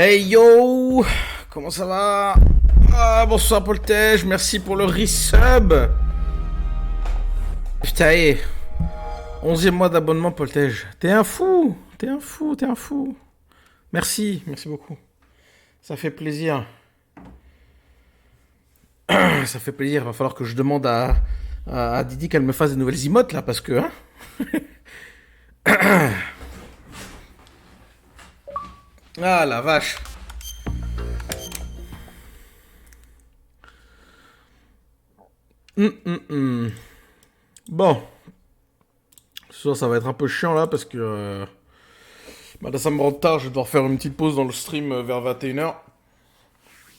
Hey yo, comment ça va? Ah, bonsoir Poltège, merci pour le resub. Putain, 11e mois d'abonnement Poltège. T'es un fou, t'es un fou, t'es un fou. Merci, merci beaucoup. Ça fait plaisir. Ça fait plaisir, va falloir que je demande à Didi qu'elle me fasse des nouvelles emotes là, parce que... Hein. Ah la vache. Bon. Ce soir, ça va être un peu chiant là parce que... là, ça me rend tard, je vais devoir faire une petite pause dans le stream vers 21h.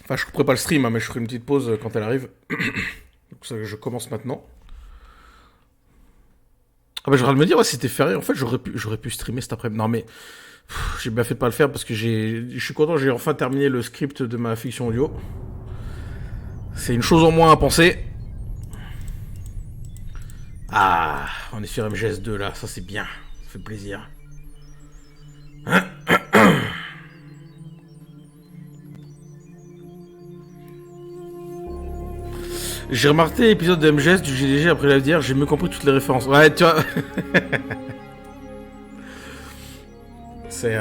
Enfin, je couperai pas le stream, hein, mais je ferai une petite pause quand elle arrive. Donc ça, je commence maintenant. Ah bah j'aurais de me dire, ouais, c'était férié. En fait, j'aurais pu streamer cet après-midi. Non mais... j'ai bien fait de pas le faire parce que je suis content, j'ai enfin terminé le script de ma fiction audio. C'est une chose en moins à penser. Ah, on est sur MGS2 là, ça c'est bien, ça fait plaisir. J'ai remarqué l'épisode de MGS du GDG après la d'hier, j'ai mieux compris toutes les références. Ouais, tu vois. C'est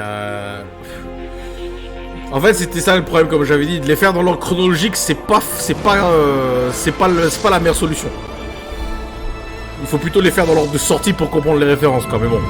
En fait, c'était ça le problème, comme j'avais dit, de les faire dans l'ordre chronologique, c'est pas la meilleure solution. Il faut plutôt les faire dans l'ordre de sortie pour comprendre les références, quand même. Bon.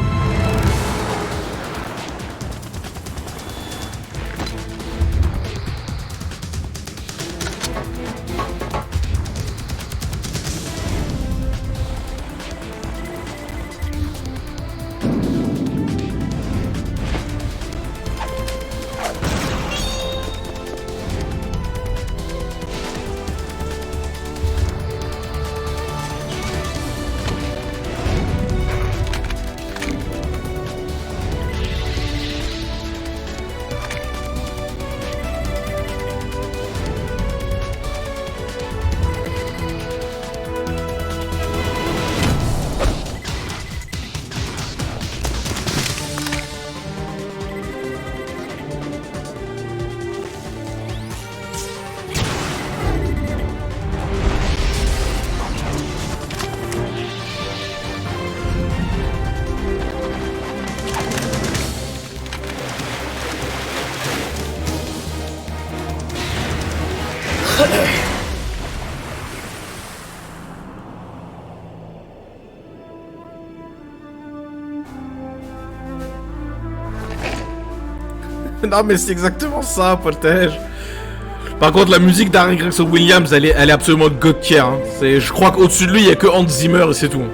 Non mais c'est exactement ça, Poltège. Par contre, la musique d'Harry Gregson Williams, elle est absolument god tier. Hein. Je crois qu'au-dessus de lui, il y a que Hans Zimmer et c'est tout.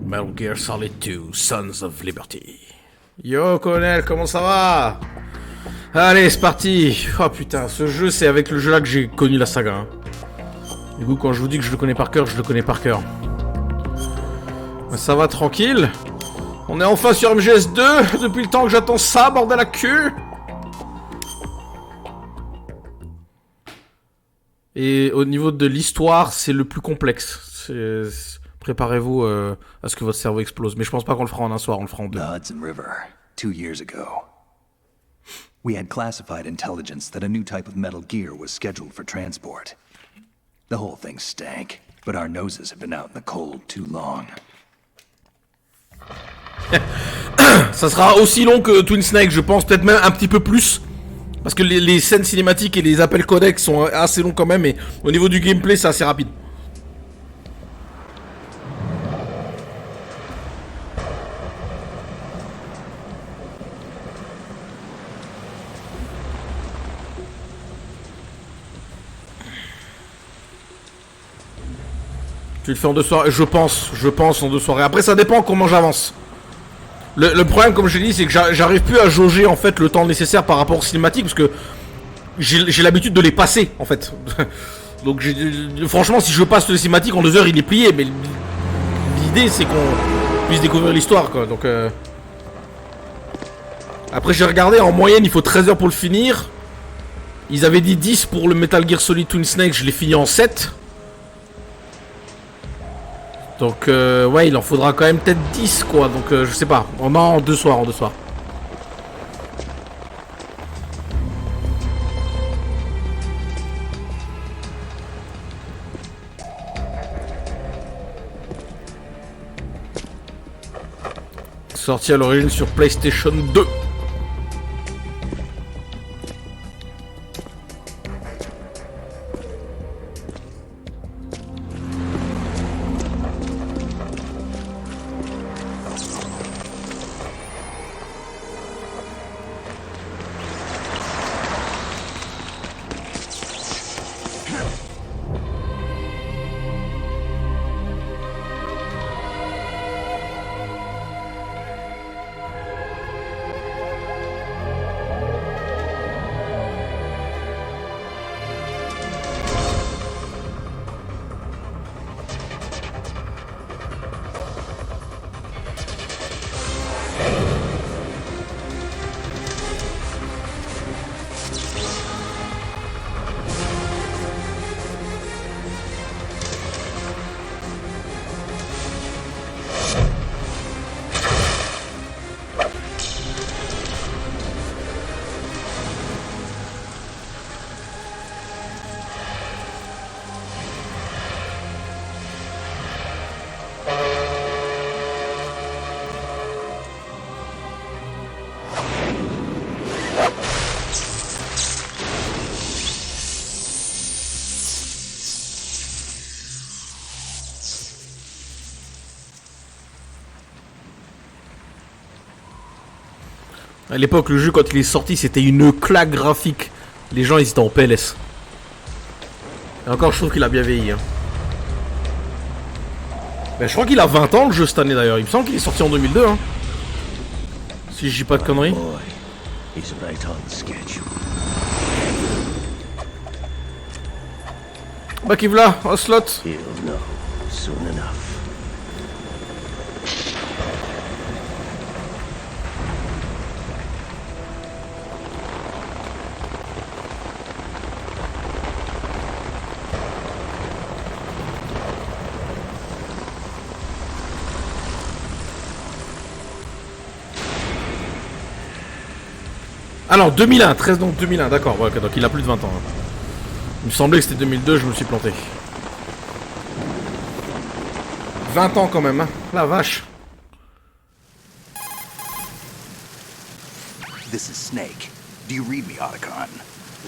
Metal Gear Solid 2, Sons of Liberty. Yo, colonel, comment ça va? Allez, c'est parti. Oh putain, ce jeu, c'est avec le jeu là que j'ai connu la saga. Hein. Du coup, quand je vous dis que je le connais par cœur, je le connais par cœur. Ça va tranquille. On est enfin sur MGS2, depuis le temps que j'attends ça, bordel à cul. Et au niveau de l'histoire, c'est le plus complexe. Préparez-vous à ce que votre cerveau explose. Mais je pense pas qu'on le fera en un soir, on le fera en deux. The Hudson River, 2 years ago. We had classified intelligence that a new type of metal gear was scheduled for transport. The whole thing stank, but our noses have been out in the cold too long. Ça sera aussi long que Twin Snake, je pense, peut-être même un petit peu plus. Parce que les scènes cinématiques et les appels codecs sont assez longs quand même, et au niveau du gameplay, c'est assez rapide. le fais en 2 soirées, je pense en 2 soirées. Après ça dépend comment j'avance. Le problème comme je l'ai dit c'est que j'arrive plus à jauger en fait le temps nécessaire par rapport aux cinématiques parce que j'ai l'habitude de les passer en fait. Donc franchement si je passe les cinématiques en 2 heures il est plié, mais l'idée c'est qu'on puisse découvrir l'histoire quoi. Donc après j'ai regardé, en moyenne il faut 13 heures pour le finir. Ils avaient dit 10 pour le Metal Gear Solid Twin Snake, je l'ai fini en 7. Donc ouais il en faudra quand même peut-être 10 quoi, donc je sais pas. Non, en 2 soirs, en 2 soirs. Sorti à l'origine sur PlayStation 2. À l'époque, le jeu, quand il est sorti, c'était une claque graphique. Les gens, ils étaient en PLS. Et encore, je trouve qu'il a bien vieilli. Hein. Ben, je crois qu'il a 20 ans, le jeu, cette année, d'ailleurs. Il me semble qu'il est sorti en 2002. Hein. Si je dis pas de conneries. Bah, qui v'là, un slot. Ah non, 2001, 13 donc 2001, d'accord, ouais, donc il a plus de 20 ans. Hein. Il me semblait que c'était 2002, je me suis planté. 20 ans quand même, hein, la vache. This is Snake. Do you read me, Otacon?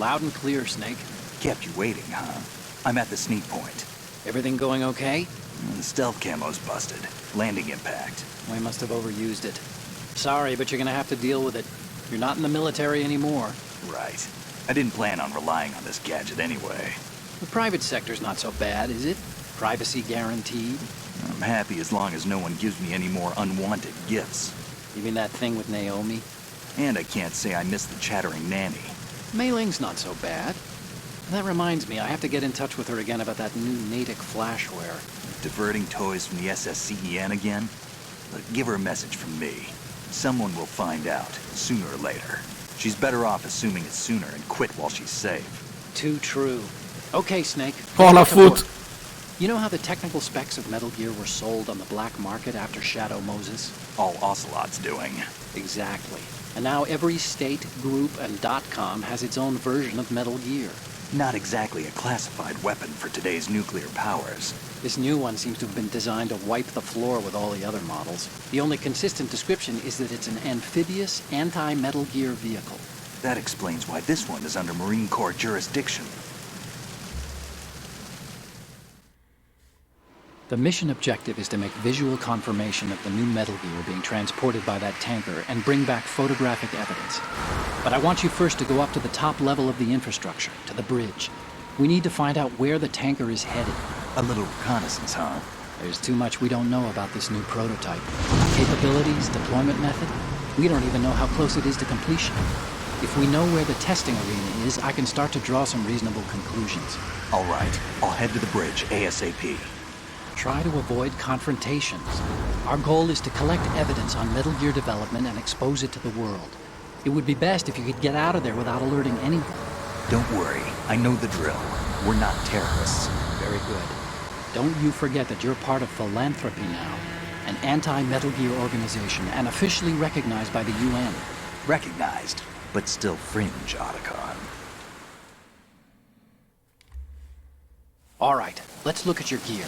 Loud and clear, Snake. Kept you waiting, huh? I'm at the sneak point. Everything going okay? The stealth camo's busted. Landing impact. We must have overused it. Sorry, but you're gonna have to deal with it. You're not in the military anymore. Right. I didn't plan on relying on this gadget anyway. The private sector's not so bad, is it? Privacy guaranteed? I'm happy as long as no one gives me any more unwanted gifts. You mean that thing with Naomi? And I can't say I miss the chattering nanny. Mei Ling's not so bad. That reminds me, I have to get in touch with her again about that new Natick flashware. Diverting toys from the SSCEN again? Look, give her a message from me. Someone will find out, sooner or later. She's better off assuming it sooner and quit while she's safe. Too true. Okay, Snake. Oh, la faute. You know how the technical specs of Metal Gear were sold on the black market after Shadow Moses? All Ocelot's doing. Exactly. And now every state, group, and .com has its own version of Metal Gear. Not exactly a classified weapon for today's nuclear powers. This new one seems to have been designed to wipe the floor with all the other models. The only consistent description is that it's an amphibious, anti-Metal Gear vehicle. That explains why this one is under Marine Corps jurisdiction. The mission objective is to make visual confirmation of the new Metal Gear being transported by that tanker and bring back photographic evidence. But I want you first to go up to the top level of the infrastructure, to the bridge. We need to find out where the tanker is headed. A little reconnaissance, huh? There's too much we don't know about this new prototype. Capabilities, deployment method, we don't even know how close it is to completion. If we know where the testing arena is, I can start to draw some reasonable conclusions. All right, I'll head to the bridge ASAP. Try to avoid confrontations. Our goal is to collect evidence on Metal Gear development and expose it to the world. It would be best if you could get out of there without alerting anyone. Don't worry, I know the drill. We're not terrorists. Very good. Don't you forget that you're part of Philanthropy now, an anti-Metal Gear organization and officially recognized by the UN. Recognized, but still fringe, Otacon. All right, let's look at your gear.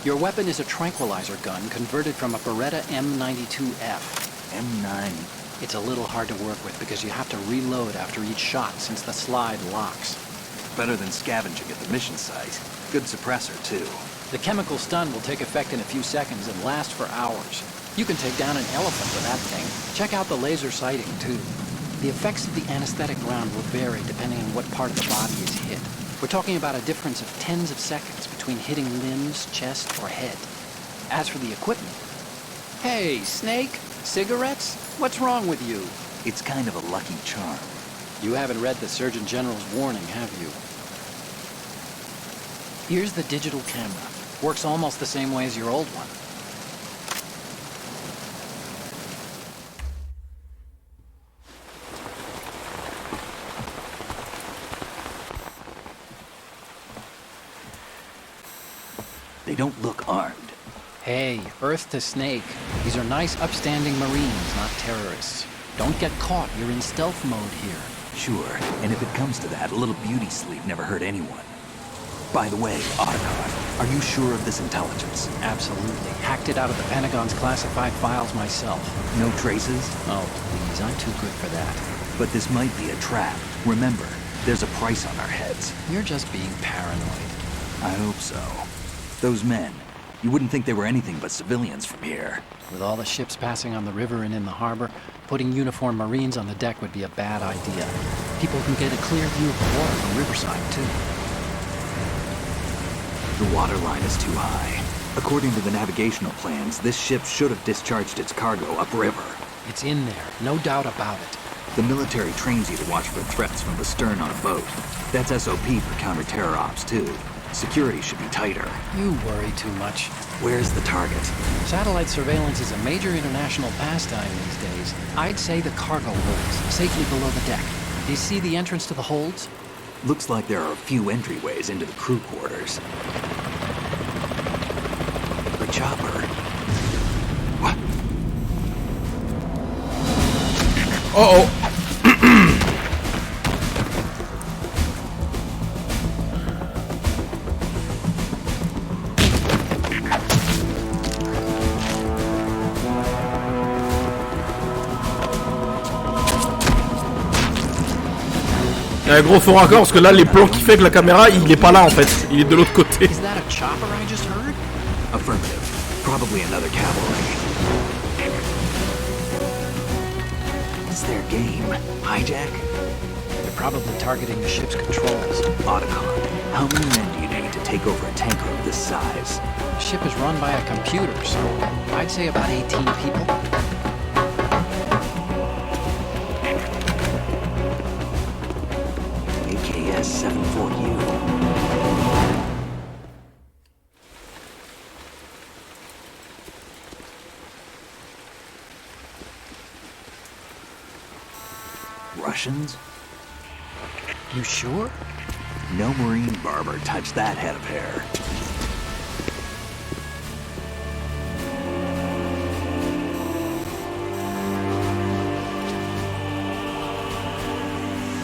Your weapon is a tranquilizer gun converted from a Beretta M92F. M9. It's a little hard to work with because you have to reload after each shot since the slide locks. Better than scavenging at the mission site. Good suppressor, too. The chemical stun will take effect in a few seconds and last for hours. You can take down an elephant with that thing. Check out the laser sighting, too. The effects of the anesthetic round will vary depending on what part of the body is hit. We're talking about a difference of tens of seconds between hitting limbs, chest, or head. As for the equipment... Hey, Snake? Cigarettes? What's wrong with you? It's kind of a lucky charm. You haven't read the Surgeon General's warning, have you? Here's the digital camera. Works almost the same way as your old one. They don't look armed. Hey, Earth to Snake. These are nice, upstanding Marines, not terrorists. Don't get caught. You're in stealth mode here. Sure, and if it comes to that, a little beauty sleep never hurt anyone. By the way, Otacon, are you sure of this intelligence? Absolutely. Hacked it out of the Pentagon's classified files myself. No traces? Oh, please, I'm too good for that. But this might be a trap. Remember, there's a price on our heads. You're just being paranoid. I hope so. Those men, you wouldn't think they were anything but civilians from here. With all the ships passing on the river and in the harbor, putting uniformed Marines on the deck would be a bad idea. People can get a clear view of the water from Riverside, too. The water line is too high. According to the navigational plans, this ship should have discharged its cargo upriver. It's in there, no doubt about it. The military trains you to watch for threats from the stern on a boat. That's SOP for counter-terror ops, too. Security should be tighter. You worry too much. Where's the target? Satellite surveillance is a major international pastime these days. I'd say the cargo holds, safely below the deck. Do you see the entrance to the holds? Looks like there are a few entryways into the crew quarters. The chopper. What? Uh-oh. Gros faux raccord parce que là les plans qu'il fait avec la caméra il est pas là en fait, il est de l'autre côté. Is that a chopper I just heard? Affirmative. Probably another cavalry. It's their game. Hijack? They're probably targeting the ship's controls. Otacon, how many men do you need to take over a tanker of this size? The ship is run by a computer, so I'd say about 18 people. AKS 74U. Russians? You sure? No Marine barber touched that head of hair.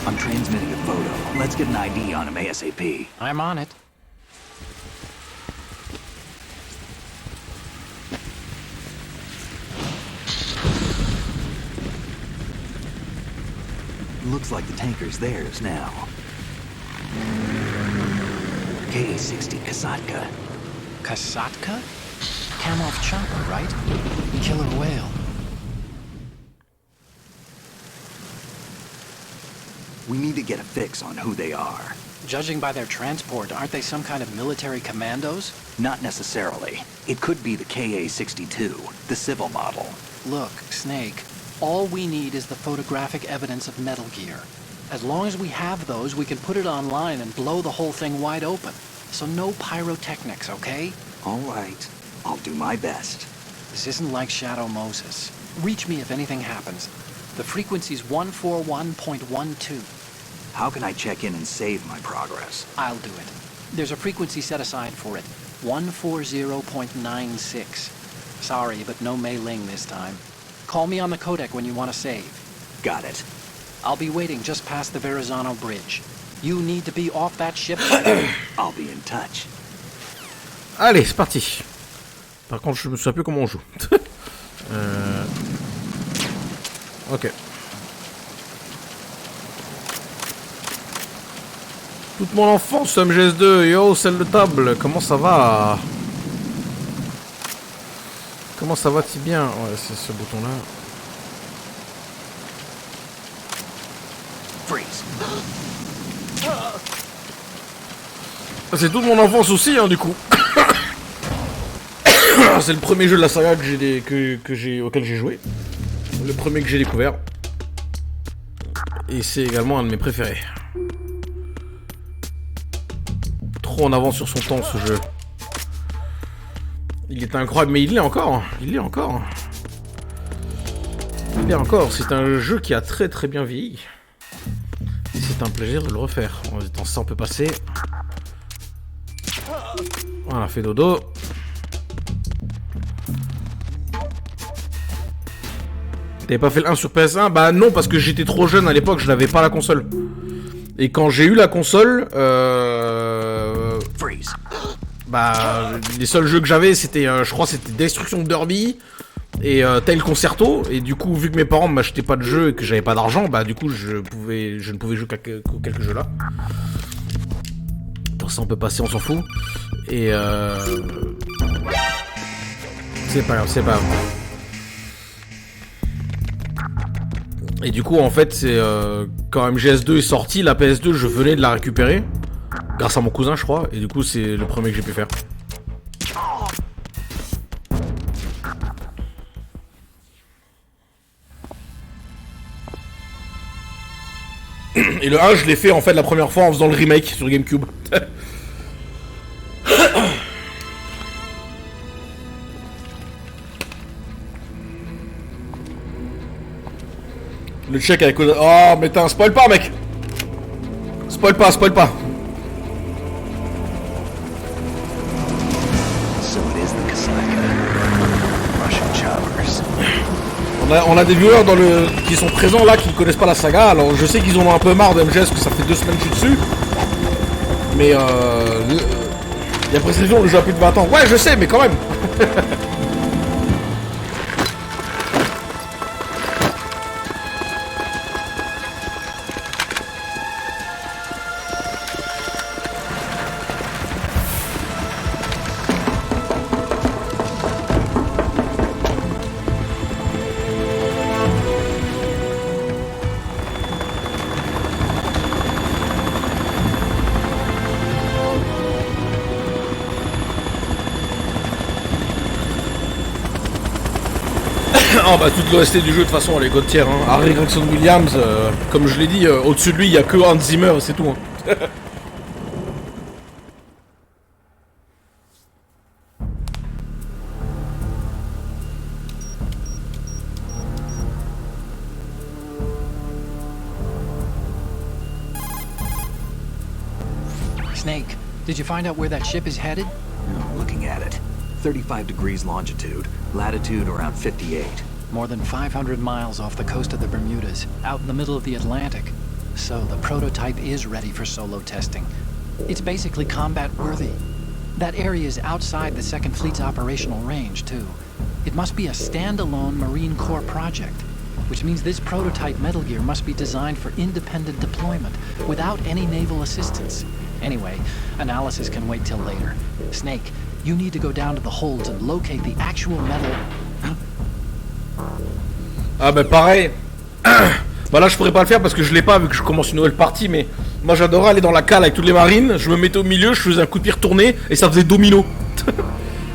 I'm transmitting a photo. Let's get an ID on him ASAP. I'm on it. Looks like the tanker's theirs now. Ka-60 Kasatka. Kasatka? Kamov chopper, right? Killer whale. We need to get a fix on who they are. Judging by their transport, aren't they some kind of military commandos? Not necessarily. It could be the KA-62, the civil model. Look, Snake, all we need is the photographic evidence of Metal Gear. As long as we have those, we can put it online and blow the whole thing wide open. So no pyrotechnics, okay? All right. I'll do my best. This isn't like Shadow Moses. Reach me if anything happens. The frequency's 141.12. How can I check in and save my progress? I'll do it. There's a frequency set aside for it. 140.96. Sorry, but no Mei Ling this time. Call me on the codec when you want to save. Got it. I'll be waiting just past the Verrazano Bridge. You need to be off that ship by then. I'll be in touch. Allez, c'est parti. Par contre, je me souviens plus comment on joue. Ok. Toute mon enfance, MGS2, yo, celle de table, comment ça va? Comment ça va, si bien? Ouais, c'est ce bouton-là. Freeze. C'est toute mon enfance aussi, hein, du coup. C'est le premier jeu de la saga auquel j'ai joué. Le premier que j'ai découvert. Et c'est également un de mes préférés. Trop en avance sur son temps, ce jeu. Il est incroyable, mais il l'est encore. Il l'est encore. Il l'est encore. C'est un jeu qui a très très bien vieilli. Et c'est un plaisir de le refaire. En étant ça, on peut passer. Voilà, fait dodo. T'avais pas fait le 1 sur PS1? Bah non, parce que j'étais trop jeune à l'époque, je n'avais pas la console. Et quand j'ai eu la console, Freeze. bah les seuls jeux que j'avais, c'était, je crois, c'était Destruction Derby et Tail Concerto. Et du coup, vu que mes parents m'achetaient pas de jeux et que j'avais pas d'argent, bah du coup, je ne pouvais jouer qu'à quelques jeux là. Attends, ça on peut passer, on s'en fout. Et c'est pas grave, c'est pas grave. Et du coup, en fait, c'est quand MGS2 est sorti, la PS2, je venais de la récupérer. Grâce à mon cousin, je crois. Et du coup, c'est le premier que j'ai pu faire. Et le 1, je l'ai fait en fait la première fois en faisant le remake sur GameCube. Le check avec... Oh, mais t'as un spoil pas, mec. Spoil pas, spoil pas. So it is the Kasaka. Russian choppers. On a des viewers qui sont présents là, qui ne connaissent pas la saga. Alors je sais qu'ils en ont un peu marre de MGS, que ça fait 2 semaines que je suis dessus. Mais il y a précision, le jeu a plus de 20 ans. Ouais, je sais, mais quand même. Oh bah toute l'OST du jeu de toute façon elle est god tier, hein. Harry Gregson Williams, comme je l'ai dit, au-dessus de lui il n'y a que Hans Zimmer et c'est tout, hein. Snake, did you find out where that ship is headed? I'm looking at it. 35 degrees longitude, latitude around 58. More than 500 miles off the coast of the Bermudas, out in the middle of the Atlantic. So the prototype is ready for solo testing. It's basically combat-worthy. That area is outside the 2nd Fleet's operational range, too. It must be a standalone Marine Corps project, which means this prototype Metal Gear must be designed for independent deployment, without any naval assistance. Anyway, analysis can wait till later. Snake, you need to go down to the holds and locate the actual metal... Ah bah pareil. Bah là je pourrais pas le faire parce que je l'ai pas vu que je commence une nouvelle partie, mais Moi j'adorais aller dans la cale avec toutes les marines, je me mettais au milieu, je faisais un coup de pied retourné et ça faisait domino.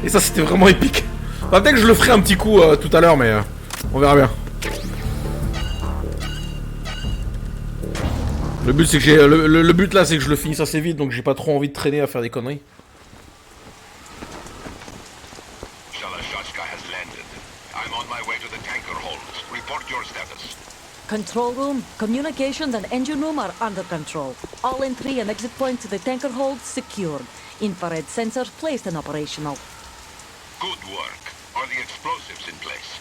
Et ça c'était vraiment épique. Bah, peut-être que je le ferai un petit coup tout à l'heure, mais on verra bien. Le but c'est que j'ai le but là c'est que je le finisse assez vite, donc j'ai pas trop envie de traîner à faire des conneries. Control room, communications and engine room are under control. All entry and exit points to the tanker hold secured. Infrared sensors placed and operational. Good work. Are the explosives in place?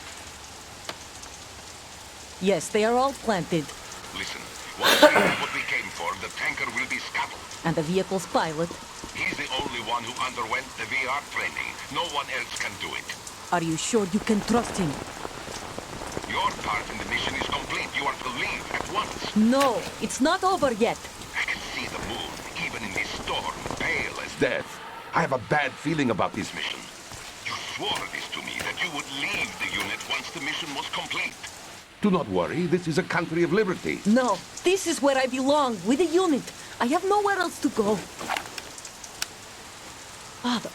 Yes, they are all planted. Listen, once we have what we came for, the tanker will be scuttled. And the vehicle's pilot. He's the only one who underwent the VR training. No one else can do it. Are you sure you can trust him? Your part in the mission is complete. You are to leave at once. No, it's not over yet. I can see the moon, even in this storm, pale as death. I have a bad feeling about this mission. You swore this to me, that you would leave the unit once the mission was complete. Do not worry, this is a country of liberty. No, this is where I belong, with the unit. I have nowhere else to go. Father,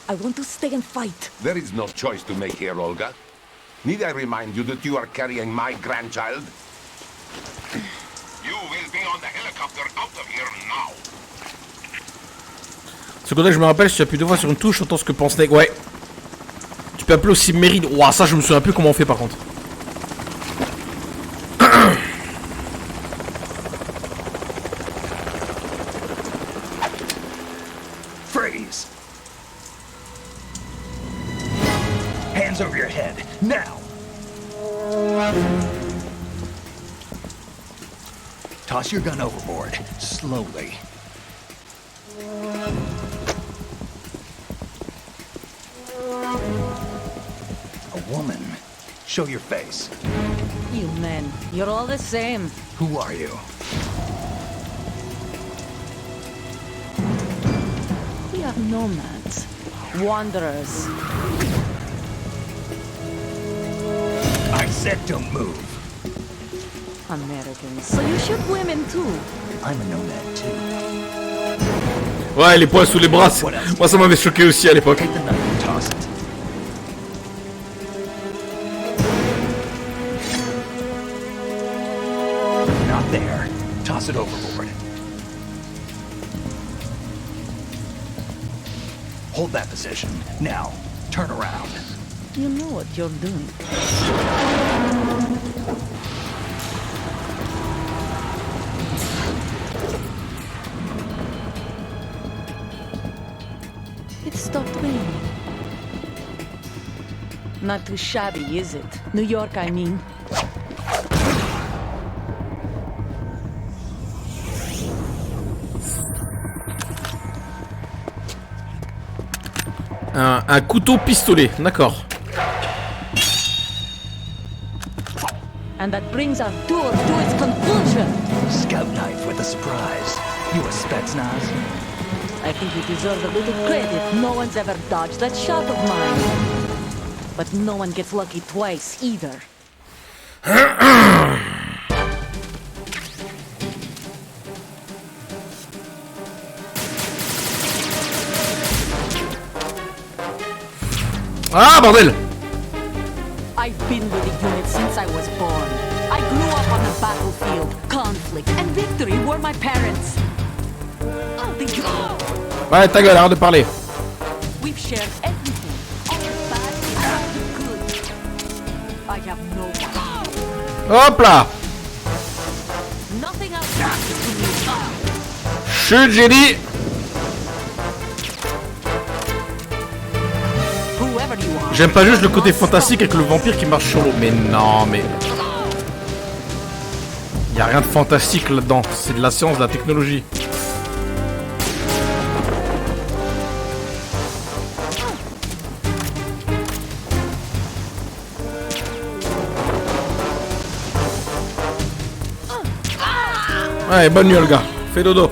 I want to stay and fight. There is no choice to make here, Olga. Need I remind you that you are carrying my grandchild? You will be on the helicopter out of here now. Ce côté, je me rappelle, si tu appuies 2 fois sur une touche, autant ce que pense Snake. Ouais. Tu peux appeler aussi Méride. Ouah, ça, je me souviens plus comment on fait par contre. Freeze! Hands over your head, now! Toss your gun overboard, slowly. A woman. Show your face. You men, you're all the same. Who are you? We are nomads. Wanderers. I said don't move. Americans. So you shoot women too. I'm a nomad too. Ouais, les poils sous les bras, moi ça m'avait choqué aussi à l'époque. Take the knife and toss it. Not there. Toss it overboard. Hold that position. Now, turn around. You know what you're doing. It stopped raining. Not too shabby, is it? New York, I mean. Un couteau pistolet, d'accord. And that brings our tour to its conclusion. Scout knife with a surprise. You a Spetsnaz? I think we deserve a little credit. No one's ever dodged that shot of mine. But no one gets lucky twice, either. Ah, bordel! I've been with the unit since I was born. I grew up on the battlefield. Conflict and victory were my parents. Oh, the Ouais, ta gueule, arrête de parler. We've shared everything. All the bad and the good. I have no one. Hop là! Nothing else matters to me. Chut, j'ai dit! Whoever you are. J'aime pas juste le côté fantastique avec le vampire qui marche sur l'eau. Mais non, mais... Y'a rien de fantastique là-dedans. C'est de la science, de la technologie. Ouais, bonne nuit, le gars. Fais dodo.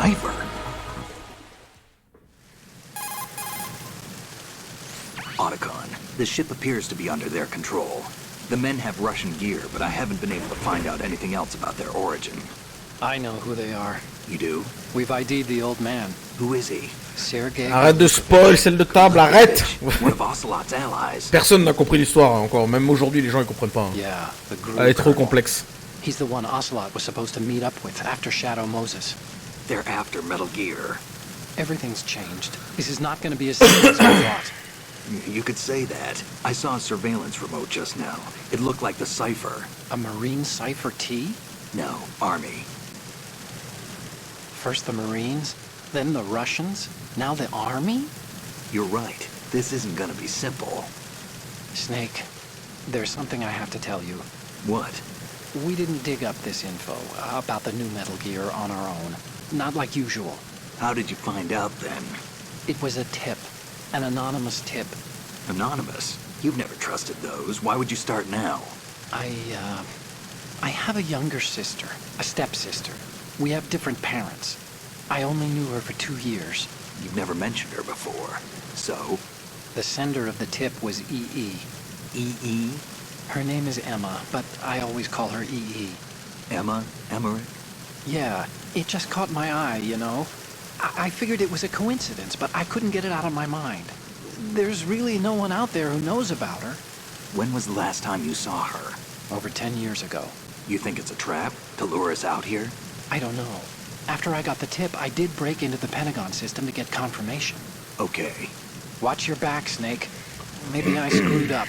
cipher. Otacon, the ship appears to be under their control. The men have Russian gear, but I haven't been able to find out anything else about their origin. I know who they are. You do? We've ID'd the old man. Who is he? Sergei. Arrête de spoil celle de table, arrête. One of Ocelot's allies. Personne n'a compris l'histoire encore, même aujourd'hui les gens ils comprennent pas. Hein. Yeah, the group. Elle est trop complexe. He's the one Ocelot was supposed to meet up with after Shadow Moses. They're after Metal Gear. Everything's changed. This is not going to be as simple as I thought. You could say that. I saw a surveillance remote just now. It looked like the cipher. A Marine Cipher T? No, Army. First the Marines, then the Russians, now the Army? You're right. This isn't gonna be simple. Snake, there's something I have to tell you. What? We didn't dig up this info about the new Metal Gear on our own. Not like usual. How did you find out then? It was a tip. An anonymous tip. Anonymous? You've never trusted those. Why would you start now? I have a younger sister, a stepsister. We have different parents. I only knew her for 2 years. You've never mentioned her before. So? The sender of the tip was EE. EE? Her name is Emma, but I always call her EE. Emma? Emmerich? Yeah, it just caught my eye, you know? I figured it was a coincidence, but I couldn't get it out of my mind. There's really no one out there who knows about her. When was the last time you saw her? Over 10 years ago. You think it's a trap to lure us out here? I don't know. After I got the tip, I did break into the Pentagon system to get confirmation. Okay. Watch your back, Snake. Maybe I screwed up.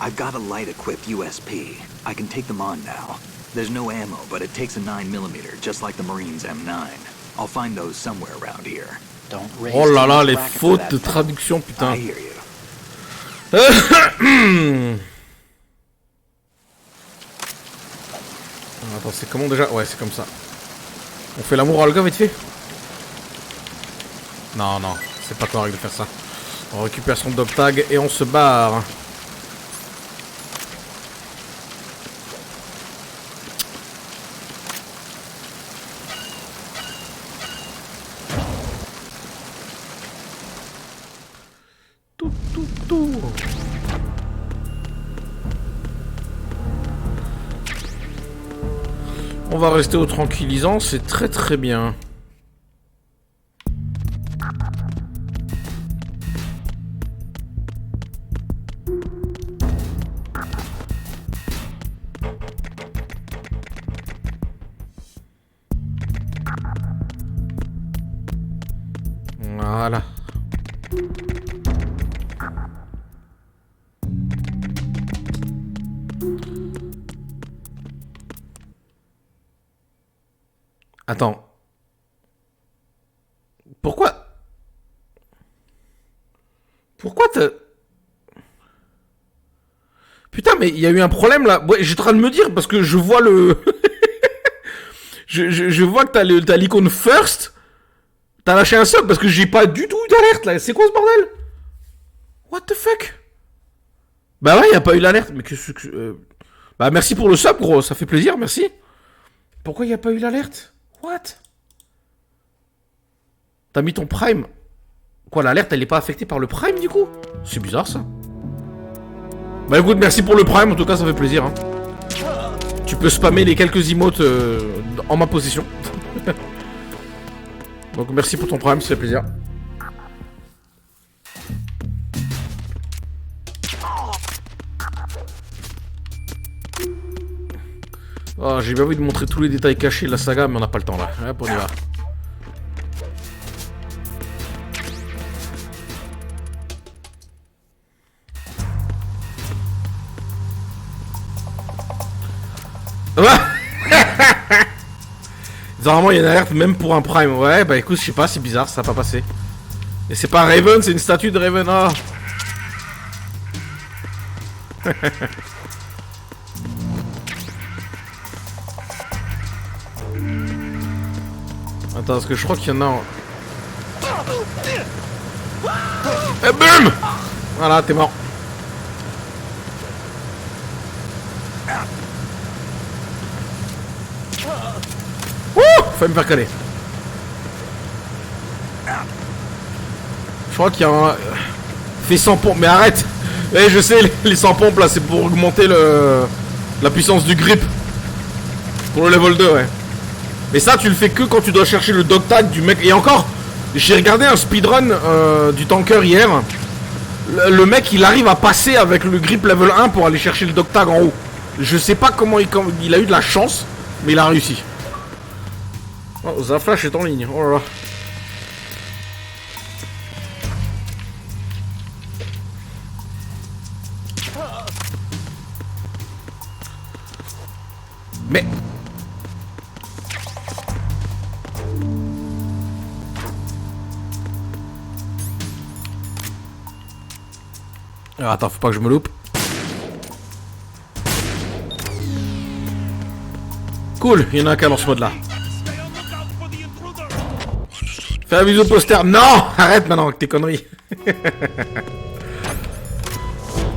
I've got a light-equipped USP. I can take them on now. There's no ammo, but it takes a 9mm, just like the Marines' M9. I'll find those somewhere around here. Don't raise Oh là là, too les much bracket fautes for de that, traduction, I putain. hear you. Attends, c'est comment déjà? Ouais, c'est comme ça. On fait l'amour à Olga vite fait? Non, non, c'est pas correct de faire ça. On récupère son dog tag et on se barre. Tout. On va rester au tranquillisant, c'est très très bien. Voilà. Attends. Pourquoi t'as... Putain, mais il y a eu un problème là. Ouais, j'étais en train de me dire parce que je vois le... je vois que t'as l'icône first. T'as lâché un sub parce que j'ai pas du tout eu d'alerte là. C'est quoi ce bordel? What the fuck? Bah ouais, y a pas eu l'alerte. Mais que... Bah merci pour le sub gros, ça fait plaisir, merci. Pourquoi y a pas eu l'alerte? What? T'as mis ton prime? Quoi, l'alerte elle est pas affectée par le prime du coup? C'est bizarre ça. Bah écoute, merci pour le prime, en tout cas ça fait plaisir hein. Tu peux spammer les quelques emotes en ma possession. Donc merci pour ton prime, ça fait plaisir. Oh, j'ai bien envie de montrer tous les détails cachés de la saga, mais on n'a pas le temps là. Hop, on y va. Normalement, il y a une alerte même pour un prime. Ouais, bah écoute, je sais pas, c'est bizarre, ça va pas passer. Et c'est pas Raven, c'est une statue de Raven. Oh. Attends, parce que je crois qu'il y en a en... Et boum! Voilà, t'es mort. Ouh! Faut me faire caler. Je crois qu'il y a un... Fait 100 pompes, mais arrête. Eh, je sais, les 100 pompes là, c'est pour augmenter la puissance du grip. Pour le level 2, ouais. Mais ça, tu le fais que quand tu dois chercher le dog tag du mec. Et encore, j'ai regardé un speedrun du tanker hier. Le mec, il arrive à passer avec le grip level 1 pour aller chercher le dog tag en haut. Je sais pas comment il a eu de la chance, mais il a réussi. Oh, Zaflash est en ligne. Oh là là. Mais... Alors, attends, faut pas que je me loupe. Cool, il y en a qu'un dans ce mode là. Fais un bisou poster. Non, arrête maintenant avec tes conneries.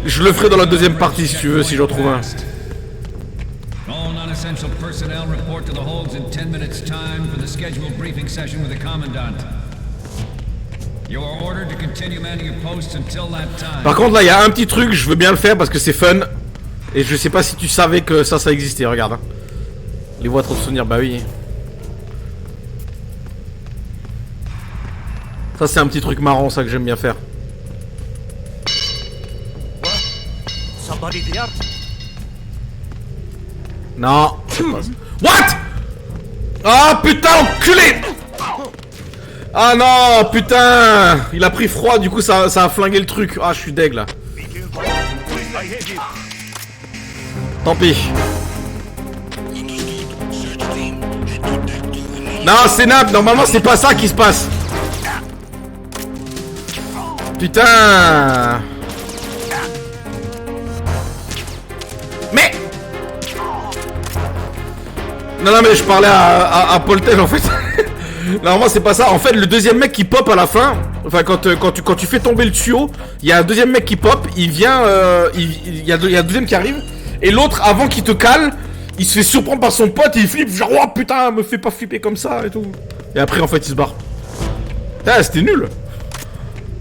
Je le ferai dans la deuxième partie si tu veux, si j'en trouve un. All non-essential personnel report to the holds in 10 minutes time for the scheduled briefing session with the commandant. You are ordered to continue manning your posts until that time. Par contre là il y a un petit truc, je veux bien le faire parce que c'est fun. Et je sais pas si tu savais que ça existait, regarde. Hein. Les voix trop de souvenirs, bah oui. Ça c'est un petit truc marrant ça que j'aime bien faire. Somebody there? Non, c'est pas ça. What? Ah putain, enculé! Ah non, putain! Il a pris froid, du coup ça a flingué le truc. Ah, je suis deg là. Tant pis. Non, c'est nappe, normalement c'est pas ça qui se passe. Putain! Mais! Non, mais je parlais à Polten en fait. Normalement c'est pas ça. En fait le deuxième mec qui pop à la fin, enfin quand tu fais tomber le tuyau, il y a un deuxième mec qui pop, il vient, il y a un deuxième qui arrive, et l'autre avant qu'il te cale, il se fait surprendre par son pote et il flippe genre oh putain me fais pas flipper comme ça et tout. Et après en fait il se barre. Ah c'était nul.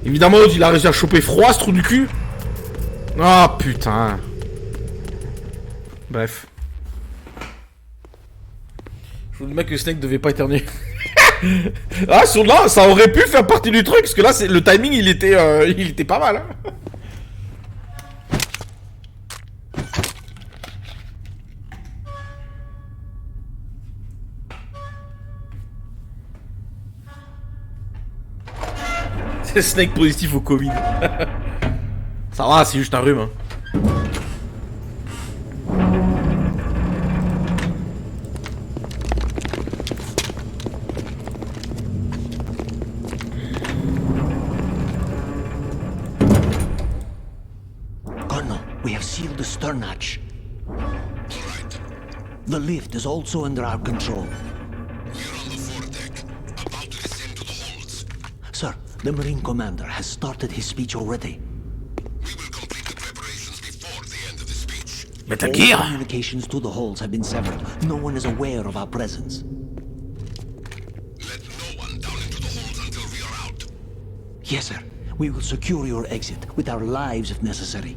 Évidemment il a réussi à choper froid ce trou du cul. Ah putain. Bref. Je vous dis mec que Snake devait pas éternuer. Ah sur là ça aurait pu faire partie du truc parce que là c'est le timing il était pas mal hein. C'est Snake positif au Covid. Ça va c'est juste un rhume hein. We have sealed the stern hatch. The lift is also under our control. We're on the foredeck, about to descend to the holds. Sir, the Marine Commander has started his speech already. We will complete the preparations before the end of the speech. Metal All Gear. communications to the holds have been severed. No one is aware of our presence. Let no one down into the holds until we are out. Yes, sir. We will secure your exit with our lives if necessary.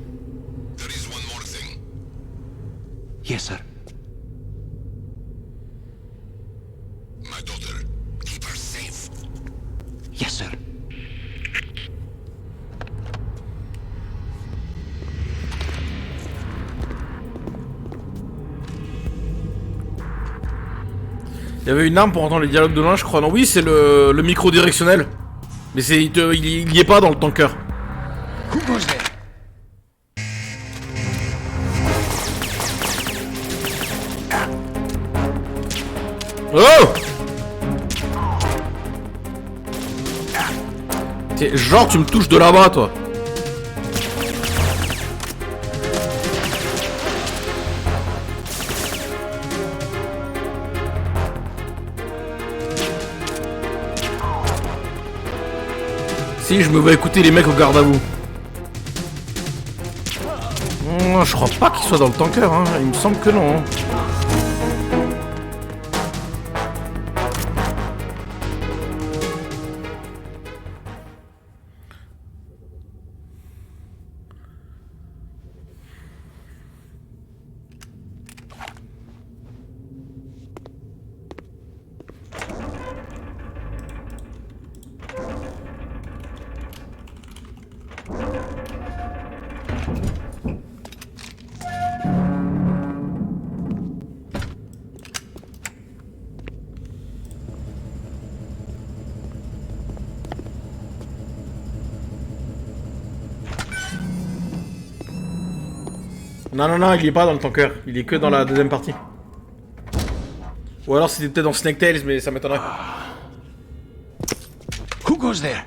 There is one more thing. Yes, sir. My daughter, keep her safe. Yes, sir. Il y avait une arme pour entendre les dialogues de loin, je crois. Non, oui, c'est le micro directionnel. Mais il y est pas dans le tanker. Oh! Genre tu me touches de là-bas toi. Si je me vois écouter les mecs au garde à vous. Je crois pas qu'il soit dans le tanker hein. Il me semble que non hein. Non, il est pas dans le tanker. Il est que dans la deuxième partie. Ou alors c'était peut-être dans Snake Tales, mais ça m'étonnerait. Who goes there?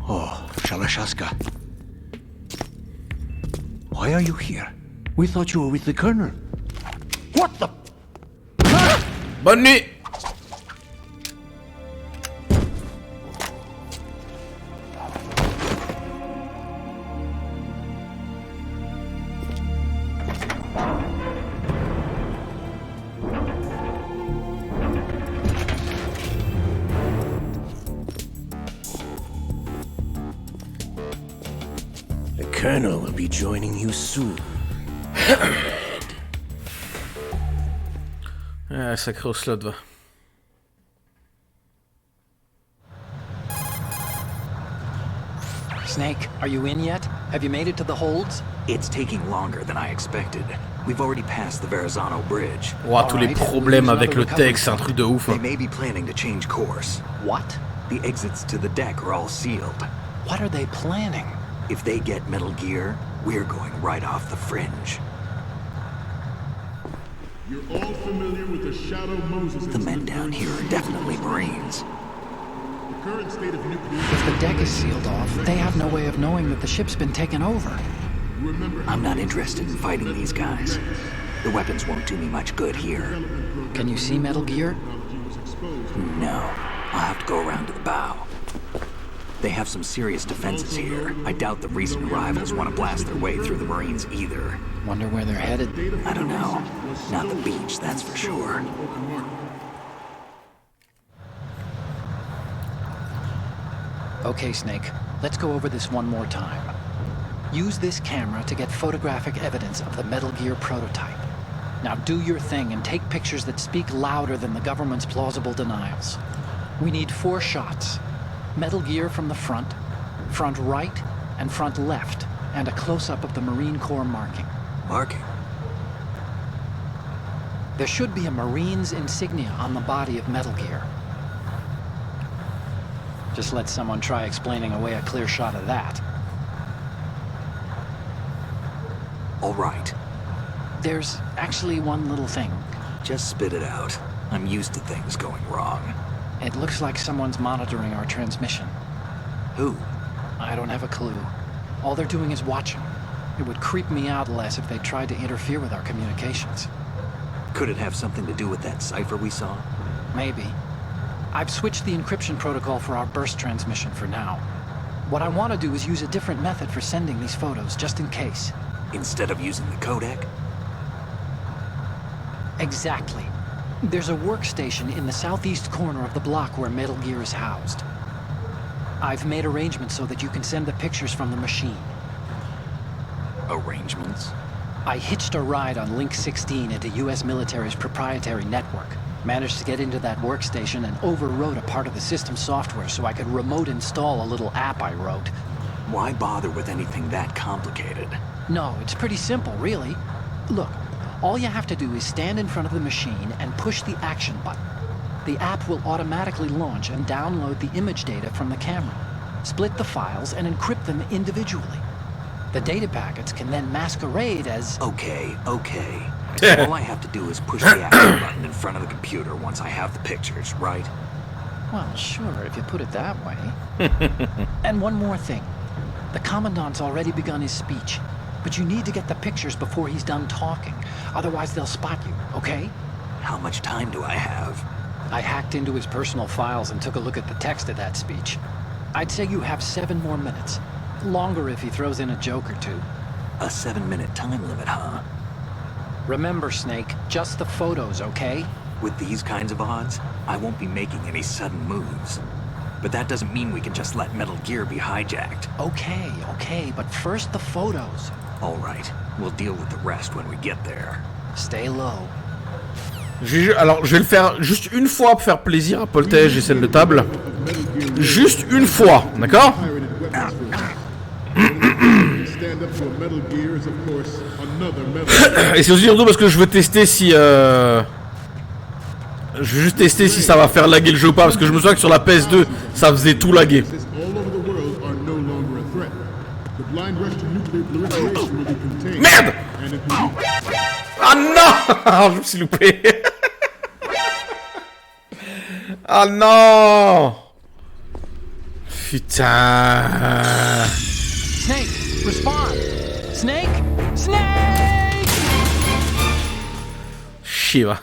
Oh, Shalashaska. Why are you here? We thought you were with the Colonel. What the? Bonne nuit! The Colonel will be joining you soon. Ah, sacré au slot, va. Snake, are you in yet? Have you made it to the holds? It's taking longer than I expected. We've already passed the Verrazano Bridge. Ouah, tous les problèmes avec le texte, c'est un truc de ouf. They may be planning to change course. What? The exits to the deck are all sealed. What are they planning? If they get Metal Gear, we're going right off the fringe. You're all familiar with the Shadow Moses The men down here are definitely Marines. The current state of nuclear... If the deck is sealed off, they have no way of knowing that the ship's been taken over. I'm not interested in fighting these guys. The weapons won't do me much good here. Can you see Metal Gear? No. I'll have to go around to the bow. They have some serious defenses here. I doubt the recent arrivals want to blast their way through the Marines either. Wonder where they're headed. I don't know. Not the beach, that's for sure. Okay, Snake. Let's go over this one more time. Use this camera to get photographic evidence of the Metal Gear prototype. Now do your thing and take pictures that speak louder than the government's plausible denials. We need 4 shots. Metal Gear from the front, front right, and front left, and a close-up of the Marine Corps marking. Marking? There should be a Marine's insignia on the body of Metal Gear. Just let someone try explaining away a clear shot of that. All right. There's actually one little thing. Just spit it out. I'm used to things going wrong. It looks like someone's monitoring our transmission. Who? I don't have a clue. All they're doing is watching. It would creep me out less if they tried to interfere with our communications. Could it have something to do with that cipher we saw? Maybe. I've switched the encryption protocol for our burst transmission for now. What I want to do is use a different method for sending these photos, just in case. Instead of using the codec? Exactly. There's a workstation in the southeast corner of the block where Metal Gear is housed. I've made arrangements so that you can send the pictures from the machine. Arrangements? I hitched a ride on Link 16 into US military's proprietary network. Managed to get into that workstation and overwrote a part of the system software so I could remote install a little app I wrote. Why bother with anything that complicated? No, it's pretty simple, really. Look, all you have to do is stand in front of the machine and push the action button. The app will automatically launch and download the image data from the camera, split the files, and encrypt them individually. The data packets can then masquerade as... Okay. All I have to do is push the action button in front of the computer once I have the pictures, right? Well, sure, if you put it that way. And one more thing. The Commandant's already begun his speech, but you need to get the pictures before he's done talking. Otherwise, they'll spot you, okay? How much time do I have? I hacked into his personal files and took a look at the text of that speech. I'd say you have 7 more minutes. Longer if he throws in a joke or two. A 7-minute time limit, huh? Remember, Snake, just the photos, okay? With these kinds of odds, I won't be making any sudden moves. But that doesn't mean we can just let Metal Gear be hijacked. Okay, but first the photos. All right, we'll deal with the rest when we get there. Stay low. Alors, je vais le faire juste une fois pour faire plaisir à Poltej et celle de table. Juste une fois, d'accord? Et c'est aussi surtout parce que je veux tester si Je vais juste tester si ça va faire laguer le jeu ou pas, parce que je me souviens que sur la PS2, ça faisait tout laguer. Merde! Ah non! Je me suis loupé. Ah non! Putain! Snake, respond! Snake! Snake! Chier, va.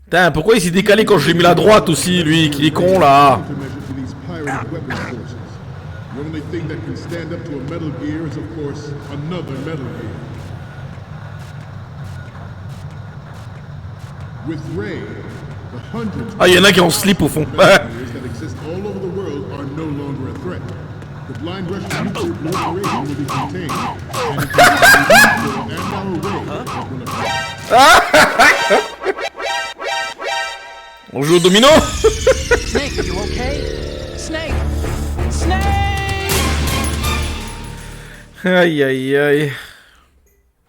Putain, pourquoi il s'est décalé quand je l'ai mis à droite aussi, lui, qu'il est con là? Ah, il y en a qui ont slip au fond. On joue au domino. Snake, are you okay? Snake! Snake! Aïe aïe aïe.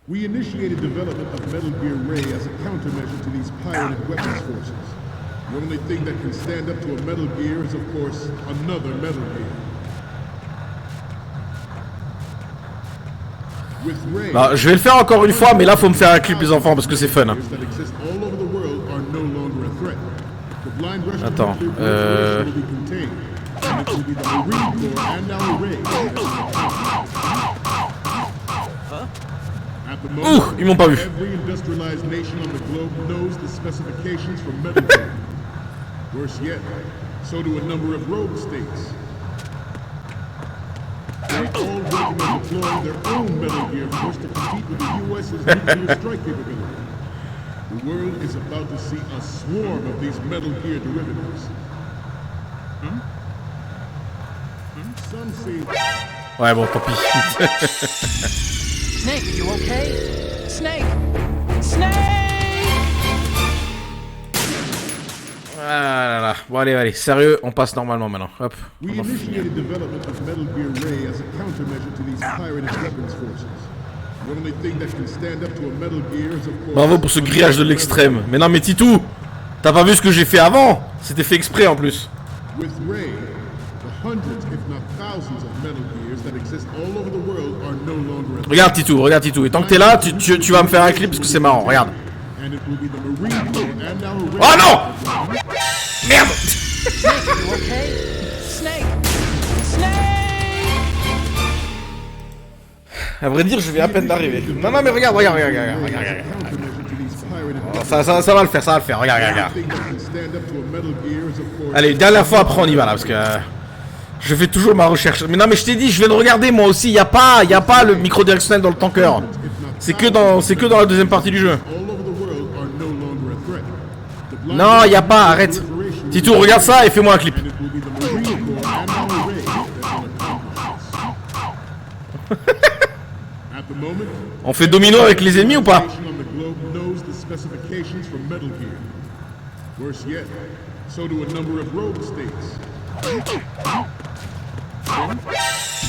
We initiated development of Metal Gear Ray as a countermeasure to these pirated weapons forces. The only thing that can stand up to a Metal Gear is, of course, another Metal Gear. With Ray, Bah, je vais le faire encore une fois, mais là faut me faire un clip les enfants parce que c'est fun. Hein. Attends, ouh, ils m'ont pas vu. Every industrialized nation on the globe knows the specifications for Metal Gear. Worse yet, so do a number of rogue states. They're all working on deploying their own Metal Gear force to compete with the U.S.'s nuclear strike capability. The world is about to see a swarm of these Metal Gear derivatives. Some say... Ouais, bon, tant pis. Snake, are you okay? Snake! Snake! Ah là là. Bon, allez, allez, sérieux, on passe normalement maintenant. Hop. We initiated development of Metal Gear Ray as a countermeasure to these pirated weapons forces. The only thing that can stand up to a Metal Gear is, of course... Bravo pour ce grillage de l'extrême. Mais non, mais Titou, t'as pas vu ce que j'ai fait avant? C'était fait exprès en plus. With Ray, the hundreds, if not thousands of Metal Gears that exist all over the world are no longer... Regarde Titou, regarde Titou. Et tant que t'es là, tu vas me faire un clip parce que c'est marrant, regarde. And it will be the Marine Corps and our... Oh non! Merde! Snake, are you okay? Snake! Snake! À vrai dire, je vais à peine d'arriver. Non, non, mais regarde, regarde, regarde, regarde, regarde, regarde. Oh, ça va le faire, ça va le faire. Regarde, regarde, regarde. Allez, dernière fois, après on y va là, parce que je fais toujours ma recherche. Mais non, mais je t'ai dit, je viens de regarder moi aussi. Y a pas le micro directionnel dans le tanker. C'est que dans la deuxième partie du jeu. Non, y a pas, arrête. Titou, regarde ça et fais-moi un clip. On fait domino avec les ennemis ou pas?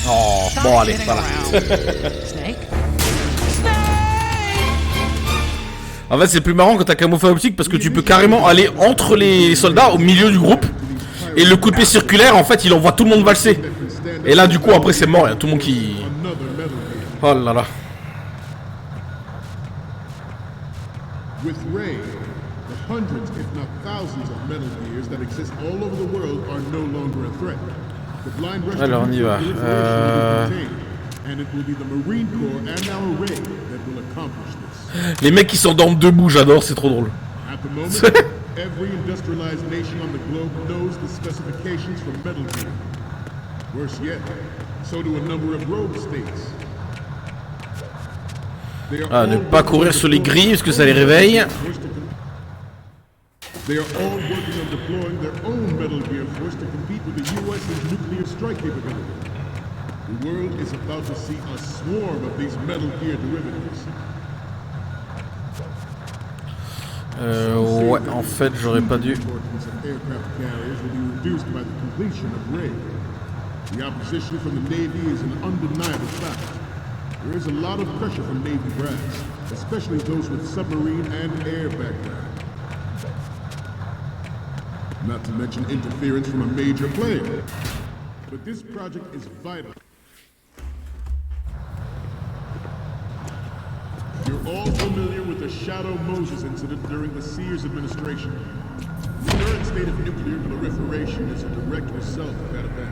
Oh, bon allez, voilà. Snake? En fait, c'est plus marrant quand t'as camouflage optique parce que tu peux carrément aller entre les soldats au milieu du groupe. Et le coup de pied circulaire, en fait, il envoie tout le monde valser. Et là, du coup, après, c'est mort. Il y a tout le monde qui... Oh là là. With Ray, the hundreds, if not thousands of Metal Gears that exist all over the world are no longer a threat. The blind rush Alors, on y va. And it will be the Marine Corps and our Ray that will accomplish this. Les mecs qui sont dans debout, j'adore, c'est trop drôle. At the moment, every industrialized nation on the globe knows the specifications for Metal Gear. Worse yet, so do a number of rogue states. Ah, ne pas courir sur les grilles parce que ça les réveille. They are all working on deploying their own Metal Gear force to compete with the U.S.'s nuclear strike capability. The world is about to see a swarm of these Metal Gear derivatives. Ouais, en fait, j'aurais pas dû. The opposition from the Navy is an undeniable fact. There is a lot of pressure from Navy brass, especially those with submarine and air background. not to mention interference from a major player. But this project is vital. You're all familiar with the Shadow Moses incident during the Sears administration. The current state of nuclear proliferation is a direct result of that event.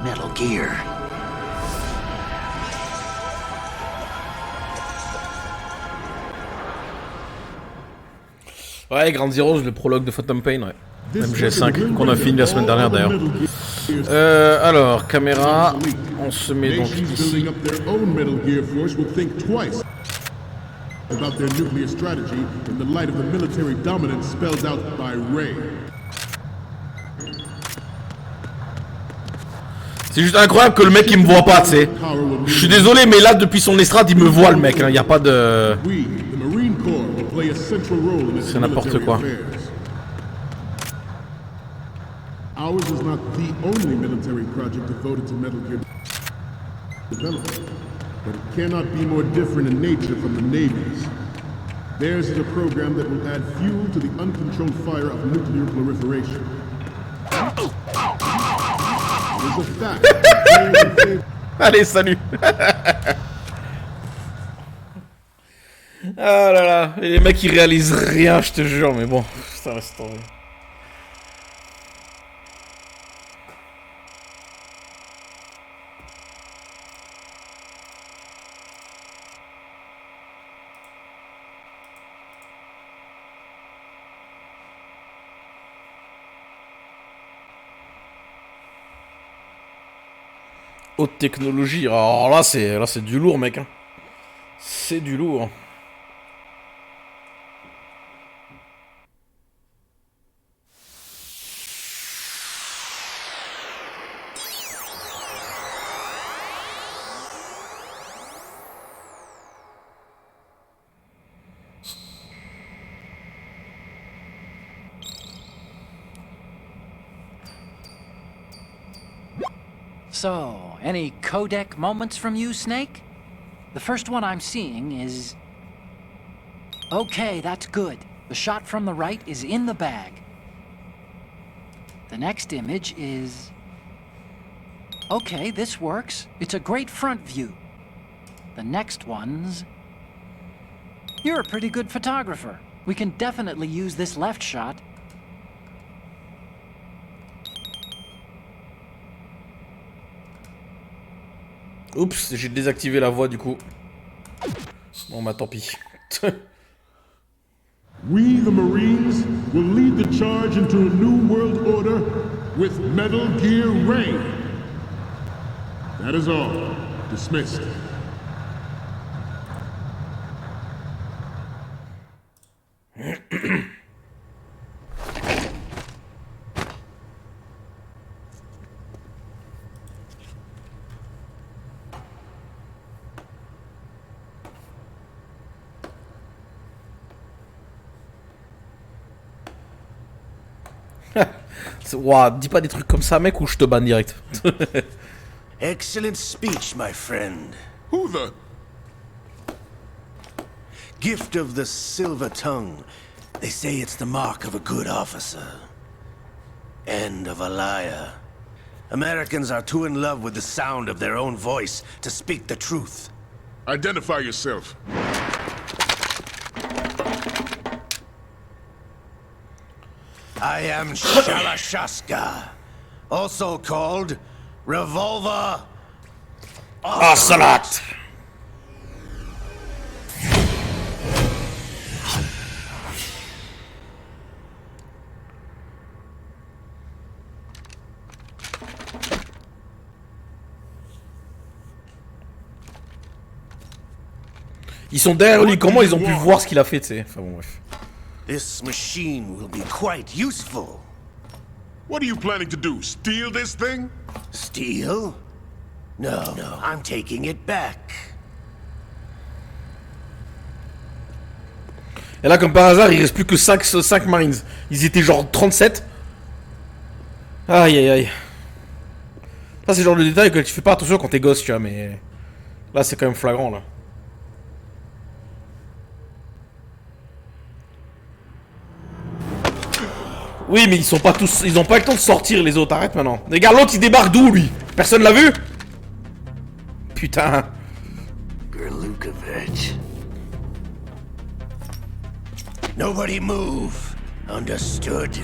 Metal Gear. Ouais, Ground Zeroes, le prologue de Phantom Pain, ouais. MG5, qu'on a fini la semaine dernière d'ailleurs. Alors, caméra, on se met donc ici. About their nuclear strategy in the light of the military dominance spelled out by Ray. C'est juste incroyable que le mec il me voit pas, tu sais. Je suis désolé, mais là depuis son estrade il me voit le mec, hein. Y a pas de. C'est n'importe quoi. Ours is not the only military project devoted to Metal Gear development, but it cannot be more different in nature from the Navy's. Theirs is a program that will add fuel to the uncontrolled fire of nuclear proliferation. There's a fact. Allez, salut. Ah là là, et les mecs ils réalisent rien, je te jure, mais bon, ça reste tomber. Haute technologie, alors là c'est du lourd mec, hein. C'est du lourd. So, any codec moments from you, Snake? The first one I'm seeing is... Okay, that's good. The shot from the right is in the bag. The next image is... Okay, this works. It's a great front view. The next one's... You're a pretty good photographer. We can definitely use this left shot. Oups, j'ai désactivé la voix du coup. Bon bah tant pis. We, the Marines, will lead the charge into a new world order with Metal Gear Ray. That is all. Dismissed. Ouah, dis pas des trucs comme ça mec ou je te banne direct. Excellent speech, my friend. Who the? Gift of the silver tongue. They say it's the mark of a good officer. And of a liar. Americans are too in love with the sound of their own voice to speak the truth. Identify yourself. I am Shalashaska, also called Revolver Ocelot. Ils sont derrière lui, comment ils ont pu voir ce qu'il a fait, tu sais. Enfin bon, bref. This machine will be quite useful. What are you planning to do? Steal this thing? Steal? No, I'm taking it back. Et là, comme par hasard, il reste plus que 5 Marines. Ils étaient genre 37. Aïe aïe aïe. Ça, c'est le genre de détail que tu fais pas attention quand t'es gosse, tu vois, mais... Là, c'est quand même flagrant, là. Oui, mais ils sont pas tous... Ils ont pas le temps de sortir, les autres. Arrête, maintenant. Regarde, l'autre, il débarque d'où, lui? Personne l'a vu? Putain. Gerlukovich. Nobody move. Understood?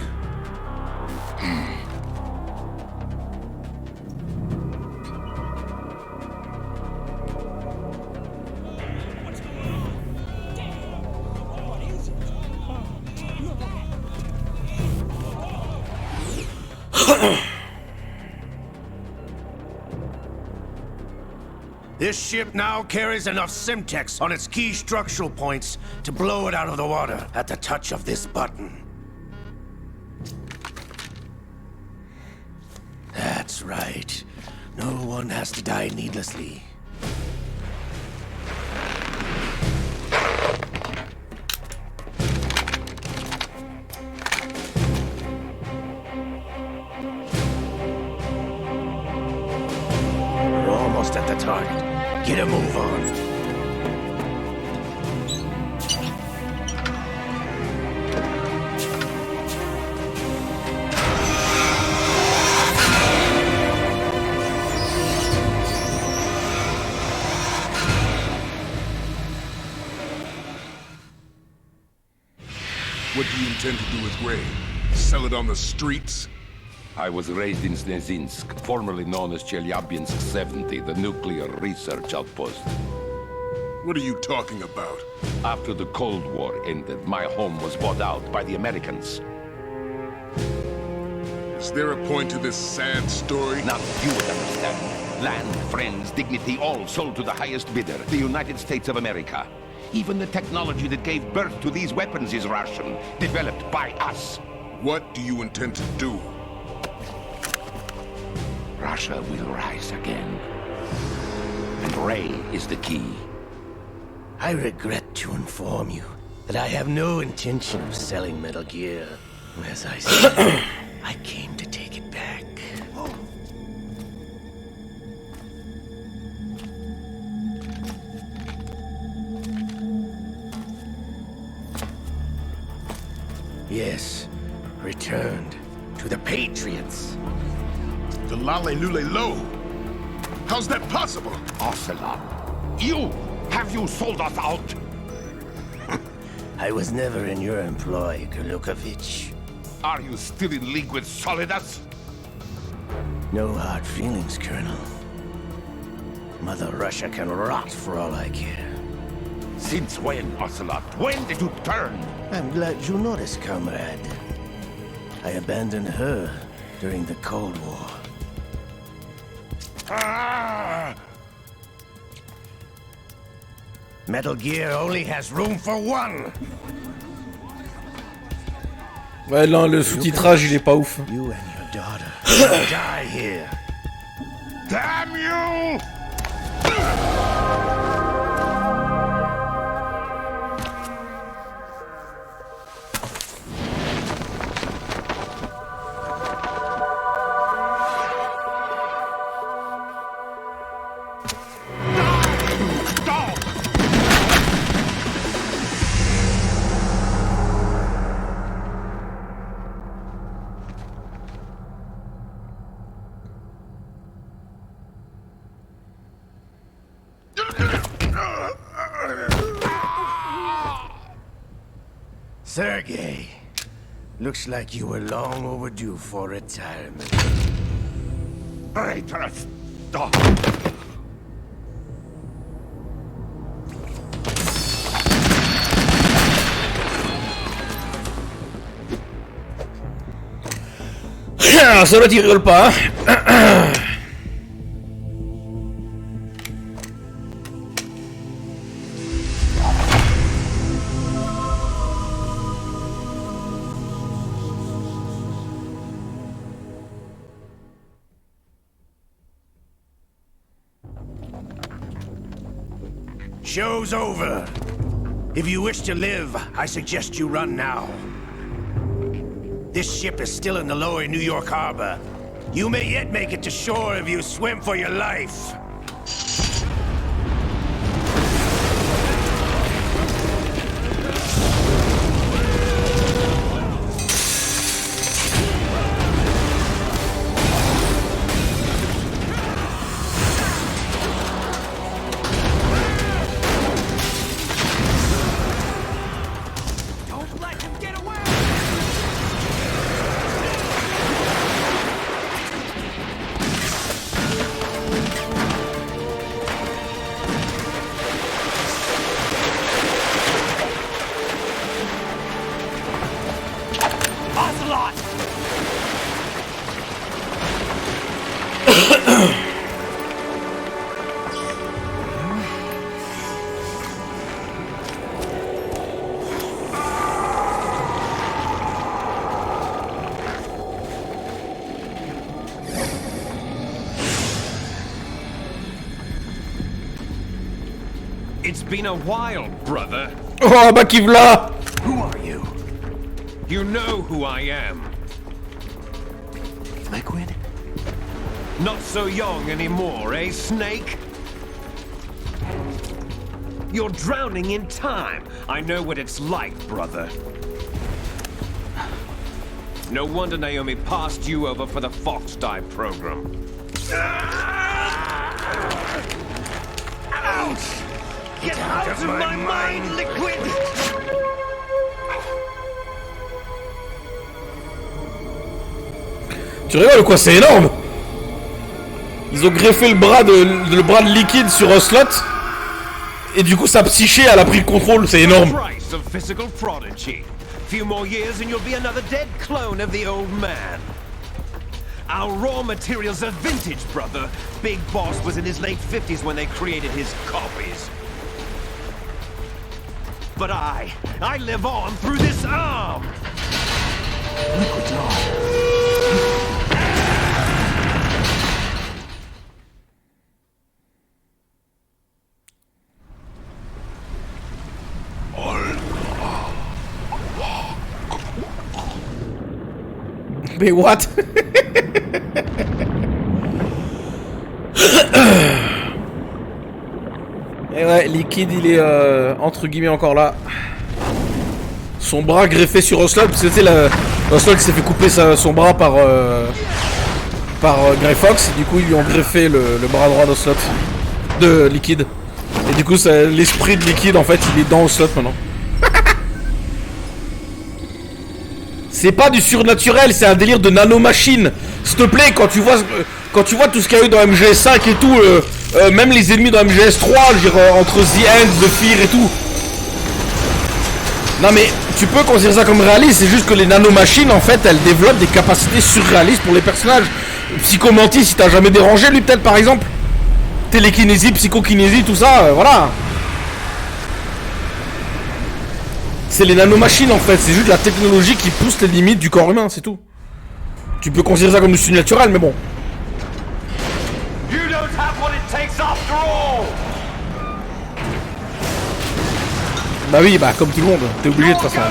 This ship now carries enough Simtex on its key structural points to blow it out of the water at the touch of this button. That's right. No one has to die needlessly. We're almost at the target. Get a move on. What do you intend to do with Ray? Sell it on the streets? I was raised in Snezinsk, formerly known as Chelyabinsk 70, the nuclear research outpost. What are you talking about? After the Cold War ended, my home was bought out by the Americans. Is there a point to this sad story? Now you would understand. Land, friends, dignity, all sold to the highest bidder, the United States of America. Even the technology that gave birth to these weapons is Russian, developed by us. What do you intend to do? Russia will rise again. And Ray is the key. I regret to inform you that I have no intention of selling Metal Gear. As I said, I came to take it back. Yes, returned to the Patriots. The Lale Lule Lo? How's that possible? Ocelot, have you sold us out? I was never in your employ, Gerlukovich. Are you still in league with Solidus? No hard feelings, Colonel. Mother Russia can rot for all I care. Since when, Ocelot? When did you turn? I'm glad you noticed, comrade. I abandoned her during the Cold War. Ah! Metal Gear only has room for one. Ouais, non, le sous-titrage, il est pas ouf. You and your daughter will die here. Damn you! Sergei, looks like you were long overdue for retirement. Traitorous dog! Ça ne rigole pas, hein. Show's over. If you wish to live, I suggest you run now. This ship is still in the lower New York harbor. You may yet make it to shore if you swim for your life. It's been a while, brother. Oh, bah qui v'là! Who are you? You know who I am. Liquid? Not so young anymore, eh, Snake? You're drowning in time. I know what it's like, brother. No wonder Naomi passed you over for the Fox Dive program. Ouch! Get out of my mind, Liquid! Tu rigoles quoi, c'est énorme! Ils ont greffé le bras de Liquid sur un slot. Et du coup sa psyché elle a pris le contrôle, c'est énorme. Few more years and you'll be another dead clone of the old man. Our raw materials are vintage, brother. Big Boss was in his late 50s when they created his copies. But I live on through this arm! Liquid's on. Mais what? Et ouais, Liquid il est entre guillemets encore là. Son bras greffé sur Oslot, parce que tu sais, Oslot s'est fait couper son bras par Grey Fox. Du coup ils lui ont greffé le bras droit d'Oslot, de Liquid. Et du coup l'esprit de Liquid en fait il est dans Oslot maintenant. C'est pas du surnaturel, c'est un délire de nanomachine. S'il te plaît, quand tu vois tout ce qu'il y a eu dans MGS5 et tout, même les ennemis dans MGS3, je veux dire, entre The End, The Fear et tout. Non mais, tu peux considérer ça comme réaliste, c'est juste que les nanomachines, en fait, elles développent des capacités surréalistes pour les personnages. Psychomantis, si t'as jamais dérangé, lui peut-être par exemple. Télékinésie, psychokinésie, tout ça, voilà. C'est les nanomachines en fait, c'est juste la technologie qui pousse les limites du corps humain, c'est tout. Tu peux considérer ça comme du surnaturel, mais bon. Bah oui, bah comme tout le monde, t'es obligé de faire ça.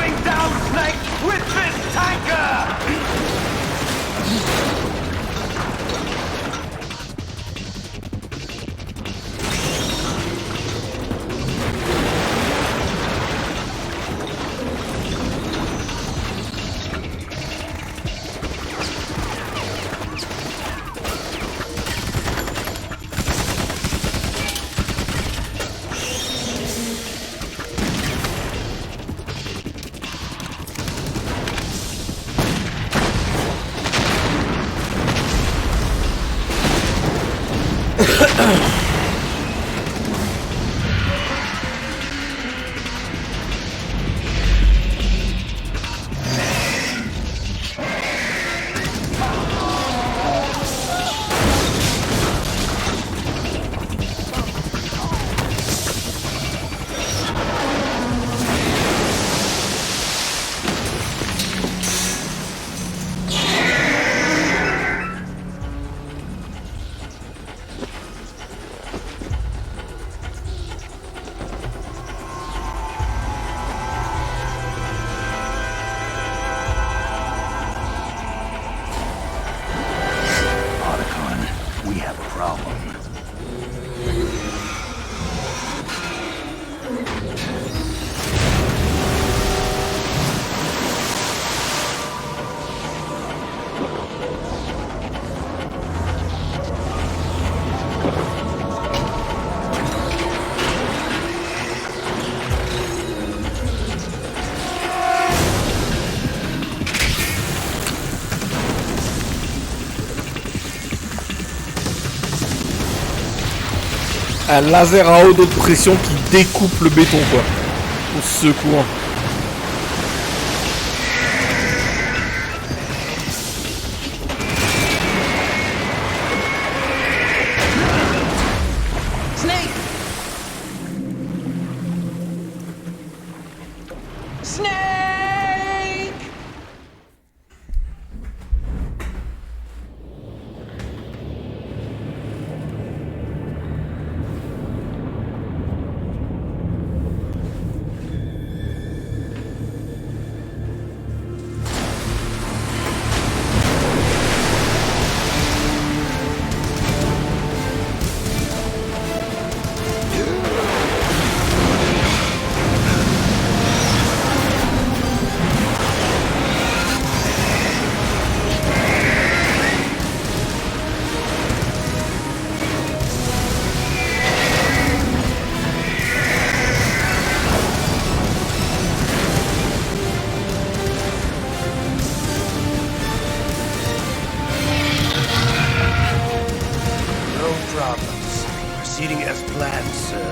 Un laser à haute pression qui découpe le béton, quoi. Au secours. Snake! Snake! Proceeding as planned, sir.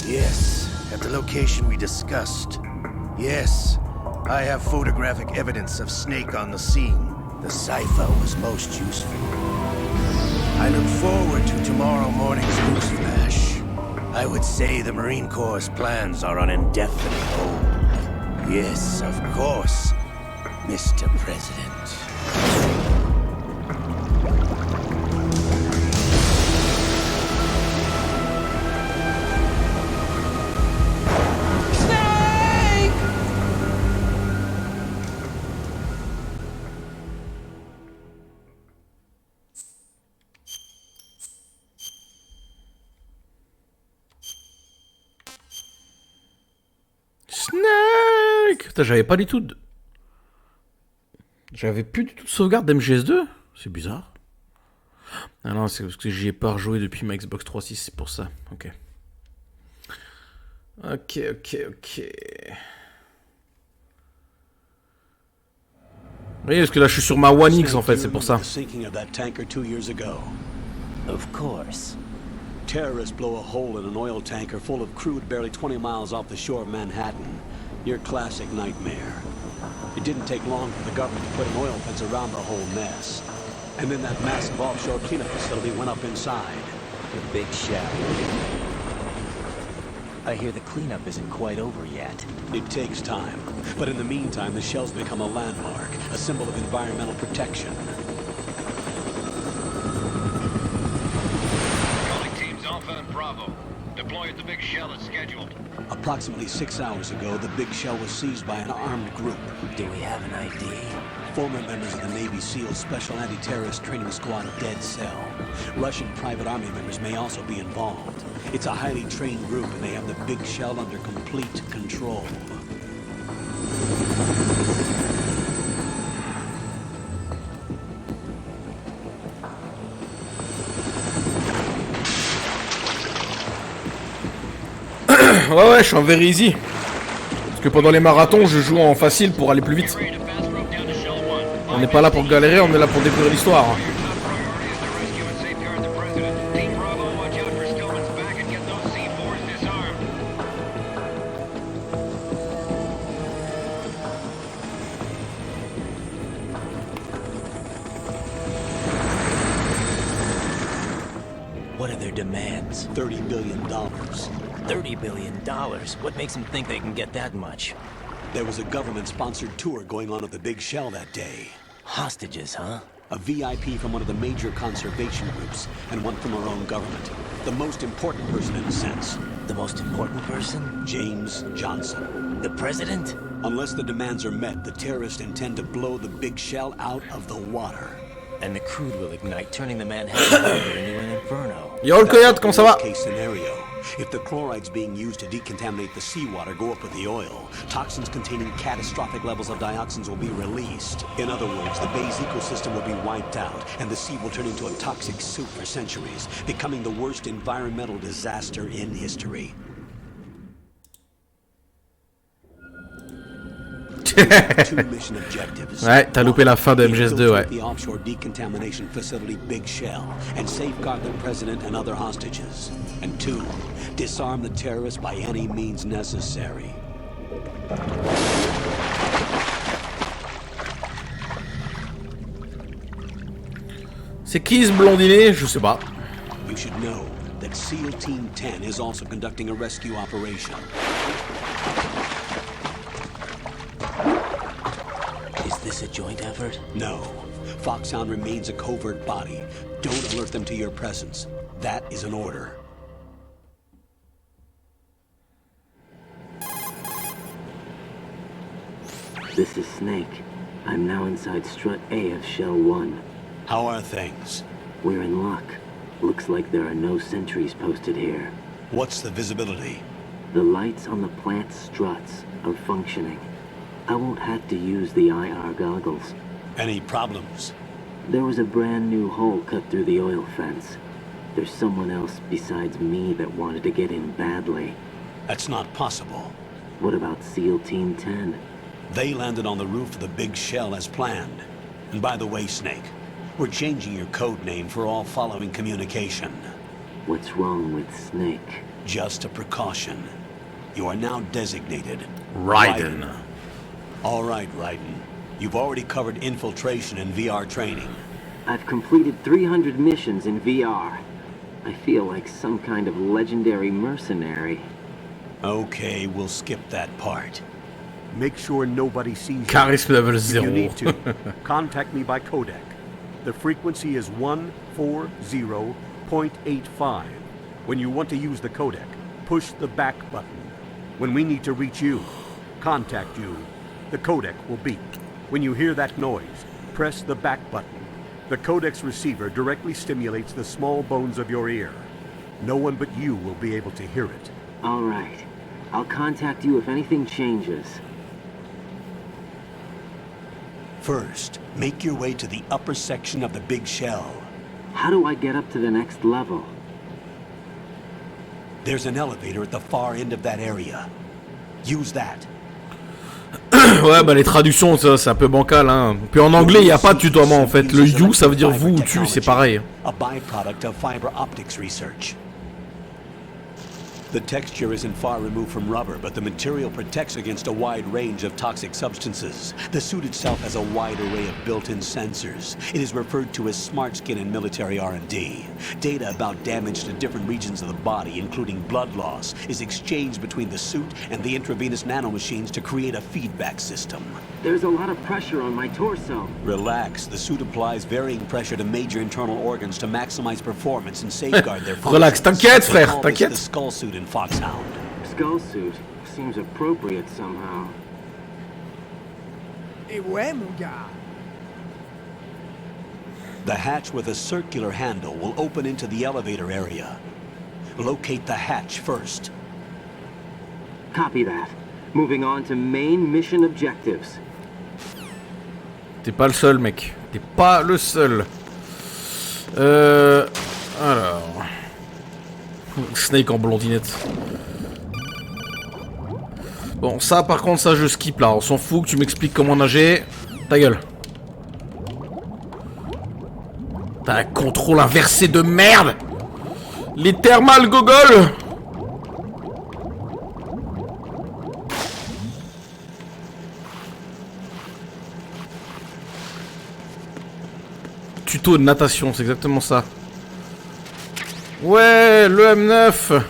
Yes, at the location we discussed. Yes, I have photographic evidence of Snake on the scene. The cipher was most useful. I look forward to tomorrow morning's news flash. I would say the Marine Corps' plans are on indefinite hold. Yes, of course, Mr. President. Snake! Putain, j'avais pas du tout de... J'avais plus du tout de sauvegarde d'MGS2. C'est bizarre. Ah non, c'est parce que j'y ai pas rejoué depuis ma Xbox 360, c'est pour ça. Ok. Ok. Oui, parce que là je suis sur ma One X en fait, c'est pour ça. Of course. Terrorists blow a hole in an oil tanker full of crude barely 20 miles off the shore of Manhattan. Your classic nightmare. It didn't take long for the government to put an oil fence around the whole mess. And then that massive offshore cleanup facility went up inside. The big shell. I hear the cleanup isn't quite over yet. It takes time. But in the meantime, the shell's become a landmark, a symbol of environmental protection. Alpha and Bravo. Deploy at the big shell as scheduled. Approximately 6 hours ago, the big shell was seized by an armed group. Do we have an ID? Former members of the Navy SEAL Special Anti-Terrorist Training Squad Dead Cell. Russian private army members may also be involved. It's a highly trained group and they have the big shell under complete control. Ouais, je suis en very easy. Parce que pendant les marathons, je joue en facile pour aller plus vite. On n'est pas là pour galérer, on est là pour découvrir l'histoire. What are their demands? $30 billion. $30 billion? What makes them think they can get that much? There was a government-sponsored tour going on at the big shell that day. Hostages, huh? A VIP from one of the major conservation groups, and one from our own government. The most important person in a sense. The most important person? James Johnson. The president? Unless the demands are met, the terrorists intend to blow the big shell out of the water. And the crude will ignite, turning the Manhattan Harbor into an inferno. Yo le coyote, comment ça va? Case scenario. If the chlorides being used to decontaminate the seawater go up with the oil, toxins containing catastrophic levels of dioxins will be released. In other words, the bay's ecosystem will be wiped out, and the sea will turn into a toxic soup for centuries, becoming the worst environmental disaster in history. Two mission objectives. Ouais, t'as loupé la fin de MGS2, ouais. The offshore decontamination facility Big Shell and safeguard the president and other hostages. And 2, disarm the terrorists by any means necessary. C'est qui ce blondinet? Je sais pas. You should know that SEAL Team 10 is also conducting a rescue operation. Is this a joint effort? No. Foxhound remains a covert body. Don't alert them to your presence. That is an order. This is Snake. I'm now inside Strut A of Shell 1. How are things? We're in luck. Looks like there are no sentries posted here. What's the visibility? The lights on the plant struts are functioning. I won't have to use the IR goggles. Any problems? There was a brand new hole cut through the oil fence. There's someone else besides me that wanted to get in badly. That's not possible. What about SEAL Team 10? They landed on the roof of the Big Shell as planned. And by the way, Snake, we're changing your code name for all following communication. What's wrong with Snake? Just a precaution. You are now designated Raiden. All right, Raiden. You've already covered infiltration and VR training. I've completed 300 missions in VR. I feel like some kind of legendary mercenary. Okay, we'll skip that part. Make sure nobody sees you. Charisme level If you 0. need to, contact me by codec. The frequency is 140.85. When you want to use the codec, push the back button. When we need to reach you, contact you, the codec will beep. When you hear that noise, press the back button. The codec's receiver directly stimulates the small bones of your ear. No one but you will be able to hear it. All right. I'll contact you if anything changes. First, make your way to the upper section of the Big Shell. How do I get up to the next level? There's an elevator at the far end of that area. Use that. Ouais, bah les traductions, ça, c'est un peu bancal, hein. Puis en anglais, il n'y a pas de tutoiement, en fait. Le you, ça veut dire vous ou tu, c'est pareil. A byproduct of fiber optics research. The texture isn't far removed from rubber, but the material protects against a wide range of toxic substances. The suit itself has a wide array of built-in sensors. It is referred to as smart skin in military R&D. Data about damage to different regions of the body, including blood loss, is exchanged between the suit and the intravenous nanomachines to create a feedback system. There's a lot of pressure on my torso. Relax. The suit applies varying pressure to major internal organs to maximize performance and safeguard their functions. Relax, t'inquiète, frère, t'inquiète. The skull suit in Foxhound. Skull suit seems appropriate somehow. Et ouais, mon gars. The hatch with a circular handle will open into the elevator area. Locate the hatch first. Copy that. Moving on to main mission objectives. T'es pas le seul, mec. T'es pas le seul. Alors... Snake en blondinette. Bon, ça, par contre, ça, je skip, là. On s'en fout que tu m'expliques comment nager. Ta gueule. T'as un contrôle inversé de merde. Les thermales gogol. Tuto de natation, c'est exactement ça. Ouais, le M9.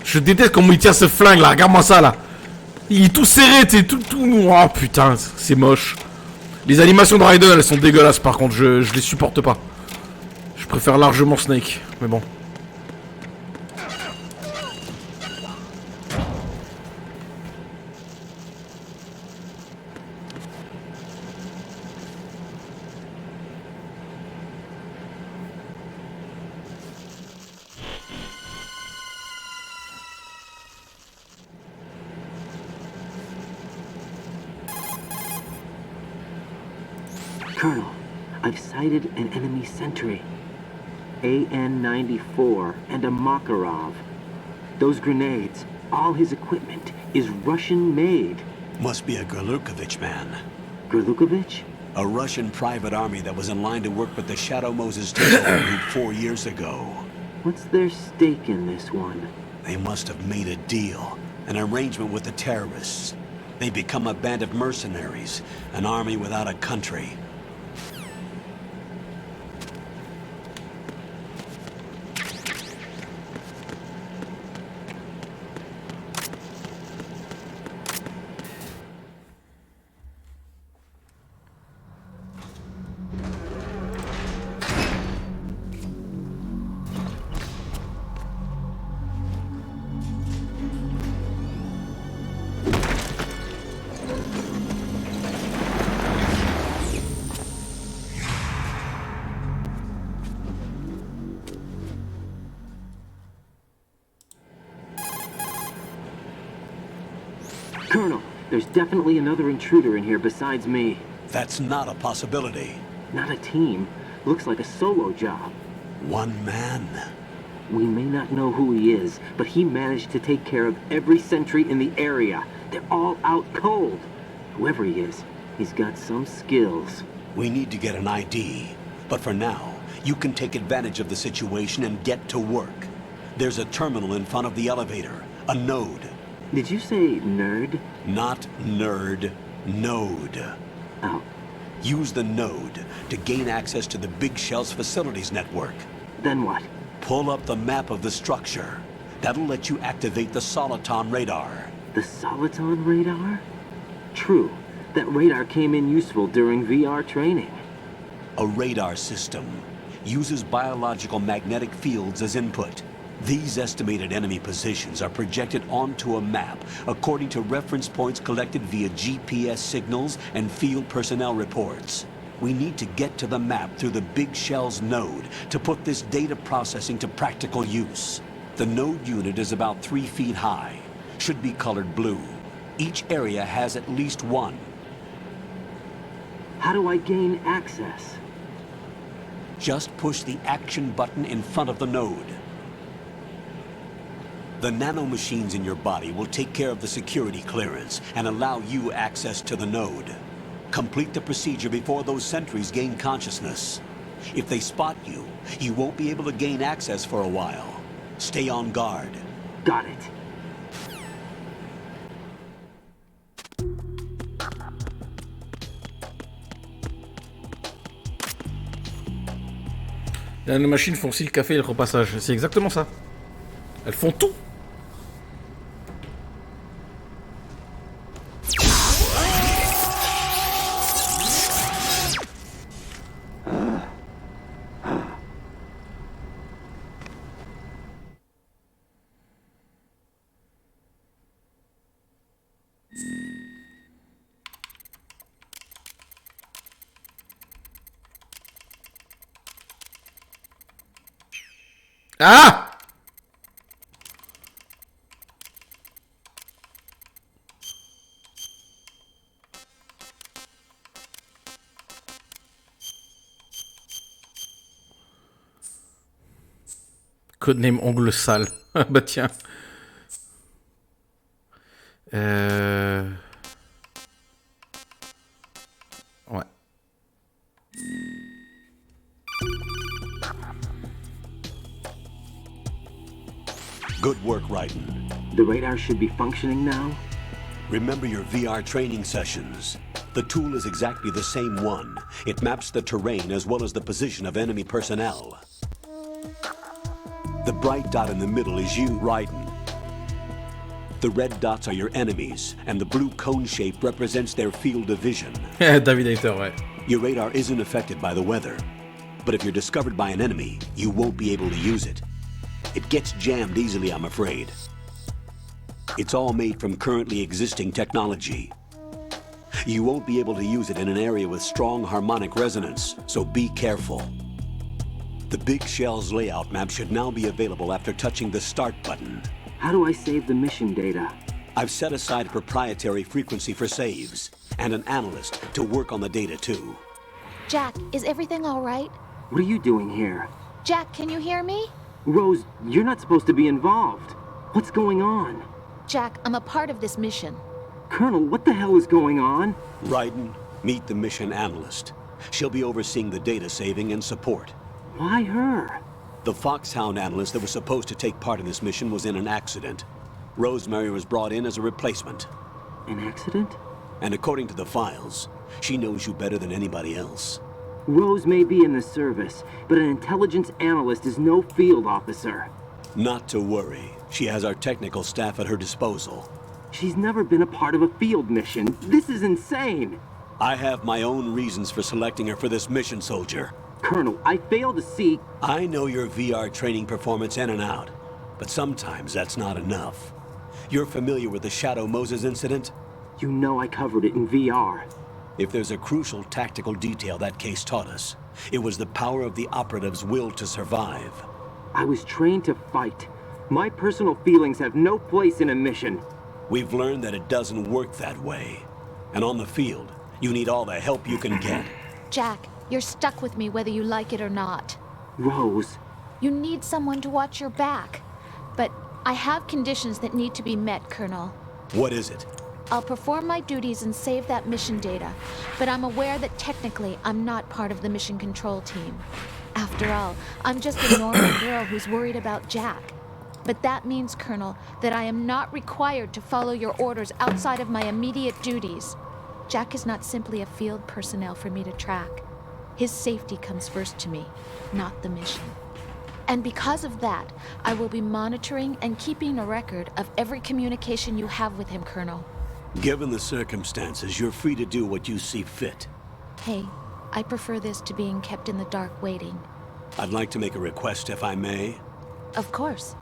Je déteste comment il tient ce flingue là, regarde-moi ça là. Il est tout serré, t'es tout... Oh putain, c'est moche. Les animations de Raiden, elles sont dégueulasses par contre, je les supporte pas. Je préfère largement Snake, mais bon. Colonel, I've sighted an enemy sentry. AN-94 and a Makarov. Those grenades, all his equipment, is Russian-made. Must be a Gerlukovich man. Gerlukovich? A Russian private army that was in line to work with the Shadow Moses takeover group 4 years ago. What's their stake in this one? They must have made a deal, an arrangement with the terrorists. They become a band of mercenaries, an army without a country. Colonel, there's definitely another intruder in here besides me. That's not a possibility. Not a team. Looks like a solo job. One man. We may not know who he is, but he managed to take care of every sentry in the area. They're all out cold. Whoever he is, he's got some skills. We need to get an ID. But for now, you can take advantage of the situation and get to work. There's a terminal in front of the elevator. A node. Did you say nerd? Not nerd. Node. Oh. Use the node to gain access to the Big Shell's facilities network. Then what? Pull up the map of the structure. That'll let you activate the Soliton radar. The Soliton radar? True. That radar came in useful during VR training. A radar system uses biological magnetic fields as input. These estimated enemy positions are projected onto a map according to reference points collected via GPS signals and field personnel reports. We need to get to the map through the Big Shell's node to put this data processing to practical use. The node unit is about 3 feet high, should be colored blue. Each area has at least one. How do I gain access? Just push the action button in front of the node. The nanomachines in your body will take care of the security clearance and allow you access to the node. Complete the procedure before those sentries gain consciousness. If they spot you, you won't be able to gain access for a while. Stay on guard. Got it. Les machines font aussi le café et le repassage. C'est exactement ça. Elles font tout. Ah! Codename ongle sale. Bah tiens. Ouais. Good work, Raiden. The radar should be functioning now? Remember your VR training sessions. The tool is exactly the same one. It maps the terrain as well as the position of enemy personnel. The bright dot in the middle is you, Raiden. The red dots are your enemies, and the blue cone shape represents their field of vision. David Hayter, ouais. Your radar isn't affected by the weather, but if you're discovered by an enemy, you won't be able to use it. It gets jammed easily, I'm afraid. It's all made from currently existing technology. You won't be able to use it in an area with strong harmonic resonance, so be careful. The Big Shell's layout map should now be available after touching the Start button. How do I save the mission data? I've set aside a proprietary frequency for saves, and an analyst to work on the data too. Jack, is everything all right? What are you doing here? Jack, can you hear me? Rose, you're not supposed to be involved. What's going on? Jack, I'm a part of this mission. Colonel, what the hell is going on? Raiden, meet the mission analyst. She'll be overseeing the data saving and support. Why her? The Foxhound analyst that was supposed to take part in this mission was in an accident. Rosemary was brought in as a replacement. An accident? And according to the files, she knows you better than anybody else. Rose may be in the service, but an intelligence analyst is no field officer. Not to worry. She has our technical staff at her disposal. She's never been a part of a field mission. This is insane. I have my own reasons for selecting her for this mission, soldier. Colonel, I fail to see... I know your VR training performance in and out, but sometimes that's not enough. You're familiar with the Shadow Moses incident? You know I covered it in VR. If there's a crucial tactical detail that case taught us, it was the power of the operative's will to survive. I was trained to fight. My personal feelings have no place in a mission. We've learned that it doesn't work that way. And on the field, you need all the help you can get. Jack, you're stuck with me whether you like it or not. Rose. You need someone to watch your back. But I have conditions that need to be met, Colonel. What is it? I'll perform my duties and save that mission data, but I'm aware that technically I'm not part of the mission control team. After all, I'm just a normal girl who's worried about Jack. But that means, Colonel, that I am not required to follow your orders outside of my immediate duties. Jack is not simply a field personnel for me to track. His safety comes first to me, not the mission. And because of that, I will be monitoring and keeping a record of every communication you have with him, Colonel. Given the circumstances, you're free to do what you see fit. Hey, I prefer this to being kept in the dark waiting. I'd like to make a request, if I may. Of course.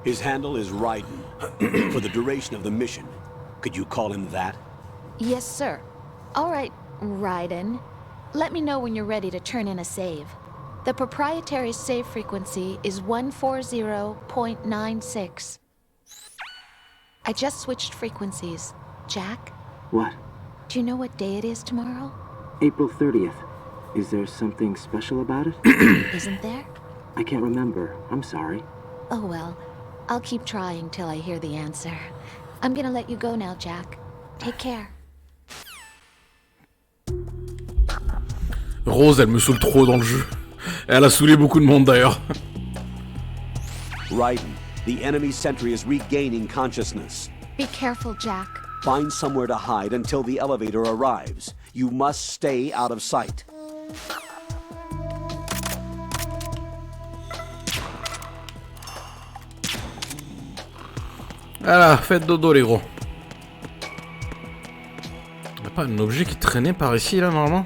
His handle is Raiden. For the duration of the mission, could you call him that? Yes, sir. All right, Raiden. Let me know when you're ready to turn in a save. The proprietary save frequency is 140.96. I just switched frequencies. Jack? What? Do you know what day it is tomorrow? April 30th. Is there something special about it? Isn't there? I can't remember. I'm sorry. Oh well. I'll keep trying till I hear the answer. I'm gonna let you go now, Jack. Take care. Rose, elle me saoule trop dans le jeu. Elle a saoulé beaucoup de monde d'ailleurs. Raiden, the enemy sentry is regaining consciousness. Be careful, Jack. Find somewhere to hide until the elevator arrives. You must stay out of sight. Voilà, faites dodo les gros. Y'a pas un objet qui traînait par ici là normalement?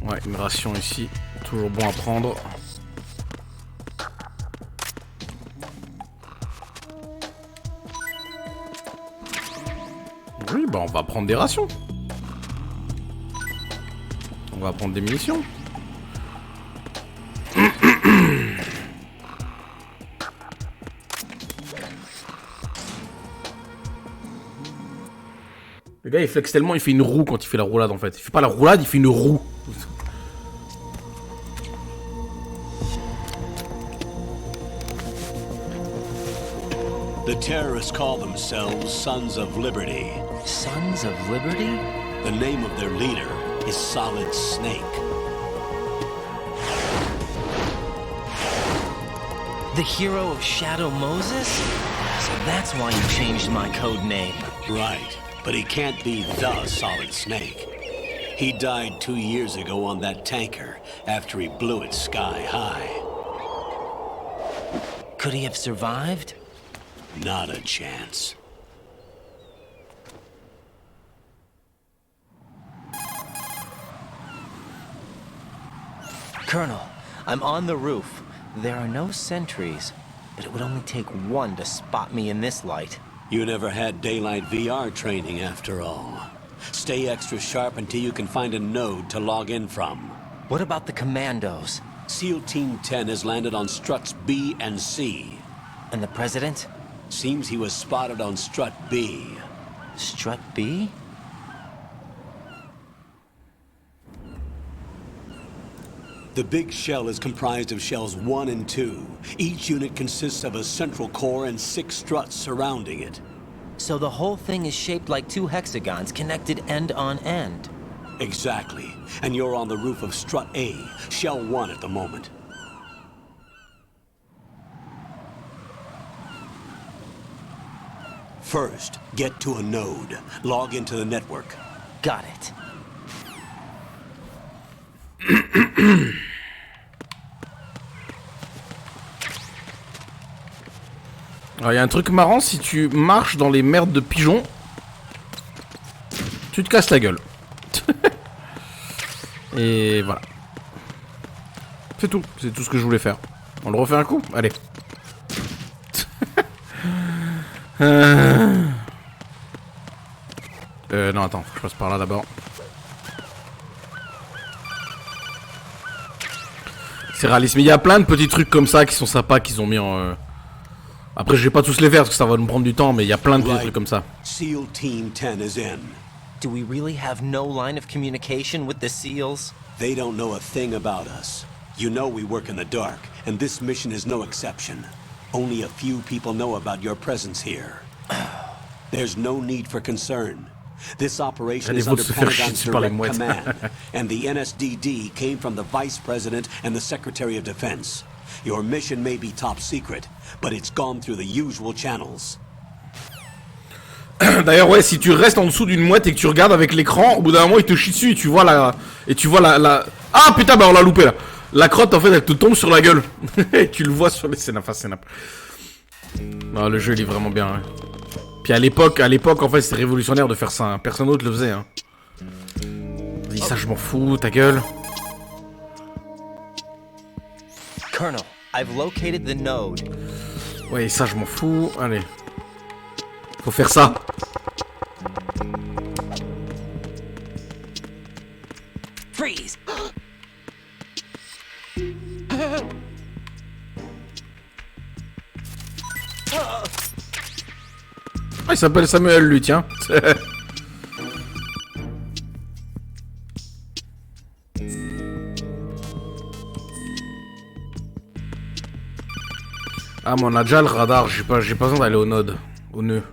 Ouais, une ration ici, toujours bon à prendre. Oui, bah on va prendre des rations. On va prendre des munitions. Le gars il flex tellement, il fait une roue quand il fait la roulade en fait. Il fait pas la roulade, il fait une roue. The terrorists call themselves Sons of Liberty. Sons of Liberty? The name of their leader is Solid Snake. The hero of Shadow Moses? So that's why you changed my code name. Right, but he can't be the Solid Snake. He died 2 years ago on that tanker after he blew it sky high. Could he have survived? Not a chance. Colonel, I'm on the roof. There are no sentries, but it would only take one to spot me in this light. You never had daylight VR training after all. Stay extra sharp until you can find a node to log in from. What about the commandos? SEAL Team 10 has landed on struts B and C. And the President? Seems he was spotted on strut B. Strut B? The big shell is comprised of shells 1 and 2. Each unit consists of a central core and 6 struts surrounding it. So the whole thing is shaped like 2 hexagons connected end on end. Exactly. And you're on the roof of strut A, shell 1 at the moment. First, get to a node. Log into the network. Got it. Alors, il y a un truc marrant, si tu marches dans les merdes de pigeons, tu te casses la gueule. Et voilà. C'est tout ce que je voulais faire. On le refait un coup? Allez. Non, attends, faut que je passe par là d'abord. C'est réaliste, mais il y a plein de petits trucs comme ça qui sont sympas, qu'ils ont mis en... Après, je vais pas tous les faire parce que ça va nous prendre du temps, mais il y a plein de petits trucs comme ça. SEAL Team 10 is in. Do we really have no line of communication with the SEALs? They don't know a thing about us. You know we work in the dark, and this mission is no exception. Only a few people know about your presence here. There's no need for concern. This operation is under Pentagon's direct command, and the NSDD came from the Vice President and the Secretary of Defense. Your mission may be top secret, but it's gone through the usual channels. D'ailleurs, ouais, si tu restes en dessous d'une mouette et que tu regardes avec l'écran, au bout d'un moment, il te chie dessus et tu vois la... Ah putain, bah on l'a loupé là. La crotte, en fait, elle te tombe sur la gueule. Et tu le vois sur les scénapes. Non, le jeu, il est vraiment bien. Hein. Puis à l'époque, en fait, c'était révolutionnaire de faire ça. Hein. Personne d'autre le faisait. Hein. Dis ça, je m'en fous, ta gueule. Colonel, I've located the node. Ouais, ça, je m'en fous. Allez. Faut faire ça. Freeze. Ah, il s'appelle Samuel, lui, tiens. Ah, mais on a déjà le radar. J'ai pas besoin d'aller au node. Au nœud.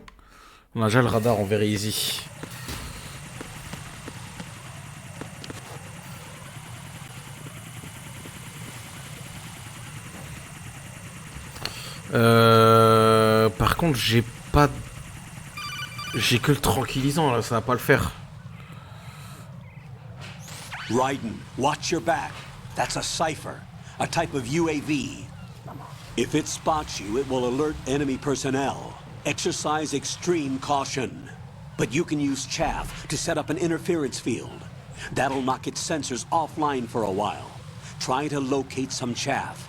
On a déjà le radar, on verra easy. Par contre, j'ai pas... J'ai que le tranquillisant, là, ça va pas le faire. Raiden, watch your back. That's a cipher, a type of UAV. If it spots you, it will alert enemy personnel. Exercise extreme caution. But you can use chaff to set up an interference field. That'll knock its sensors offline for a while. Try to locate some chaff.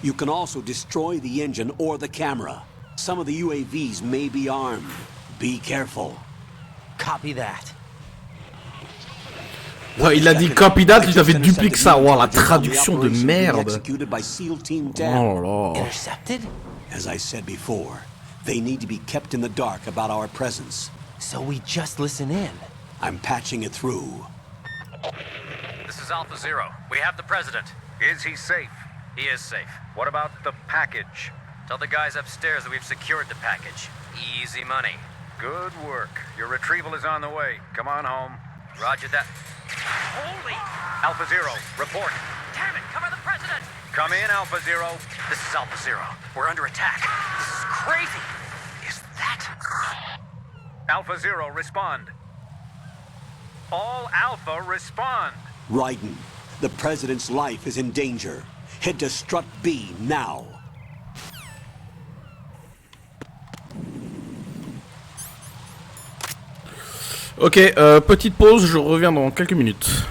You can also destroy the engine or the camera. Some of the UAVs may be armed. Be careful. Copy that. Non, il a dit copy that, il a fait duplique ça. Wow, la traduction de merde. Oh là. Intercepted? As I said before, they need to be kept in the dark about our presence. So we just listen in. I'm patching it through. This is Alpha Zero. We have the president. Is he safe? He is safe. What about the package? Tell the guys upstairs that we've secured the package. Easy money. Good work. Your retrieval is on the way. Come on home. Roger that. Holy! Alpha Zero, report. Damn it, cover the president! Come in, Alpha Zero. This is Alpha Zero. We're under attack. This is crazy. Is that... Alpha Zero, respond. All Alpha, respond. Raiden, the president's life is in danger. Head to Strut B now. Ok, petite pause, je reviens dans quelques minutes.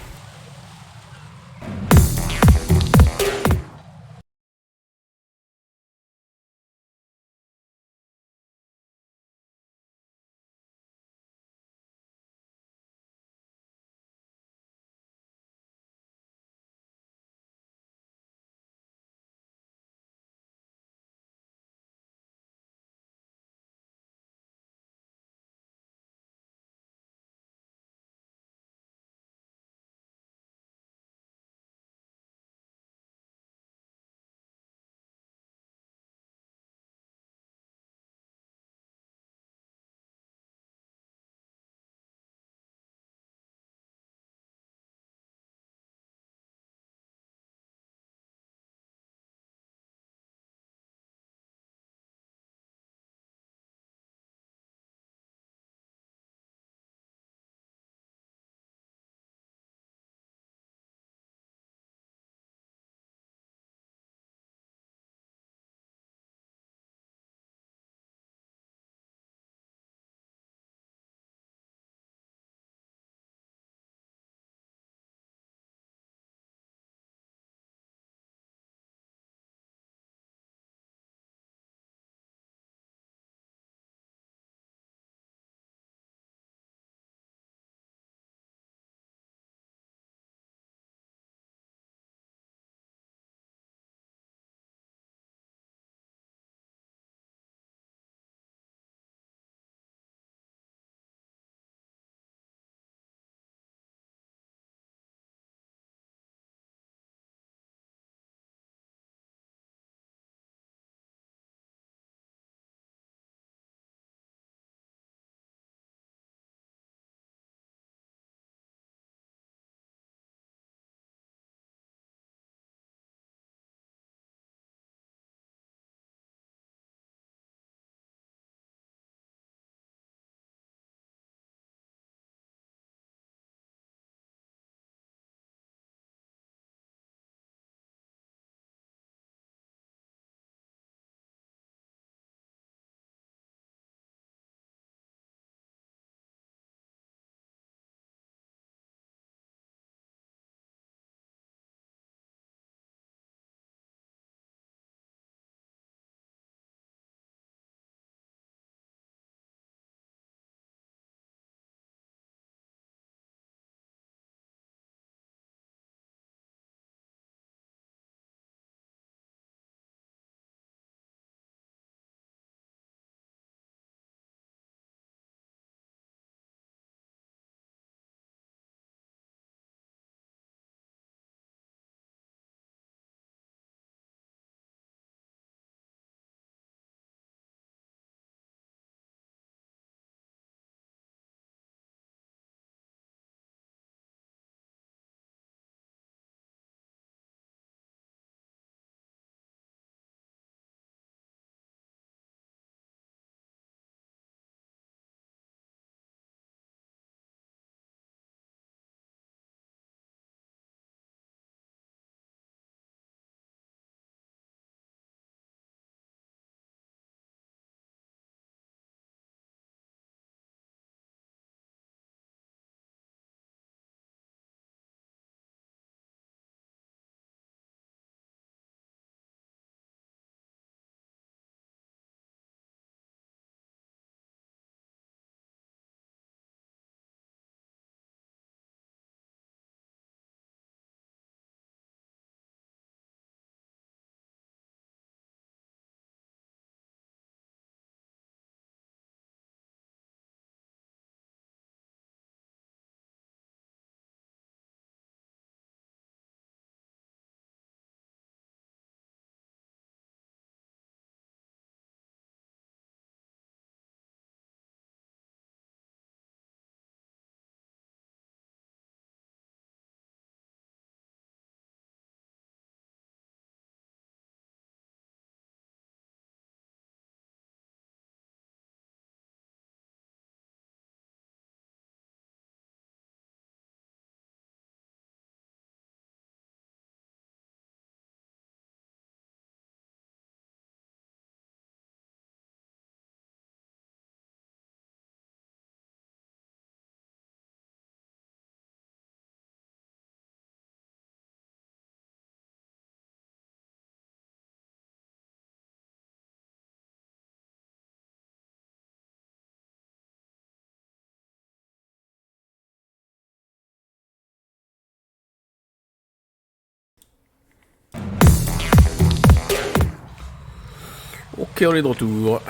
Ok, on est de retour.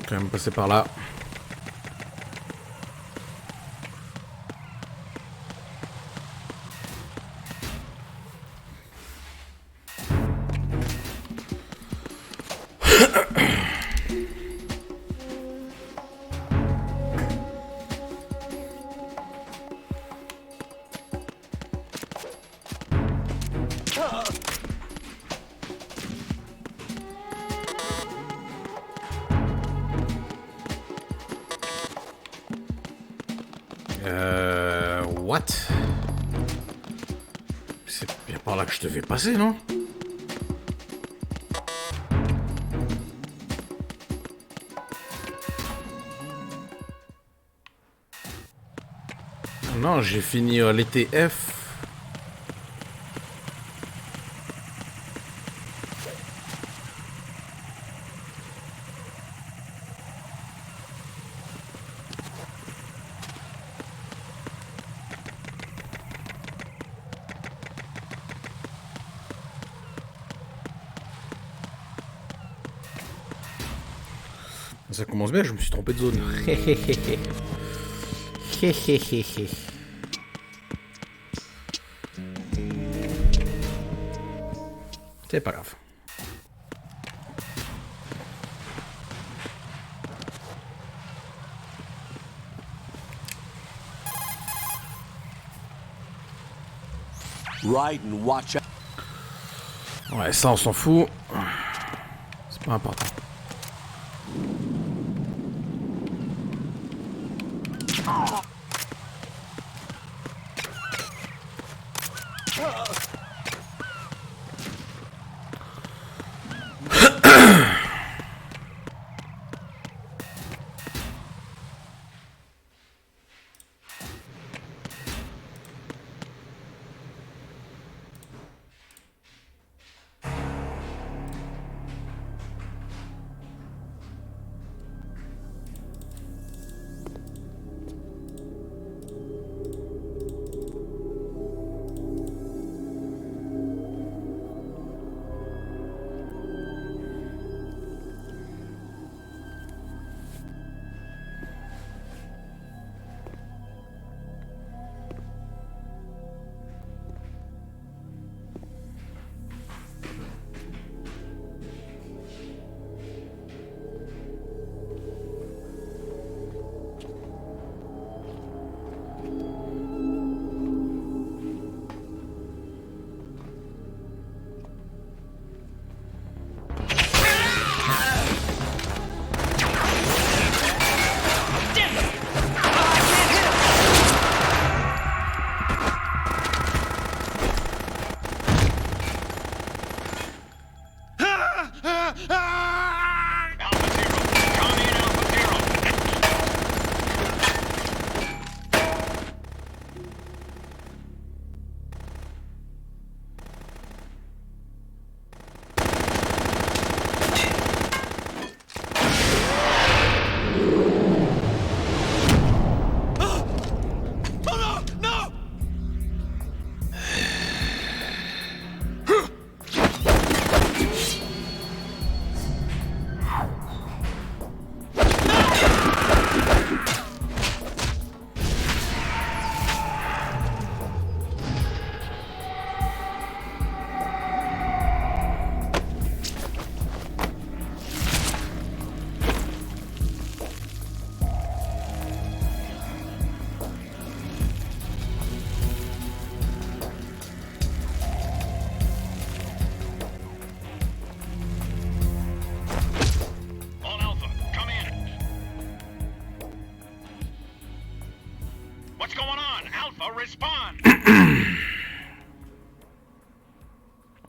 Quand même passer par là. What? C'est bien par là que je devais passer, non? Non, j'ai fini l'ETF. Ça commence bien, je me suis trompé de zone. C'est pas grave. Ride and watch out. Ouais, ça on s'en fout. C'est pas important.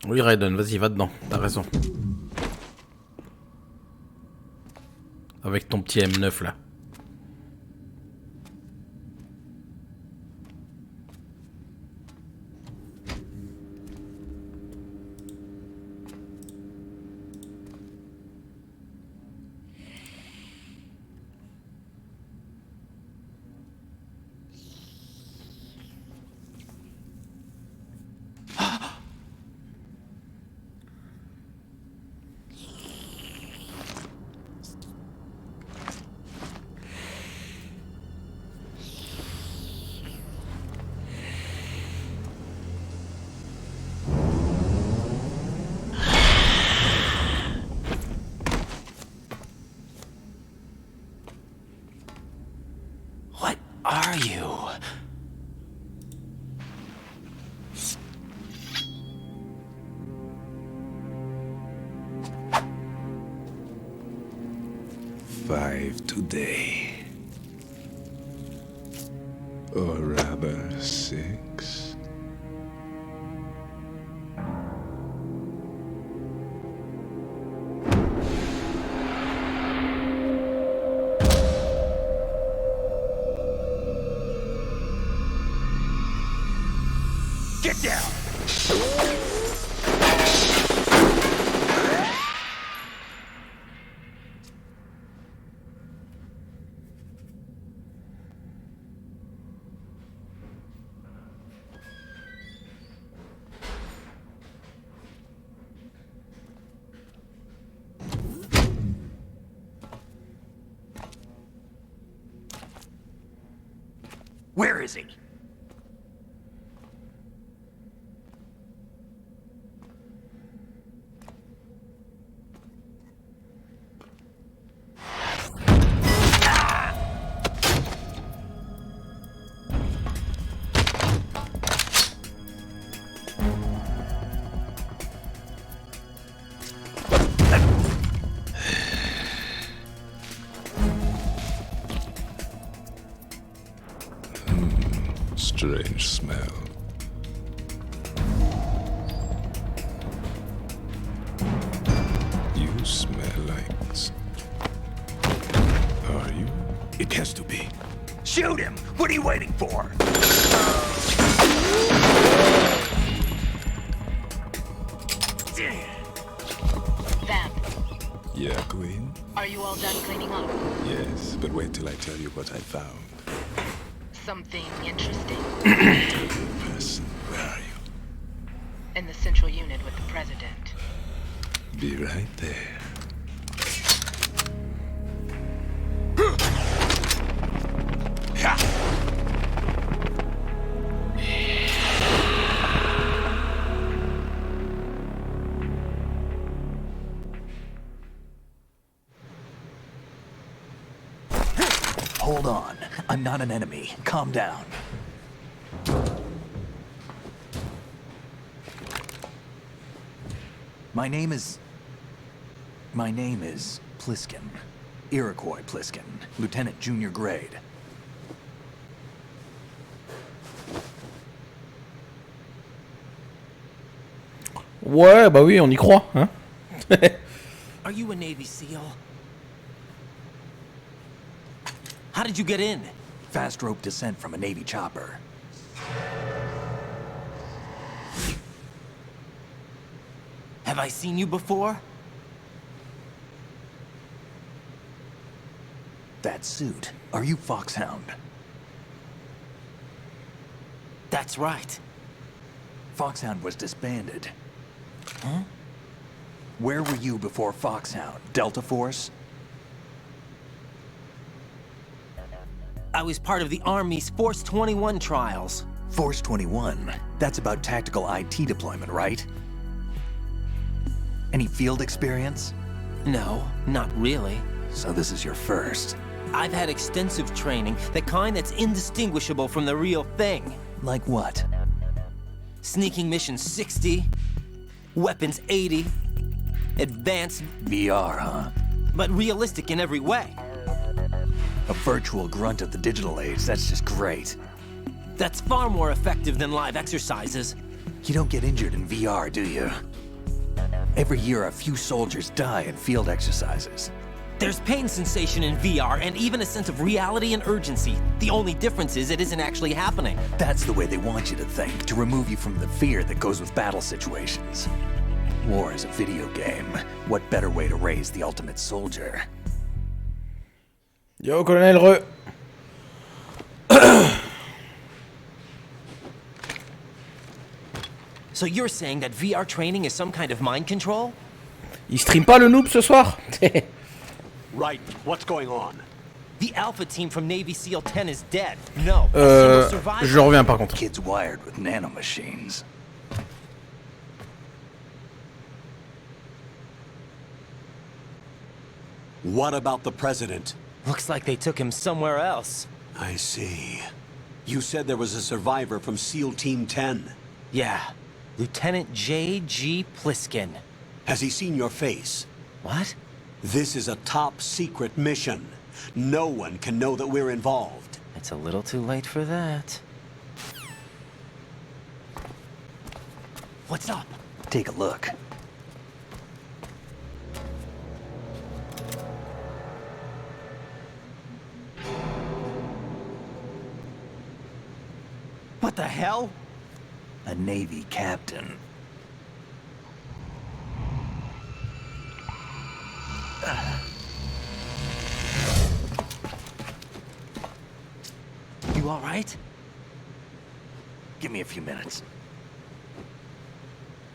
Oui, Raiden, vas-y, va dedans. T'as raison. Avec ton petit M9 là. are you? Five today. Or rather, 6. Get down! Where is he? Strange smell. You smell like... Are you? It has to be. Shoot him! What are you waiting for? Vamp, Yeah, Queen? are you all done cleaning up? Yes, but wait till I tell you what I found. Something interesting? Person, where are you? In the central unit with the president. Be right there. Hold on. I'm not an enemy. Calm down. My name is Pliskin. Iroquois Pliskin. Lieutenant Junior Grade. Ouais, bah oui, on y croit, hein. Are you a Navy SEAL? How did you get in? Fast rope descent from a Navy chopper. Have I seen you before? That suit. Are you Foxhound? That's right. Foxhound was disbanded. Huh? Where were you before Foxhound? Delta Force? I was part of the Army's Force 21 trials. Force 21? That's about tactical IT deployment, right? Any field experience? No, not really. So this is your first. I've had extensive training, the kind that's indistinguishable from the real thing. Like what? Sneaking mission 60, weapons 80, advanced... VR, huh? But realistic in every way. A virtual grunt of the digital age, that's just great. That's far more effective than live exercises. You don't get injured in VR, do you? Every year, a few soldiers die in field exercises. There's pain sensation in VR and even a sense of reality and urgency. The only difference is it isn't actually happening. That's the way they want you to think, to remove you from the fear that goes with battle situations. War is a video game. What better way to raise the ultimate soldier? Yo, Colonel So you're saying that VR training is some kind of mind control? Il stream pas le noob ce soir? Right, what's going on? The Alpha team from Navy SEAL 10 is dead. No, je reviens par contre. Kids wired with nanomachines. What about the president? Looks like they took him somewhere else. I see. You said there was a survivor from SEAL Team 10. Yeah. Lieutenant J.G. Pliskin. Has he seen your face? What? This is a top secret mission. No one can know that we're involved. It's a little too late for that. What's up? Take a look. What the hell? A Navy captain. You all right? Give me a few minutes.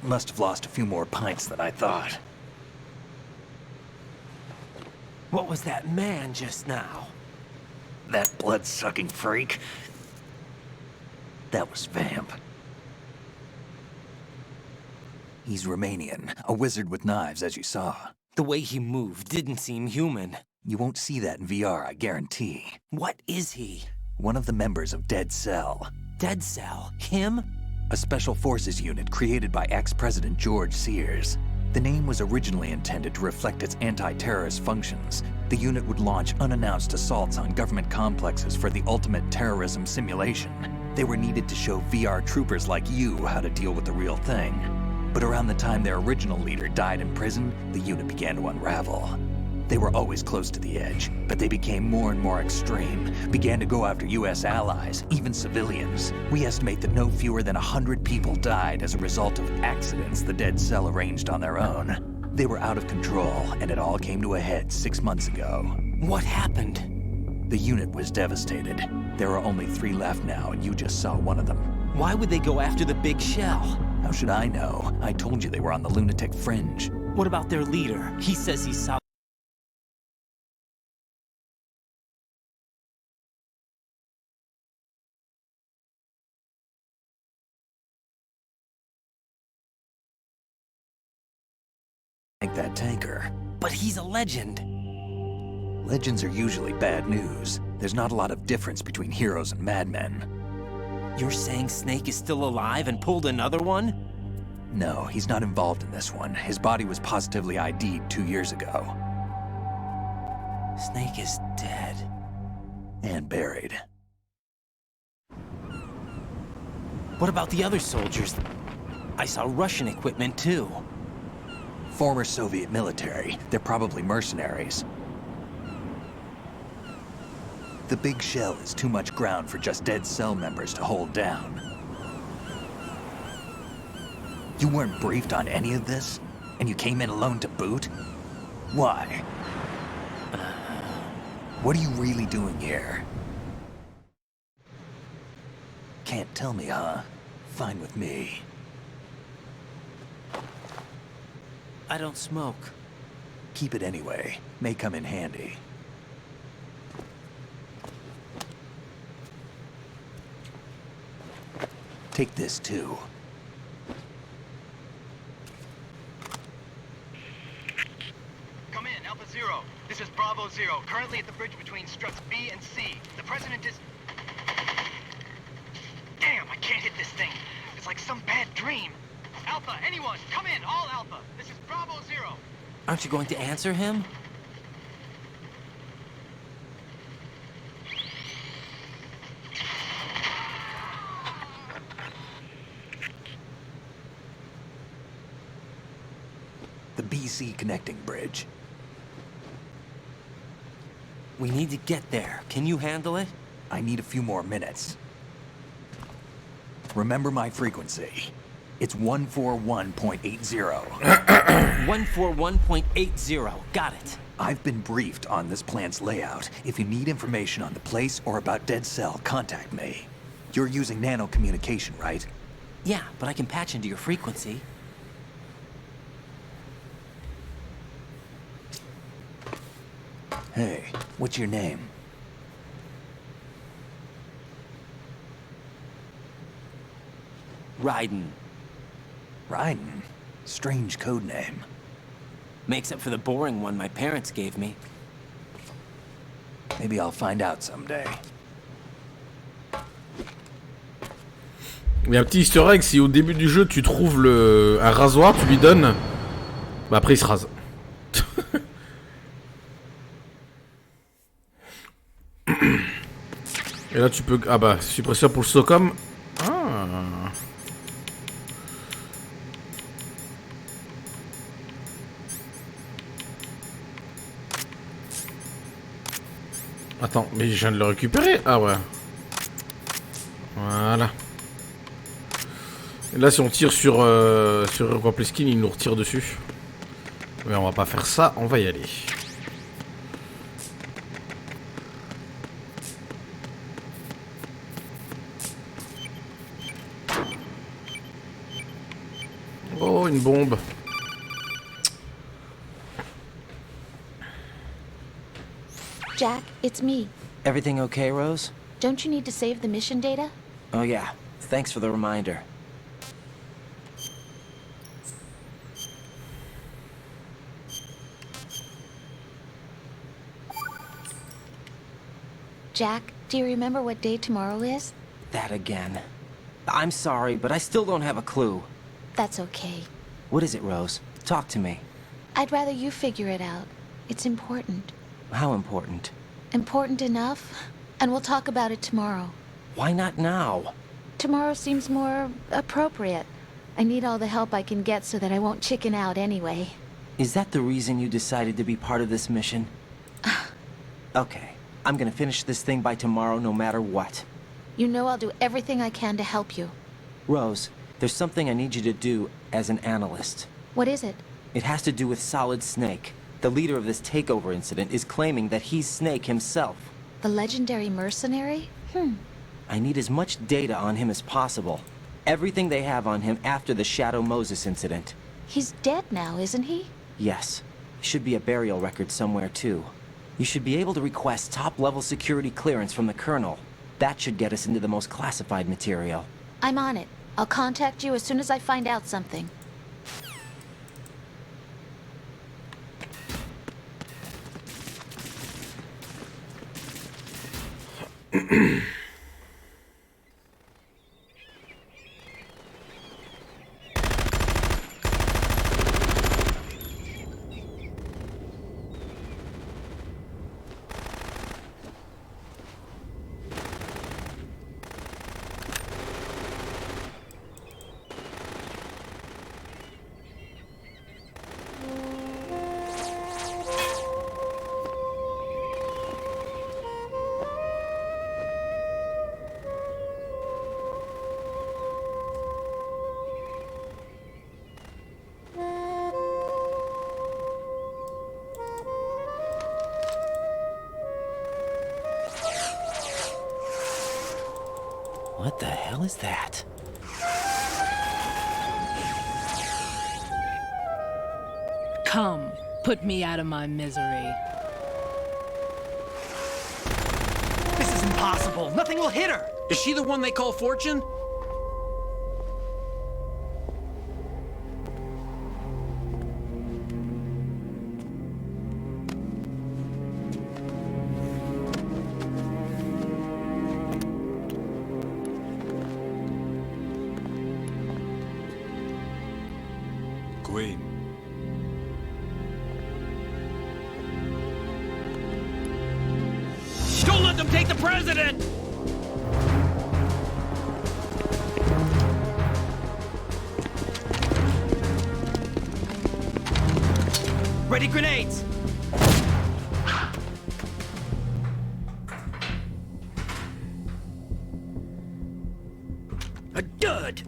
Must have lost a few more pints than I thought. What was that man just now? That blood-sucking freak. That was Vamp. He's Romanian, a wizard with knives, as you saw. The way he moved didn't seem human. You won't see that in VR, I guarantee. What is he? One of the members of Dead Cell. Dead Cell? Him? A special forces unit created by ex-President George Sears. The name was originally intended to reflect its anti-terrorist functions. The unit would launch unannounced assaults on government complexes for the ultimate terrorism simulation. They were needed to show VR troopers like you how to deal with the real thing. But around the time their original leader died in prison, the unit began to unravel. They were always close to the edge, but they became more and more extreme, began to go after US allies, even civilians. We estimate that no fewer than 100 people died as a result of accidents the Dead Cell arranged on their own. They were out of control, and it all came to a head 6 months ago. What happened? The unit was devastated. There are only 3 left now, and you just saw one of them. Why would they go after the big shell? How should I know? I told you they were on the lunatic fringe. What about their leader? He says he's South. That tanker. But he's a legend. Legends are usually bad news. There's not a lot of difference between heroes and madmen. You're saying Snake is still alive and pulled another one? No, he's not involved in this one. His body was positively ID'd 2 years ago. Snake is dead. And buried. What about the other soldiers? I saw Russian equipment too. Former Soviet military. They're probably mercenaries. The big shell is too much ground for just Dead Cell members to hold down. You weren't briefed on any of this? And you came in alone to boot? Why? What are you really doing here? Can't tell me, huh? Fine with me. I don't smoke. Keep it anyway. May come in handy. Take this too. Come in, Alpha Zero. This is Bravo Zero, currently at the bridge between struts B and C. The President is... Damn, I can't hit this thing. It's like some bad dream. Alpha, anyone, come in, all Alpha. This is Bravo Zero. Aren't you going to answer him? The BC connecting bridge. We need to get there. Can you handle it? I need a few more minutes. Remember my frequency. It's 141.80. 141.80. Got it. I've been briefed on this plant's layout. If you need information on the place or about Dead Cell, contact me. You're using nano communication, right? Yeah, but I can patch into your frequency. Hey, what's your name? Raiden. Raiden? Strange code name. Makes up for the boring one my parents gave me. Maybe I'll find out someday. Il y a un petit easter egg, si au début du jeu tu trouves un rasoir, tu lui donnes, bah après il se rase. Et là tu peux... Ah bah, suppresseur pour le SOCOM. Ah. Attends, mais je viens de le récupérer. Ah ouais. Voilà. Et là si on tire sur Complete Skin, il nous retire dessus. Mais on va pas faire ça, on va y aller. Oh, une bombe. Jack, it's me. Everything okay, Rose? Don't you need to save the mission data? Oh yeah, thanks for the reminder. Jack, do you remember what day tomorrow is? That again. I'm sorry, but I still don't have a clue. That's okay. What is it, Rose? Talk to me. I'd rather you figure it out. It's important. How important? Important enough, and we'll talk about it tomorrow. Why not now? Tomorrow seems more appropriate. I need all the help I can get so that I won't chicken out anyway. Is that the reason you decided to be part of this mission? Okay, I'm gonna finish this thing by tomorrow no matter what. You know I'll do everything I can to help you. Rose, there's something I need you to do as an analyst. What is it? It has to do with Solid Snake. The leader of this takeover incident is claiming that he's Snake himself. The legendary mercenary? I need as much data on him as possible. Everything they have on him after the Shadow Moses incident. He's dead now, isn't he? Yes. Should be a burial record somewhere, too. You should be able to request top-level security clearance from the Colonel. That should get us into the most classified material. I'm on it. I'll contact you as soon as I find out something. What the hell is that? Come, put me out of my misery. This is impossible. Nothing will hit her. Is she the one they call Fortune? Queen. Don't let them take the president! Ready grenades! A dud!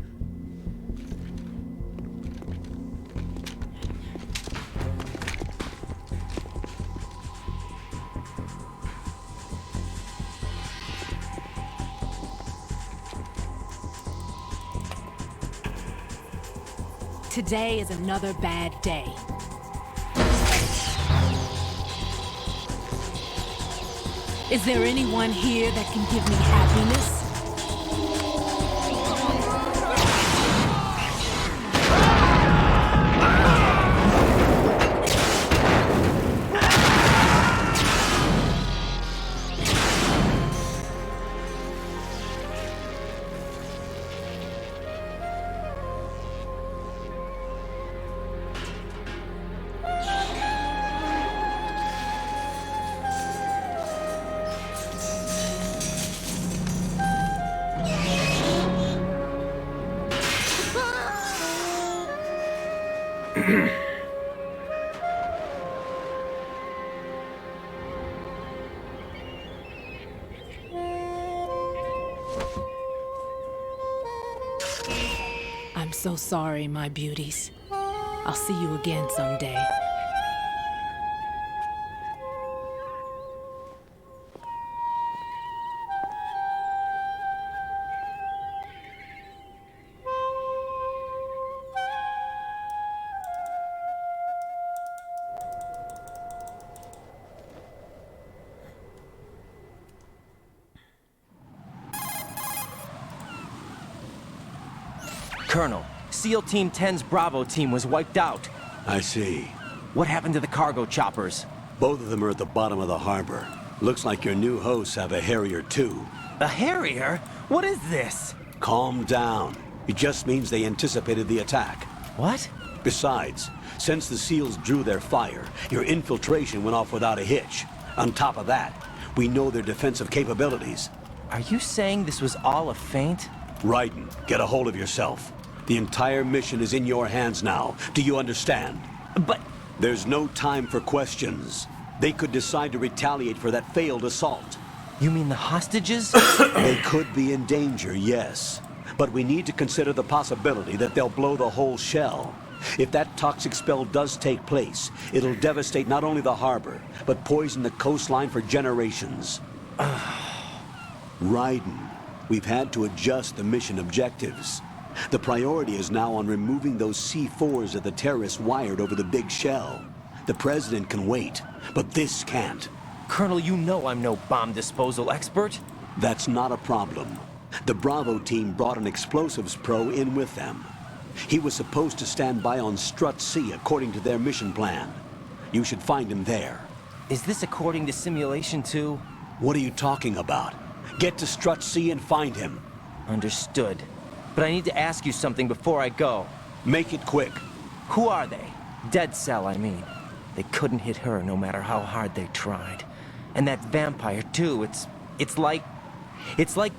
Today is another bad day. Is there anyone here that can give me happiness? I'm so sorry, my beauties. I'll see you again someday. Colonel, SEAL Team 10's Bravo team was wiped out. I see. What happened to the cargo choppers? Both of them are at the bottom of the harbor. Looks like your new hosts have a Harrier too. A Harrier? What is this? Calm down. It just means they anticipated the attack. What? Besides, since the SEALs drew their fire, your infiltration went off without a hitch. On top of that, we know their defensive capabilities. Are you saying this was all a feint? Raiden, get a hold of yourself. The entire mission is in your hands now. Do you understand? But... There's no time for questions. They could decide to retaliate for that failed assault. You mean the hostages? They could be in danger, yes. But we need to consider the possibility that they'll blow the whole shell. If that toxic spell does take place, it'll devastate not only the harbor, but poison the coastline for generations. Raiden, we've had to adjust the mission objectives. The priority is now on removing those C4s that the terrorists wired over the big shell. The President can wait, but this can't. Colonel, you know I'm no bomb disposal expert. That's not a problem. The Bravo team brought an explosives pro in with them. He was supposed to stand by on Strut C according to their mission plan. You should find him there. Is this according to simulation too? What are you talking about? Get to Strut C and find him. Understood. But I need to ask you something before I go. Make it quick. Who are they? Dead Cell, I mean. They couldn't hit her no matter how hard they tried. And that vampire too, it's like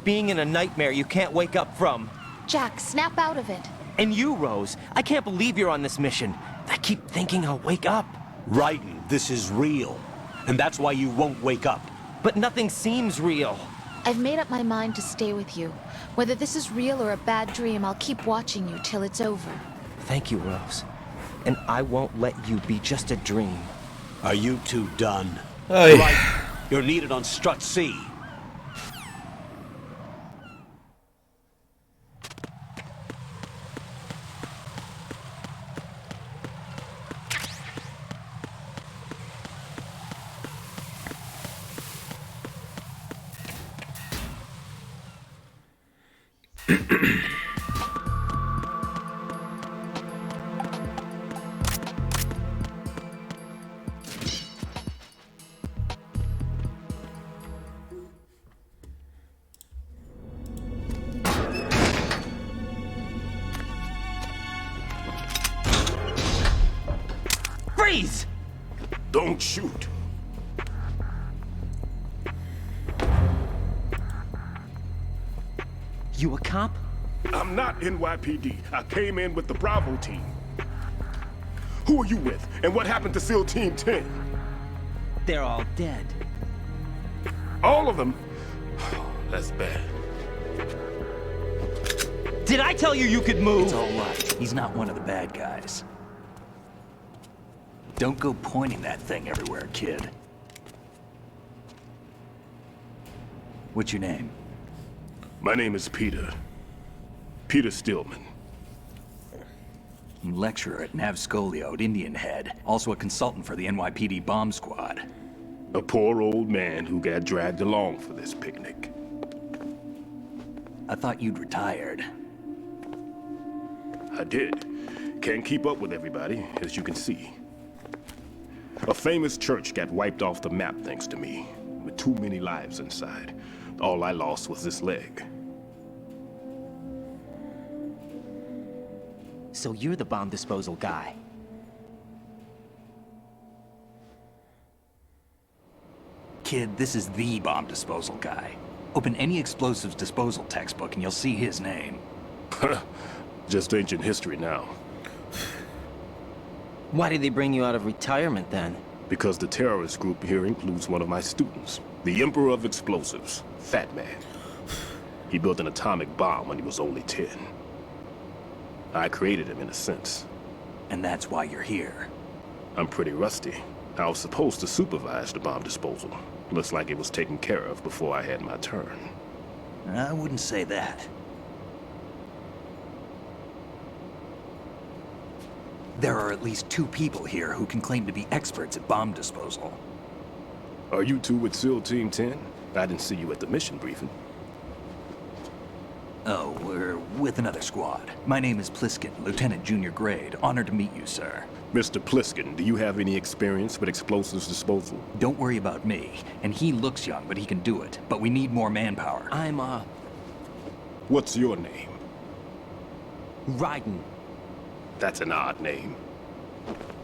being in a nightmare you can't wake up from. Jack, snap out of it. And you, Rose, I can't believe you're on this mission. I keep thinking I'll wake up. Raiden, this is real. And that's why you won't wake up. But nothing seems real. I've made up my mind to stay with you. Whether this is real or a bad dream, I'll keep watching you till it's over. Thank you, Rose. And I won't let you be just a dream. Are you two done? Hey. Right. You're needed on Strut C. Freeze! Don't shoot. You a cop? I'm not NYPD. I came in with the Bravo team. Who are you with? And what happened to SEAL Team 10? They're all dead. All of them? That's bad. Did I tell you you could move? It's all right. He's not one of the bad guys. Don't go pointing that thing everywhere, kid. What's your name? My name is Peter. Peter Stillman. Lecturer at Nav Scolio at Indian Head. Also a consultant for the NYPD bomb squad. A poor old man who got dragged along for this picnic. I thought you'd retired. I did. Can't keep up with everybody, as you can see. A famous church got wiped off the map thanks to me, with too many lives inside. All I lost was this leg. So you're the bomb disposal guy. Kid, this is the bomb disposal guy. Open any explosives disposal textbook and you'll see his name. Just ancient history now. Why did they bring you out of retirement then? Because the terrorist group here includes one of my students, the Emperor of Explosives, Fat Man. He built an atomic bomb when he was only 10. I created him in a sense. And that's why you're here. I'm pretty rusty. I was supposed to supervise the bomb disposal. Looks like it was taken care of before I had my turn. I wouldn't say that. There are at least 2 people here who can claim to be experts at bomb disposal. Are you two with SEAL Team 10? I didn't see you at the mission briefing. Oh, we're with another squad. My name is Pliskin, Lieutenant Junior Grade. Honored to meet you, sir. Mr. Pliskin, do you have any experience with explosives disposal? Don't worry about me. And he looks young, but he can do it. But we need more manpower. I'm, What's your name? Raiden. That's an odd name.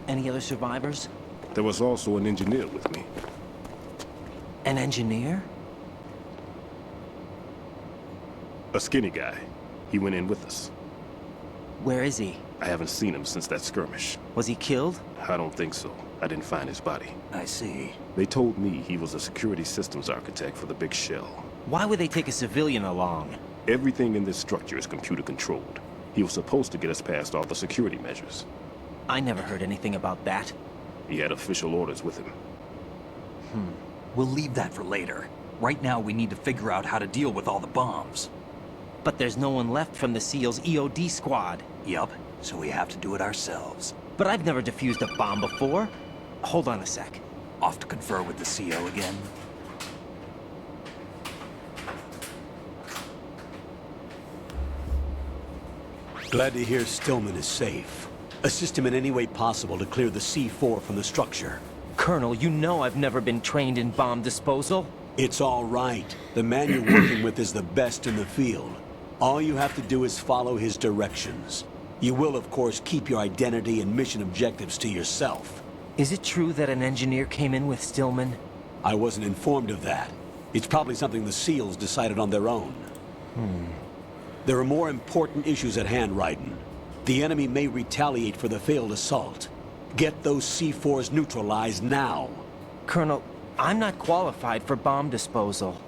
Any other survivors? There was also an engineer with me. An engineer? A skinny guy. He went in with us. Where is he? I haven't seen him since that skirmish. Was he killed? I don't think so. I didn't find his body. I see. They told me he was a security systems architect for the big shell. Why would they take a civilian along? Everything in this structure is computer controlled. He was supposed to get us past all the security measures. I never heard anything about that. He had official orders with him. We'll leave that for later. Right now, we need to figure out how to deal with all the bombs. But there's no one left from the SEAL's EOD squad. Yup, so we have to do it ourselves. But I've never defused a bomb before. Hold on a sec. Off to confer with the CO again? Glad to hear Stillman is safe. Assist him in any way possible to clear the C4 from the structure. Colonel, you know I've never been trained in bomb disposal. It's all right. The man you're working with is the best in the field. All you have to do is follow his directions. You will, of course, keep your identity and mission objectives to yourself. Is it true that an engineer came in with Stillman? I wasn't informed of that. It's probably something the SEALs decided on their own. There are more important issues at hand, Raiden. The enemy may retaliate for the failed assault. Get those C4s neutralized now. Colonel, I'm not qualified for bomb disposal.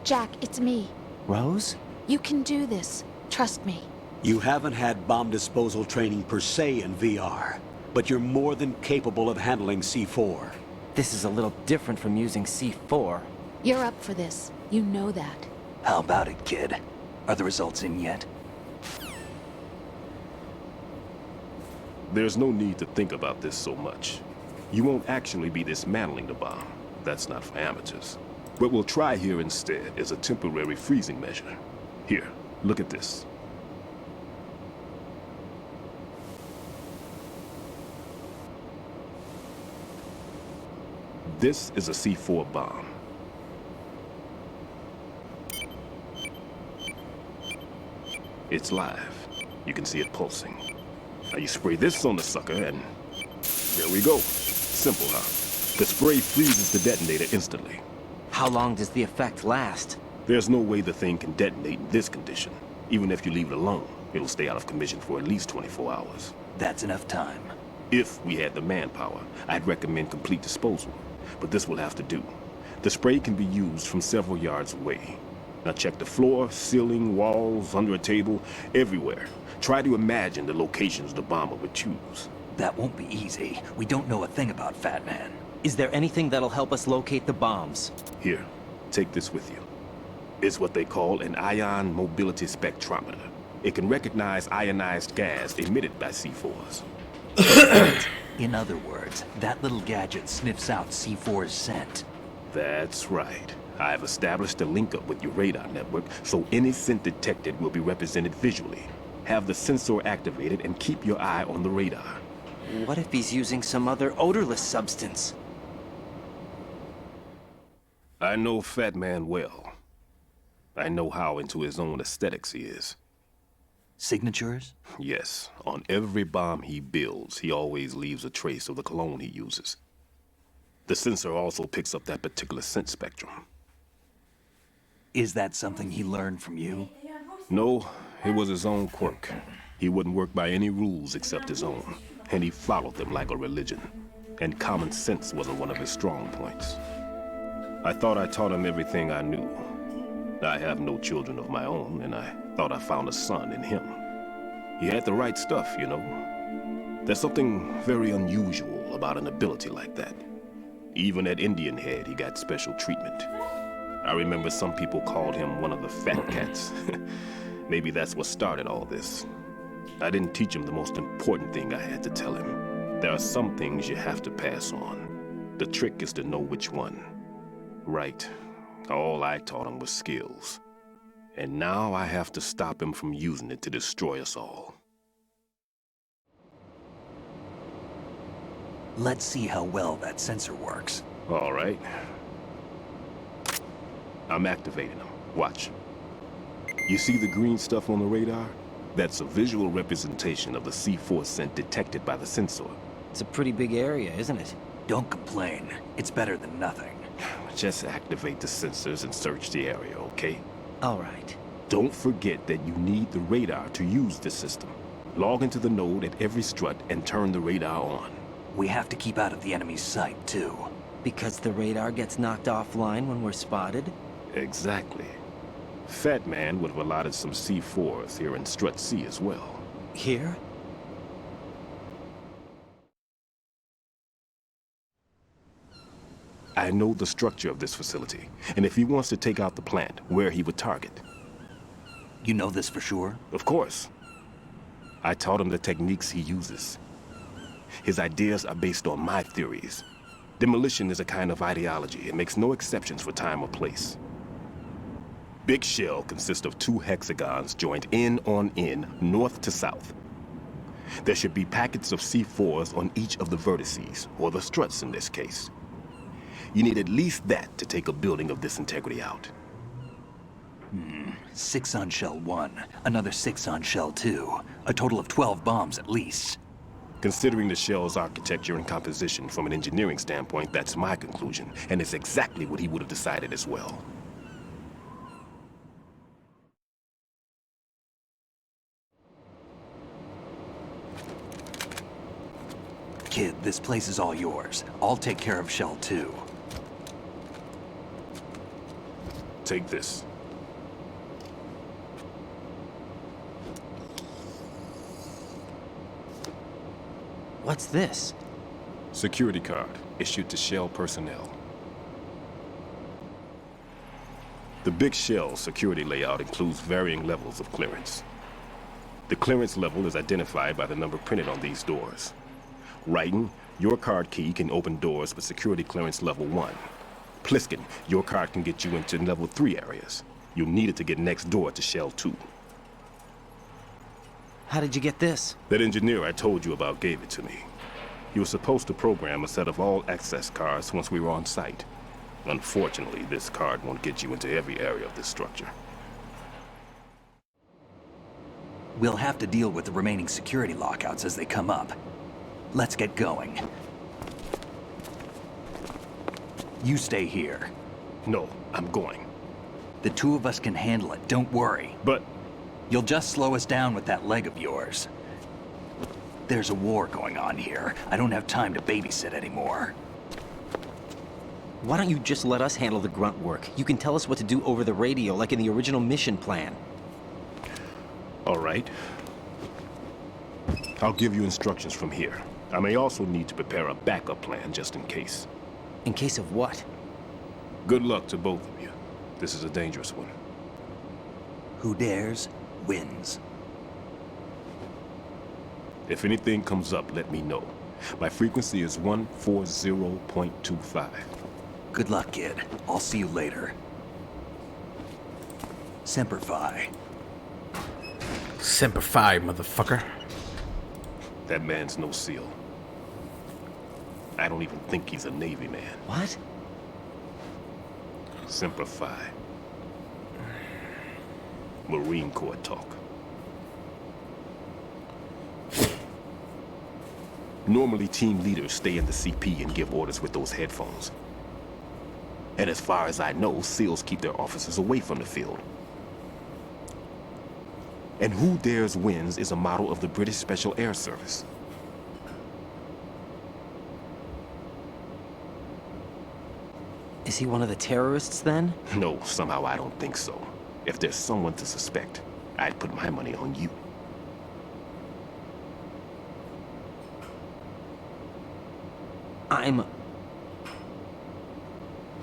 Jack, it's me. Rose? You can do this. Trust me. You haven't had bomb disposal training per se in VR, but you're more than capable of handling C4. This is a little different from using C4. You're up for this. You know that. How about it, kid? Are the results in yet? There's no need to think about this so much. You won't actually be dismantling the bomb. That's not for amateurs. What we'll try here instead is a temporary freezing measure. Here, look at this. This is a C4 bomb. It's live. You can see it pulsing. Now you spray this on the sucker and there we go. Simple, huh? The spray freezes the detonator instantly. How long does the effect last? There's no way the thing can detonate in this condition. Even if you leave it alone, it'll stay out of commission for at least 24 hours. That's enough time. If we had the manpower, I'd recommend complete disposal. But this will have to do. The spray can be used from several yards away. Now check the floor, ceiling, walls, under a table, everywhere. Try to imagine the locations the bomber would choose. That won't be easy. We don't know a thing about Fat Man. Is there anything that'll help us locate the bombs? Here, take this with you. It's what they call an ion mobility spectrometer. It can recognize ionized gas emitted by C4s. In other words, that little gadget sniffs out C4's scent. That's right. I've established a link up with your radar network, so any scent detected will be represented visually. Have the sensor activated and keep your eye on the radar. What if he's using some other odorless substance? I know Fat Man well. I know how into his own aesthetics he is. Signatures? Yes. On every bomb he builds, he always leaves a trace of the cologne he uses. The sensor also picks up that particular scent spectrum. Is that something he learned from you? No, it was his own quirk. He wouldn't work by any rules except his own. and he followed them like a religion. And common sense wasn't one of his strong points. I thought I taught him everything I knew. I have no children of my own, and I thought I found a son in him. He had the right stuff, you know. There's something very unusual about an ability like that. Even at Indian Head, he got special treatment. I remember some people called him one of the fat cats. Maybe that's what started all this. I didn't teach him the most important thing I had to tell him. There are some things you have to pass on. The trick is to know which one. Right. All I taught him was skills. And now I have to stop him from using it to destroy us all. Let's see how well that sensor works. All right. I'm activating them. Watch. You see the green stuff on the radar? That's a visual representation of the C4 scent detected by the sensor. It's a pretty big area, isn't it? Don't complain. It's better than nothing. Just activate the sensors and search the area, okay? All right. Don't forget that you need the radar to use this system. Log into the node at every strut and turn the radar on. We have to keep out of the enemy's sight, too. Because the radar gets knocked offline when we're spotted? Exactly. Fat Man would have allotted some C4s here in Strut C as well. Here? I know the structure of this facility, and if he wants to take out the plant, where he would target. You know this for sure? Of course. I taught him the techniques he uses. His ideas are based on my theories. Demolition is a kind of ideology. It makes no exceptions for time or place. Big Shell consists of 2 hexagons joined end on end, north to south. There should be packets of C4s on each of the vertices, or the struts in this case. You need at least that to take a building of this integrity out. 6 on Shell 1, another 6 on Shell 2. A total of 12 bombs at least. Considering the shell's architecture and composition from an engineering standpoint, that's my conclusion, and it's exactly what he would have decided as well. Kid, this place is all yours. I'll take care of Shell 2. Take this. What's this? Security card, issued to Shell personnel. The Big Shell security layout includes varying levels of clearance. The clearance level is identified by the number printed on these doors. Raiden, your card key can open doors with security clearance level 1. Pliskin, your card can get you into level 3 areas. You'll need it to get next door to Shell 2. How did you get this? That engineer I told you about gave it to me. He was supposed to program a set of all access cards once we were on site. Unfortunately, this card won't get you into every area of this structure. We'll have to deal with the remaining security lockouts as they come up. Let's get going. You stay here. No, I'm going. The 2 of us can handle it, don't worry. But... You'll just slow us down with that leg of yours. There's a war going on here. I don't have time to babysit anymore. Why don't you just let us handle the grunt work? You can tell us what to do over the radio, like in the original mission plan. All right. I'll give you instructions from here. I may also need to prepare a backup plan just in case. In case of what? Good luck to both of you. This is a dangerous one. Who dares, wins. If anything comes up, let me know. My frequency is 140.25. Good luck, kid. I'll see you later. Semper Fi. Semper Fi, motherfucker. That man's no SEAL. I don't even think he's a Navy man. What? Semper Fi. Marine Corps talk. Normally, team leaders stay in the CP and give orders with those headphones. And as far as I know, SEALs keep their officers away from the field. And who dares wins is a model of the British Special Air Service. Is he one of the terrorists then? No, somehow I don't think so. If there's someone to suspect, I'd put my money on you.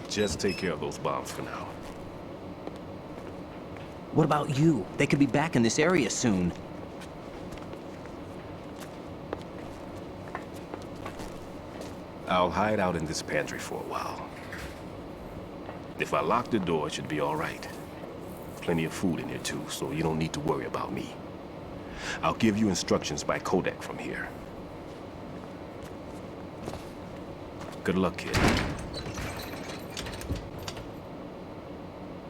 Just take care of those bombs for now. What about you? They could be back in this area soon. I'll hide out in this pantry for a while. If I lock the door, it should be all right. Plenty of food in here too, so you don't need to worry about me. I'll give you instructions by codec from here. Good luck, kid.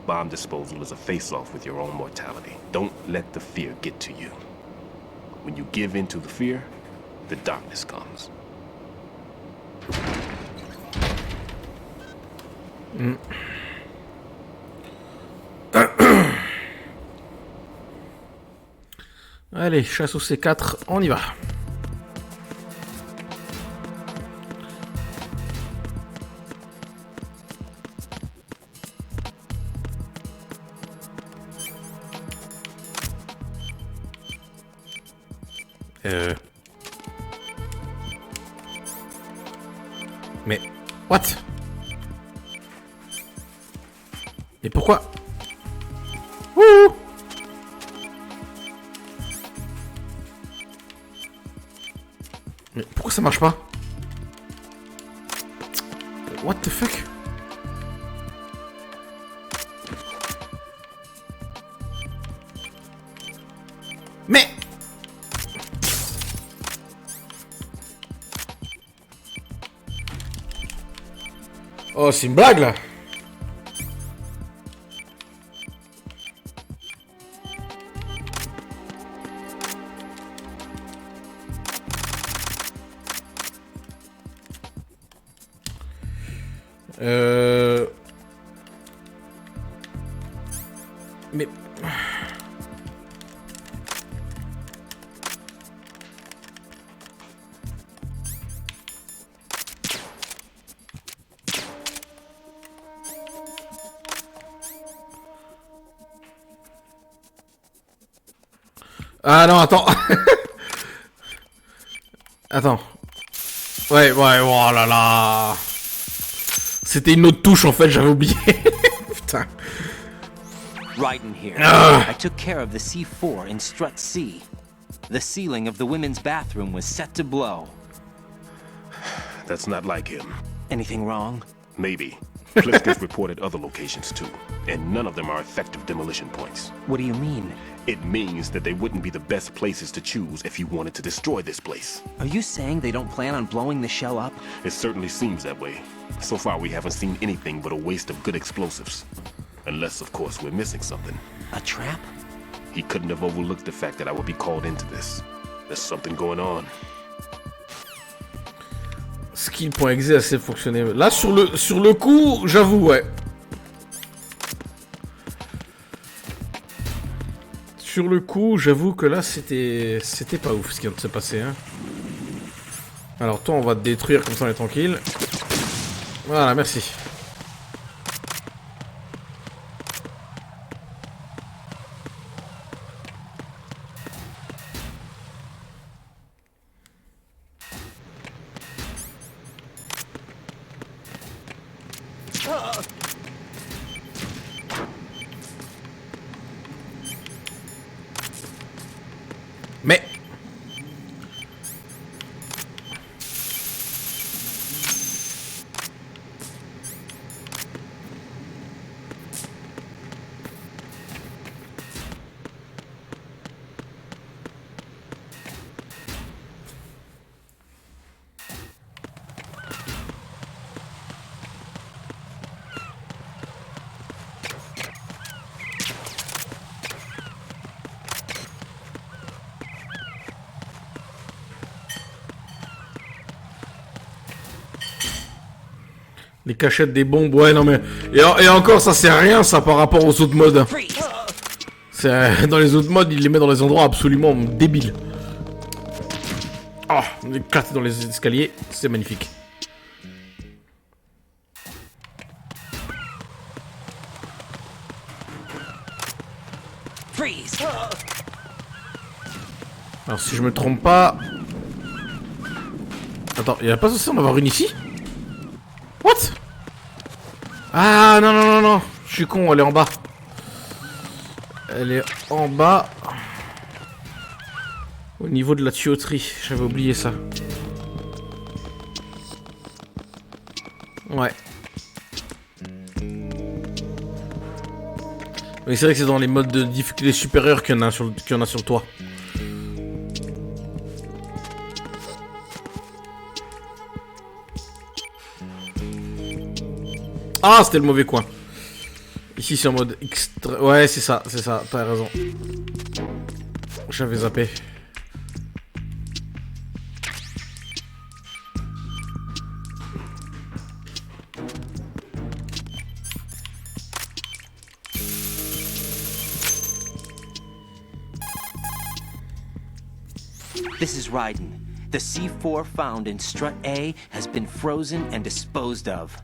Bomb disposal is a face-off with your own mortality. Don't let the fear get to you. When you give in to the fear, the darkness comes. Allez, chasse au C4, on y va. Mais... What? Mais pourquoi? Wouh! Mais pourquoi ça marche pas? What the fuck? Mais... Oh, c'est une blague là. Mais... Ah non, attends. Attends. Ouais, oh là là. C'était une autre touche en fait, j'avais oublié. Putain. Riding here. I took care of the C4 in strut C. The ceiling of the women's bathroom was set to blow. That's not like him. Anything wrong? Maybe. Pliskett reported other locations too, and none of them are effective demolition points. What do you mean? It means that they wouldn't be the best places to choose if you wanted to destroy this place. Are you saying they don't plan on blowing the shell up? It certainly seems that way. So far we haven't seen anything but a waste of good explosives. Unless, of course, we're missing something. A trap? He couldn't have overlooked the fact that I would be called into this. There's something going on. Skill.exe assez fonctionné. Là, sur le coup, j'avoue, ouais. Sur le coup, j'avoue que là, c'était pas ouf ce qui vient de se passer. Hein. Alors, toi, on va te détruire, comme ça on est tranquille. Voilà, merci. Mais... Les cachettes des bombes, ouais, non mais... Et encore, ça c'est rien, ça, par rapport aux autres modes. Dans les autres modes, il les met dans des endroits absolument débiles. Oh, les éclater dans les escaliers, c'est magnifique. Freeze. Alors si je me trompe pas... Attends, il y a pas censé en avoir une ici? What? Ah non non non non, je suis con, elle est en bas. Elle est en bas. Au niveau de la tuyauterie, j'avais oublié ça. Ouais. Mais c'est vrai que c'est dans les modes de difficulté supérieure qu'il y en a sur le toit. Ah, c'était le mauvais coin. Ici, c'est en mode extra... Ouais, c'est ça, t'as raison. J'avais zappé. This is Raiden. The C4 found in Strut A has been frozen and disposed of.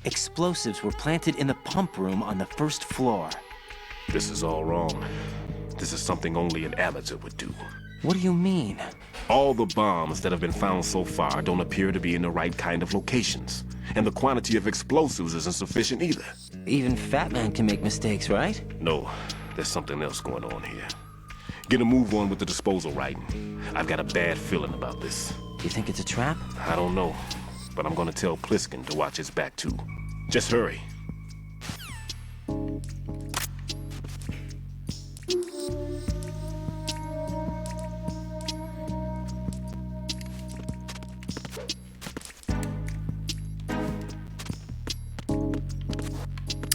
Explosives were planted in the pump room on the first floor. This is all wrong. This is something only an amateur would do. What do you mean? All the bombs that have been found so far don't appear to be in the right kind of locations. And the quantity of explosives isn't sufficient either. Even Fat Man can make mistakes, right? No, there's something else going on here. Get a move on with the disposal, Raiden. I've got a bad feeling about this. You think it's a trap? I don't know, but I'm gonna tell Pliskin to watch his back too. Just hurry.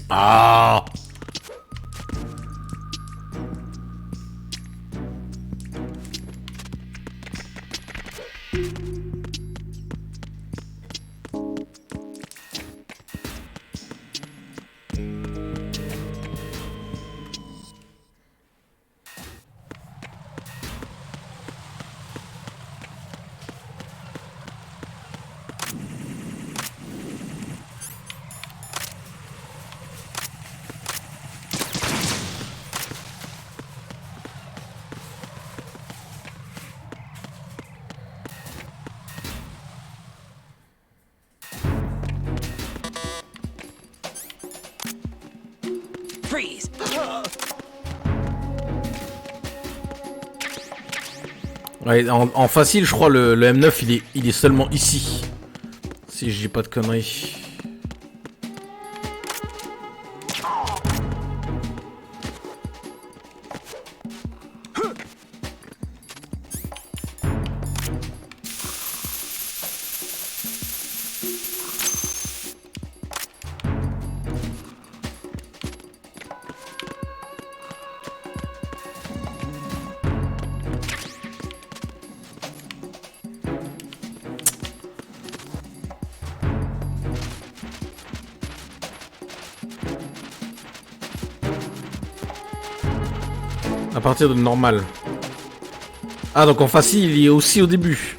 Ah! Freeze. Ouais, en facile, je crois, le M9, il est seulement ici. Si je dis pas de conneries. À partir de normal. Ah, donc en facile, il y est aussi au début.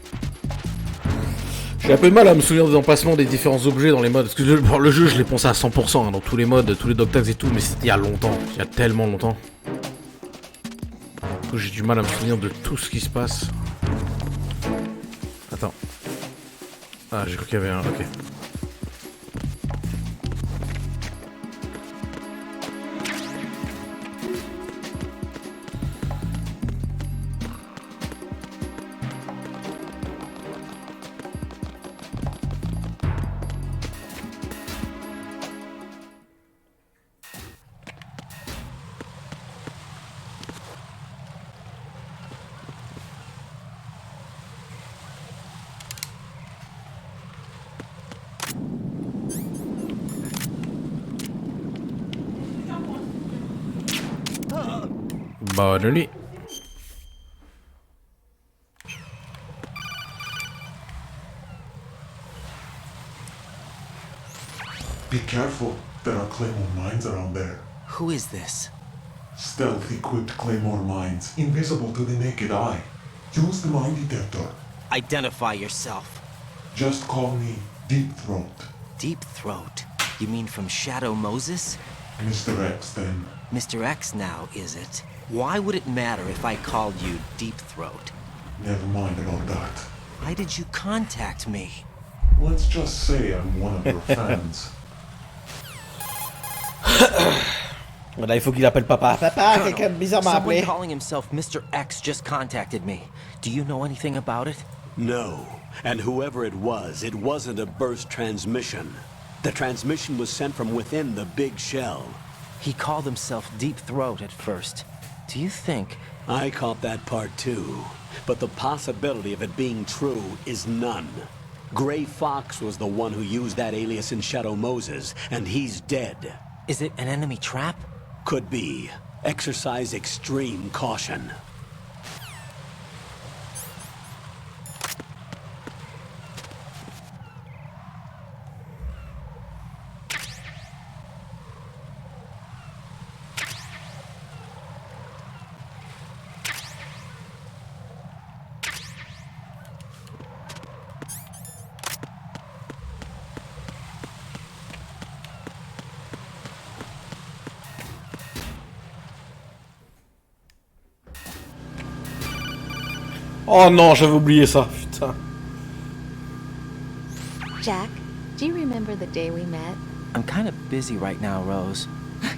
J'ai un peu de mal à me souvenir des emplacements des différents objets dans les modes. Parce que le jeu, je l'ai pensé à 100%, hein, dans tous les modes, tous les dogtags et tout. Mais c'était il y a longtemps. Il y a tellement longtemps. Du coup, j'ai du mal à me souvenir de tout ce qui se passe. Attends. Ah, j'ai cru qu'il y avait un... Ok. Bonne nuit. Be careful. There are Claymore mines around there. Who is this? Stealth-equipped Claymore mines, invisible to the naked eye. Use the mine detector. Identify yourself. Just call me Deep Throat. Deep Throat? You mean from Shadow Moses? Mr. X, then. Mr. X now, is it? Why would it matter if I called you Deep Throat? Never mind about that. Why did you contact me? Let's just say I'm one of your fans. Voilà, il faut qu'il appelle papa. Papa, quelqu'un bizarre m'a appelé. Someone calling himself Mr. X just contacted me. Do you know anything about it? No. And whoever it wasn't a burst transmission. The transmission was sent from within the big shell. He called himself Deep Throat at first. Do you think... I caught that part too. But the possibility of it being true is none. Gray Fox was the one who used that alias in Shadow Moses, and he's dead. Is it an enemy trap? Could be. Exercise extreme caution. Oh non, j'avais oublié ça, putain. Jack, do you remember the day we met? I'm kind of busy right now, Rose.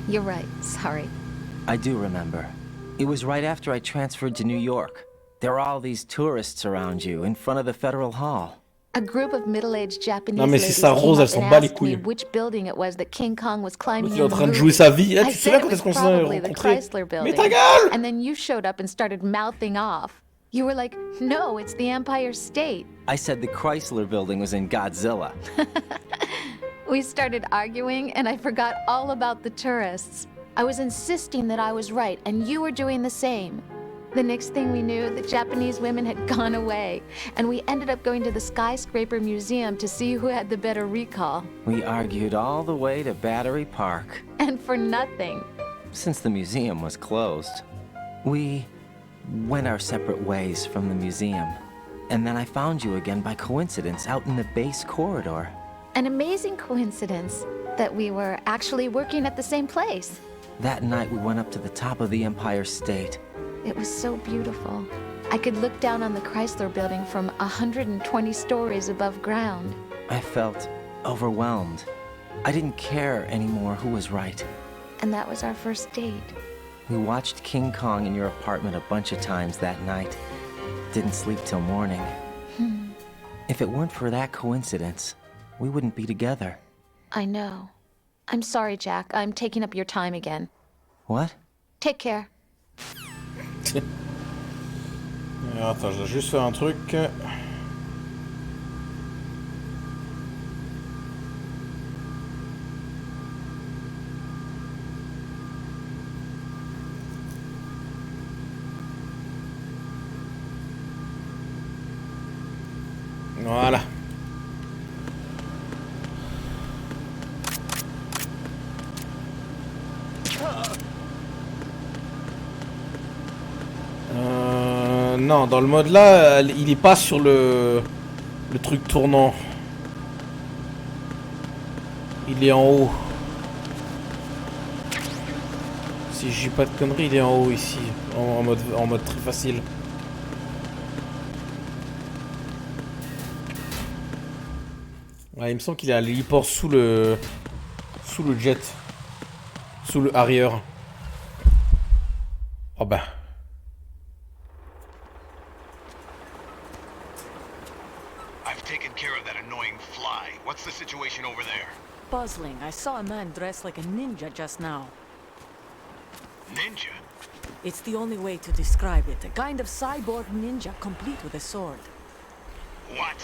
You're right, sorry. I do remember. It was right after I transferred to New York. There are all these tourists around you in front of the Federal Hall. A group of middle-aged Japanese Non mais c'est ladies ça, Rose, elle came s'en up bat and les asked me couilles. which building it was that King Kong was climbing Il est en in the train de movie. jouer sa vie. Eh, I tu te said souviens it quand was est-ce qu'on s'est probably the rencontrés? Chrysler building. Mais ta gueule! And then you showed up and started mouthing off. You were like, no, it's the Empire State. I said the Chrysler building was in Godzilla. We started arguing, and I forgot all about the tourists. I was insisting that I was right, and you were doing the same. The next thing we knew, the Japanese women had gone away, and we ended up going to the Skyscraper Museum to see who had the better recall. We argued all the way to Battery Park. And for nothing. Since the museum was closed, we went our separate ways from the museum. And then I found you again by coincidence out in the base corridor. An amazing coincidence that we were actually working at the same place. That night we went up to the top of the Empire State. It was so beautiful. I could look down on the Chrysler building from 120 stories above ground. I felt overwhelmed. I didn't care anymore who was right. And that was our first date. We watched King Kong in your apartment a bunch of times that night. Didn't sleep till morning. If it weren't for that coincidence, we wouldn't be together. I know. I'm sorry, Jack. I'm taking up your time again. What? Take care. Attends, je dois juste faire un truc. Voilà. Non, dans le mode là, il est pas sur le truc tournant. Il est en haut. Si je dis pas de conneries, il est en haut ici, en mode très facile. Ouais, il me semble qu'il est à l'héliport sous le jet, sous le arrière. Oh bah. What's the situation over there? Puzzling. I saw a man dressed like a ninja just now. Ninja? It's the only way to describe it. A kind of cyborg ninja, complete with a sword. What?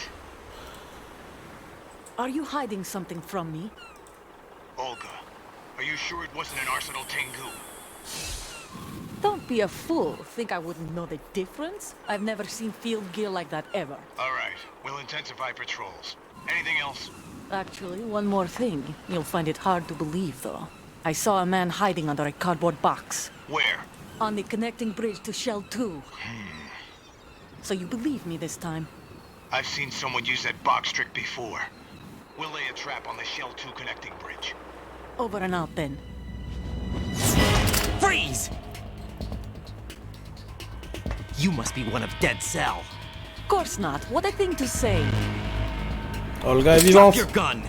Are you hiding something from me? Olga, are you sure it wasn't an Arsenal Tengu? Don't be a fool. Think I wouldn't know the difference? I've never seen field gear like that ever. All right, we'll intensify patrols. Anything else? Actually, one more thing. You'll find it hard to believe, though. I saw a man hiding under a cardboard box. Where? On the connecting bridge to Shell 2. So you believe me this time? I've seen someone use that box trick before. We'll lay a trap on the Shell 2 connecting bridge. Over and out, then. Freeze! You must be one of Dead Cell. Of course not. What a thing to say. Oh, le gars est vivant. Drop your gun.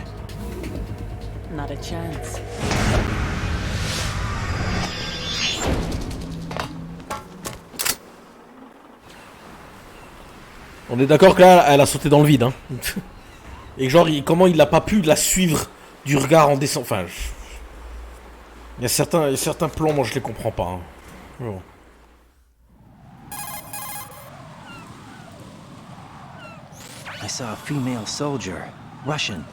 Not a chance. On est d'accord que là, elle a sauté dans le vide, hein. Et genre, comment il a pas pu la suivre du regard en descendant. Enfin, il y a certains plans, moi je les comprends pas. Hein. Bon. I saw a female soldier. Russian.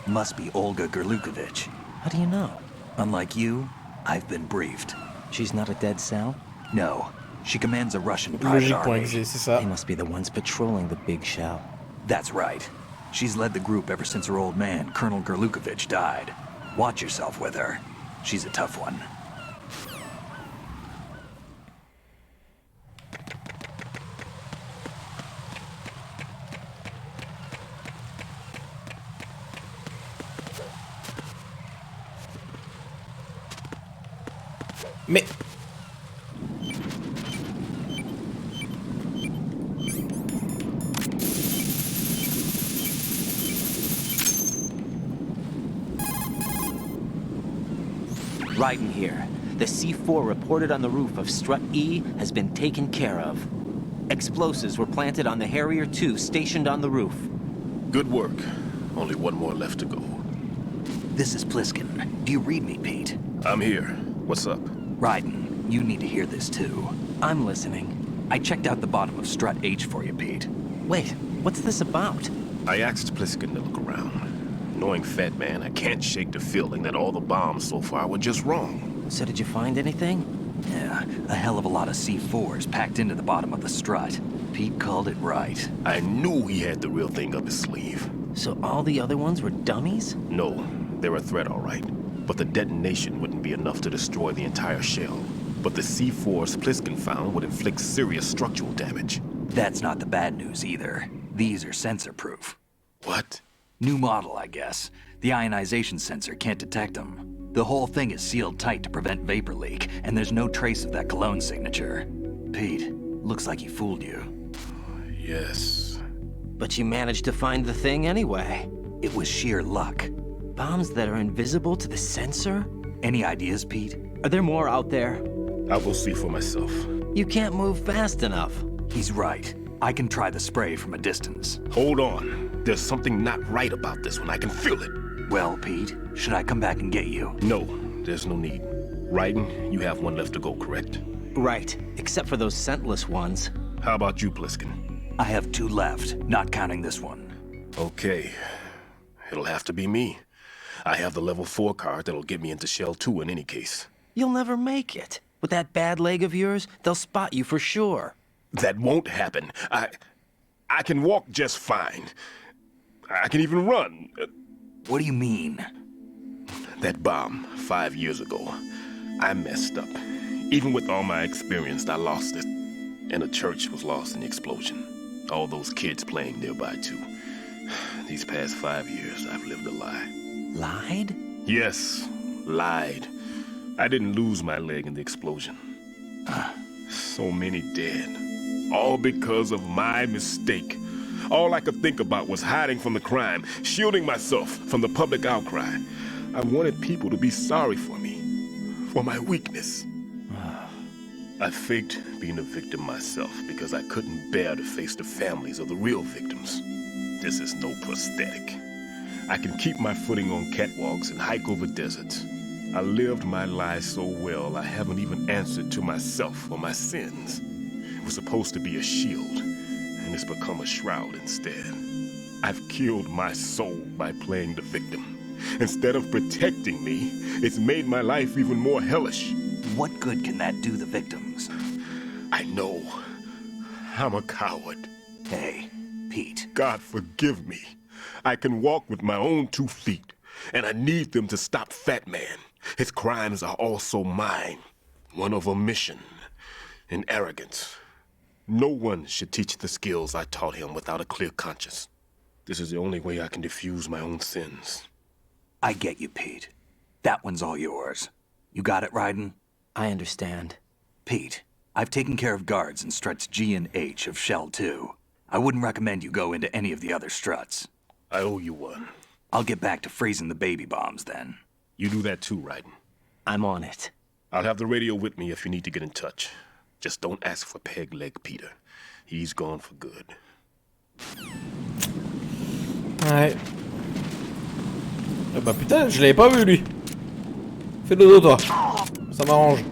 Must be Olga Gerlukovich. How do you know? Unlike you, I've been briefed. She's not a Dead Cell? No. She commands a Russian private army. They must be the ones patrolling the big shell. That's right. She's led the group ever since her old man, Colonel Gerlukovich, died. Watch yourself with her. She's a tough one. Mais... Raiden here. The C4 reported on the roof of Strut E has been taken care of. Explosives were planted on the Harrier 2 stationed on the roof. Good work. Only one more left to go. This is Pliskin. Do you read me, Pete? I'm here. What's up? Raiden, you need to hear this too. I'm listening. I checked out the bottom of Strut H for you, Pete. Wait, what's this about? I asked Pliskin to look around. Knowing Fat Man, I can't shake the feeling that all the bombs so far were just wrong. So did you find anything? Yeah, a hell of a lot of C4s packed into the bottom of the strut. Pete called it right. I knew he had the real thing up his sleeve. So all the other ones were dummies? No, they're a threat, all right. But the detonation wouldn't be enough to destroy the entire shell. But the C4s Pliskin found would inflict serious structural damage. That's not the bad news either. These are sensor-proof. What? New model, I guess. The ionization sensor can't detect them. The whole thing is sealed tight to prevent vapor leak, and there's no trace of that cologne signature. Pete, looks like he fooled you. Yes. But you managed to find the thing anyway. It was sheer luck. Bombs that are invisible to the sensor? Any ideas, Pete? Are there more out there? I'll go see for myself. You can't move fast enough. He's right. I can try the spray from a distance. Hold on. There's something not right about this one. I can feel it. Well, Pete, should I come back and get you? No, there's no need. Raiden, you have one left to go, correct? Right, except for those scentless ones. How about you, Pliskin? I have 2 left, not counting this one. Okay. It'll have to be me. I have the level 4 card that'll get me into Shell 2 in any case. You'll never make it. With that bad leg of yours, they'll spot you for sure. That won't happen. I can walk just fine. I can even run. What do you mean? That bomb 5 years ago, I messed up. Even with all my experience, I lost it. And the church was lost in the explosion. All those kids playing nearby, too. These past 5 years, I've lived a lie. Lied? Yes, lied. I didn't lose my leg in the explosion. So many dead. All because of my mistake. All I could think about was hiding from the crime, shielding myself from the public outcry. I wanted people to be sorry for me, for my weakness. I faked being a victim myself because I couldn't bear to face the families of the real victims. This is no prosthetic. I can keep my footing on catwalks and hike over deserts. I lived my life so well I haven't even answered to myself for my sins. It was supposed to be a shield, and it's become a shroud instead. I've killed my soul by playing the victim. Instead of protecting me, it's made my life even more hellish. What good can that do the victims? I know. I'm a coward. Hey, Pete. God forgive me. I can walk with my own 2 feet, and I need them to stop Fat Man. His crimes are also mine. One of omission and arrogance. No one should teach the skills I taught him without a clear conscience. This is the only way I can diffuse my own sins. I get you, Pete. That one's all yours. You got it, Raiden? I understand. Pete, I've taken care of guards in struts G and H of Shell 2. I wouldn't recommend you go into any of the other struts. I owe you one. I'll get back to freezing the baby bombs then. You do that too, right? I'm on it. I'll have the radio with me if you need to get in touch. Just don't ask for Peg Leg Peter. He's gone for good. Ouais. Eh bah putain, je l'avais pas vu lui. Fais dodo toi. Ça m'arrange.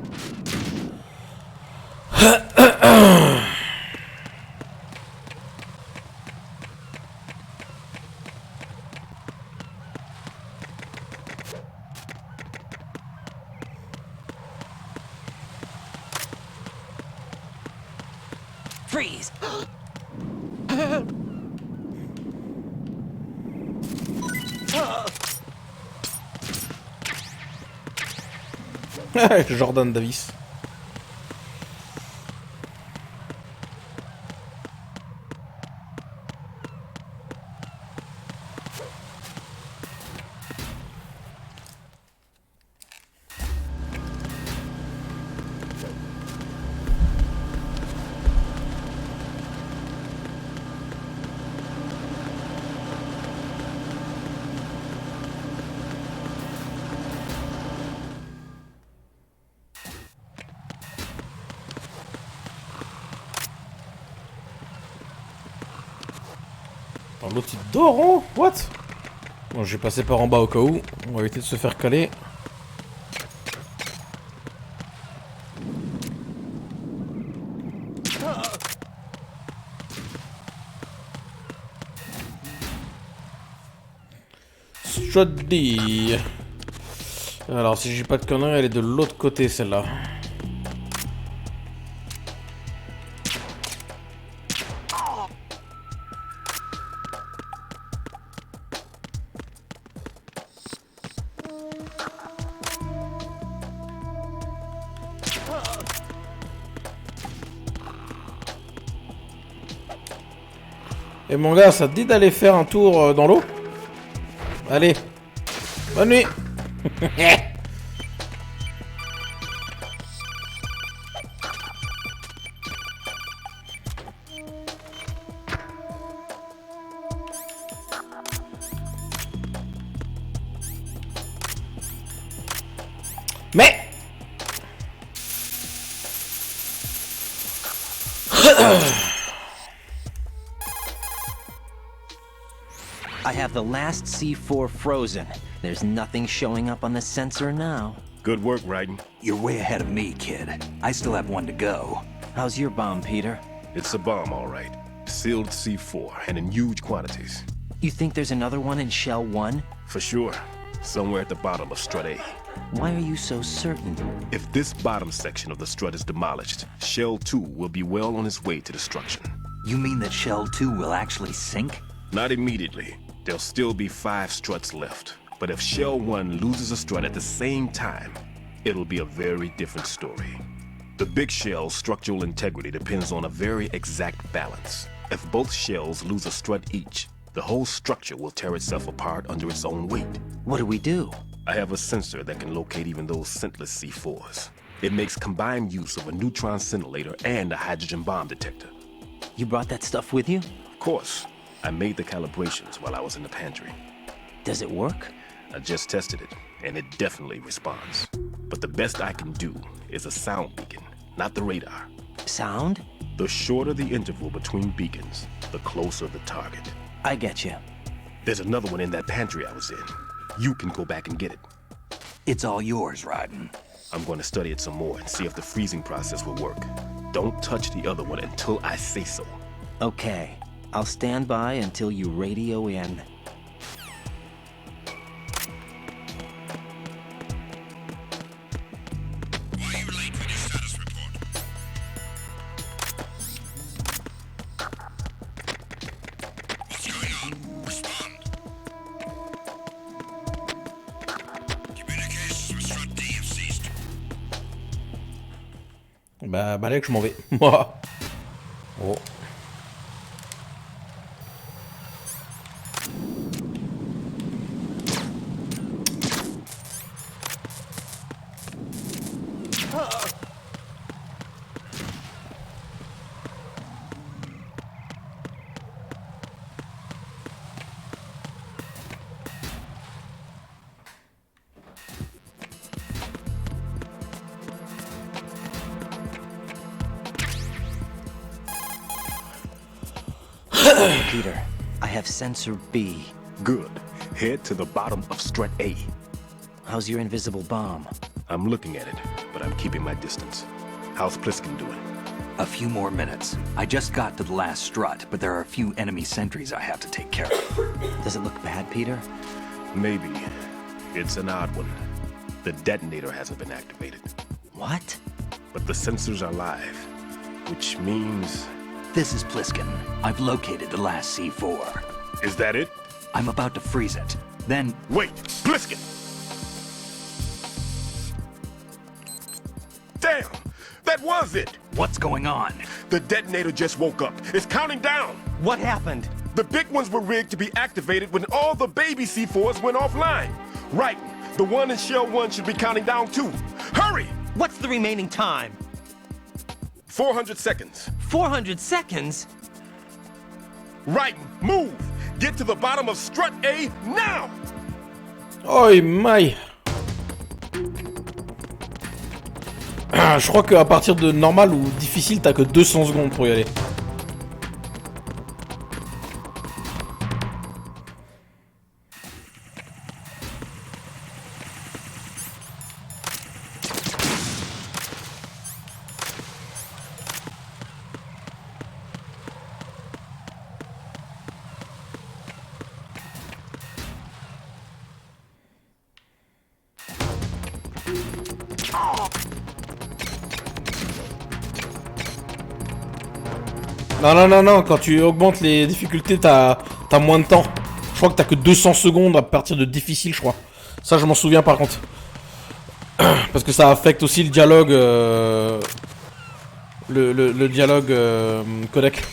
Freeze! Jordan Davis. L'autre il dort, hein? What? Bon, je vais passer par en bas au cas où. On va éviter de se faire caler. Strut. Alors, si j'ai pas de conneries, elle est de l'autre côté celle-là. Et mon gars, ça te dit d'aller faire un tour dans l'eau? Allez. Bonne nuit. Mais I have the last C4 frozen. There's nothing showing up on the sensor now. Good work, Raiden. You're way ahead of me, kid. I still have one to go. How's your bomb, Peter? It's a bomb, all right. Sealed C4, and in huge quantities. You think there's another one in Shell 1? For sure. Somewhere at the bottom of Strut A. Why are you so certain? If this bottom section of the strut is demolished, Shell 2 will be well on its way to destruction. You mean that Shell 2 will actually sink? Not immediately. There'll still be 5 struts left. But if Shell 1 loses a strut at the same time, it'll be a very different story. The big shell's structural integrity depends on a very exact balance. If both shells lose a strut each, the whole structure will tear itself apart under its own weight. What do we do? I have a sensor that can locate even those scentless C4s. It makes combined use of a neutron scintillator and a hydrogen bomb detector. You brought that stuff with you? Of course. I made the calibrations while I was in the pantry. Does it work? I just tested it, and it definitely responds. But the best I can do is a sound beacon, not the radar. Sound? The shorter the interval between beacons, the closer the target. I get you. There's another one in that pantry I was in. You can go back and get it. It's all yours, Raiden. I'm going to study it some more and see if the freezing process will work. Don't touch the other one until I say so. Okay. I'll stand by until you radio in. Why are you late with your status report? What's going on? Respond. Communications with Strut D have ceased. Bah, Balek, je m'en vais. Moi. Oh. Peter, I have sensor B. Good. Head to the bottom of strut A. How's your invisible bomb? I'm looking at it, but I'm keeping my distance. How's Pliskin doing? A few more minutes. I just got to the last strut, but there are a few enemy sentries I have to take care of. Does it look bad, Peter? Maybe. It's an odd one. The detonator hasn't been activated. What? But the sensors are live, which means... This is Pliskin. I've located the last C4. Is that it? I'm about to freeze it. Then... Wait! Pliskin! Damn! That was it! What's going on? The detonator just woke up. It's counting down! What happened? The big ones were rigged to be activated when all the baby C4s went offline. Right. The one in Shell 1 should be counting down too. Hurry! What's the remaining time? 400 seconds. 400 seconds? Right. Move! Get to the bottom of strut A now! Oh my. Je crois qu'à partir de normal ou difficile, t'as que 200 secondes pour y aller. Non, quand tu augmentes les difficultés, t'as moins de temps. Je crois que t'as que 200 secondes à partir de difficile, je crois. Ça, je m'en souviens par contre. Parce que ça affecte aussi le dialogue... le dialogue codec.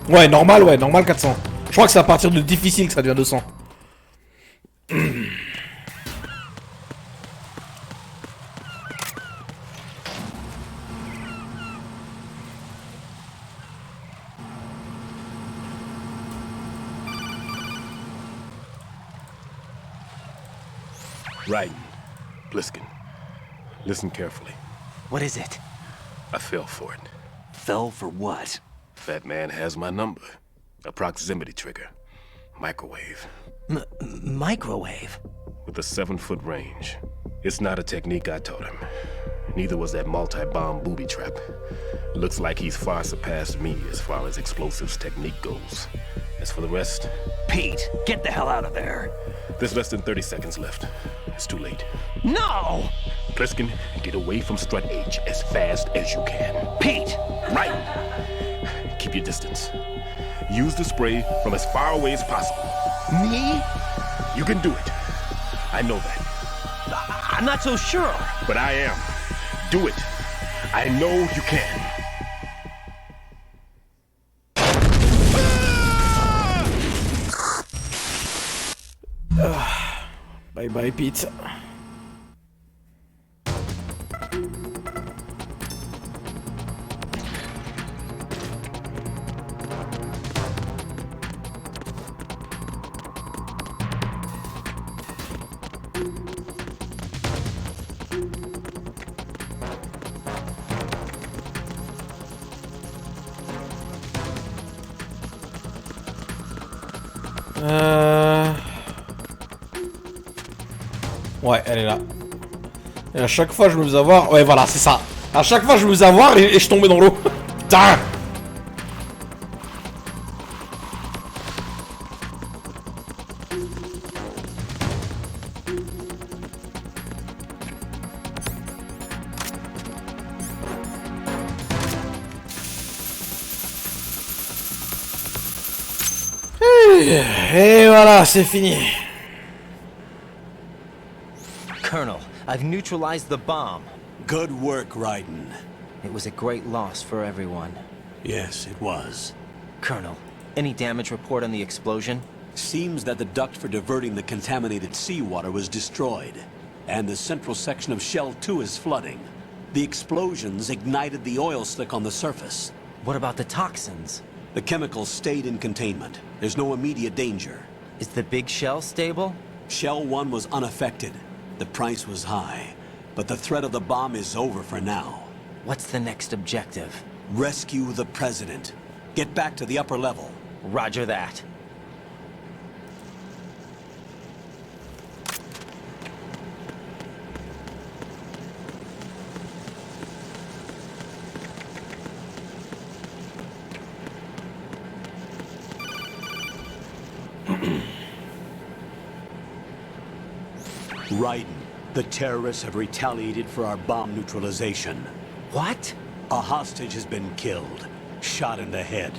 Ouais, normal 400. Je crois que c'est à partir de difficile que ça devient 200. Right. Pliskin. Listen carefully. What is it? I fell for it. Fell for what? That man has my number. A proximity trigger. Microwave. Microwave? With a 7-foot range. It's not a technique I taught him. Neither was that multi-bomb booby trap. Looks like he's far surpassed me as far as explosives technique goes. As for the rest... Pete, get the hell out of there. There's less than 30 seconds left. It's too late. No! Pliskin, get away from strut H as fast as you can. Pete! Right! Keep your distance. Use the spray from as far away as possible. Me? You can do it. I know that. I'm not so sure. But I am. Do it. I know you can. Bye bye, Pete. Ouais, elle est là. Et à chaque fois, je me faisais avoir... Ouais, voilà, c'est ça. À chaque fois, je me faisais avoir et je tombais dans l'eau. Putain! Et voilà, c'est fini. Colonel, I've neutralized the bomb. Good work, Raiden. It was a great loss for everyone. Yes, it was. Colonel, any damage report on the explosion? Seems that the duct for diverting the contaminated seawater was destroyed, and the central section of Shell 2 is flooding. The explosions ignited the oil slick on the surface. What about the toxins? The chemicals stayed in containment. There's no immediate danger. Is the big shell stable? Shell 1 was unaffected. The price was high, but the threat of the bomb is over for now. What's the next objective? Rescue the President. Get back to the upper level. Roger that. Raiden, the terrorists have retaliated for our bomb neutralization. What? A hostage has been killed, shot in the head.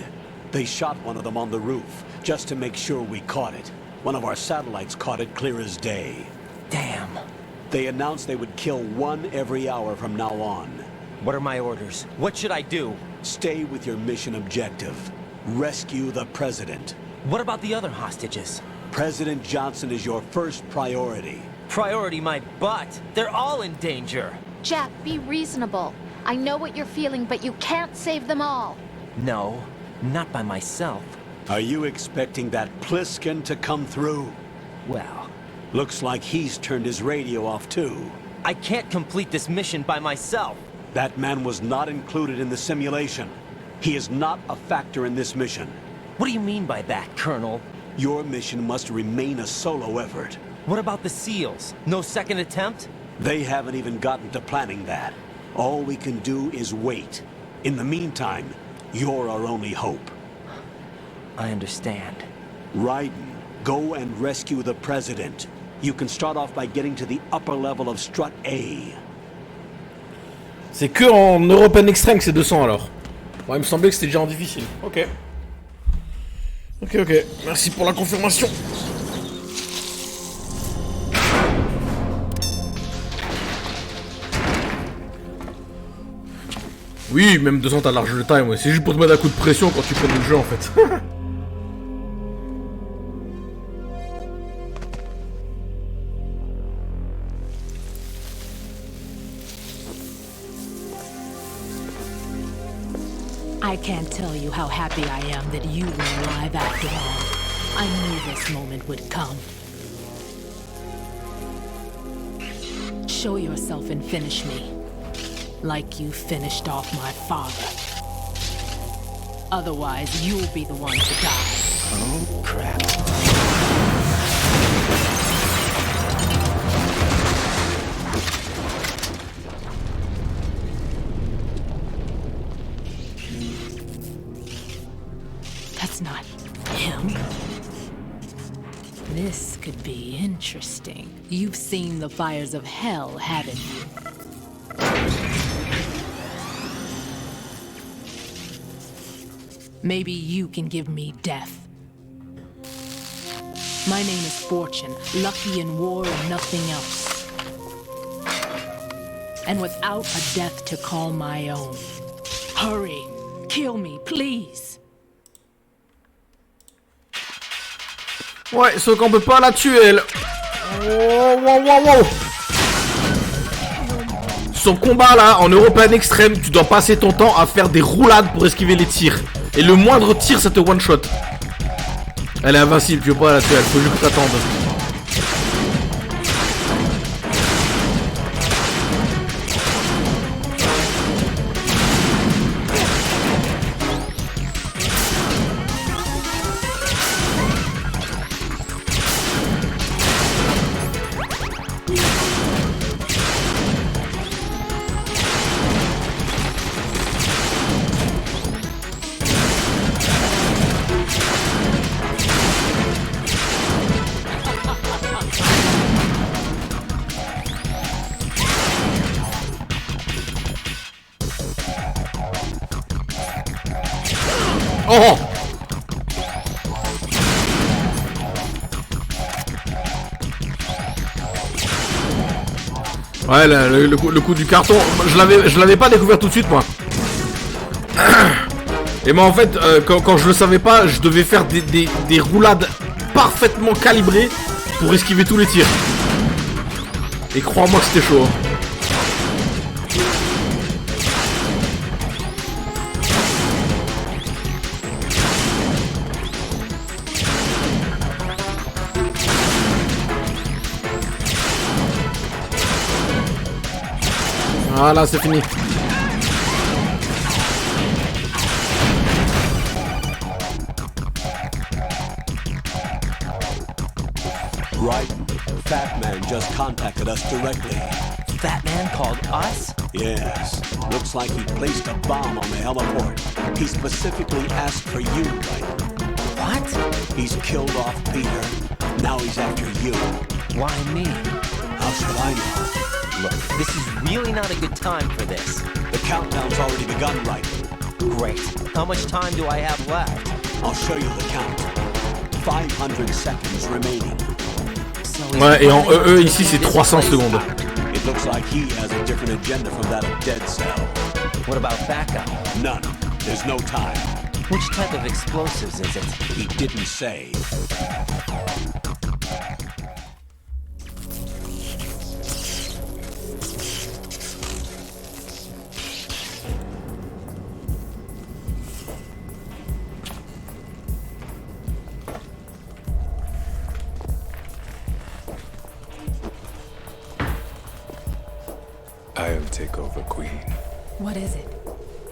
They shot one of them on the roof, just to make sure we caught it. One of our satellites caught it clear as day. Damn. They announced they would kill one every hour from now on. What are my orders? What should I do? Stay with your mission objective. Rescue the President. What about the other hostages? President Johnson is your first priority. Priority my butt. They're all in danger. Jack, be reasonable. I know what you're feeling, but you can't save them all. No, not by myself. Are you expecting that Pliskin to come through? Well, looks like he's turned his radio off too. I can't complete this mission by myself. That man was not included in the simulation. He is not a factor in this mission. What do you mean by that, Colonel? Your mission must remain a solo effort. What about the SEALs? No second attempt? They haven't even gotten to planning that. All we can do is wait. In the meantime, you're our only hope. I understand. Raiden, go and rescue the President. You can start off by getting to the upper level of Strut A. C'est que en European Extreme que c'est 200 alors. Bon, il me semblait que c'était déjà en difficile. Ok. Ok. Merci pour la confirmation. Oui, même 200 t'as large le time, ouais. C'est juste pour te mettre un coup de pression quand tu connais le jeu en fait. I can't tell you how happy I am that you were alive after all. I knew this moment would come. Show yourself and finish me. Like you finished off my father. Otherwise, you'll be the one to die. Oh, crap. That's not him. This could be interesting. You've seen the fires of hell, haven't you? Maybe you can give me death. My name is Fortune, lucky in war and nothing else. And without a death to call my own. Hurry, kill me, please. Ouais, sauf qu'on peut pas la tuer, elle. Wow. Son combat là, en European Extreme, tu dois passer ton temps à faire des roulades pour esquiver les tirs. Et le moindre tir, ça te one-shot. Elle est invincible, tu veux pas la tuer, elle faut juste t'attendre. Oh! Ouais, le coup du carton, je l'avais pas découvert tout de suite, moi. Et moi, en fait, quand je le savais pas, je devais faire des roulades parfaitement calibrées pour esquiver tous les tirs. Et crois-moi que c'était chaud. Voilà, c'est fini. Right, Fat Man just contacted us directly. Fat Man called us? Yes. Looks like he placed a bomb on the heliport. He specifically asked for you, right? What? He's killed off Peter. Now he's after you. Why me? How should I know? Look, this is really not a good time for this. The countdown's already begun, right? Great. How much time do I have left? I'll show you the count. 500 seconds remaining. Ouais, et en EE ici c'est 300 secondes. It looks like he has a different agenda from that of Dead Cell. What about backup? None. There's no time. Which type of explosives is it? He didn't say. I'll take over, Queen. What is it?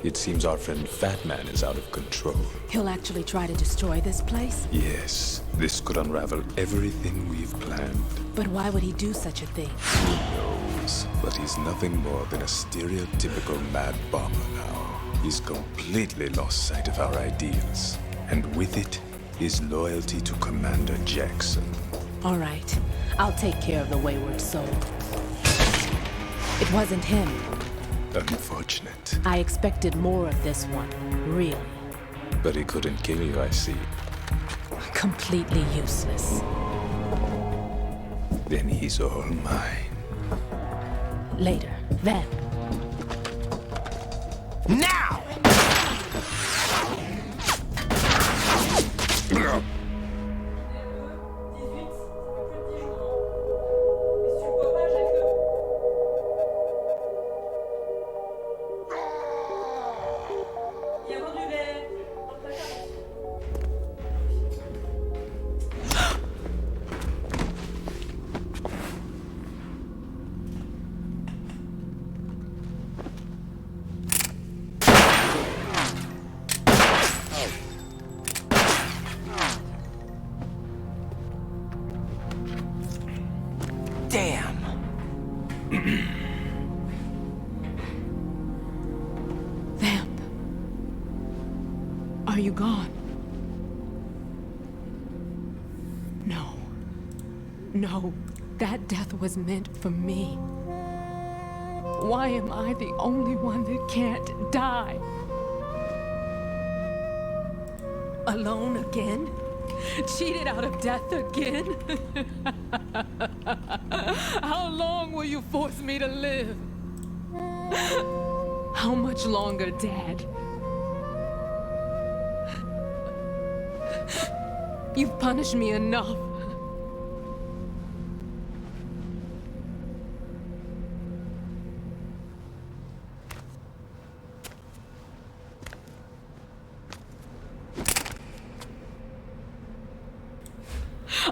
It seems our friend Fat Man is out of control. He'll actually try to destroy this place? Yes, this could unravel everything we've planned. But why would he do such a thing? Who knows? But he's nothing more than a stereotypical mad bomber now. He's completely lost sight of our ideals. And with it, his loyalty to Commander Jackson. All right. I'll take care of the wayward soul. It wasn't him. Unfortunate. I expected more of this one, really. But he couldn't kill you, I see. Completely useless. Then he's all mine. Later, then. Now! Damn. Vamp. Are you gone? No. No. That death was meant for me. Why am I the only one that can't die? Alone again? Cheated out of death again? How long will you force me to live? How much longer, Dad? You've punished me enough.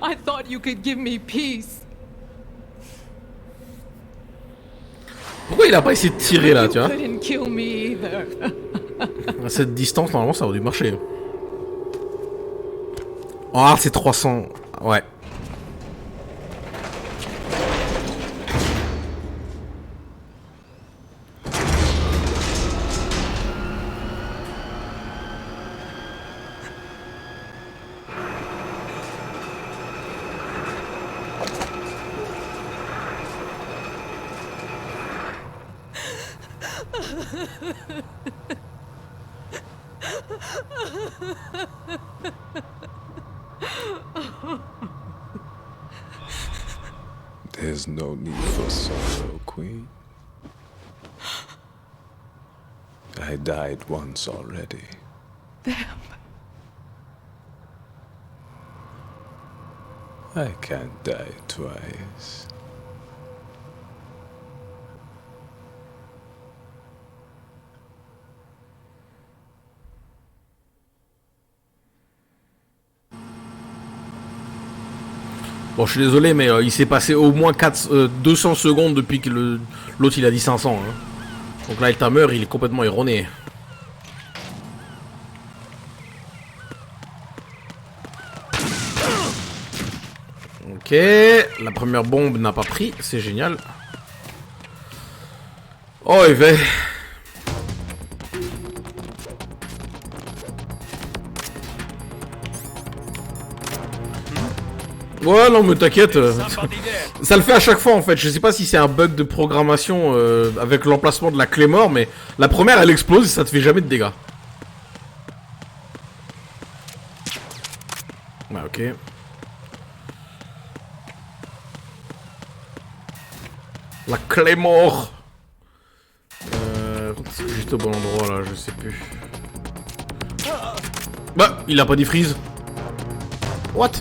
I thought you could give me peace. Pourquoi il a pas essayé de tirer là, tu vois? Couldn't kill me either. À cette distance, normalement, ça aurait dû marcher. Ah, c'est 300. Ouais. There's no need for sorrow, Queen. I died once already. Them. I can't die twice. Bon, je suis désolé, mais il s'est passé au moins 200 secondes depuis que l'autre il a dit 500. Hein. Donc là, le timer, il est complètement erroné. Ok, la première bombe n'a pas pris, c'est génial. Oh, il va... Ouais, non, mais t'inquiète. Ça le fait à chaque fois, en fait. Je sais pas si c'est un bug de programmation avec l'emplacement de la clé mort, mais la première, elle explose et ça te fait jamais de dégâts. Ouais, ok. La clé mort. Est-ce que j'étais au bon endroit, là? Je sais plus. Bah, il a pas dit freeze. What?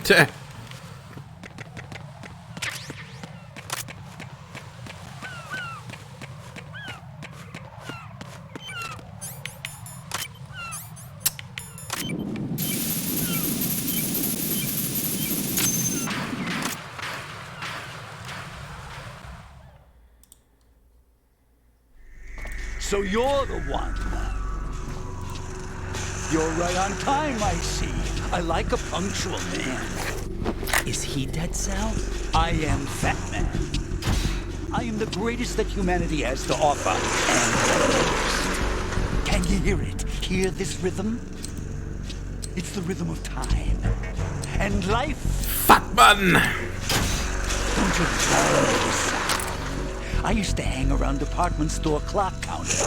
Tiens. So you're the one. You're right on time, I see. I like a punctual man. Is he Dead Cell? I am Fat Man. I am the greatest that humanity has to offer, and the most. Can you hear it? Hear this rhythm? It's the rhythm of time. And life... Fat Man! Don't you tell me this sound. I used to hang around department store clock counters.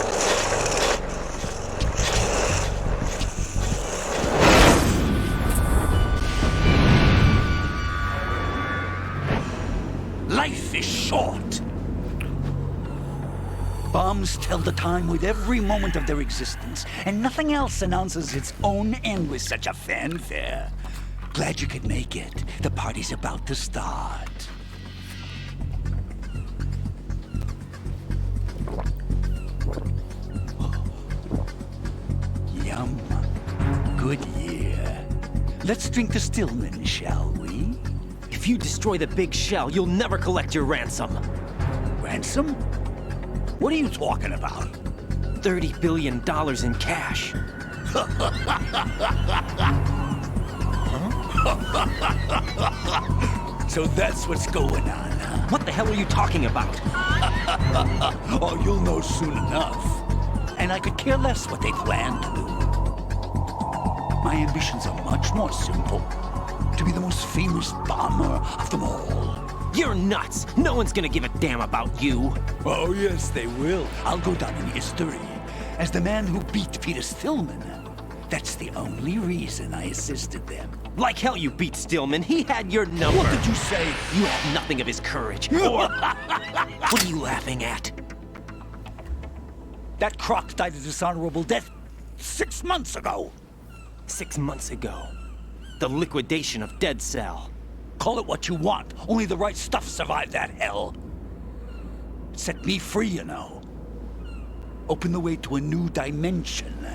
Life is short. Bombs tell the time with every moment of their existence, and nothing else announces its own end with such a fanfare. Glad you could make it. The party's about to start. Yum. Good year. Let's drink to Stillman, shall we? If you destroy the big shell, you'll never collect your ransom. Ransom? What are you talking about? $30 billion in cash. So that's what's going on, huh? What the hell are you talking about? Oh, you'll know soon enough. And I could care less what they plan to do. My ambitions are much more simple. To be the most famous bomber of them all. You're nuts! No one's gonna give a damn about you! Oh, yes, they will. I'll go down in history as the man who beat Peter Stillman. That's the only reason I assisted them. Like hell you beat Stillman. He had your number. What did you say? You have nothing of his courage. Or... What are you laughing at? That croc died a dishonorable death 6 months ago. 6 months ago. The liquidation of Dead Cell. Call it what you want. Only the right stuff survived that hell. Set me free, you know. Open the way to a new dimension.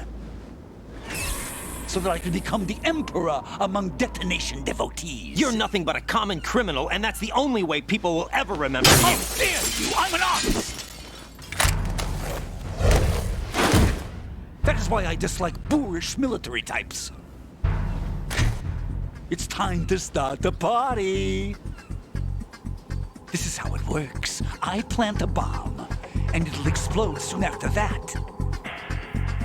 so that I can become the emperor among detonation devotees. You're nothing but a common criminal, and that's the only way people will ever remember you. How dare you! I'm an artist! That is why I dislike boorish military types. It's time to start the party. This is how it works. I plant a bomb, and it'll explode soon after that.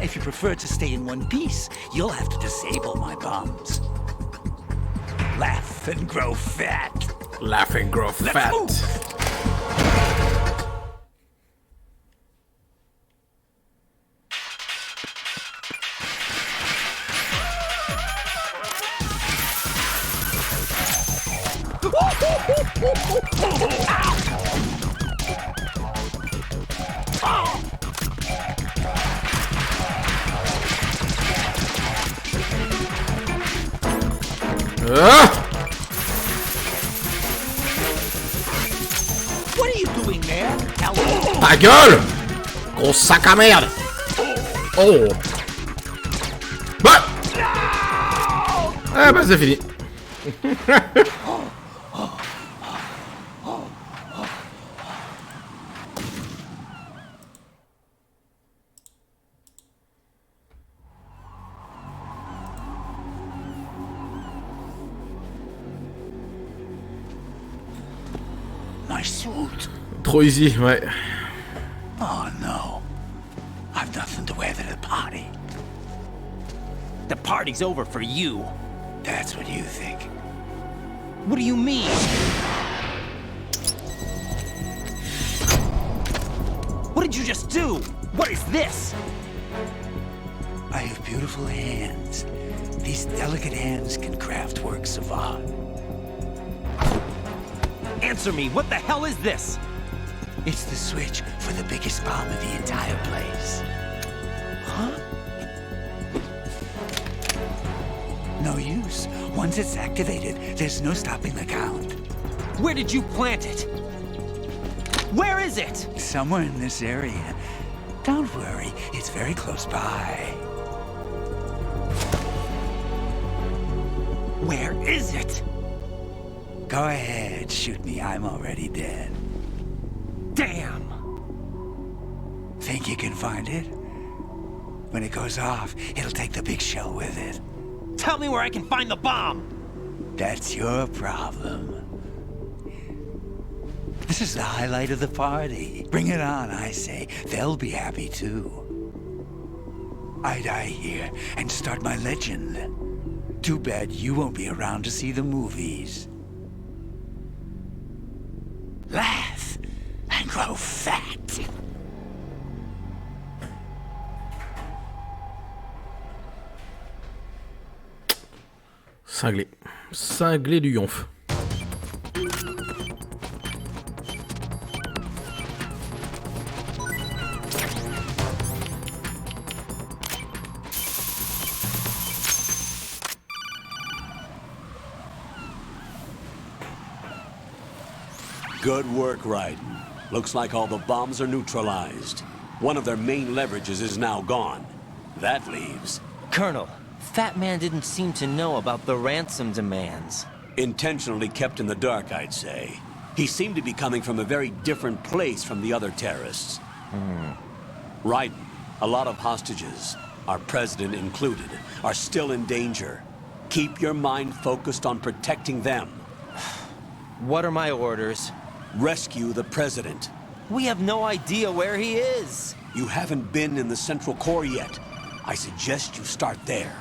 If you prefer to stay in one piece, you'll have to disable my bombs. Laugh and grow fat. Laugh and grow fat. What are you doing there? Ta gueule! Gros sac à merde! Oh! Bah! Ah bah c'est fini. My suit. Trop easy, ouais. Oh no. I've nothing to wear to the party. The party's over for you. That's what you think. What do you mean? What did you just do? What is this? I have beautiful hands. These delicate hands can craft works of art. Answer me, what the hell is this? It's the switch for the biggest bomb in the entire place. Huh? No use. Once it's activated, there's no stopping the count. Where did you plant it? Where is it? Somewhere in this area. Don't worry, it's very close by. Where is it? Go ahead, shoot me. I'm already dead. Damn! Think you can find it? When it goes off, it'll take the big shell with it. Tell me where I can find the bomb! That's your problem. This is the highlight of the party. Bring it on, I say. They'll be happy too. I die here and start my legend. Too bad you won't be around to see the movies. Laugh and grow fat. Cinglé. Cinglé du yonf. Good work, Raiden. Looks like all the bombs are neutralized. One of their main leverages is now gone. That leaves... Colonel, Fat Man didn't seem to know about the ransom demands. Intentionally kept in the dark, I'd say. He seemed to be coming from a very different place from the other terrorists. Raiden, a lot of hostages, our president included, are still in danger. Keep your mind focused on protecting them. What are my orders? Rescue the president. We have no idea where he is. You haven't been in the Central Core yet. I suggest you start there.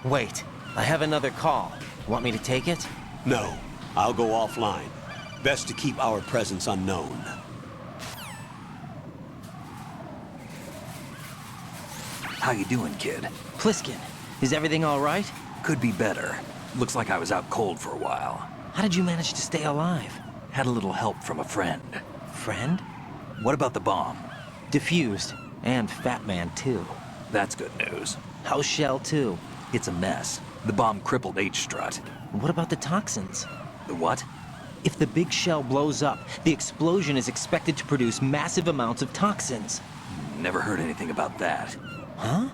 Wait, I have another call. Want me to take it? No, I'll go offline. Best to keep our presence unknown. How you doing, kid? Pliskin, is everything all right? Could be better. Looks like I was out cold for a while. How did you manage to stay alive? Had a little help from a friend. Friend? What about the bomb? Defused. And Fat Man, too. That's good news. How's Shell, too? It's a mess. The bomb crippled H-Strut. What about the toxins? The what? If the big shell blows up, the explosion is expected to produce massive amounts of toxins. Never heard anything about that. Huh?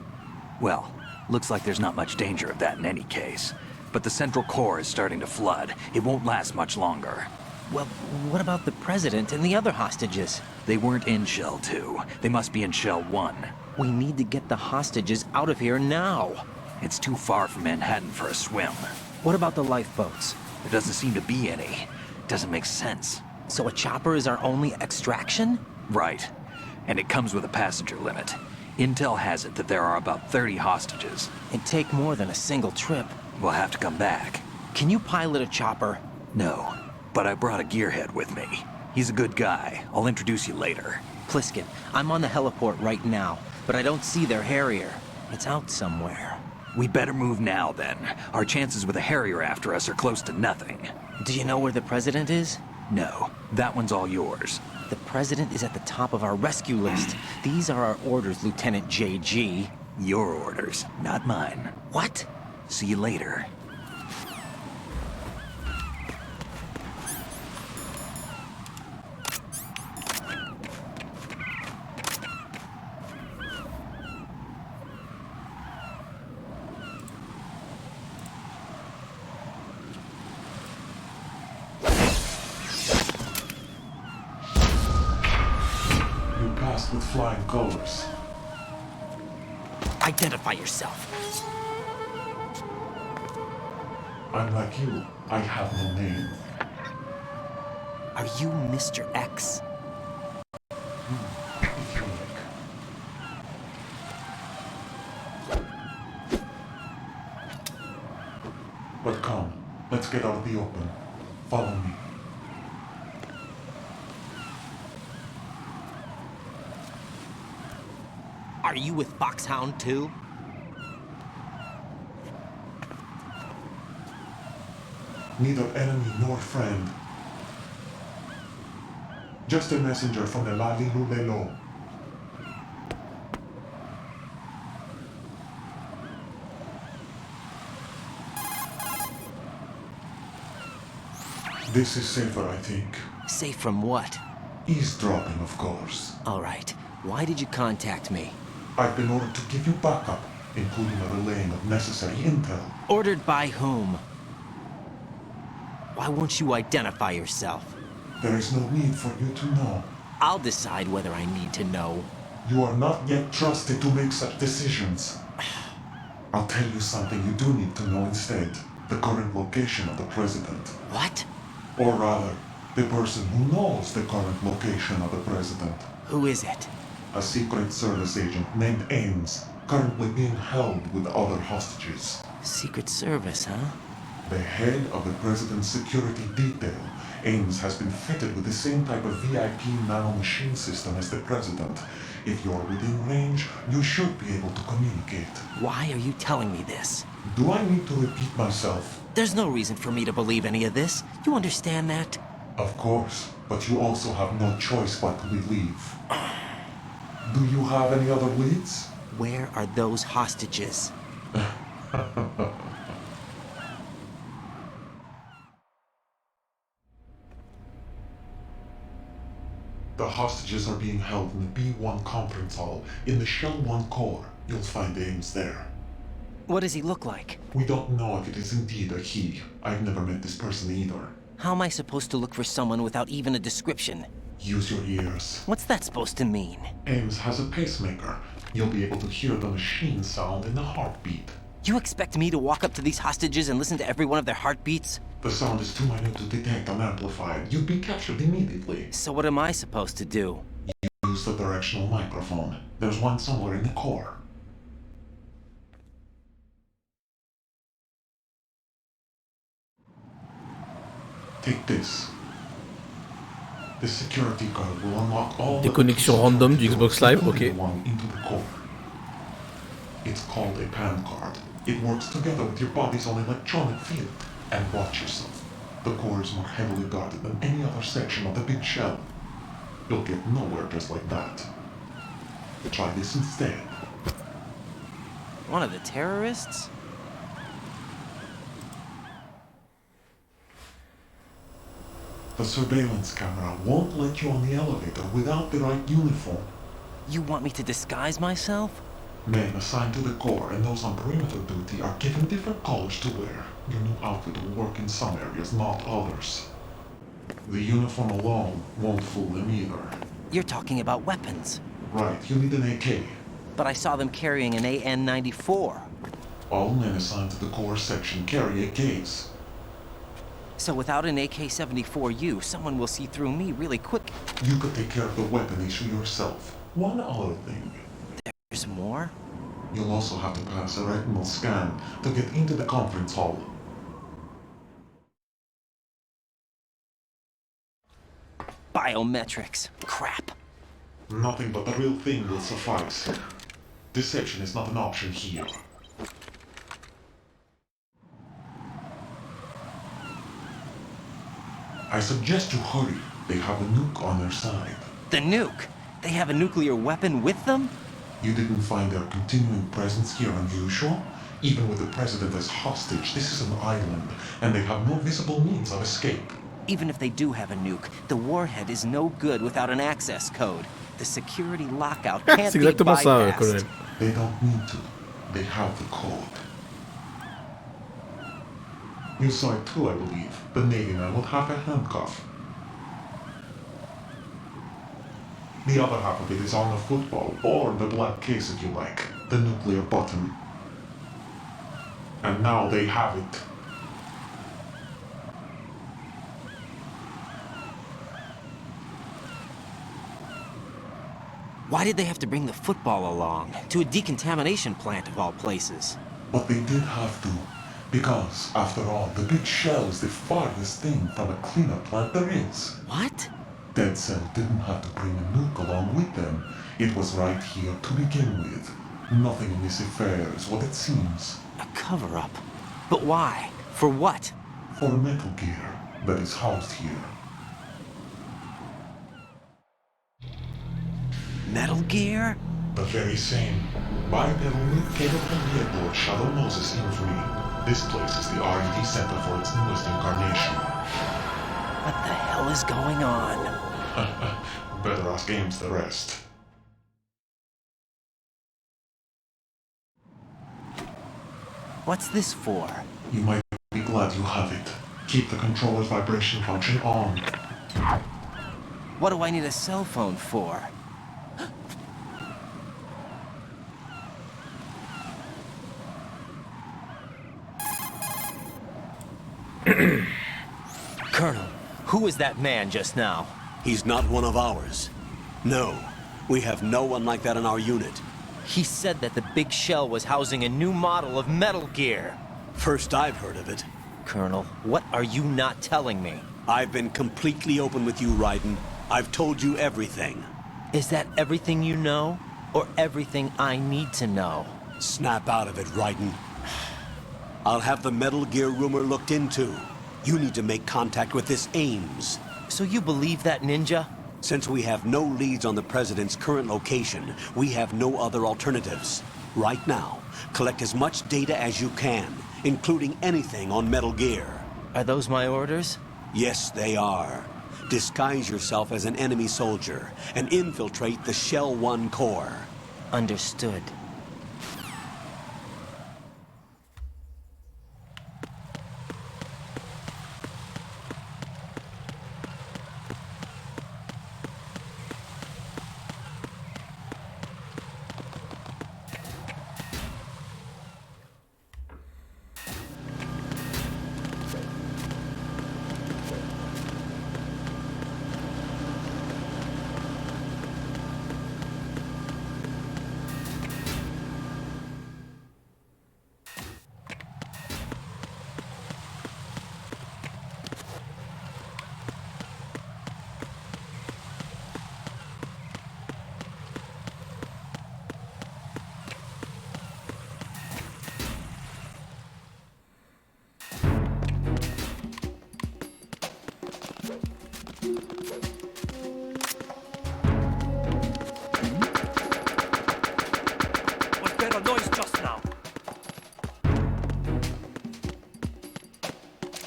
Well, Looks like there's not much danger of that in any case. But the central core is starting to flood. It won't last much longer. Well, what about the president and the other hostages? They weren't in Shell 2. They must be in Shell 1. We need to get the hostages out of here now. It's too far from Manhattan for a swim. What about the lifeboats? There doesn't seem to be any. Doesn't make sense. So a chopper is our only extraction? Right. And it comes with a passenger limit. Intel has it that there are about 30 hostages. It'd take more than a single trip. We'll have to come back. Can you pilot a chopper? No, but I brought a gearhead with me. He's a good guy. I'll introduce you later. Pliskin, I'm on the heliport right now, but I don't see their Harrier. It's out somewhere. We better move now, then. Our chances with a Harrier after us are close to nothing. Do you know where the president is? No, that one's all yours. The president is at the top of our rescue list. These are our orders, Lieutenant JG. Your orders, not mine. What? See you later. With flying colors. Identify yourself. I'm like you. I have no name. Are you Mr. X? If you like. But come, let's get out of the open. Follow me. Are you with Foxhound too? Neither enemy nor friend. Just a messenger from the Lali Lulelo. This is safer, I think. Safe from what? Eavesdropping, of course. All right. Why did you contact me? I've been ordered to give you backup, including a relaying of necessary intel. Ordered by whom? Why won't you identify yourself? There is no need for you to know. I'll decide whether I need to know. You are not yet trusted to make such decisions. I'll tell you something you do need to know instead. The current location of the president. What? Or rather, the person who knows the current location of the president. Who is it? A Secret Service agent named Ames, currently being held with other hostages. Secret Service, huh? The head of the president's security detail, Ames has been fitted with the same type of VIP nanomachine system as the president. If you're within range, you should be able to communicate. Why are you telling me this? Do I need to repeat myself? There's no reason for me to believe any of this. You understand that? Of course, but you also have no choice but to believe. Do you have any other leads? Where are those hostages? The hostages are being held in the B1 conference hall in the Shell 1 core. You'll find Ames there. What does he look like? We don't know if it is indeed a he. I've never met this person either. How am I supposed to look for someone without even a description? Use your ears. What's that supposed to mean? Ames has a pacemaker. You'll be able to hear the machine sound in the heartbeat. You expect me to walk up to these hostages and listen to every one of their heartbeats? The sound is too minute to detect and amplified. You'd be captured immediately. So what am I supposed to do? Use the directional microphone. There's one somewhere in the core. Take this. The security card will unlock all Des connexions random du Xbox Live, ok. into the core. It's called a PAN card. It works together with your body's own electronic field. And watch yourself. The core is more heavily guarded than any other section of the big shell. You'll get nowhere just like that. Try this instead. One of the terrorists? The surveillance camera won't let you on the elevator without the right uniform. You want me to disguise myself? Men assigned to the Corps and those on perimeter duty are given different colors to wear. Your new outfit will work in some areas, not others. The uniform alone won't fool them either. You're talking about weapons. Right, you need an AK. But I saw them carrying an AN-94. All men assigned to the Corps section carry AKs. So without an AK-74U, someone will see through me really quick. You could take care of the weapon issue yourself. One other thing. There's more? You'll also have to pass a retinal scan to get into the conference hall. Biometrics. Crap. Nothing but the real thing will suffice. Deception is not an option here. I suggest you hurry. They have a nuke on their side. The nuke? They have a nuclear weapon with them? You didn't find their continuing presence here unusual? Even with the president as hostage, this is an island, and they have no visible means of escape. Even if they do have a nuke, the warhead is no good without an access code. The security lockout can't be bypassed. They don't need to. They have the code. You saw it too, I believe. The Navy man with half a handcuff. The other half of it is on the football, or the black case if you like. The nuclear button. And now they have it. Why did they have to bring the football along? To a decontamination plant of all places. But they did have to. Because, after all, the big shell is the farthest thing from a cleanup plant there is. What? Dead Cell didn't have to bring a nuke along with them. It was right here to begin with. Nothing in this affair is what it seems. A cover-up? But why? For what? For Metal Gear that is housed here. Metal Gear? The very same. Bipedal nuke cable from the airport Shadow Moses Infamy. This place is the R&D center for its newest incarnation. What the hell is going on? Better ask Ames the rest. What's this for? You might be glad you have it. Keep the controller's vibration function on. What do I need a cell phone for? Colonel, who was that man just now? He's not one of ours. No, we have no one like that in our unit. He said that the big shell was housing a new model of Metal Gear. First I've heard of it. Colonel, what are you not telling me? I've been completely open with you, Raiden. I've told you everything. Is that everything you know? Or everything I need to know? Snap out of it, Raiden. I'll have the Metal Gear rumor looked into. You need to make contact with this Ames. So you believe that ninja? Since we have no leads on the President's current location, we have no other alternatives. Right now, collect as much data as you can, including anything on Metal Gear. Are those my orders? Yes, they are. Disguise yourself as an enemy soldier and infiltrate the Shell 1 core. Understood.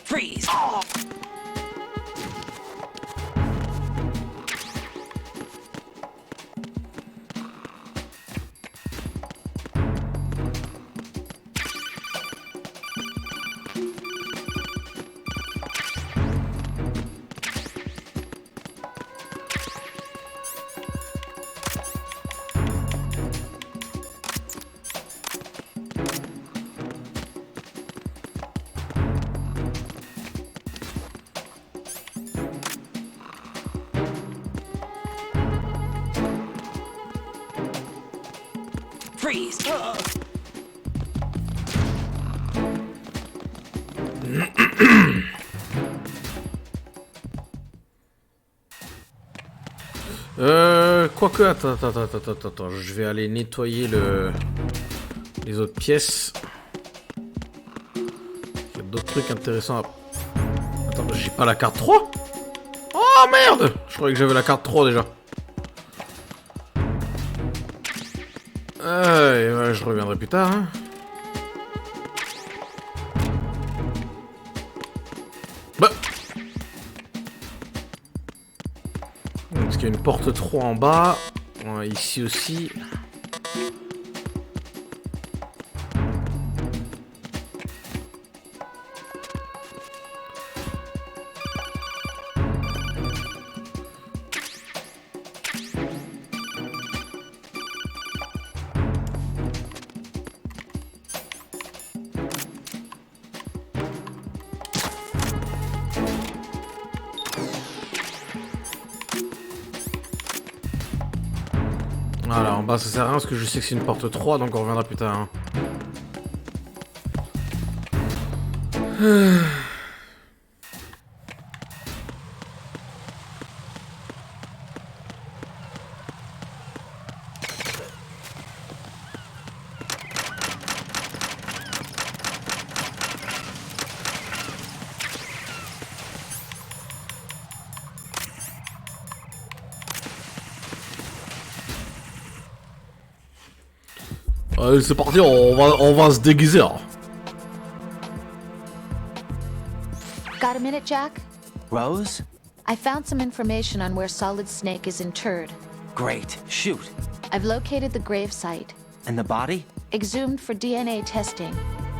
Freeze! Oh. Freeze! Quoique, attends, je vais aller nettoyer les autres pièces. Il y a d'autres trucs intéressants à... Attends, j'ai pas la carte 3? Oh merde! Je croyais que j'avais la carte 3 déjà. Ouais, je reviendrai plus tard, hein. Bah. Parce qu'il y a une porte 3 en bas. Ouais, ici aussi. Voilà, en bas ça sert à rien parce que je sais que c'est une porte 3 donc on reviendra plus tard. Hein. Allez, c'est parti, on va se déguiser. Hein. Got a minute, Jack? Rose? I found some information on where Solid Snake is interred. Great. Shoot. I've located the gravesite. And the body? Exhumed for DNA testing.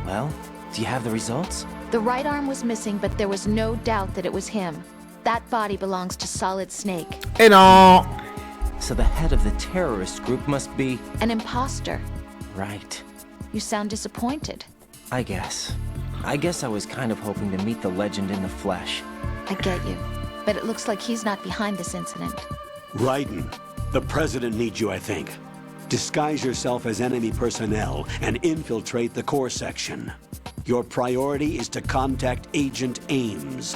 Well, do you have the results? The right arm was missing, but there was no doubt that it was him. That body belongs to Solid Snake. Hey, no! So the head of the terrorist group must be... An imposter. Right. You sound disappointed. I guess I was kind of hoping to meet the legend in the flesh. I get you. But it looks like he's not behind this incident. Raiden, the president needs you, I think. Disguise yourself as enemy personnel and infiltrate the core section. Your priority is to contact Agent Ames.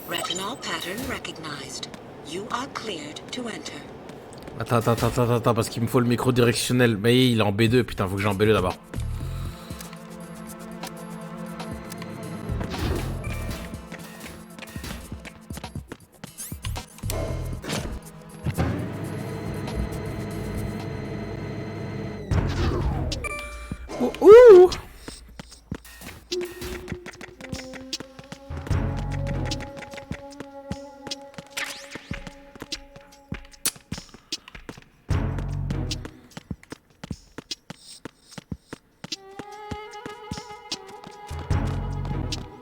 Retinol pattern recognized. You are cleared to enter. Attends, parce qu'il me faut le micro directionnel. Mais il est en B2, putain, faut que j'ai en B2 d'abord. Ouh.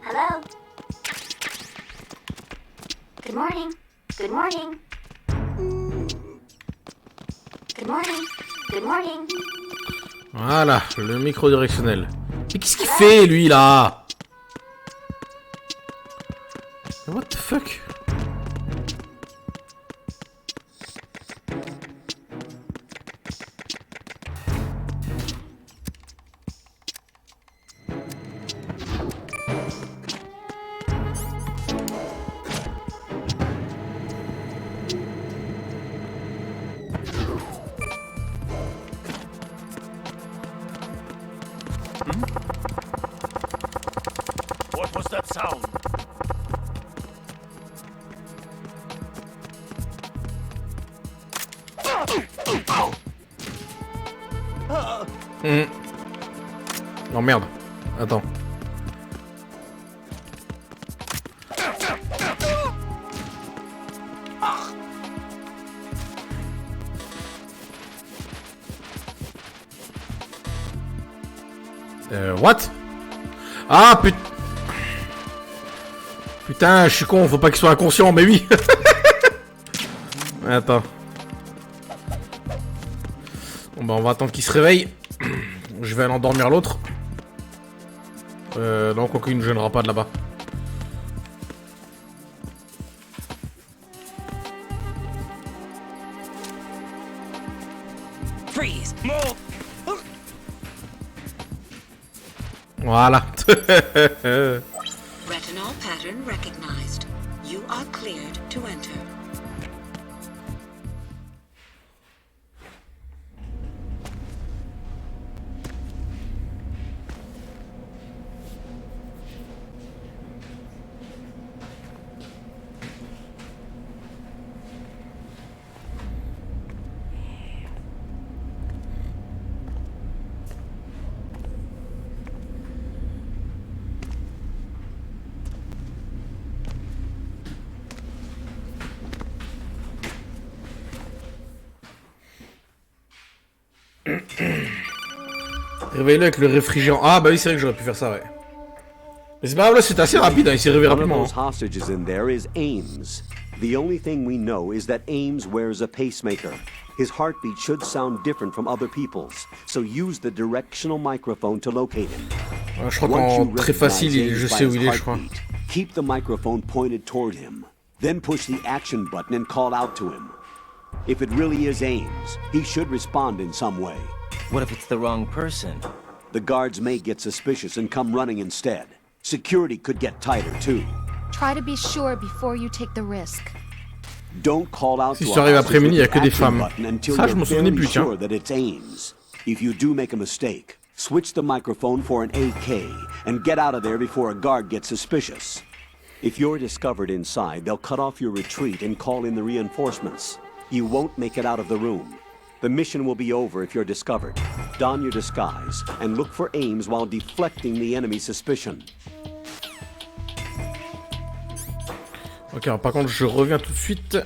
Hello? Good morning. Good morning. Good morning. Good morning. Voilà, le micro directionnel. Mais qu'est-ce qu'il fait, lui, là? What the fuck? What was that sound? Non merde. Attends. What? Ah, putain. Putain, je suis con, faut pas qu'il soit inconscient, mais oui. Attends. Bon bah on va attendre qu'il se réveille. Je vais aller endormir l'autre. Non, quoique il ne gênera pas de là-bas. Freeze! Move! Voilà. Retinol pattern recognized. You are cleared to enter. Réveille-le avec le réfrigérant. Ah bah oui, c'est vrai que j'aurais pu faire ça, ouais. Mais c'est pas grave, là c'était assez rapide, hein, il s'est réveillé rapidement. One of those hostages in there is Ames. The only thing we know is that Ames wears a pacemaker. His heartbeat should sound different from other people's, so use the directional microphone to locate him. Je crois qu'en très facile, je sais où il est, je crois. Keep the microphone pointed toward him. Then push the action button and call out to him. If it really is Ames, he should respond in some way. What if it's the wrong person? The guards may get suspicious and come running instead. Security could get tighter too. Try to be sure before you take the risk. Don't call out Si to ça arrive a après-midi, il y a que des action femmes. button until Ça, je you're me souvenais fairly plus, tiens. sure that it's Ames. If you do make a mistake, switch the microphone for an AK and get out of there before a guard gets suspicious. If you're discovered inside, they'll cut off your retreat and call in the reinforcements. You won't make it out of the room. The mission will be over if you're discovered. Don your disguise and look for Ames while deflecting the enemy's suspicion. Ok, alors, par contre, je reviens tout de suite.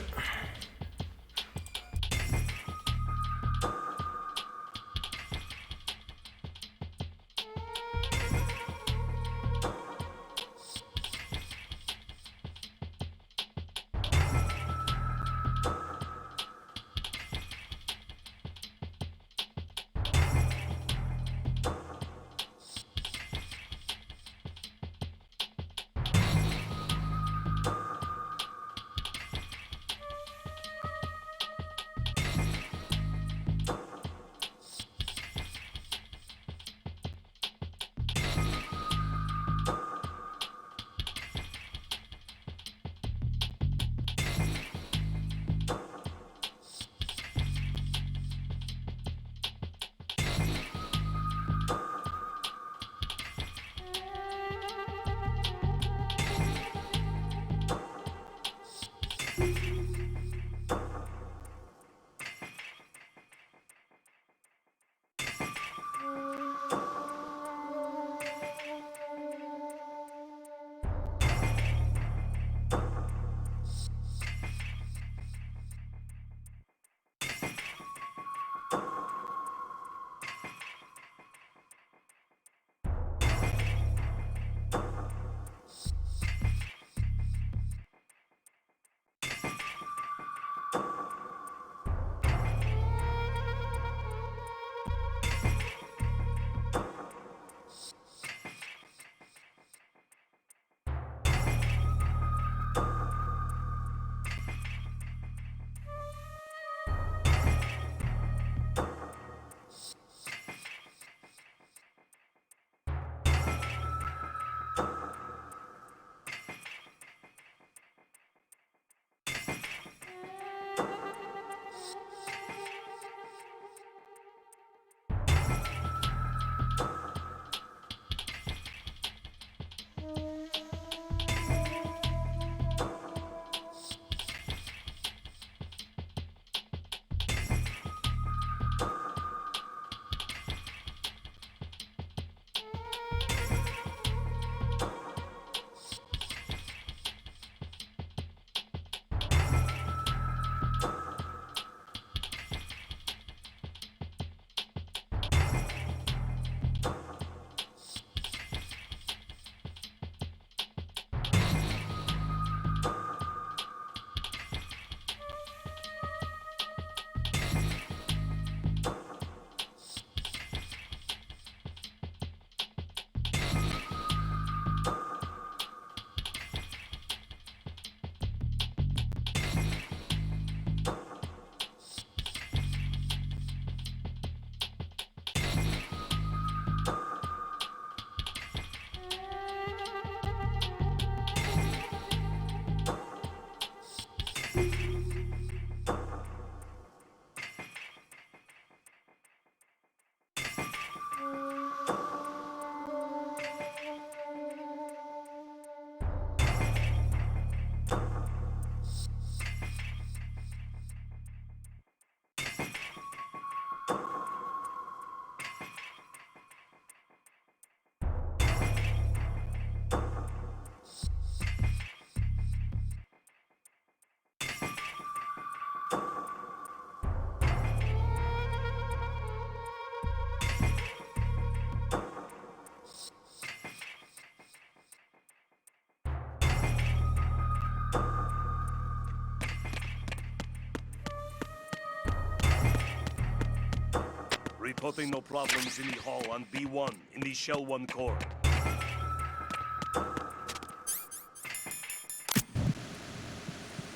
Reporting no problems in the hall on B1 in the Shell 1 core.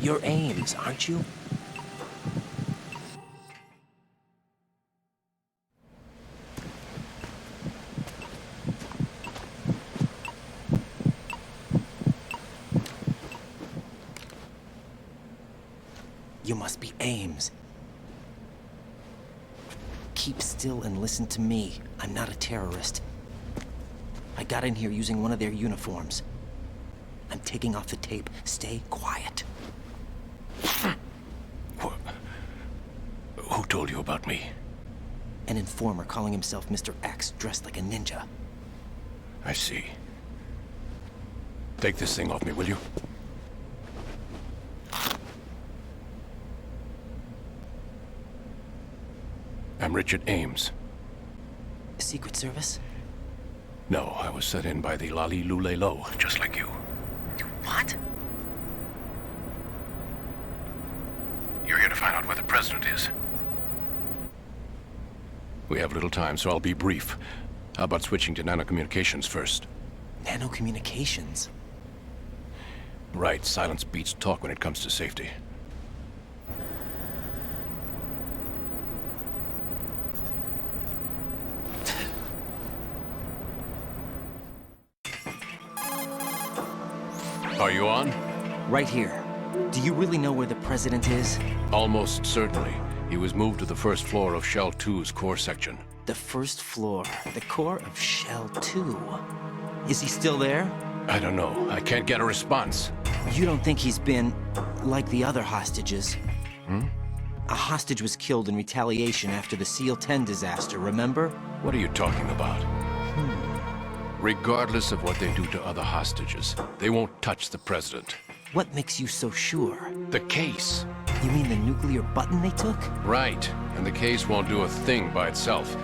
You're Ames, aren't you? You must be Ames. Keep still and listen to me. I'm not a terrorist. I got in here using one of their uniforms. I'm taking off the tape. Stay quiet. Who told you about me? An informer calling himself Mr. X, dressed like a ninja. I see. Take this thing off me, will you? I'm Richard Ames. Secret Service? No, I was set in by the Lali Lule Lo, just like you. What? You're here to find out where the president is. We have little time, so I'll be brief. How about switching to nanocommunications first? Nanocommunications? Right, silence beats talk when it comes to safety. Are you on? Right here. Do you really know where the president is? Almost certainly. He was moved to the first floor of Shell 2's core section. The first floor, the core of Shell 2. Is he still there? I don't know. I can't get a response. You don't think he's been like the other hostages? A hostage was killed in retaliation after the SEAL 10 disaster, remember? What are you talking about? Regardless of what they do to other hostages, they won't touch the president. What makes you so sure? The case. You mean the nuclear button they took? Right. And the case won't do a thing by itself.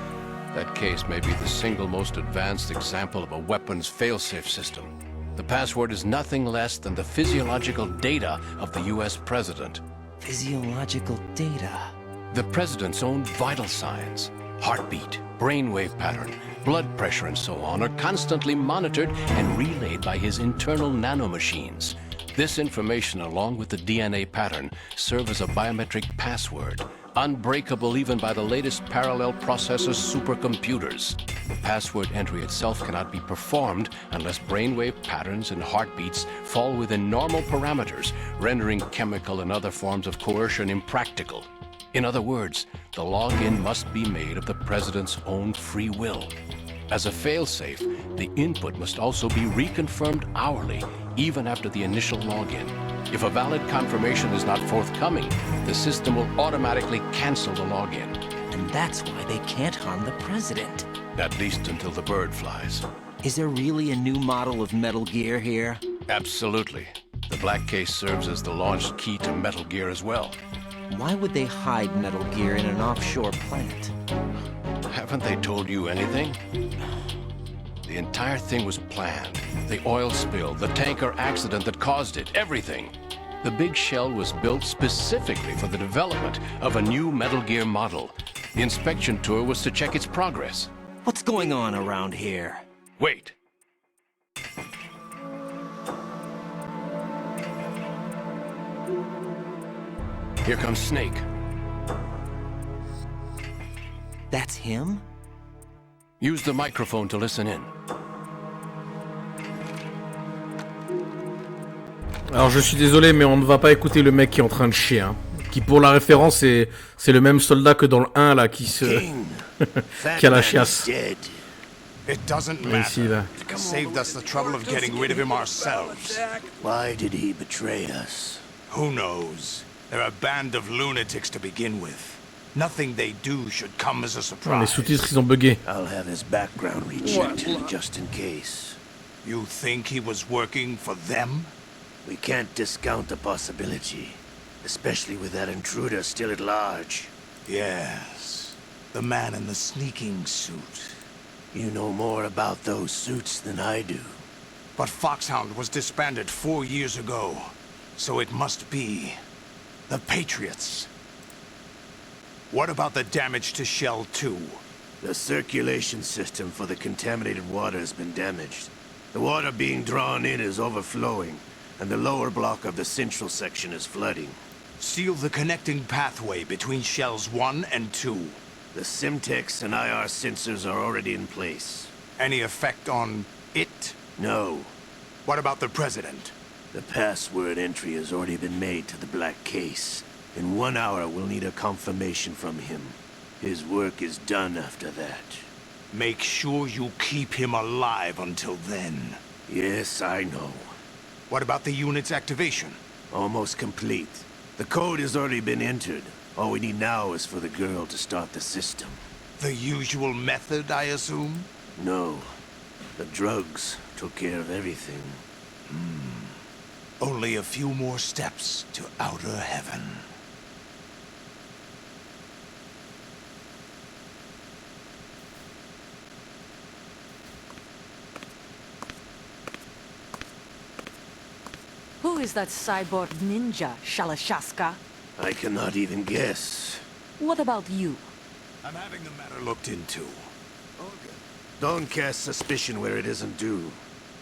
That case may be the single most advanced example of a weapons failsafe system. The password is nothing less than the physiological data of the US president. Physiological data? The president's own vital signs, heartbeat, brainwave pattern, blood pressure and so on are constantly monitored and relayed by his internal nanomachines. This information, along with the DNA pattern, serve as a biometric password, unbreakable even by the latest parallel processor supercomputers. The password entry itself cannot be performed unless brainwave patterns and heartbeats fall within normal parameters, rendering chemical and other forms of coercion impractical. In other words, the login must be made of the president's own free will. As a failsafe, the input must also be reconfirmed hourly, even after the initial login. If a valid confirmation is not forthcoming, the system will automatically cancel the login. And that's why they can't harm the president. At least until the bird flies. Is there really a new model of Metal Gear here? Absolutely. The black case serves as the launch key to Metal Gear as well. Why would they hide Metal Gear in an offshore plant? Haven't they told you anything? The entire thing was planned. The oil spill, the tanker accident that caused it, everything. The big shell was built specifically for the development of a new Metal Gear model. The inspection tour was to check its progress. What's going on around here? Wait. Here comes Snake. That's him? Use the microphone to listen in. Alors je suis désolé, mais on ne va pas écouter le mec qui est en train de chier. Hein. Qui, pour la référence, c'est le même soldat que dans le 1 là qui se qui a la chiasse. It doesn't matter. Saved us the trouble of getting rid of him ourselves. Why did he betray us? Who knows? They're a band of lunatics to begin with. Nothing they do should come as a surprise. Les sous-titres ils ont bugué. I'll have his background rechecked just in case. You think he was working for them? We can't discount the possibility, especially with that intruder still at large. Yes, the man in the sneaking suit. You know more about those suits than I do. But Foxhound was disbanded 4 years ago, so it must be the Patriots. What about the damage to Shell 2? The circulation system for the contaminated water has been damaged. The water being drawn in is overflowing, and the lower block of the central section is flooding. Seal the connecting pathway between shells 1 and 2. The Simtex and IR sensors are already in place. Any effect on it? No. What about the President? The password entry has already been made to the black case. In 1 hour, we'll need a confirmation from him. His work is done after that. Make sure you keep him alive until then. Yes, I know. What about the unit's activation? Almost complete. The code has already been entered. All we need now is for the girl to start the system. The usual method, I assume? No. The drugs took care of everything. Only a few more steps to outer heaven. Who is that cyborg ninja, Shalashaska? I cannot even guess. What about you? I'm having the matter looked into. Don't cast suspicion where it isn't due.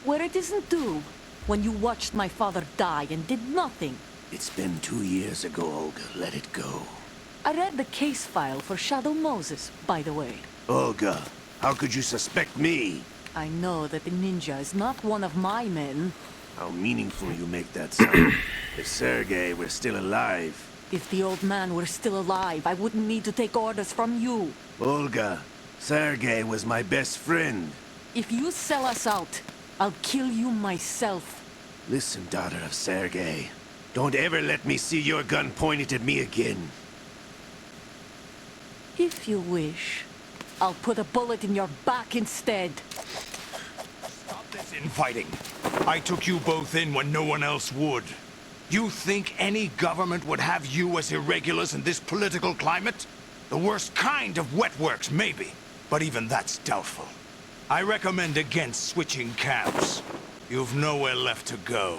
Where it isn't due? When you watched my father die and did nothing. It's been 2 years ago, Olga. Let it go. I read the case file for Shadow Moses, by the way. Olga, how could you suspect me? I know that the ninja is not one of my men. How meaningful you make that sound. If Sergei were still alive... If the old man were still alive, I wouldn't need to take orders from you. Olga, Sergei was my best friend. If you sell us out, I'll kill you myself. Listen, daughter of Sergei. Don't ever let me see your gun pointed at me again. If you wish, I'll put a bullet in your back instead. Stop this infighting. I took you both in when no one else would. You think any government would have you as irregulars in this political climate? The worst kind of wet works, maybe. But even that's doubtful. I recommend against switching camps. You've nowhere left to go.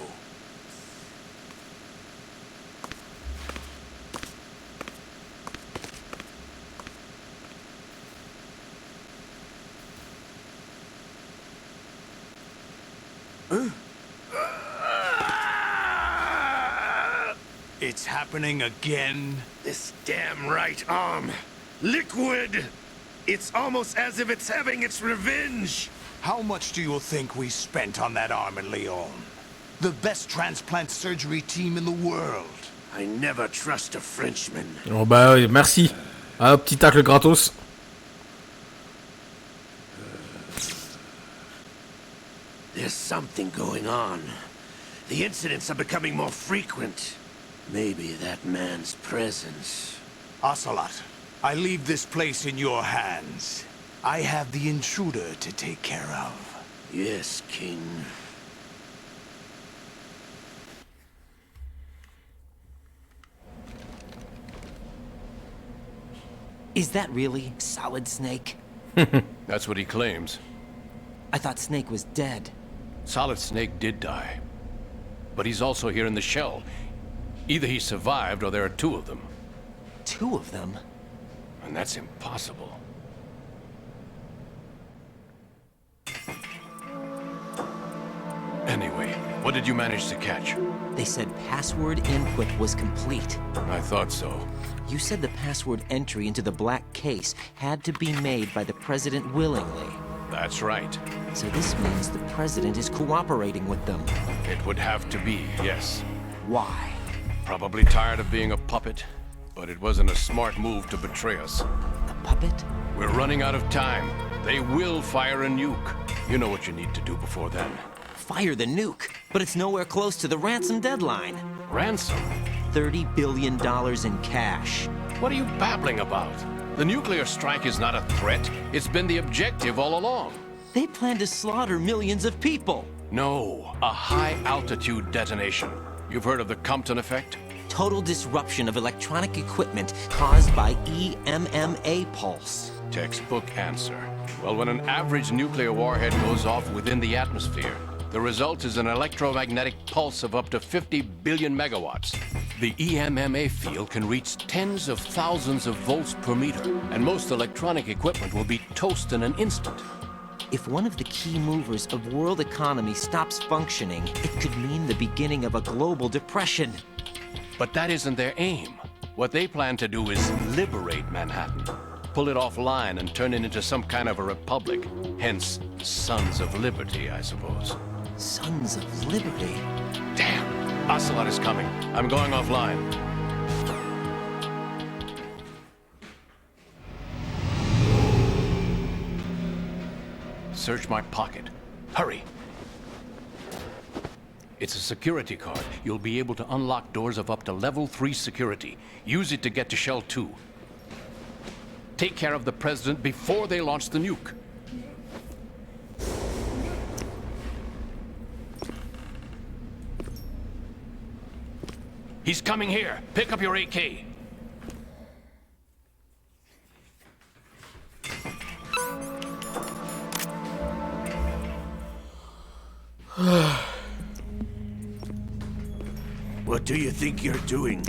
It's happening again? This damn right arm. Liquid! It's almost as if it's having its revenge! How much do you think we spent on that arm in Lyon? The best transplant surgery team in the world. I never trust a Frenchman. Oh bah oui, merci. Ah, petit tacle gratos. There's something going on. The incidents are becoming more frequent. Maybe that man's presence. Ocelot, I leave this place in your hands. I have the intruder to take care of. Yes, King. Is that really Solid Snake? That's what he claims. I thought Snake was dead. Solid Snake did die. But he's also here in the shell. Either he survived or there are 2 of them. 2 of them? And that's impossible. Anyway, what did you manage to catch? They said password input was complete. I thought so. You said the password entry into the black case had to be made by the President willingly. That's right. So this means the President is cooperating with them. It would have to be, yes. Why? Probably tired of being a puppet, but it wasn't a smart move to betray us. A puppet? We're running out of time. They will fire a nuke. You know what you need to do before then. Fire the nuke, but it's nowhere close to the ransom deadline. Ransom? $30 billion in cash. What are you babbling about? The nuclear strike is not a threat. It's been the objective all along. They plan to slaughter millions of people. No, a high-altitude detonation. You've heard of the Compton effect? Total disruption of electronic equipment caused by EMMA pulse. Textbook answer. Well, when an average nuclear warhead goes off within the atmosphere, the result is an electromagnetic pulse of up to 50 billion megawatts. The EMMA field can reach tens of thousands of volts per meter, and most electronic equipment will be toast in an instant. If one of the key movers of world economy stops functioning, it could mean the beginning of a global depression. But that isn't their aim. What they plan to do is liberate Manhattan. Pull it offline and turn it into some kind of a republic. Hence, Sons of Liberty, I suppose. Sons of Liberty? Damn! Ocelot is coming. I'm going offline. Search my pocket. Hurry! It's a security card. You'll be able to unlock doors of up to level 3 security. Use it to get to Shell 2. Take care of the President before they launch the nuke. He's coming here. Pick up your AK. What do you think you're doing?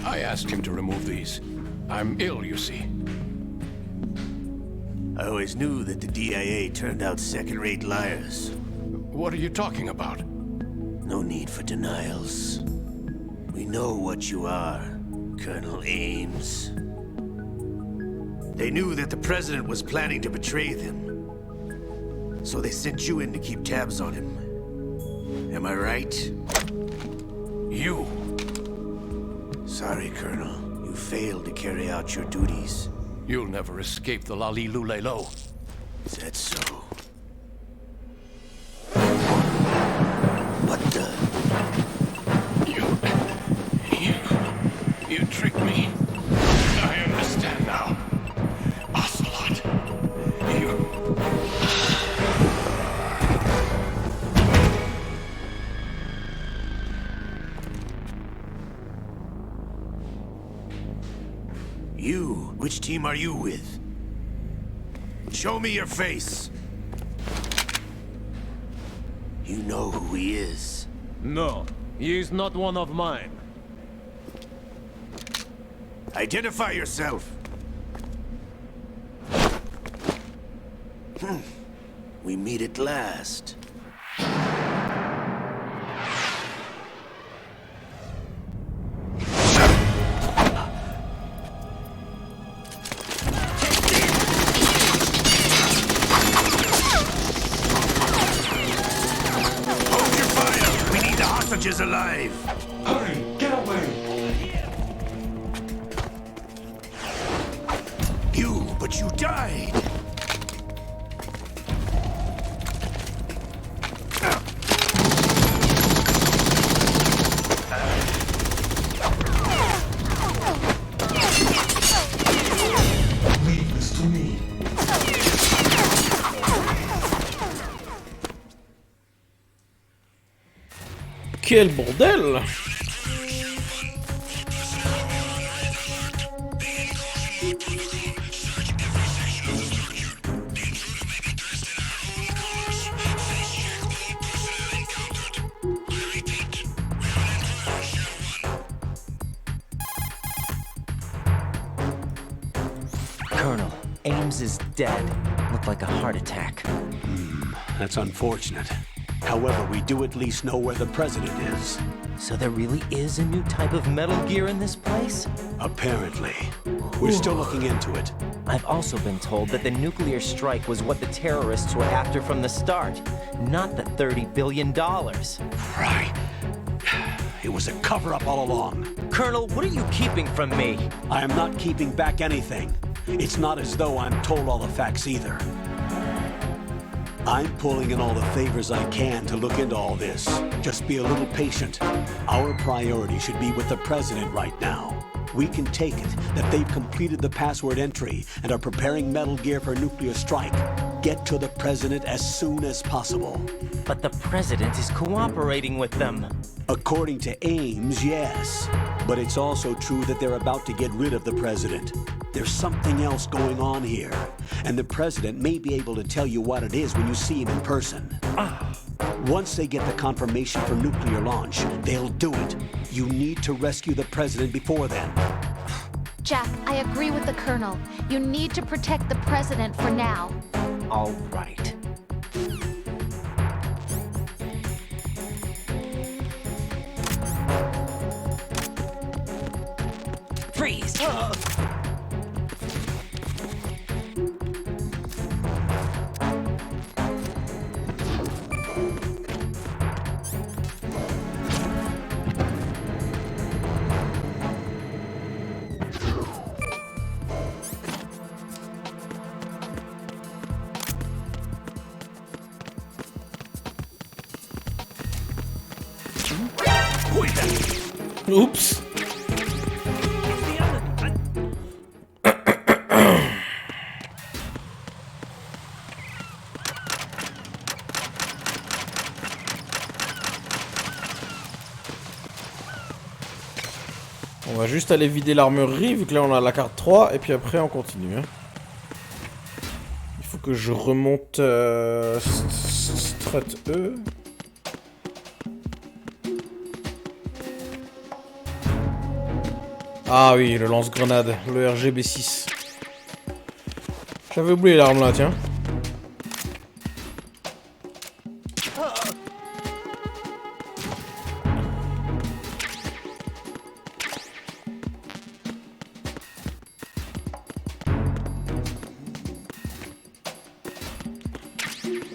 I asked him to remove these. I'm ill, you see. I always knew that the DIA turned out second-rate liars. What are you talking about? No need for denials. We know what you are, Colonel Ames. They knew that the President was planning to betray them. So they sent you in to keep tabs on him. Am I right? You. Sorry, Colonel. You failed to carry out your duties. You'll never escape the Lali-Lulelo. Is that so? What the? You tricked me. I understand now. Ocelot. You? Which team are you with? Show me your face. You know who he is. No, he is not one of mine. Identify yourself. We meet at last. Is alive. Hurry, get away. But you died. Leave this to me. Quel bordel! Colonel, Ames is dead. Looked like a heart attack. That's unfortunate. However, we do at least know where the President is. So there really is a new type of Metal Gear in this place? Apparently. We're still looking into it. I've also been told that the nuclear strike was what the terrorists were after from the start, not the $30 billion. Right. It was a cover-up all along. Colonel, what are you keeping from me? I am not keeping back anything. It's not as though I'm told all the facts either. I'm pulling in all the favors I can to look into all this. Just be a little patient. Our priority should be with the President right now. We can take it that they've completed the password entry and are preparing Metal Gear for nuclear strike. Get to the President as soon as possible. But the President is cooperating with them. According to Ames, yes. But it's also true that they're about to get rid of the President. There's something else going on here, and the President may be able to tell you what it is when you see him in person. Once they get the confirmation for nuclear launch, they'll do it. You need to rescue the president before then. Jack, I agree with the Colonel. You need to protect the president for now. All right. Freeze! Oups. On va juste aller vider l'armurerie vu que là on a la carte 3 et puis après on continue. Hein. Il faut que je remonte strat E. Ah oui, le lance-grenade, le RGB6. J'avais oublié l'arme là, tiens.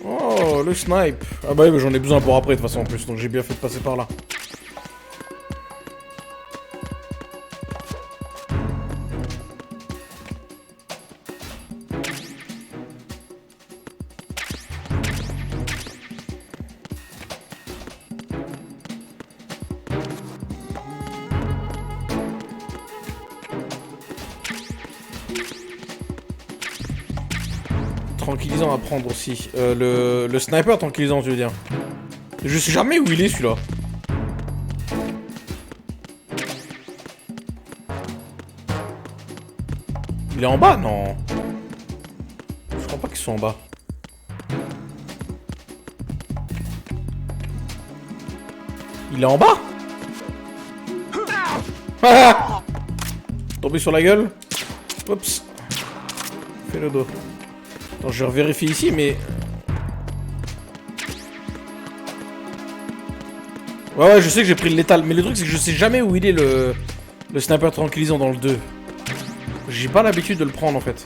Oh, le snipe. Ah bah oui, j'en ai besoin pour après de toute façon en plus, donc j'ai bien fait de passer par là. Tranquillisant à prendre aussi. Le sniper tranquillisant, tu veux dire. Je sais jamais où il est celui-là. Il est en bas? Non. Je crois pas qu'ils sont en bas. Il est en bas? Ah! Tombé sur la gueule. Oups. Fais le dos. Attends, je revérifie ici, mais... Ouais, je sais que j'ai pris le létal, mais le truc c'est que je sais jamais où il est le sniper tranquillisant dans le 2. J'ai pas l'habitude de le prendre en fait.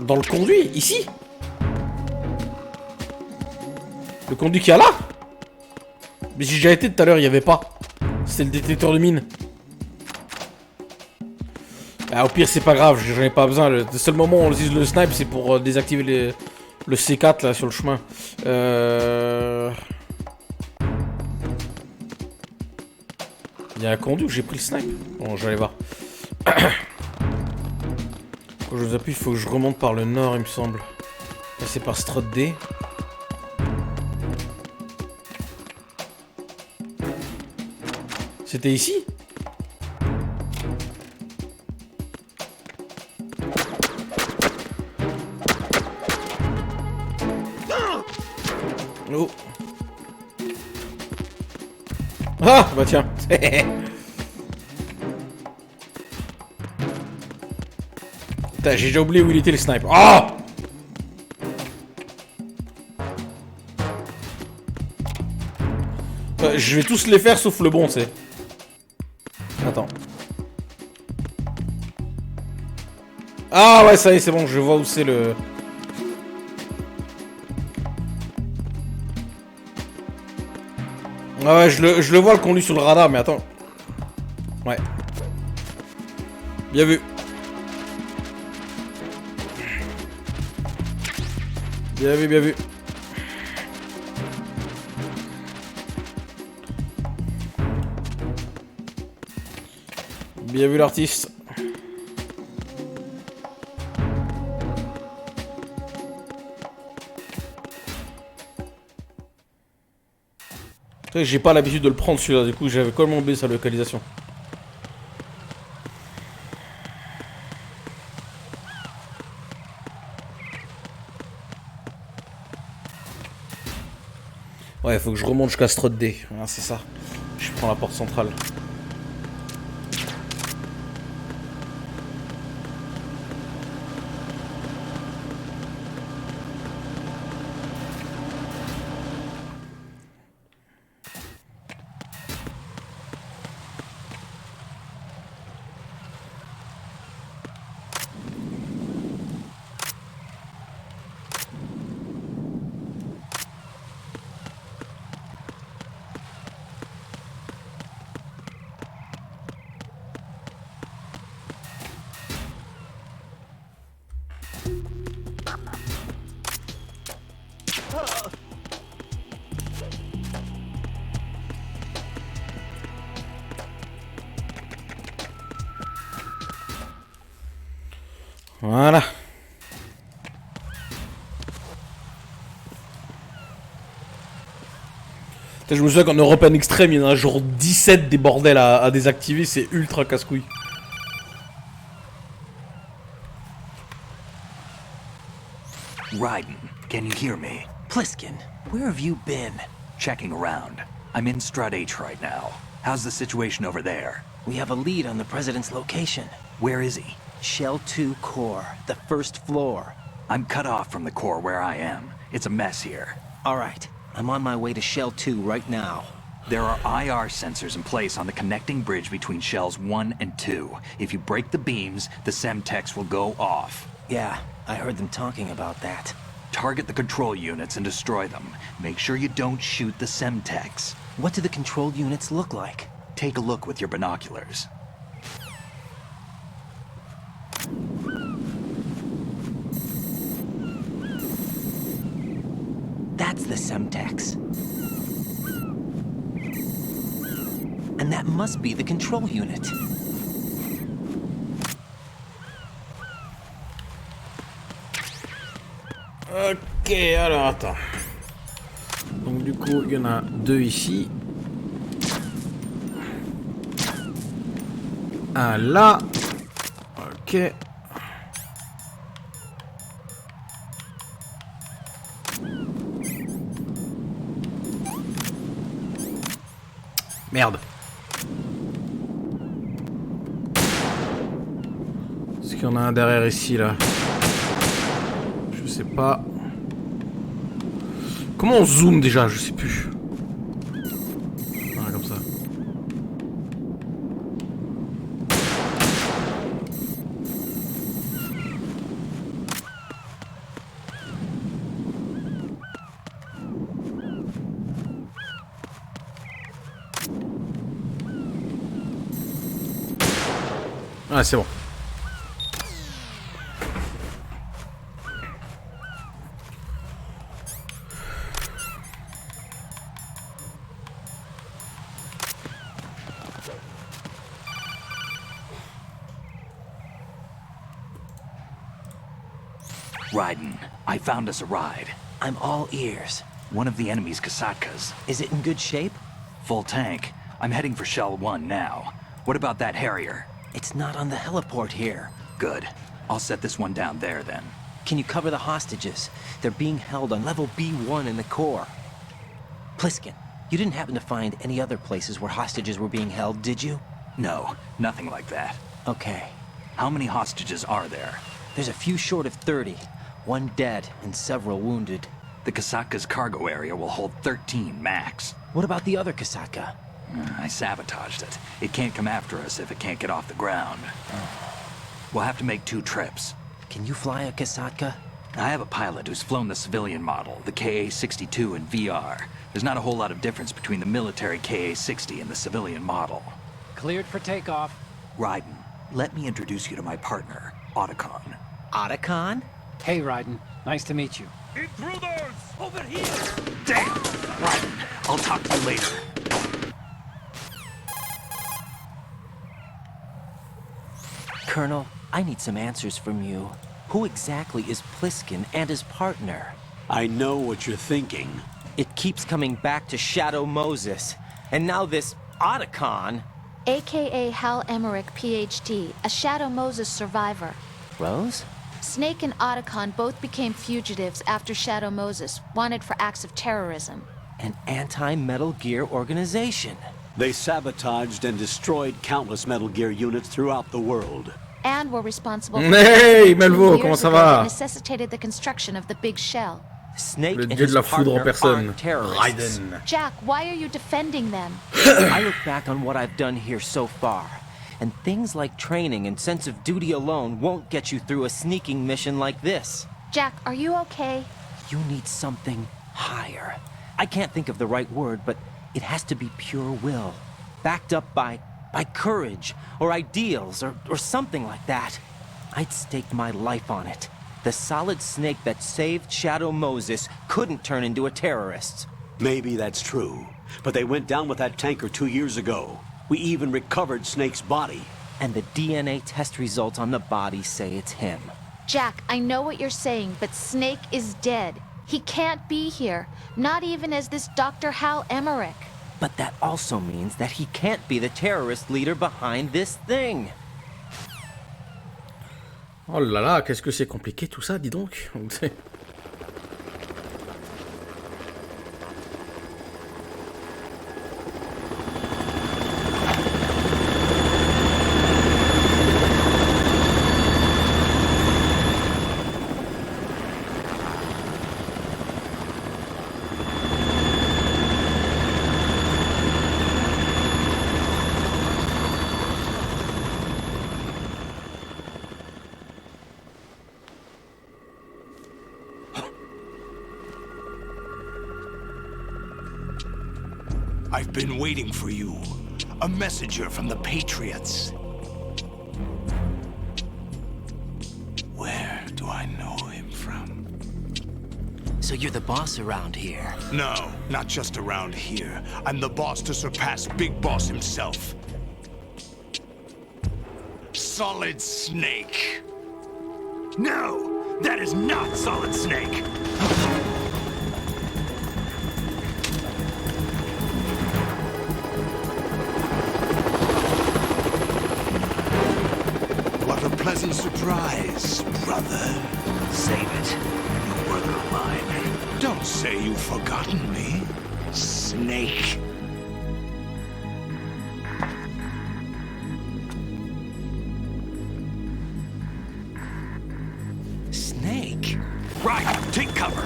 Dans le conduit, ici? Le conduit qu'il y a là? Mais j'ai déjà été tout à l'heure, il y avait pas. C'était le détecteur de mine. Ah, au pire, c'est pas grave, j'en ai pas besoin. Le seul moment où on utilise le snipe, c'est pour désactiver le C4 là sur le chemin. Il y a un conduit où j'ai pris le snipe. Bon, j'allais voir. Quand je vous appuie, il faut que je remonte par le nord, il me semble. Passer par Strat D. C'était ici? Oh. Ah bah tiens. Putain, j'ai déjà oublié où il était le sniper. Ah! Je vais tous les faire sauf le bon, c'est. Attends. Ah ouais, ça y est, c'est bon, je vois où c'est le... Ah ouais, je le vois le conduit sur le radar, mais attends. Ouais. Bien vu. Bien vu, bien vu. Bien vu l'artiste. J'ai pas l'habitude de le prendre celui-là, du coup j'avais complètement oublié sa localisation. Ouais, faut que je remonte jusqu'à Strut D. Voilà, c'est ça. Je prends la porte centrale. Voilà. Je me souviens qu'en European Extreme, il y en a genre 17 des bordels à désactiver, c'est ultra casse-couille. Raiden, can you hear me? Pliskin, where have you been? Checking around. I'm in Strut H right now. How's the situation over there? We have a lead on the president's location. Where is he? Shell 2 core, the first floor. I'm cut off from the core where I am. It's a mess here. All right, I'm on my way to Shell 2 right now. There are IR sensors in place on the connecting bridge between Shells 1 and 2. If you break the beams, the Semtex will go off. Yeah, I heard them talking about that. Target the control units and destroy them. Make sure you don't shoot the Semtex. What do the control units look like? Take a look with your binoculars. That's the Semtex. And that must be the control unit. Ok, alors attends. Donc du coup, il y en a deux ici. Un là. Ok. Merde. Est-ce qu'il y en a un derrière ici là? Je sais pas. Comment on zoome déjà? Je sais plus. Voilà, comme ça. Ah, c'est bon. Raiden, I found us a ride. I'm all ears. One of the enemy's Kasatkas. Is it in good shape? Full tank. I'm heading for Shell 1 now. What about that Harrier? It's not on the heliport here. Good. I'll set this one down there then. Can you cover the hostages? They're being held on level B1 in the core. Pliskin, you didn't happen to find any other places where hostages were being held, did you? No, nothing like that. Okay. How many hostages are there? There's a few short of 30. One dead and several wounded. The Kasatka's cargo area will hold 13 max. What about the other Kasaka? I sabotaged it. It can't come after us if it can't get off the ground. We'll have to make 2 trips. Can you fly a Kasatka? I have a pilot who's flown the civilian model, the KA-62 in VR. There's not a whole lot of difference between the military KA-60 and the civilian model. Cleared for takeoff. Raiden, let me introduce you to my partner, Otacon. Otacon? Hey, Raiden. Nice to meet you. Intruders! Over here! Damn! Raiden, I'll talk to you later. Colonel, I need some answers from you. Who exactly is Pliskin and his partner? I know what you're thinking. It keeps coming back to Shadow Moses. And now this Otacon. AKA Hal Emmerich, PhD, a Shadow Moses survivor. Rose? Snake and Otacon both became fugitives after Shadow Moses, wanted for acts of terrorism. An anti-Metal Gear organization. They sabotaged and destroyed countless Metal Gear units throughout the world. And were responsible for Hey, Melvo, comment ça va? that necessitated the construction of the big shell. Snake Le and dieu his de la foudre en partner personne. aren't terrorists. Raiden. Jack, why are you defending them? I look back on what I've done here so far, and things like training and sense of duty alone won't get you through a sneaking mission like this. Jack, are you okay? You need something higher. I can't think of the right word, but it has to be pure will, backed up by courage, or ideals, or something like that. I'd stake my life on it. The solid Snake that saved Shadow Moses couldn't turn into a terrorist. Maybe that's true, but they went down with that tanker 2 years ago. We even recovered Snake's body. And the DNA test results on the body say it's him. Jack, I know what you're saying, but Snake is dead. He can't be here, not even as this Dr. Hal Emmerich. But that also means that he can't be the terrorist leader behind this thing. Oh là là, qu'est-ce que c'est compliqué tout ça, dis donc. I've been waiting for you. A messenger from the Patriots. Where do I know him from? So you're the boss around here? No, not just around here. I'm the boss to surpass Big Boss himself. Solid Snake. No, that is not Solid Snake. What a pleasant surprise, brother. Save it. You brother of mine. Don't say you've forgotten me, Snake. Snake? Right, take cover.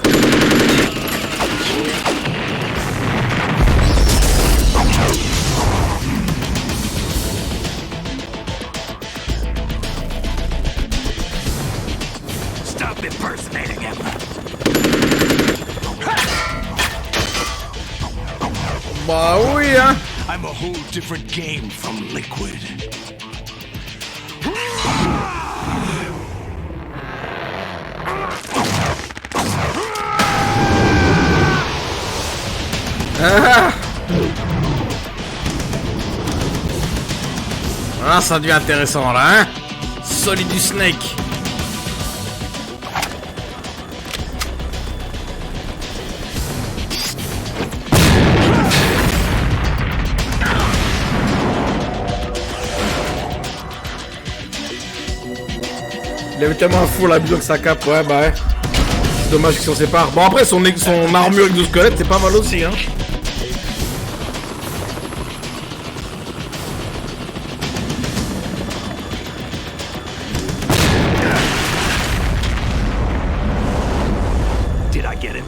Stop impersonating him. Bah oui, hein. I'm a whole different game from Liquid. Ah, ça devient intéressant là, hein. Solide du Snake. Il avait tellement un fou la bidon que sa cape, ouais bah ouais. C'est dommage qu'ils s'en séparent. Bon après son armure exosquelette c'est pas mal aussi hein. Did I get him?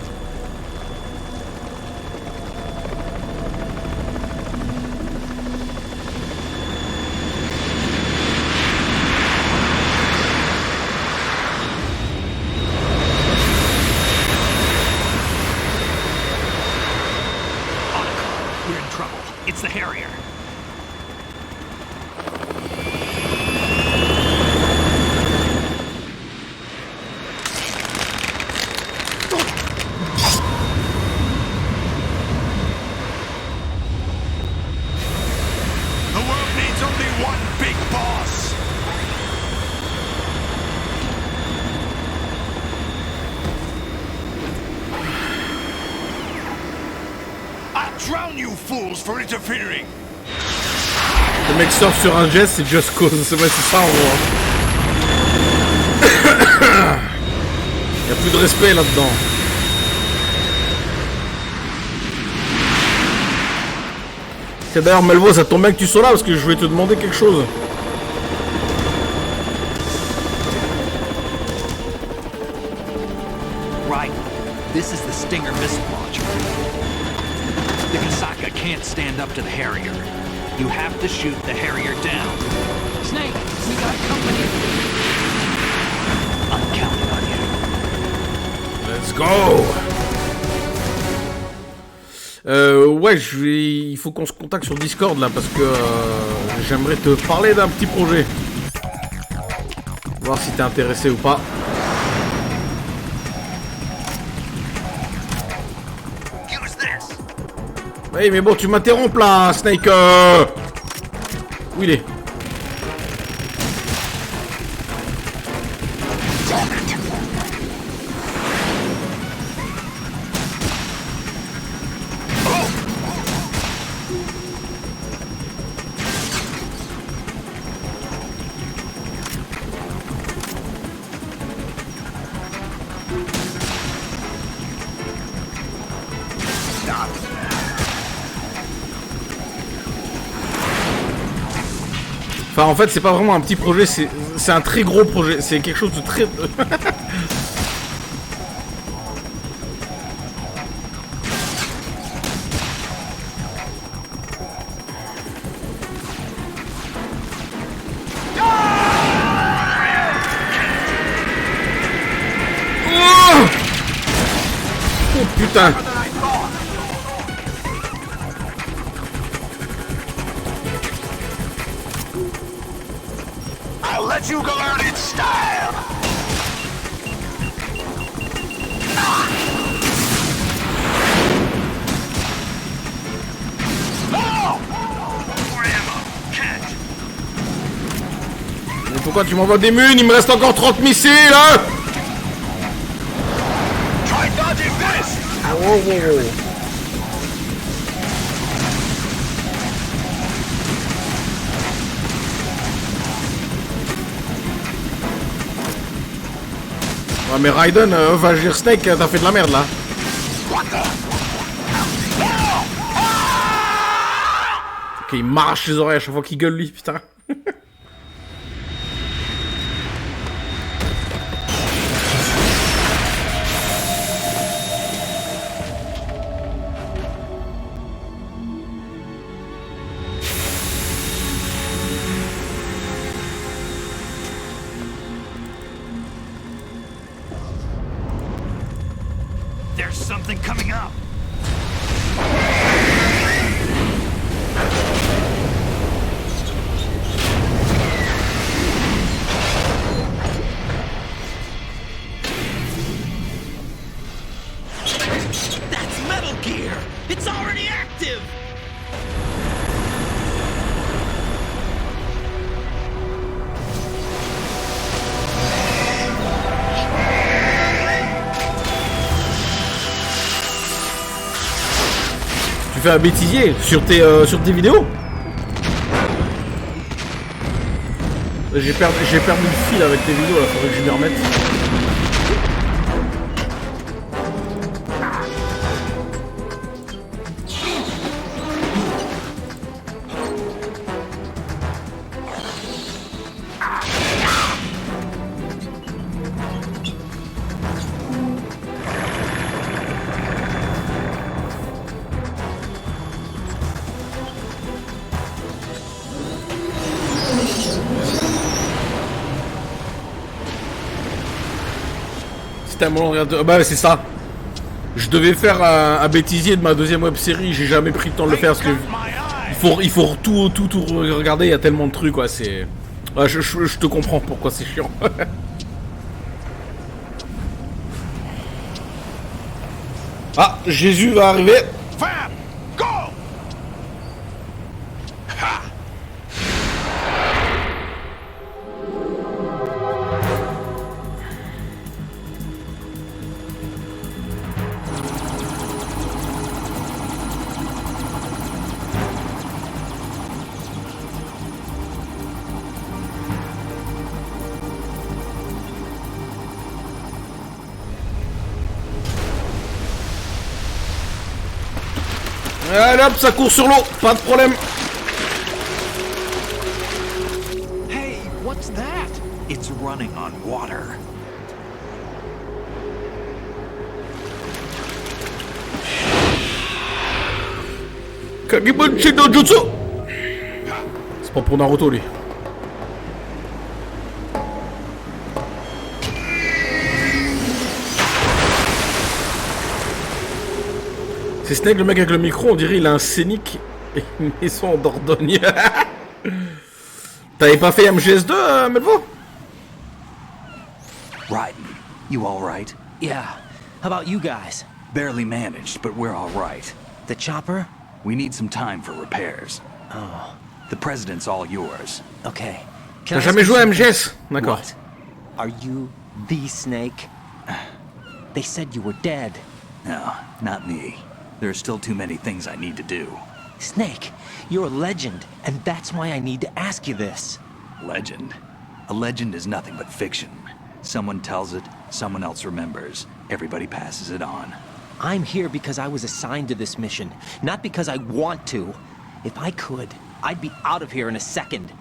We're in trouble. It's the Harrier. The world needs only one big boss. I'll drown you fools for interfering. Le mec sort sur un geste, c'est Just Cause, c'est ça en gros. Y'a plus de respect là-dedans. C'est d'ailleurs, Melvo, ça tombe bien que tu sois là parce que je voulais te demander quelque chose. Right. This is the Stinger missile launcher. The Kasaka can't stand up to the Harrier. You have to shoot the Harrier down. Snake, we got company. I'm counting on you. Let's go. Ouais, il faut qu'on se contacte sur Discord là parce que j'aimerais te parler d'un petit projet. Voir si t'es intéressé ou pas. Oui, mais bon, tu m'interromps là, Snake. Où il est? Enfin, en fait, c'est pas vraiment un petit projet, c'est un très gros projet. C'est quelque chose de très... Oh putain! I'll let you go out in style! Mais pourquoi tu m'envoies des munes? Il me reste encore 30 missiles, hein! Try dodging this! Oh. Ouais, mais Raiden, va dire Snake, t'as fait de la merde là. Ok, il m'arrache les oreilles à chaque fois qu'il gueule lui, putain. There's something coming up. That's Metal Gear! It's already active! Tu fais un bêtisier sur tes vidéos? J'ai perdu le fil avec tes vidéos là, faudrait que je m'y remette. Bah c'est ça. Je devais faire un bêtisier de ma deuxième web série, j'ai jamais pris le temps de le faire parce que il faut tout regarder, il y a tellement de trucs quoi, c'est... Ouais, je te comprends pourquoi c'est chiant. Ah, Jésus va arriver. Allez hop, ça court sur l'eau, pas de problème. Hey, what's that? It's running on water. Kagebunchi no Jutsu. C'est pas pour Naruto lui. C'est Snake le mec avec le micro, on dirait il a un scénic et une maison en Dordogne. T'avais pas fait MGS2, Melvo? Right. You all right? Yeah. How about you guys? Barely managed, but we're all right. The chopper? We need some time for repairs. Oh. The president's all yours. Okay. T'as jamais joué à MGS? D'accord. What? Are you the Snake? They said you were dead. No, not me. There are still too many things I need to do. Snake, you're a legend, and that's why I need to ask you this. Legend? A legend is nothing but fiction. Someone tells it, someone else remembers. Everybody passes it on. I'm here because I was assigned to this mission, not because I want to. If I could, I'd be out of here in a second.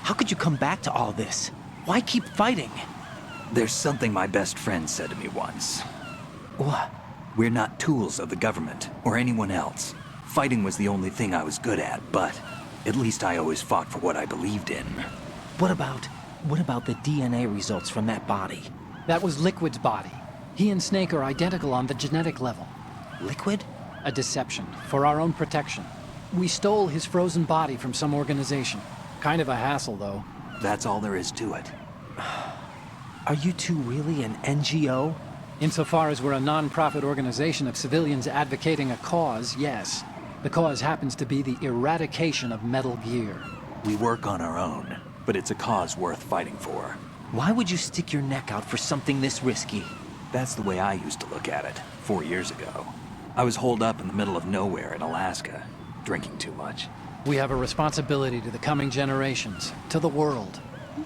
How could you come back to all this? Why keep fighting? There's something my best friend said to me once. What? We're not tools of the government, or anyone else. Fighting was the only thing I was good at, but at least I always fought for what I believed in. What about the DNA results from that body? That was Liquid's body. He and Snake are identical on the genetic level. Liquid? A deception, for our own protection. We stole his frozen body from some organization. Kind of a hassle, though. That's all there is to it. Are you two really an NGO? Insofar as we're a non-profit organization of civilians advocating a cause, yes. The cause happens to be the eradication of Metal Gear. We work on our own, but it's a cause worth fighting for. Why would you stick your neck out for something this risky? That's the way I used to look at it, 4 years ago. I was holed up in the middle of nowhere in Alaska, drinking too much. We have a responsibility to the coming generations, to the world.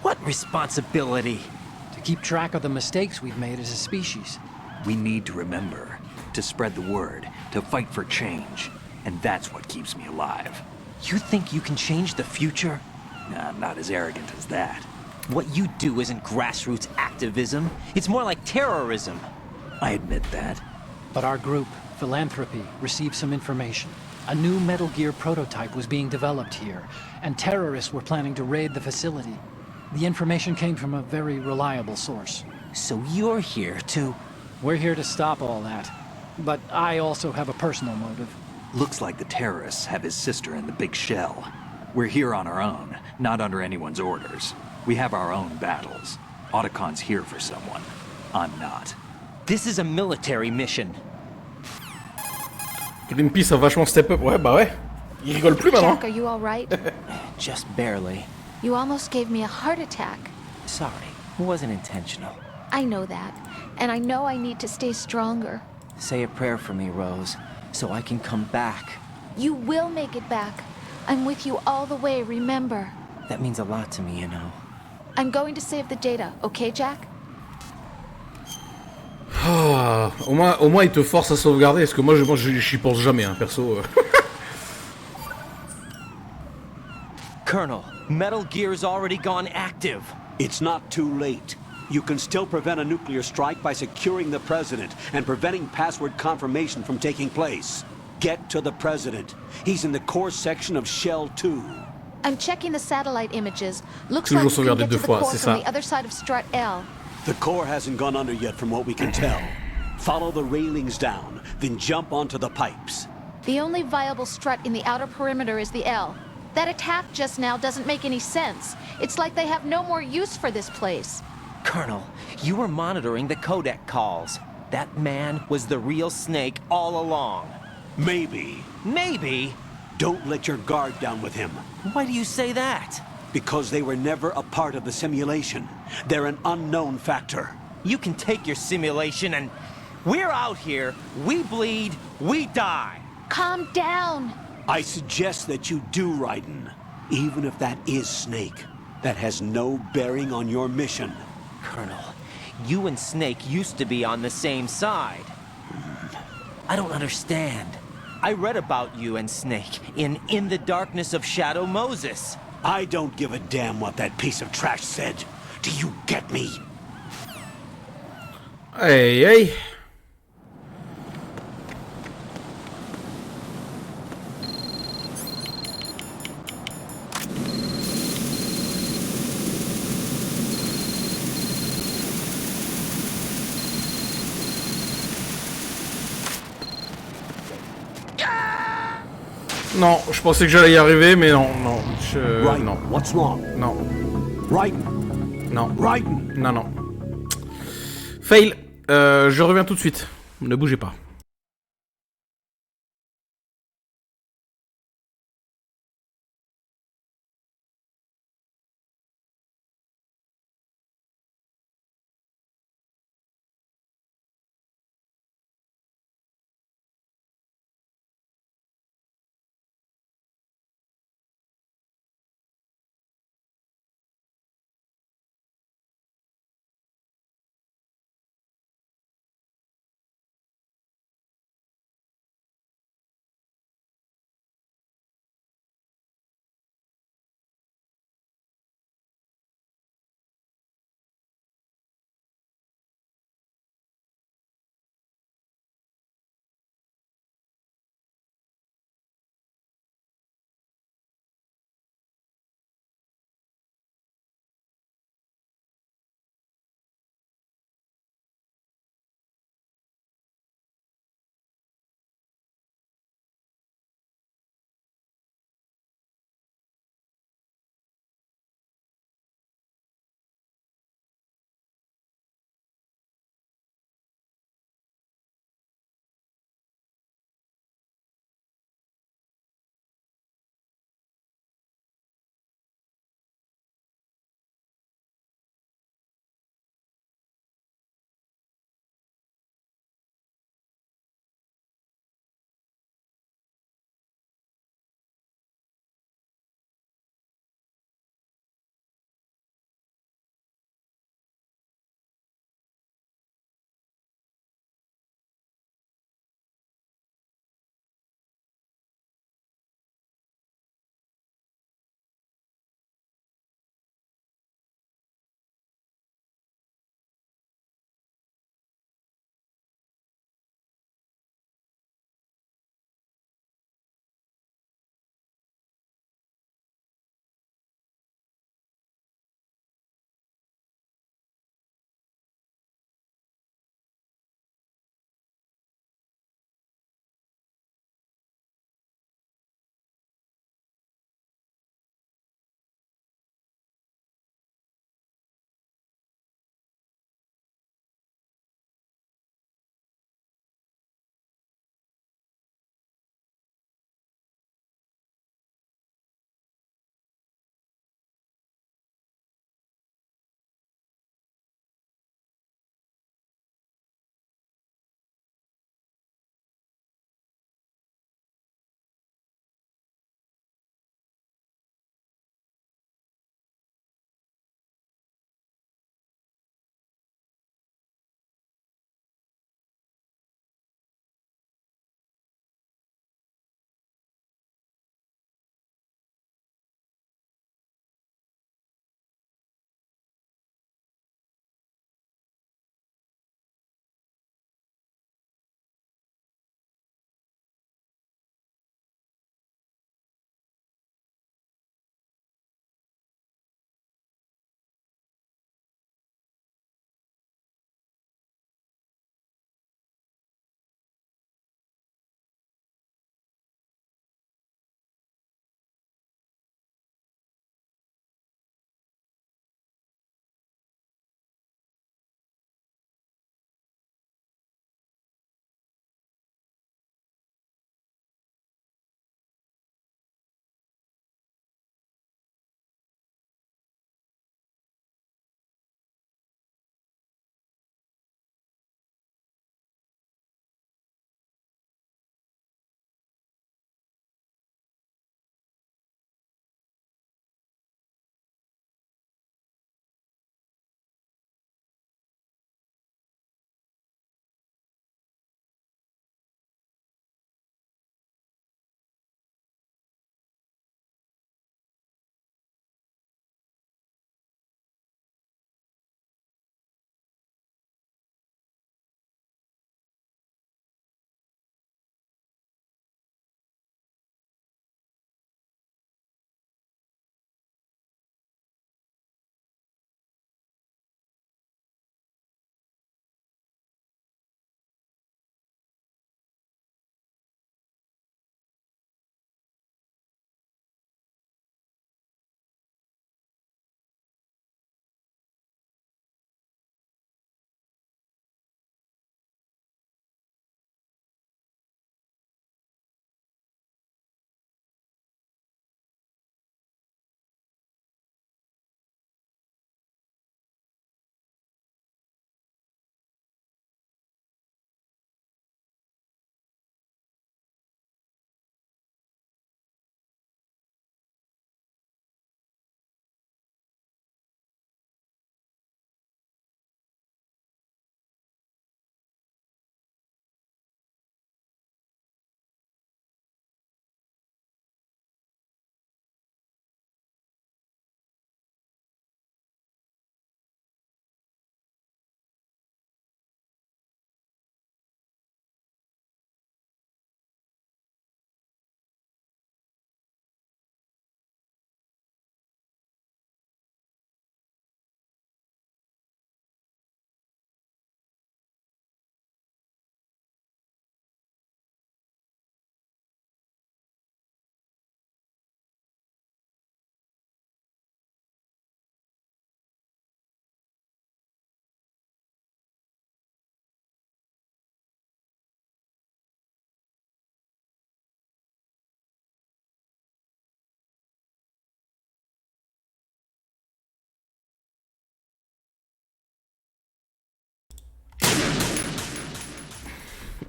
What responsibility? To keep track of the mistakes we've made as a species. We need to remember, to spread the word, to fight for change. And that's what keeps me alive. You think you can change the future? Nah, I'm not as arrogant as that. What you do isn't grassroots activism. It's more like terrorism. I admit that. But our group, Philanthropy, received some information. A new Metal Gear prototype was being developed here, and terrorists were planning to raid the facility. The information came from a very reliable source. So you're here to... We're here to stop all that. But I also have a personal motive. Looks like the terrorists have his sister in the big shell. We're here on our own, not under anyone's orders. We have our own battles. Otacon's here for someone. I'm not. This is a military mission. Greenpeace a vachement step up. Ouais, bah ouais. Il rigole plus maintenant. Jack, are you all right? Just barely. You almost gave me a heart attack. Sorry, it wasn't intentional. I know that, and I know I need to stay stronger. Say a prayer for me, Rose, so I can come back. You will make it back. I'm with you all the way, remember. That means a lot to me, you know. I'm going to save the data, okay, Jack? Ah, au moins il te force à sauvegarder, parce que moi j'y pense jamais, hein, perso. Colonel, Metal Gear's already gone active. It's not too late. You can still prevent a nuclear strike by securing the president and preventing password confirmation from taking place. Get to the president. He's in the core section of Shell 2. I'm checking the satellite images. Looks Toujours like we can sauvegarder get to deux the fois, core c'est from ça. the other side of Strut L. The core hasn't gone under yet from what we can tell. Follow the railings down, then jump onto the pipes. The only viable strut in the outer perimeter is the L. That attack just now doesn't make any sense. It's like they have no more use for this place. Colonel, you were monitoring the codec calls. That man was the real Snake all along. Maybe. Maybe? Don't let your guard down with him. Why do you say that? Because they were never a part of the simulation. They're an unknown factor. You can take your simulation and... We're out here, we bleed, we die. Calm down. I suggest that you do, Raiden. Even if that is Snake. That has no bearing on your mission. Colonel, you and Snake used to be on the same side. I don't understand. I read about you and Snake in the Darkness of Shadow Moses. I don't give a damn what that piece of trash said. Do you get me? Hey, hey. Non, je pensais que j'allais y arriver, mais non, non, non. What's wrong? Non. Right. Non. Right. Non, non. Fail. Je reviens tout de suite. Ne bougez pas.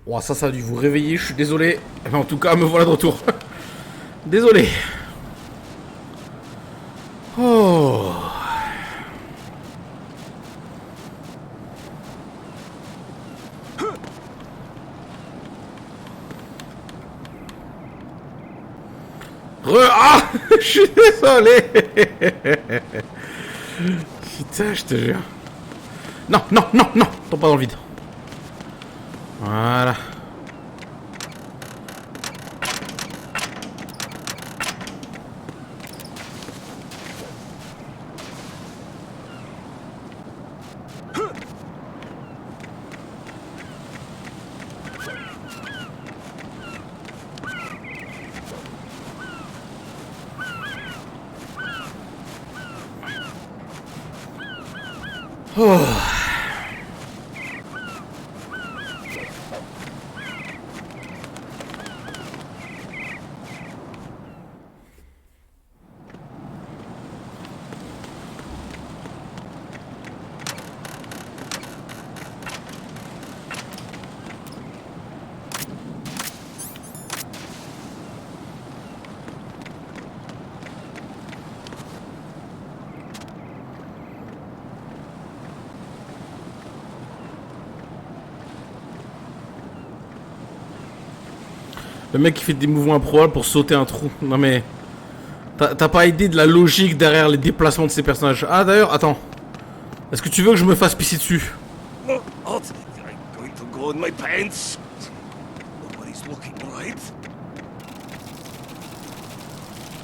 Oh, ça a dû vous réveiller, je suis désolé. Mais en tout cas, me voilà de retour. Désolé. Oh. Ah. Je suis désolé. Putain, je te jure. Non, non, non, non. Tombe pas dans le vide. Voilà. Oh. Le mec qui fait des mouvements improbables pour sauter un trou. Non mais... T'as pas idée de la logique derrière les déplacements de ces personnages. Ah d'ailleurs, attends. Est-ce que tu veux que je me fasse pisser dessus?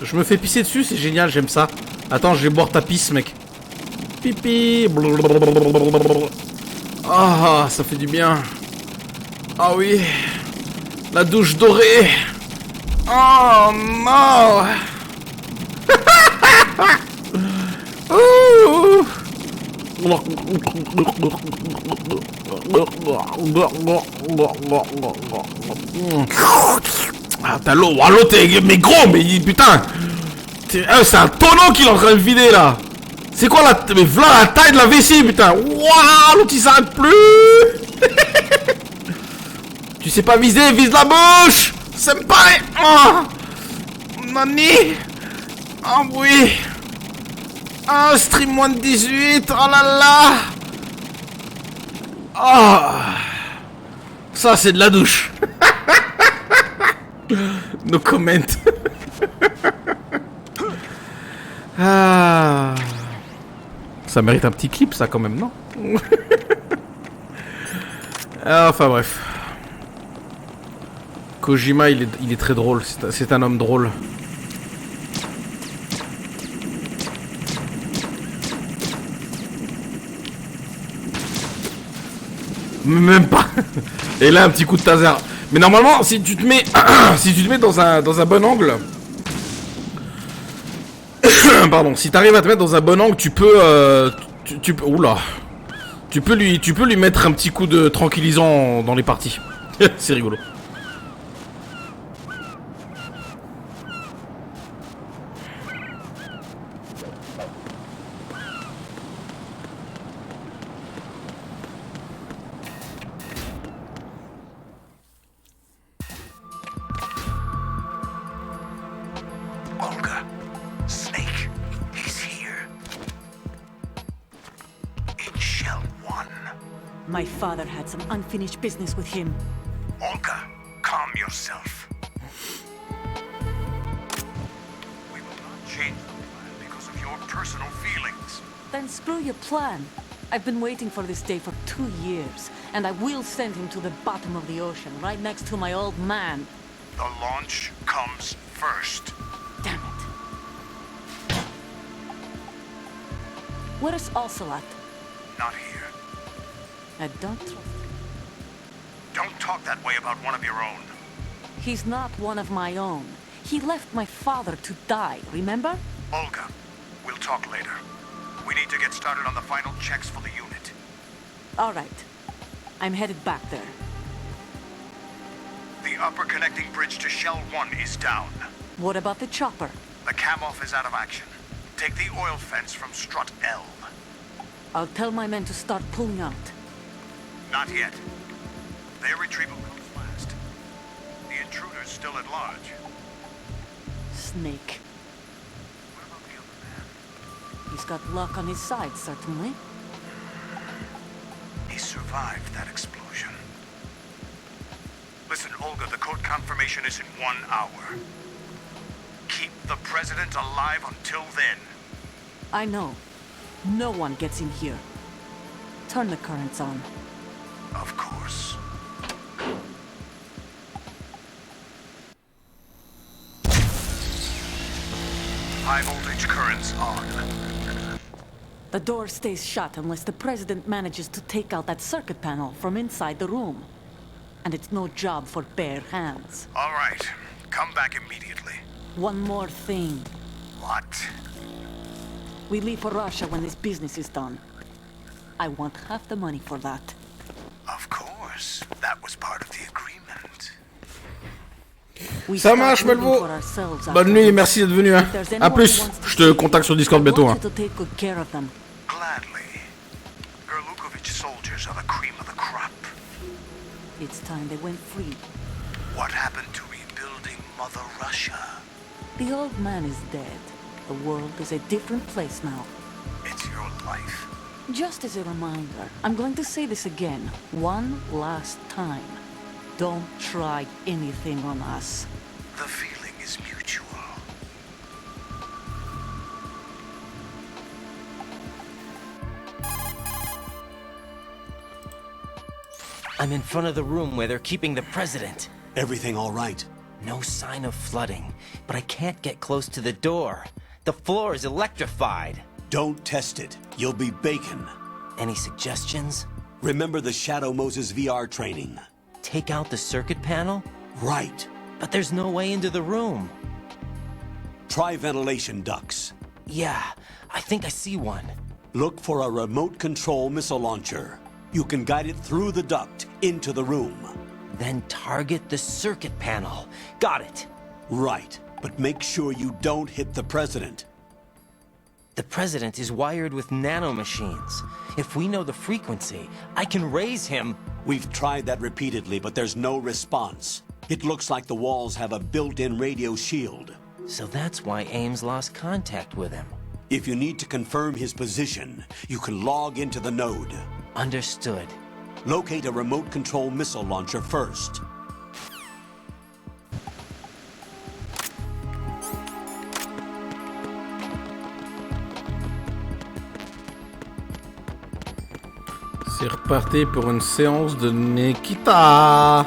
Je me fais pisser dessus, c'est génial, j'aime ça. Attends, je vais boire ta pisse, mec. Pipi. Ah, ça fait du bien. Ah oui. La douche dorée. Oh non. Ah, t'as l'eau. Ah, l'eau, mais gros, mais putain. C'est un tonneau qu'il est en train de vider là. C'est quoi la... Mais voilà la taille de la vessie, putain. Waouh, l'autre il s'arrête plus. Tu sais pas viser, vise la bouche. C'est pareil. Oh. Nani. Oh oui. Oh, stream moins de 18. Oh là là. Oh. Ça c'est de la douche. No comment. Ah. Ça mérite un petit clip ça quand même, non? Enfin bref. Kojima il est très drôle, c'est un homme drôle. Même pas. Et là un petit coup de taser. Mais normalement si tu te mets si tu te mets dans un bon angle. Pardon, si t'arrives à te mettre dans un bon angle, tu peux tu peux oula. Tu peux lui mettre un petit coup de tranquillisant dans les parties. C'est rigolo. My father had some unfinished business with him. Olga, calm yourself. We will not change the plan because of your personal feelings. Then screw your plan. I've been waiting for this day for 2 years, and I will send him to the bottom of the ocean, right next to my old man. The launch comes first. Damn it. Where is Ocelot? Not here. I don't trust him. Don't talk that way about one of your own. He's not one of my own. He left my father to die, remember? Olga, we'll talk later. We need to get started on the final checks for the unit. All right. I'm headed back there. The upper connecting bridge to Shell 1 is down. What about the chopper? The cam-off is out of action. Take the oil fence from strut L. I'll tell my men to start pulling out. Not yet. Their retrieval comes intruders still at large. Snake. He's got luck on his side, certainly. He survived that explosion. Listen, Olga, the code confirmation is in 1 hour. Keep the president alive until then. I know. No one gets in here. Turn the currents on. Of course. High voltage currents on. The door stays shut unless the president manages to take out that circuit panel from inside the room. And it's no job for bare hands. All right. Come back immediately. One more thing. What? We leave for Russia when this business is done. I want half the money for that. Of course. That was part of the agreement. Ça marche, Melvo. Bonne nuit et merci d'être venu. Hein. A plus. Je te contacte sur Discord bientôt. Hein. Gladly. Gerlukovich soldiers are the cream of the crop. It's time they went free. What happened to rebuilding Mother Russia? The old man is dead. The world is a different place now. It's your life. Just as a reminder, I'm going to say this again, one last time. Don't try anything on us. The feeling is mutual. I'm in front of the room where they're keeping the president. Everything all right? No sign of flooding, but I can't get close to the door. The floor is electrified. Don't test it. You'll be bacon. Any suggestions? Remember the Shadow Moses VR training. Take out the circuit panel? Right. But there's no way into the room. Try ventilation ducts. Yeah, I think I see one. Look for a remote control missile launcher. You can guide it through the duct into the room. Then target the circuit panel. Got it. Right, but make sure you don't hit the president. The president is wired with nanomachines. If we know the frequency, I can raise him. We've tried that repeatedly, but there's no response. It looks like the walls have a built-in radio shield. So that's why Ames lost contact with him. If you need to confirm his position, you can log into the node. Understood. Locate a remote control missile launcher first. C'est reparti pour une séance de Nikita.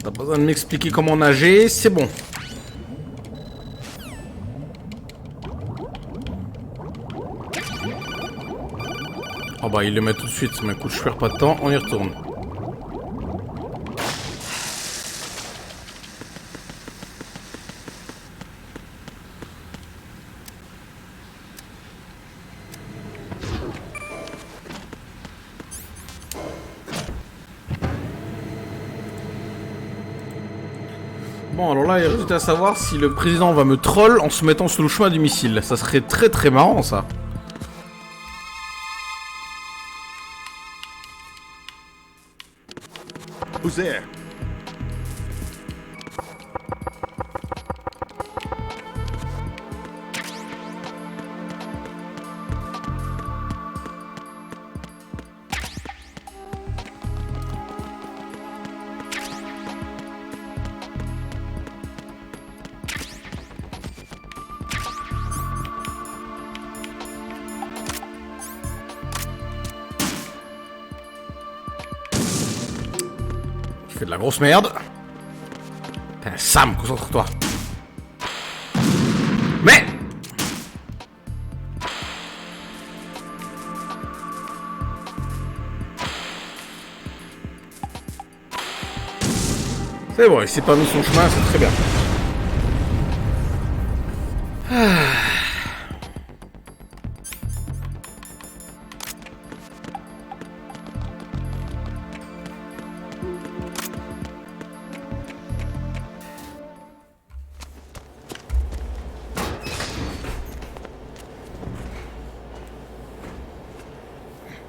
T'as pas besoin de m'expliquer comment nager, c'est bon. Oh bah il le met tout de suite, mais écoute, je perds pas de temps, on y retourne. Bon, alors là, il reste à savoir si le président va me troll en se mettant sous le chemin du missile. Ça serait très très marrant, ça. Who's there? De la grosse merde. Putain, Sam, concentre-toi. Mais Mais bon, il s'est pas mis son chemin, c'est très bien.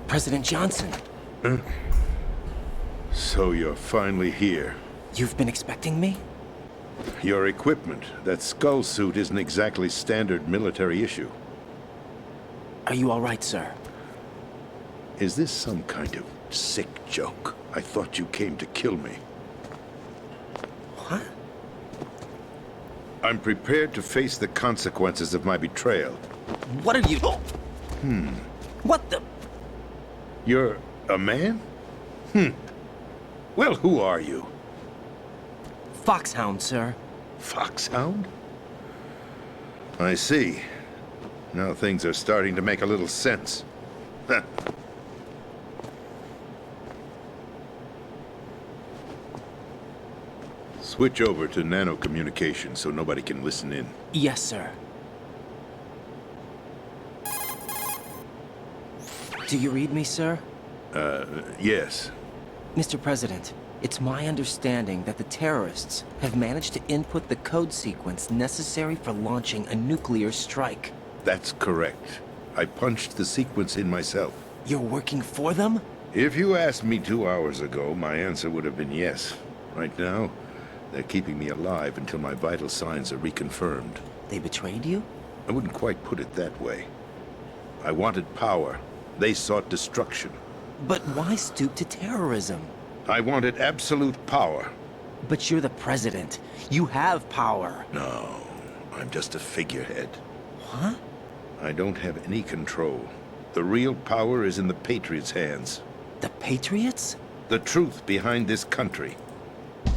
President Johnson. Huh? So you're finally here. You've been expecting me? Your equipment, that skull suit isn't exactly standard military issue. Are you all right, sir? Is this some kind of sick joke? I thought you came to kill me. What? I'm prepared to face the consequences of my betrayal. What are you... What the... You're a man? Well, who are you? Foxhound, sir. Foxhound? I see. Now things are starting to make a little sense. Switch over to nano-communication so nobody can listen in. Yes, sir. Do you read me, sir? Yes. Mr. President, it's my understanding that the terrorists have managed to input the code sequence necessary for launching a nuclear strike. That's correct. I punched the sequence in myself. You're working for them? If you asked me 2 hours ago, my answer would have been yes. Right now, they're keeping me alive until my vital signs are reconfirmed. They betrayed you? I wouldn't quite put it that way. I wanted power. They sought destruction. But why stoop to terrorism? I wanted absolute power. But you're the president. You have power. No, I'm just a figurehead. What? I don't have any control. The real power is in the Patriots' hands. The Patriots? The truth behind this country.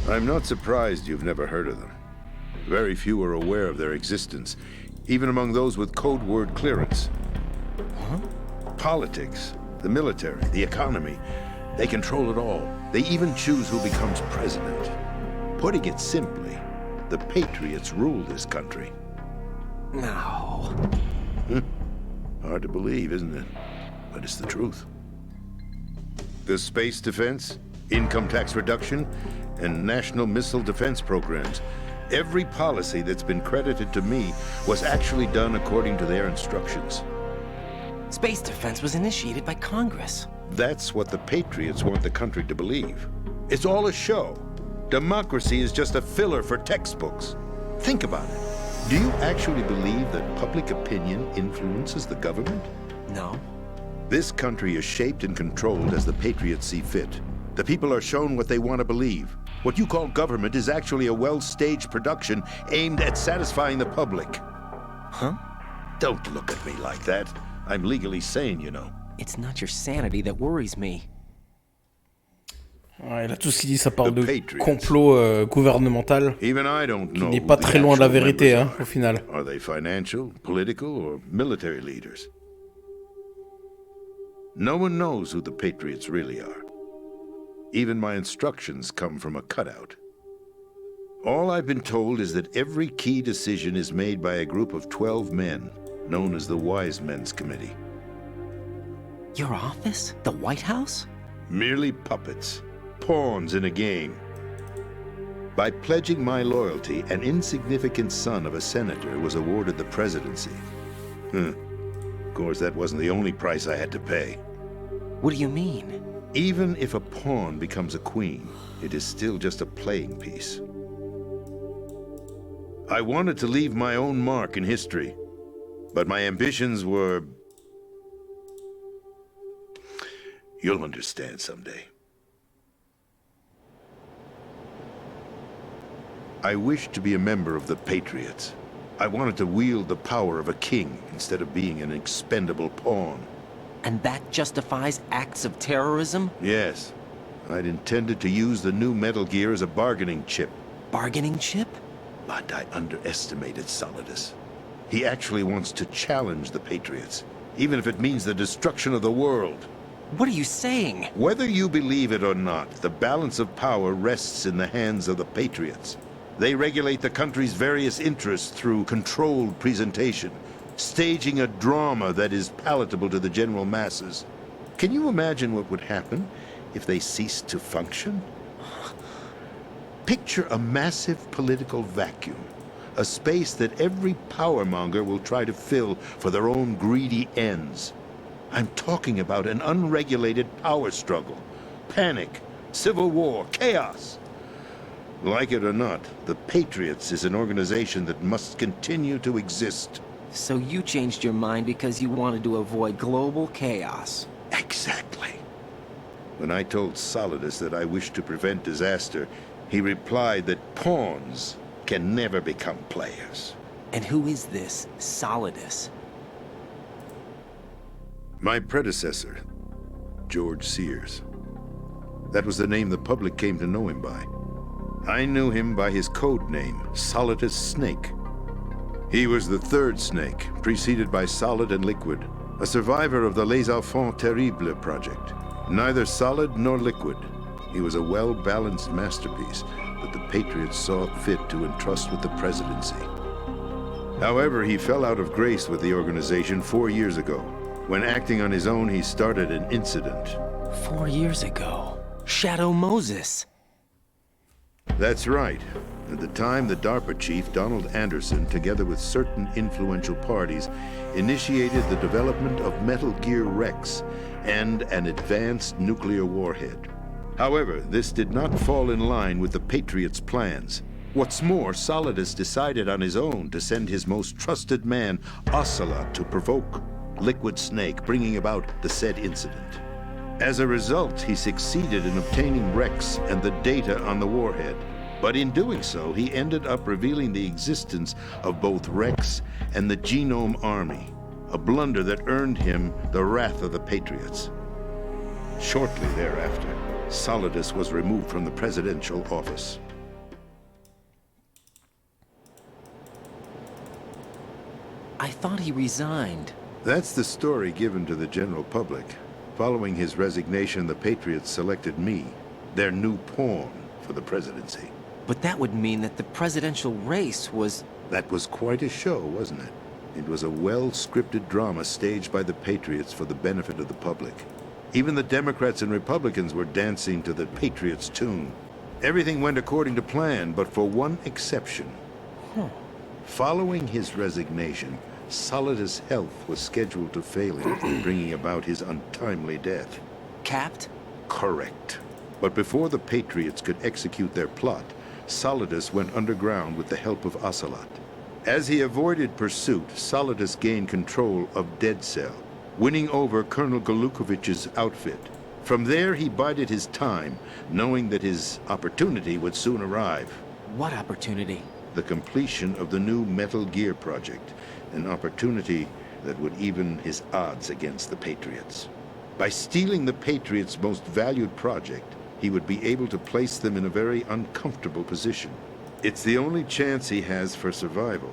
I'm not surprised you've never heard of them. Very few are aware of their existence, even among those with code word clearance. Huh? Politics, the military, the economy, they control it all. They even choose who becomes president. Putting it simply, the Patriots rule this country. No. Hard to believe, isn't it? But it's the truth. The space defense, income tax reduction, and national missile defense programs. Every policy that's been credited to me was actually done according to their instructions. Space defense was initiated by Congress. That's what the Patriots want the country to believe. It's all a show. Democracy is just a filler for textbooks. Think about it. Do you actually believe that public opinion influences the government? No. This country is shaped and controlled as the Patriots see fit. The people are shown what they want to believe. What you call government is actually a well-staged production aimed at satisfying the public. Huh? Don't look at me like that. I'm legally sane, you know. It's not your sanity that worries me. Ouais, là, tout ce qu'il dit, ça parle de complot gouvernemental qui n'est pas très loin de la vérité, hein, au final. Are they financial, political, or military leaders? No one knows who the Patriots really are. Even my instructions come from a cutout. All I've been told is that every key decision is made by a group of 12 men, known as the Wise Men's Committee. Your office? The White House? Merely puppets, pawns in a game. By pledging my loyalty, an insignificant son of a senator was awarded the presidency. Of course, that wasn't the only price I had to pay. What do you mean? Even if a pawn becomes a queen, it is still just a playing piece. I wanted to leave my own mark in history, but my ambitions were... You'll understand someday. I wished to be a member of the Patriots. I wanted to wield the power of a king instead of being an expendable pawn. And that justifies acts of terrorism? Yes. I'd intended to use the new Metal Gear as a bargaining chip. Bargaining chip? But I underestimated Solidus. He actually wants to challenge the Patriots, even if it means the destruction of the world. What are you saying? Whether you believe it or not, the balance of power rests in the hands of the Patriots. They regulate the country's various interests through controlled presentation, staging a drama that is palatable to the general masses. Can you imagine what would happen if they ceased to function? Picture a massive political vacuum, a space that every powermonger will try to fill for their own greedy ends. I'm talking about an unregulated power struggle, panic, civil war, chaos. Like it or not, the Patriots is an organization that must continue to exist. So you changed your mind because you wanted to avoid global chaos. Exactly. When I told Solidus that I wished to prevent disaster, he replied that pawns can never become players. And who is this Solidus? My predecessor, George Sears. That was the name the public came to know him by. I knew him by his code name, Solidus Snake. He was the third snake, preceded by Solid and Liquid, a survivor of the Les Enfants Terribles project. Neither solid nor liquid, he was a well-balanced masterpiece that the Patriots saw fit to entrust with the presidency. However, he fell out of grace with the organization 4 years ago. When acting on his own, he started an incident. 4 years ago? Shadow Moses. That's right. At the time, the DARPA chief, Donald Anderson, together with certain influential parties, initiated the development of Metal Gear Rex and an advanced nuclear warhead. However, this did not fall in line with the Patriots' plans. What's more, Solidus decided on his own to send his most trusted man, Ocelot, to provoke Liquid Snake, bringing about the said incident. As a result, he succeeded in obtaining Rex and the data on the warhead. But in doing so, he ended up revealing the existence of both Rex and the Genome Army, a blunder that earned him the wrath of the Patriots. Shortly thereafter, Solidus was removed from the presidential office. I thought he resigned. That's the story given to the general public. Following his resignation, the Patriots selected me, their new pawn, for the presidency. But that would mean that the presidential race was... That was quite a show, wasn't it? It was a well-scripted drama staged by the Patriots for the benefit of the public. Even the Democrats and Republicans were dancing to the Patriots' tune. Everything went according to plan, but for one exception. Following his resignation, Solidus' health was scheduled to fail him, bringing about his untimely death. Capped? Correct. But before the Patriots could execute their plot, Solidus went underground with the help of Ocelot. As he avoided pursuit, Solidus gained control of Dead Cell, winning over Colonel Golukovich's outfit. From there, he bided his time, knowing that his opportunity would soon arrive. What opportunity? The completion of the new Metal Gear project, an opportunity that would even his odds against the Patriots. By stealing the Patriots' most valued project, he would be able to place them in a very uncomfortable position. It's the only chance he has for survival.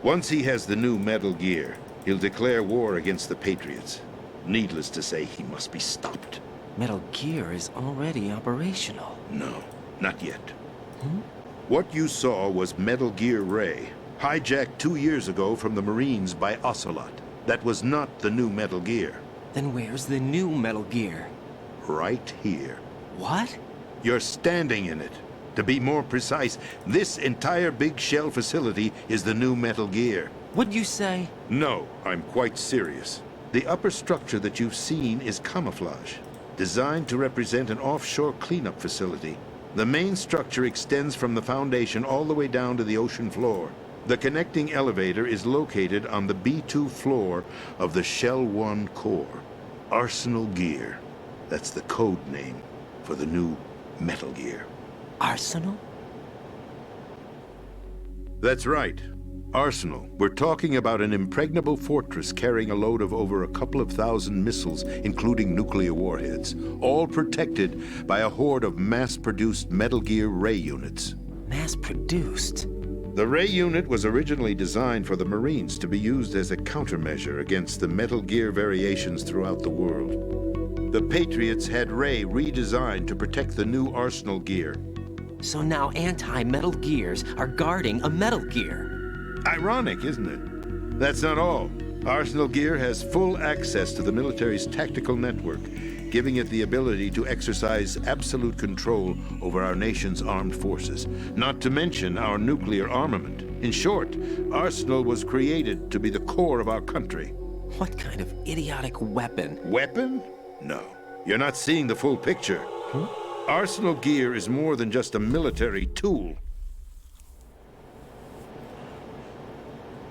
Once he has the new Metal Gear, he'll declare war against the Patriots. Needless to say, he must be stopped. Metal Gear is already operational. No, not yet. What you saw was Metal Gear Ray, hijacked 2 years ago from the Marines by Ocelot. That was not the new Metal Gear. Then where's the new Metal Gear? Right here. What? You're standing in it. To be more precise, this entire big shell facility is the new Metal Gear. What'd you say? No, I'm quite serious. The upper structure that you've seen is camouflage, designed to represent an offshore cleanup facility. The main structure extends from the foundation all the way down to the ocean floor. The connecting elevator is located on the B2 floor of the Shell 1 core. Arsenal Gear. That's the code name for the new Metal Gear. Arsenal? That's right. Arsenal. We're talking about an impregnable fortress carrying a load of over a couple of thousand missiles, including nuclear warheads, all protected by a horde of mass-produced Metal Gear Ray units. Mass-produced? The Ray unit was originally designed for the Marines to be used as a countermeasure against the Metal Gear variations throughout the world. The Patriots had Ray redesigned to protect the new Arsenal gear. So now anti-Metal Gears are guarding a Metal Gear. Ironic, isn't it? That's not all. Arsenal Gear has full access to the military's tactical network, giving it the ability to exercise absolute control over our nation's armed forces, not to mention our nuclear armament. In short, Arsenal was created to be the core of our country. What kind of idiotic weapon? Weapon? No. You're not seeing the full picture. Arsenal Gear is more than just a military tool.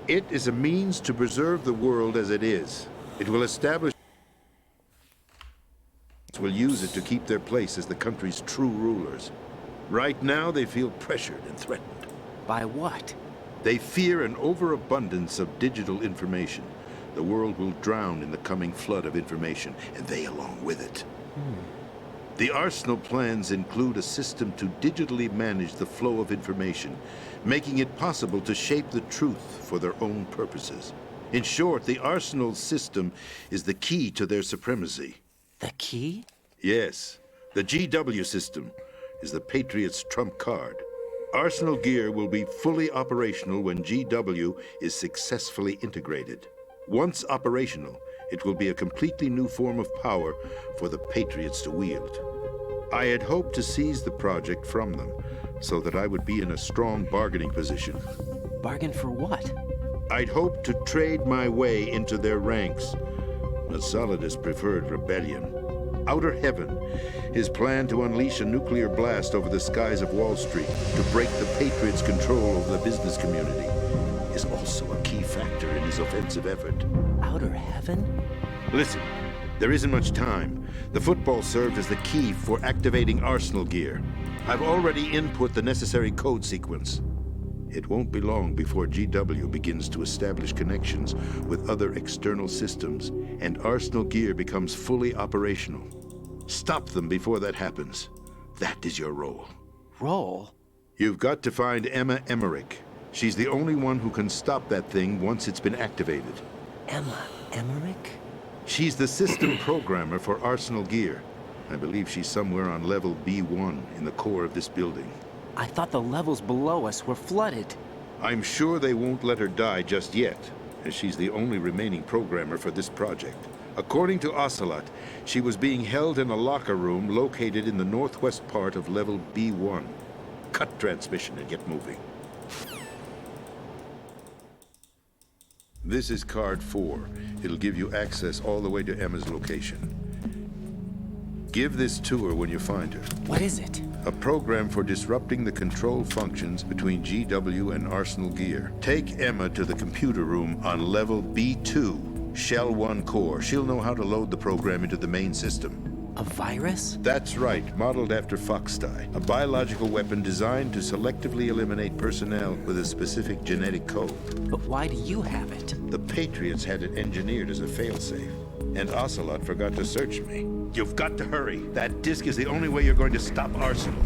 It is a means to preserve the world as it is. It will establish... will use it to keep their place as the country's true rulers. Right now, they feel pressured and threatened. By what? They fear an overabundance of digital information. The world will drown in the coming flood of information, and they along with it. The Arsenal plans include a system to digitally manage the flow of information, making it possible to shape the truth for their own purposes. In short, the Arsenal system is the key to their supremacy. The key? Yes. The GW system is the Patriots' trump card. Arsenal Gear will be fully operational when GW is successfully integrated. Once operational, it will be a completely new form of power for the Patriots to wield. I had hoped to seize the project from them, so that I would be in a strong bargaining position. Bargain for what? I'd hoped to trade my way into their ranks, but Solidus preferred rebellion. Outer Heaven, his plan to unleash a nuclear blast over the skies of Wall Street to break the Patriots' control over the business community, is also a key factor in his offensive effort. Outer Heaven? Listen, there isn't much time. The football served as the key for activating Arsenal Gear. I've already input the necessary code sequence. It won't be long before GW begins to establish connections with other external systems, and Arsenal Gear becomes fully operational. Stop them before that happens. That is your role. Role? You've got to find Emma Emmerich. She's the only one who can stop that thing once it's been activated. Emma Emmerich? She's the system programmer for Arsenal Gear. I believe she's somewhere on level B1 in the core of this building. I thought the levels below us were flooded. I'm sure they won't let her die just yet, as she's the only remaining programmer for this project. According to Ocelot, she was being held in a locker room located in the northwest part of level B1. Cut transmission and get moving. This is card 4. It'll give you access all the way to Emma's location. Give this to her when you find her. What is it? A program for disrupting the control functions between GW and Arsenal Gear. Take Emma to the computer room on level B2, Shell 1 core. She'll know how to load the program into the main system. A virus? That's right, modeled after Foxdie. A biological weapon designed to selectively eliminate personnel with a specific genetic code. But why do you have it? The Patriots had it engineered as a failsafe, and Ocelot forgot to search me. You've got to hurry. That disk is the only way you're going to stop Arsenal.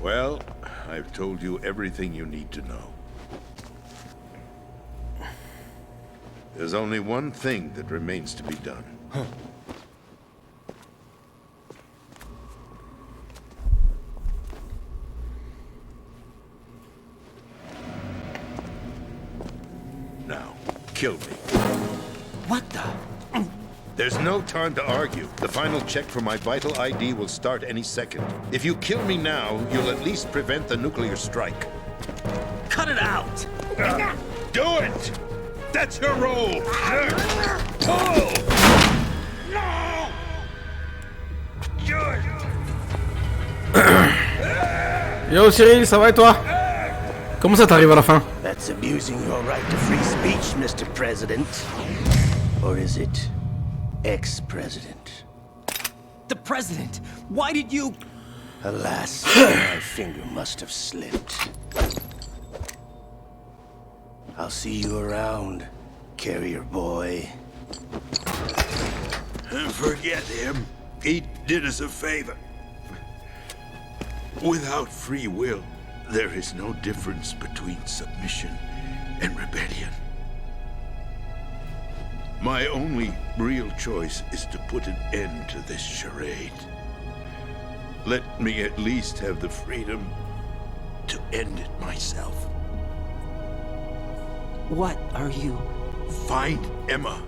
Well, I've told you everything you need to know. There's only one thing that remains to be done. Now, kill me. What the? There's no time to argue. The final check for my vital ID will start any second. If you kill me now, you'll at least prevent the nuclear strike. Cut it out! Do it! That's your role! Pull! No! Yo Cyril, ça va et toi? Comment ça t'arrive à la fin? That's abusing your right to free speech, Mr. President. Or is it ex-president? The president! Why did you... Alas, my finger must have slipped. I'll see you around, carrier boy. Forget him. He did us a favor. Without free will, there is no difference between submission and rebellion. My only real choice is to put an end to this charade. Let me at least have the freedom to end it myself. What are you? Find Emma.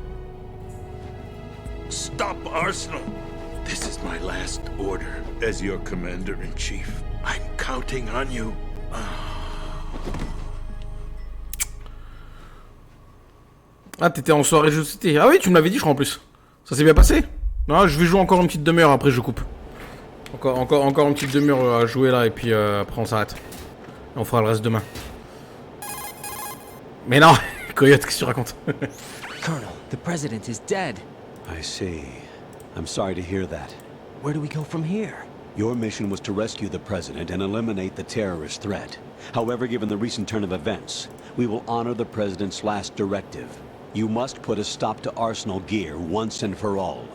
Stop Arsenal. This is my last order as your commander-in-chief. I'm counting on you. Ah, t'étais en soirée jeu City. Ah oui, tu me l'avais dit, je crois, en plus. Ça s'est bien passé? Non, je vais jouer encore une petite demi-heure, après je coupe. Encore une petite demi-heure à jouer là, et puis après on s'arrête. Et on fera le reste demain. Mais non, Coyote, qu'est-ce que tu racontes? Colonel, the president is dead. I see. I'm sorry to hear that. Where do we go from here? Your mission was to rescue the president and eliminate the terrorist threat. However, given the recent turn of events, we will honor the president's last directive. You must put a stop to Arsenal Gear once and for all.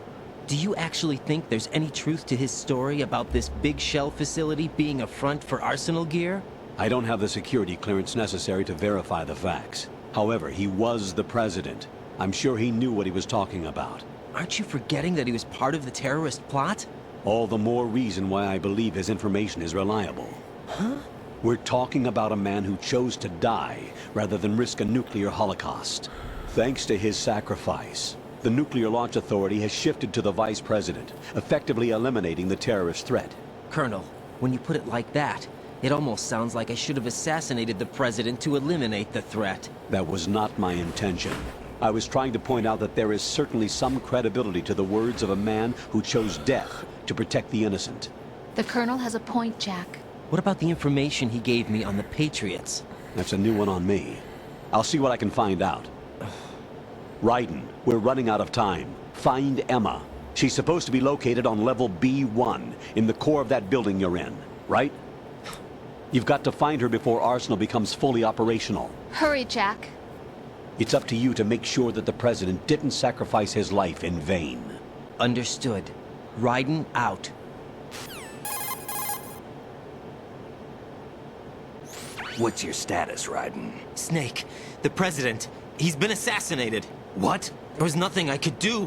Do you actually think there's any truth to his story about this big shell facility being a front for Arsenal Gear? I don't have the security clearance necessary to verify the facts. However, he was the president. I'm sure he knew what he was talking about. Aren't you forgetting that he was part of the terrorist plot? All the more reason why I believe his information is reliable. Huh? We're talking about a man who chose to die rather than risk a nuclear holocaust. Thanks to his sacrifice, the Nuclear Launch Authority has shifted to the Vice President, effectively eliminating the terrorist threat. Colonel, when you put it like that, it almost sounds like I should have assassinated the President to eliminate the threat. That was not my intention. I was trying to point out that there is certainly some credibility to the words of a man who chose death to protect the innocent. The Colonel has a point, Jack. What about the information he gave me on the Patriots? That's a new one on me. I'll see what I can find out. Raiden, we're running out of time. Find Emma. She's supposed to be located on level B1, in the core of that building you're in, right? You've got to find her before Arsenal becomes fully operational. Hurry, Jack. It's up to you to make sure that the President didn't sacrifice his life in vain. Understood. Raiden out. What's your status, Raiden? Snake, the President, he's been assassinated. What? There was nothing I could do.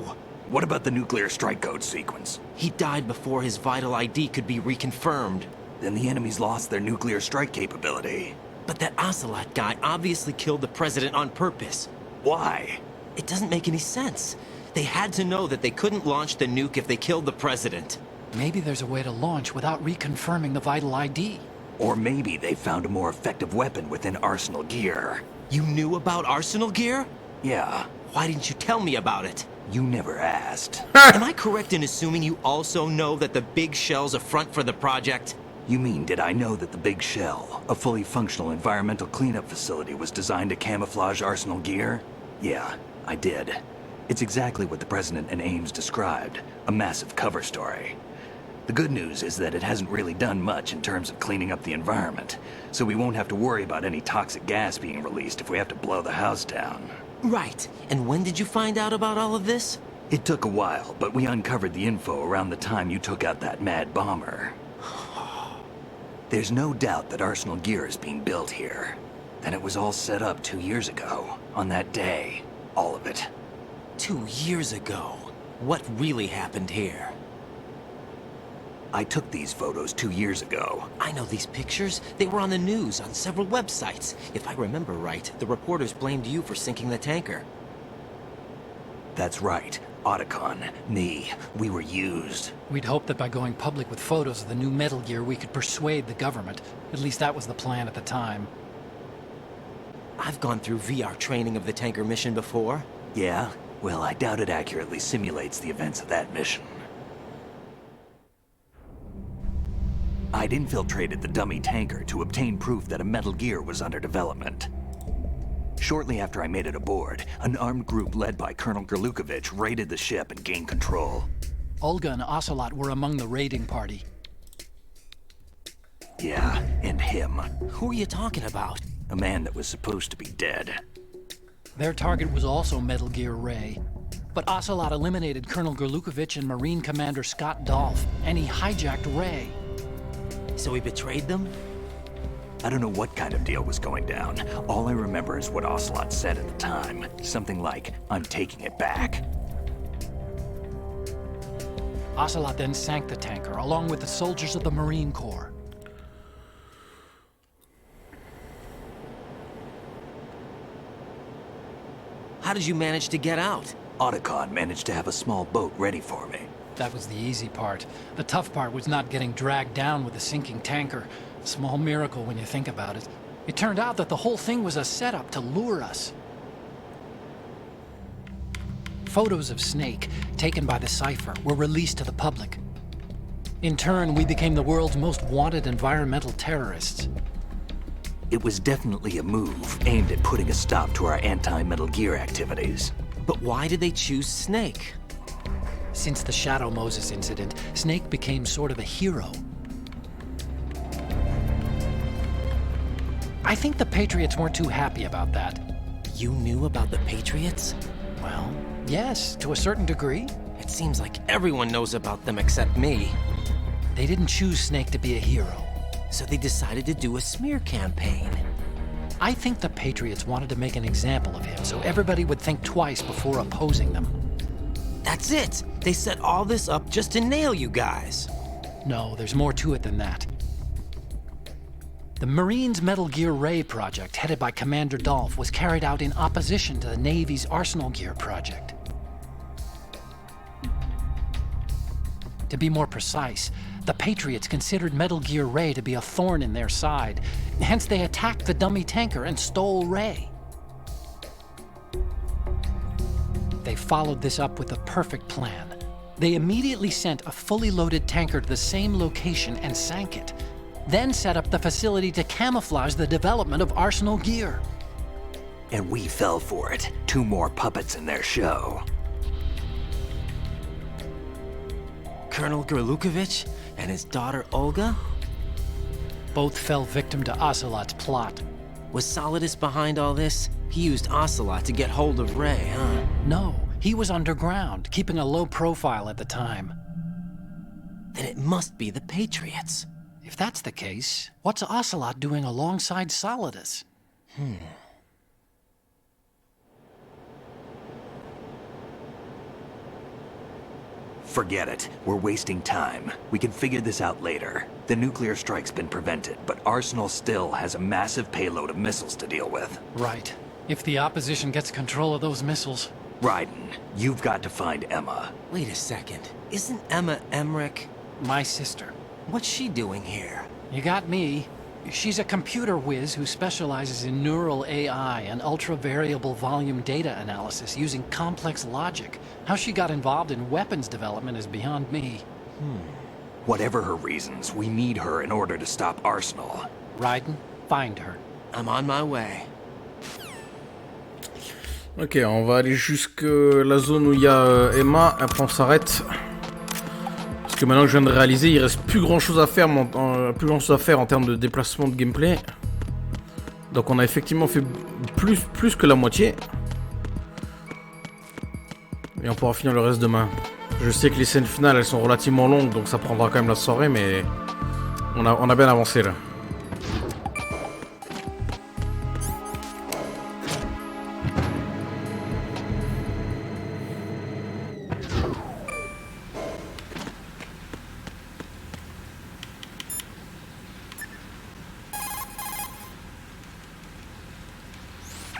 What about the nuclear strike code sequence? He died before his vital ID could be reconfirmed. Then the enemy's lost their nuclear strike capability. But that Ocelot guy obviously killed the President on purpose. Why? It doesn't make any sense. They had to know that they couldn't launch the nuke if they killed the President. Maybe there's a way to launch without reconfirming the vital ID. Or maybe they found a more effective weapon within Arsenal Gear. You knew about Arsenal Gear? Yeah. Why didn't you tell me about it? You never asked. Am I correct in assuming you also know that the Big Shell's a front for the project? You mean, did I know that the Big Shell, a fully functional environmental cleanup facility, was designed to camouflage Arsenal Gear? Yeah, I did. It's exactly what the President and Ames described, a massive cover story. The good news is that it hasn't really done much in terms of cleaning up the environment, so we won't have to worry about any toxic gas being released if we have to blow the house down. Right. And when did you find out about all of this? It took a while, but we uncovered the info around the time you took out that mad bomber. There's no doubt that Arsenal Gear is being built here. Then it was all set up 2 years ago, on that day. All of it. 2 years ago? What really happened here? I took these photos 2 years ago. I know these pictures. They were on the news, on several websites. If I remember right, the reporters blamed you for sinking the tanker. That's right. Otacon, me, we were used. We'd hoped that by going public with photos of the new Metal Gear, we could persuade the government. At least that was the plan at the time. I've gone through VR training of the tanker mission before. Yeah? Well, I doubt it accurately simulates the events of that mission. I'd infiltrated the dummy tanker to obtain proof that a Metal Gear was under development. Shortly after I made it aboard, an armed group led by Colonel Gerlukovich raided the ship and gained control. Olga and Ocelot were among the raiding party. Yeah, and him. Who are you talking about? A man that was supposed to be dead. Their target was also Metal Gear Ray. But Ocelot eliminated Colonel Gerlukovich and Marine Commander Scott Dolph, and he hijacked Ray. So he betrayed them? I don't know what kind of deal was going down. All I remember is what Ocelot said at the time. Something like, I'm taking it back. Ocelot then sank the tanker, along with the soldiers of the Marine Corps. How did you manage to get out? Otacon managed to have a small boat ready for me. That was the easy part. The tough part was not getting dragged down with a sinking tanker. A small miracle when you think about it. It turned out that the whole thing was a setup to lure us. Photos of Snake, taken by the Cypher, were released to the public. In turn, we became the world's most wanted environmental terrorists. It was definitely a move aimed at putting a stop to our anti-Metal Gear activities. But why did they choose Snake? Since the Shadow Moses incident, Snake became sort of a hero. I think the Patriots weren't too happy about that. You knew about the Patriots? Well, yes, to a certain degree. It seems like everyone knows about them except me. They didn't choose Snake to be a hero. So they decided to do a smear campaign. I think the Patriots wanted to make an example of him so everybody would think twice before opposing them. That's it! They set all this up just to nail you guys. No, there's more to it than that. The Marines' Metal Gear Ray project, headed by Commander Dolph, was carried out in opposition to the Navy's Arsenal Gear project. To be more precise, the Patriots considered Metal Gear Ray to be a thorn in their side. Hence, they attacked the dummy tanker and stole Ray. They followed this up with a perfect plan. They immediately sent a fully loaded tanker to the same location and sank it. Then set up the facility to camouflage the development of Arsenal Gear. And we fell for it. 2 more puppets in their show. Colonel Gerlukovich and his daughter Olga? Both fell victim to Ocelot's plot. Was Solidus behind all this? He used Ocelot to get hold of Ray, huh? No, he was underground, keeping a low profile at the time. Then it must be the Patriots. If that's the case, what's Ocelot doing alongside Solidus? Forget it. We're wasting time. We can figure this out later. The nuclear strike's been prevented, but Arsenal still has a massive payload of missiles to deal with. Right. If the opposition gets control of those missiles... Raiden, you've got to find Emma. Wait a second. Isn't Emma Emmerich? My sister. What's she doing here? You got me. She's a computer whiz who specializes in neural AI and ultra-variable volume data analysis using complex logic. How she got involved in weapons development is beyond me. Whatever her reasons, we need her in order to stop Arsenal. Raiden, find her. I'm on my way. Ok, on va aller jusque la zone où il y a Emma, après on s'arrête. Parce que maintenant que je viens de réaliser, il reste plus grand chose à faire, en termes de déplacement de gameplay. Donc on a effectivement fait plus que la moitié. Et on pourra finir le reste demain. Je sais que les scènes finales elles sont relativement longues, donc ça prendra quand même la soirée, mais on a bien avancé là.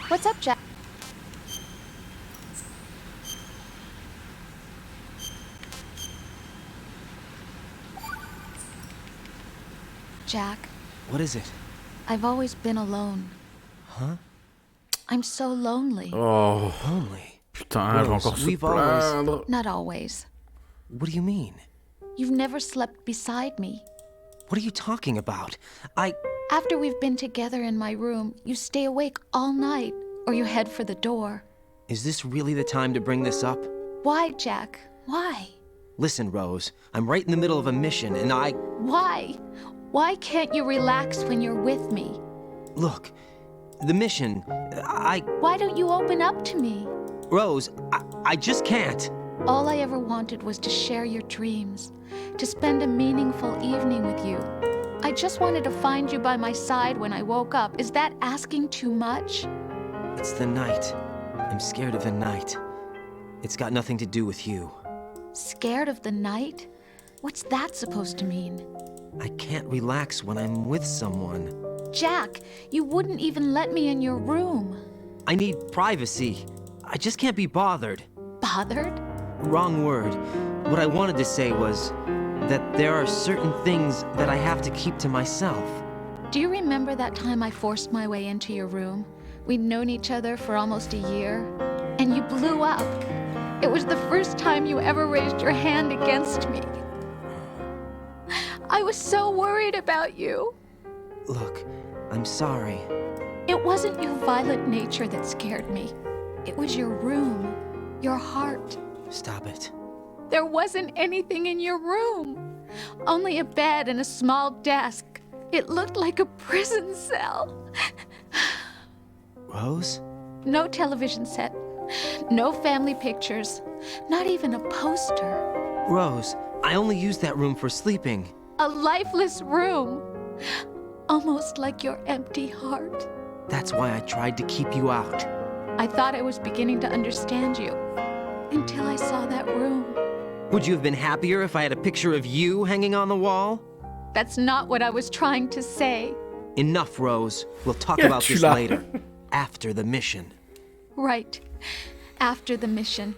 What's up, Jack? Jack. What is it? I've always been alone. Huh? I'm so lonely. Oh. Lonely? Putain, elle va encore se plaindre. Not always. What do you mean? You've never slept beside me. What are you talking about? After we've been together in my room, you stay awake all night, or you head for the door. Is this really the time to bring this up? Why, Jack? Why? Listen, Rose, I'm right in the middle of a mission, and Why? Why can't you relax when you're with me? Look, the mission, Why don't you open up to me? Rose, I just can't. All I ever wanted was to share your dreams, to spend a meaningful evening with you. I just wanted to find you by my side when I woke up. Is that asking too much? It's the night. I'm scared of the night. It's got nothing to do with you. Scared of the night? What's that supposed to mean? I can't relax when I'm with someone. Jack, you wouldn't even let me in your room. I need privacy. I just can't be bothered. Bothered? Wrong word. What I wanted to say was that there are certain things that I have to keep to myself. Do you remember that time I forced my way into your room? We'd known each other for almost a year, and you blew up. It was the first time you ever raised your hand against me. I was so worried about you. Look, I'm sorry. It wasn't your violent nature that scared me. It was your room, your heart. Stop it. There wasn't anything in your room. Only a bed and a small desk. It looked like a prison cell. Rose? No television set. No family pictures. Not even a poster. Rose, I only use that room for sleeping. A lifeless room. Almost like your empty heart. That's why I tried to keep you out. I thought I was beginning to understand you. Until I saw that room. Would you have been happier if I had a picture of you hanging on the wall? That's not what I was trying to say. Enough, Rose. We'll talk about this later. After the mission. Right. After the mission.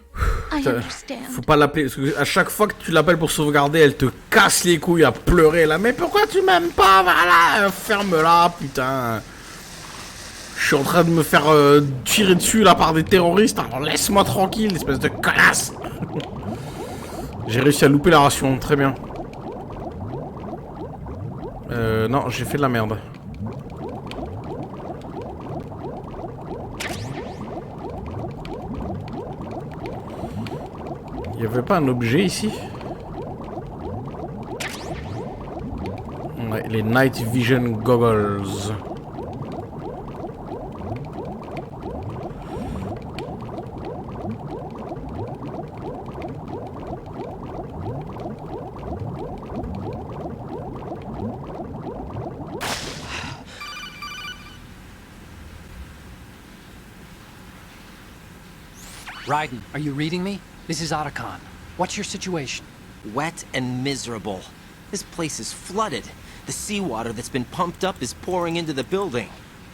I understand. Faut pas l'appeler, parce que à chaque fois que tu l'appelles pour sauvegarder, elle te casse les couilles à pleurer là. Mais pourquoi tu m'aimes pas? Voilà, ferme-la, putain. Je suis en train de me faire tirer dessus là par des terroristes. Alors laisse-moi tranquille, espèce de connasse. J'ai réussi à louper la ration, très bien. Non, j'ai fait de la merde. Il y avait pas un objet ici? Ouais, les Night Vision Goggles. Raiden, are you reading me? This is Otacon. What's your situation? Wet and miserable. This place is flooded. The seawater that's been pumped up is pouring into the building.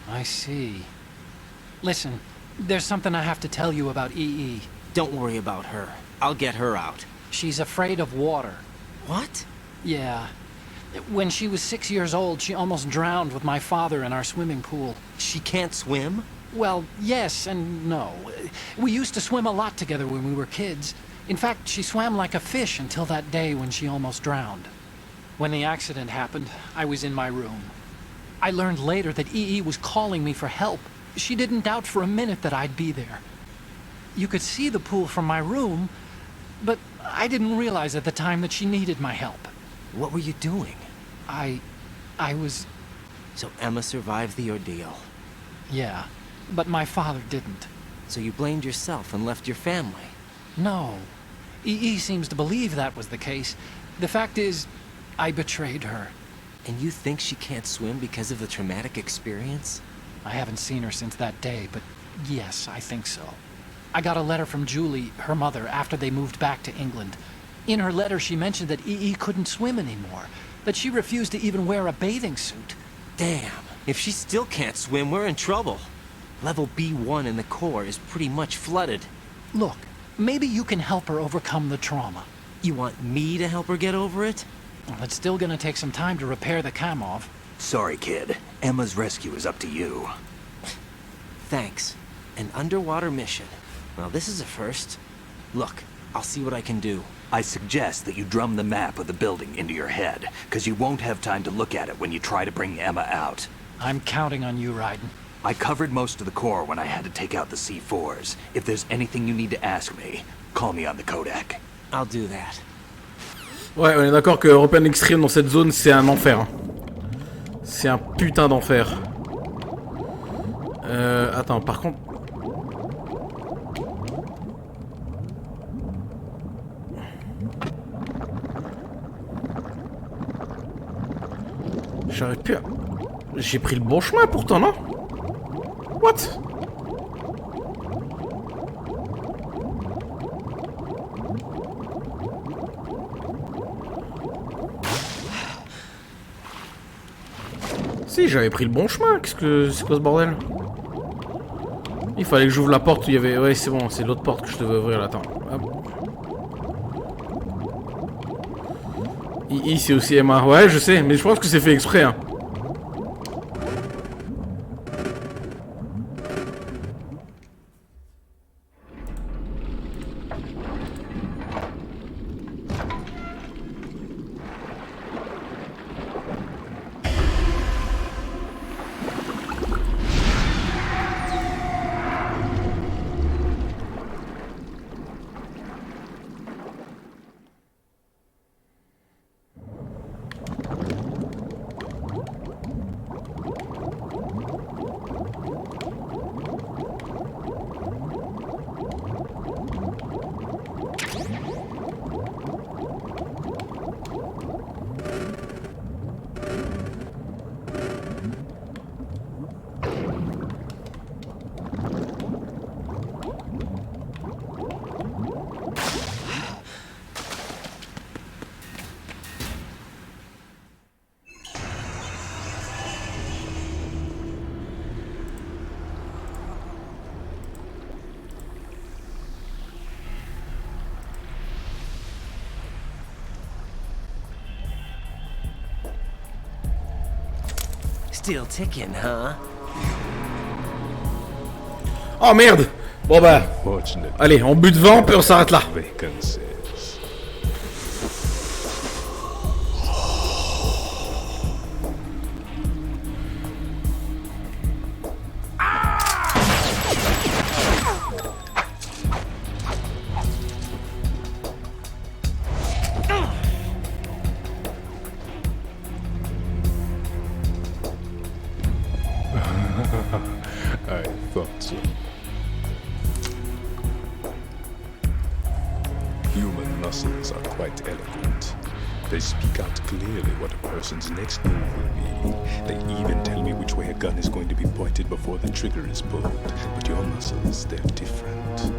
I see. Listen, there's something I have to tell you about EE. Don't worry about her. I'll get her out. She's afraid of water. What? Yeah. When she was 6 years old, she almost drowned with my father in our swimming pool. She can't swim? Well, yes and no. We used to swim a lot together when we were kids. In fact, she swam like a fish until that day when she almost drowned. When the accident happened, I was in my room. I learned later that EE was calling me for help. She didn't doubt for a minute that I'd be there. You could see the pool from my room, but I didn't realize at the time that she needed my help. What were you doing? I was... So Emma survived the ordeal. Yeah, but my father didn't. So you blamed yourself and left your family? No. EE seems to believe that was the case. The fact is, I betrayed her. And you think she can't swim because of the traumatic experience? I haven't seen her since that day, but yes, I think so. I got a letter from Julie, her mother, after they moved back to England. In her letter, she mentioned that EE couldn't swim anymore, that she refused to even wear a bathing suit. Damn, if she still can't swim, we're in trouble. Level B1 in the core is pretty much flooded. Look, maybe you can help her overcome the trauma. You want me to help her get over it? Well, it's still gonna take some time to repair the Kamov. Sorry, kid. Emma's rescue is up to you. Thanks. An underwater mission. Well, this is a first. Look, I'll see what I can do. I suggest that you drum the map of the building into your head, because you won't have time to look at it when you try to bring Emma out. I'm counting on you, Raiden. I covered most of the core when I had to take out the C4s. If there's anything you need to ask me, call me on the Kodak. I'll do that. Ouais, on est d'accord que European Extreme dans cette zone, c'est un enfer. Hein. C'est un putain d'enfer. Attends, par contre... J'arrive plus à... J'ai pris le bon chemin pourtant, non? What? Si, j'avais pris le bon chemin. Qu'est-ce que... C'est quoi ce bordel? Il fallait que j'ouvre la porte où il y avait... Ouais, c'est bon, c'est l'autre porte que je devais ouvrir, là. Attends. Hop. II, c'est aussi Emma. Ouais, je sais, mais je pense que c'est fait exprès, hein. Still ticking, huh? Oh merde! Bon bah... Allez, on bute devant, puis on s'arrête là. I thought so. Human muscles are quite eloquent. They speak out clearly what a person's next move will be. They even tell me which way a gun is going to be pointed before the trigger is pulled. But your muscles, they're different.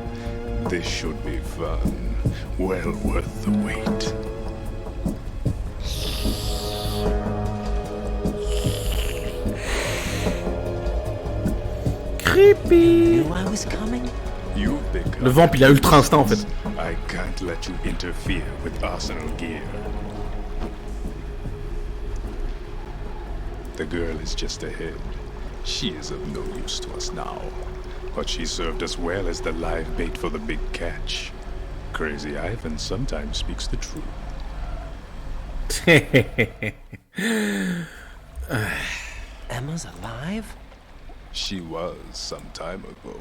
This should be fun. Well worth the wait. Creepy. Knew I was coming? Le vamp, il a ultra instinct en fait. I can't let you interfere with arsenal gear. The girl is just ahead. She is of no use to us now. But she served us well as the live bait for the big catch. Crazy Ivan sometimes speaks the truth. Emma's alive? She was some time ago.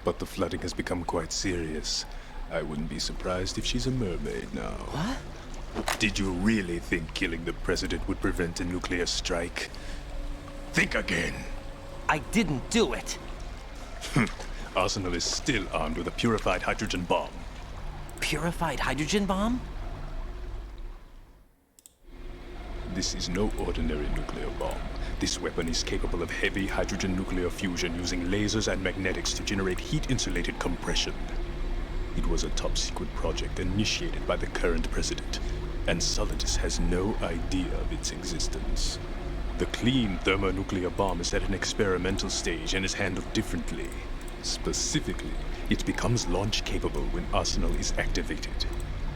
But the flooding has become quite serious. I wouldn't be surprised if she's a mermaid now. What? Did you really think killing the president would prevent a nuclear strike? Think again. I didn't do it. Arsenal is still armed with a purified hydrogen bomb. Purified hydrogen bomb? This is no ordinary nuclear bomb. This weapon is capable of heavy hydrogen nuclear fusion using lasers and magnetics to generate heat-insulated compression. It was a top-secret project initiated by the current president, and Solidus has no idea of its existence. The clean thermonuclear bomb is at an experimental stage and is handled differently. Specifically, it becomes launch-capable when Arsenal is activated.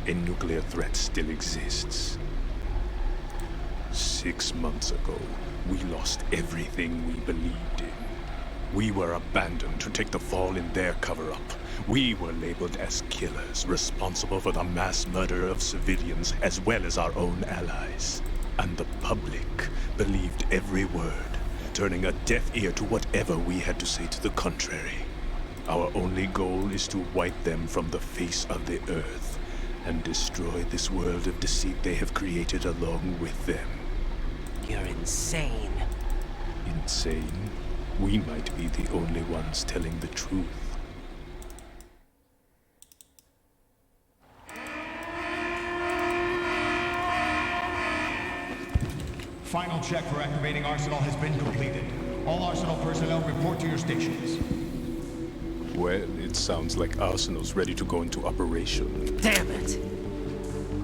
A nuclear threat still exists. 6 months ago, we lost everything we believed in. We were abandoned to take the fall in their cover-up. We were labeled as killers, responsible for the mass murder of civilians as well as our own allies. And the public believed every word, turning a deaf ear to whatever we had to say to the contrary. Our only goal is to wipe them from the face of the earth and destroy this world of deceit they have created along with them. You're insane. Insane? We might be the only ones telling the truth. Final check for activating Arsenal has been completed. All Arsenal personnel report to your stations. Well, it sounds like Arsenal's ready to go into operation. Damn it!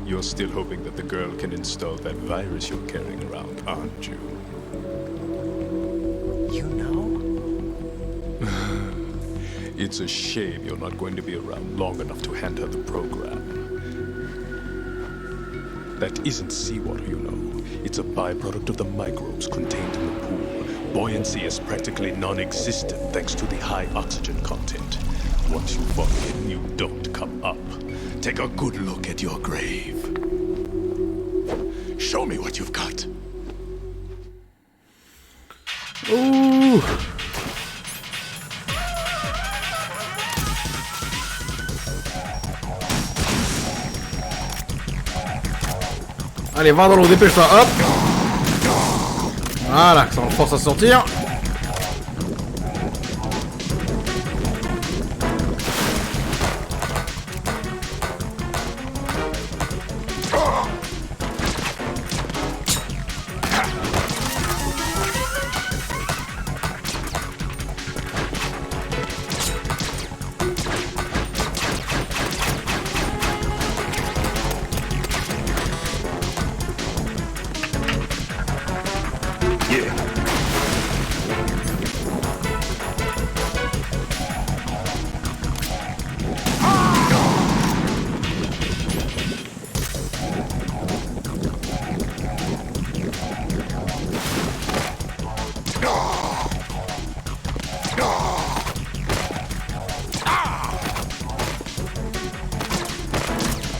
You're still hoping that the girl can install that virus you're carrying around, aren't you? You know? It's a shame you're not going to be around long enough to hand her the program. That isn't seawater, you know. It's a byproduct of the microbes contained in the pool. Buoyancy is practically non-existent thanks to the high oxygen content. Once you fall in, you don't come up. Take a good look at your grave. Show me what you've got. Ouh. Allez, va dans l'eau, dépêche-toi, hop. Voilà, ça me force à sortir.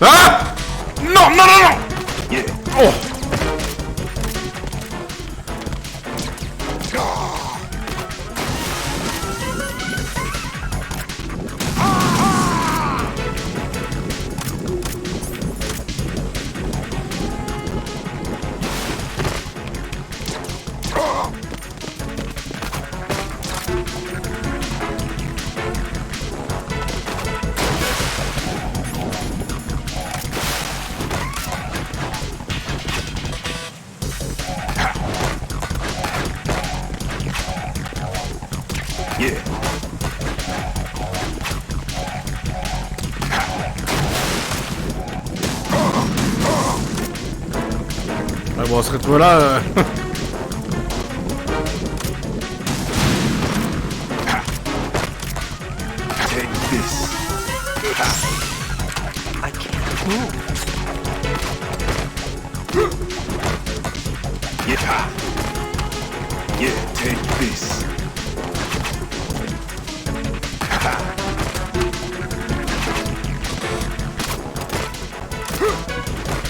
Ah! Non, non, non, non! Oh! Ah bon, on se retrouve là. Take this. I can't move. Yeah. Yeah, take this.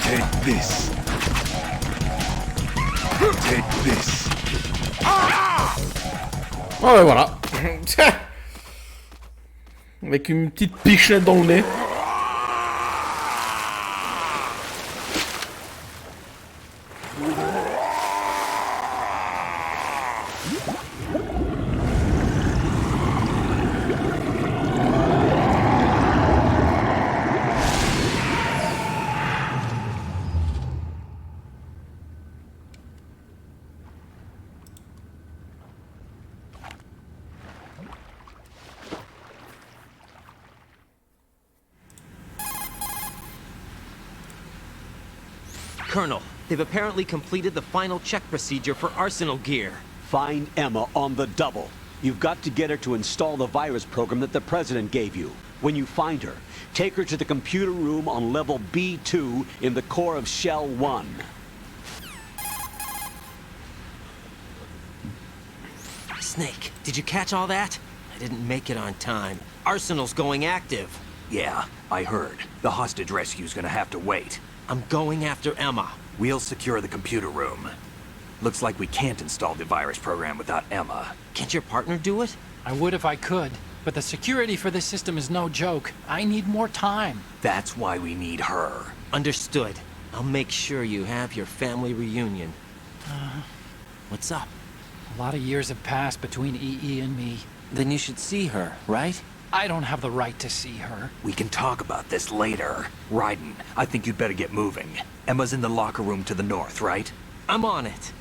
Take this. Take this. Oh, et voilà. Avec une petite pichenette dans le nez. Colonel, they've apparently completed the final check procedure for Arsenal gear. Find Emma on the double. You've got to get her to install the virus program that the President gave you. When you find her, take her to the computer room on level B2 in the core of Shell 1. Snake, did you catch all that? I didn't make it on time. Arsenal's going active. Yeah, I heard. The hostage rescue's gonna have to wait. I'm going after Emma. We'll secure the computer room. Looks like we can't install the virus program without Emma. Can't your partner do it? I would if I could, but the security for this system is no joke. I need more time. That's why we need her. Understood. I'll make sure you have your family reunion. What's up? A lot of years have passed between EE and me. Then you should see her, right? I don't have the right to see her. We can talk about this later. Raiden, I think you'd better get moving. Emma's in the locker room to the north, right? I'm on it.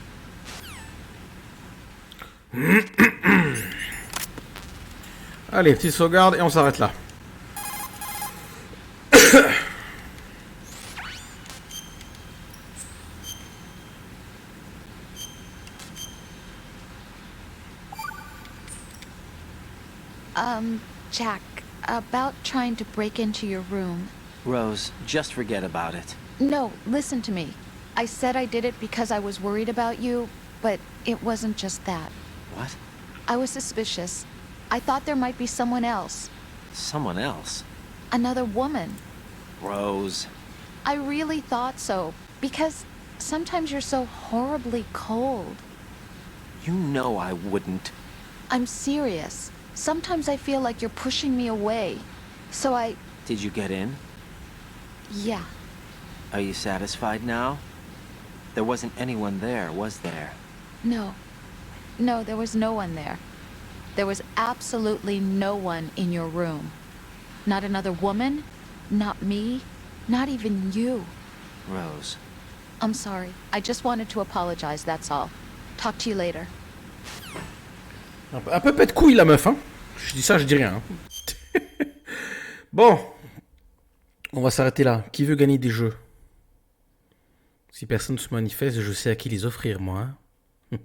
Allez, petite sauvegarde et on s'arrête là. Jack, about trying to break into your room. Rose, just forget about it. No, listen to me. I said I did it because I was worried about you, but it wasn't just that. What? I was suspicious. I thought there might be someone else. Someone else? Another woman. Rose. I really thought so, because sometimes you're so horribly cold. You know I wouldn't. I'm serious. Sometimes I feel like you're pushing me away. So I... Did you get in? Yeah. Are you satisfied now? There wasn't anyone there, was there? No. No, there was no one there. There was absolutely no one in your room. Not another woman, not me, not even you. Rose. I'm sorry. I just wanted to apologize, that's all. Talk to you later. Un peu pète couille la meuf, hein. Je dis ça, je dis rien. Hein. Bon. On va s'arrêter là. Qui veut gagner des jeux? Si personne se manifeste, je sais à qui les offrir, moi. Hein.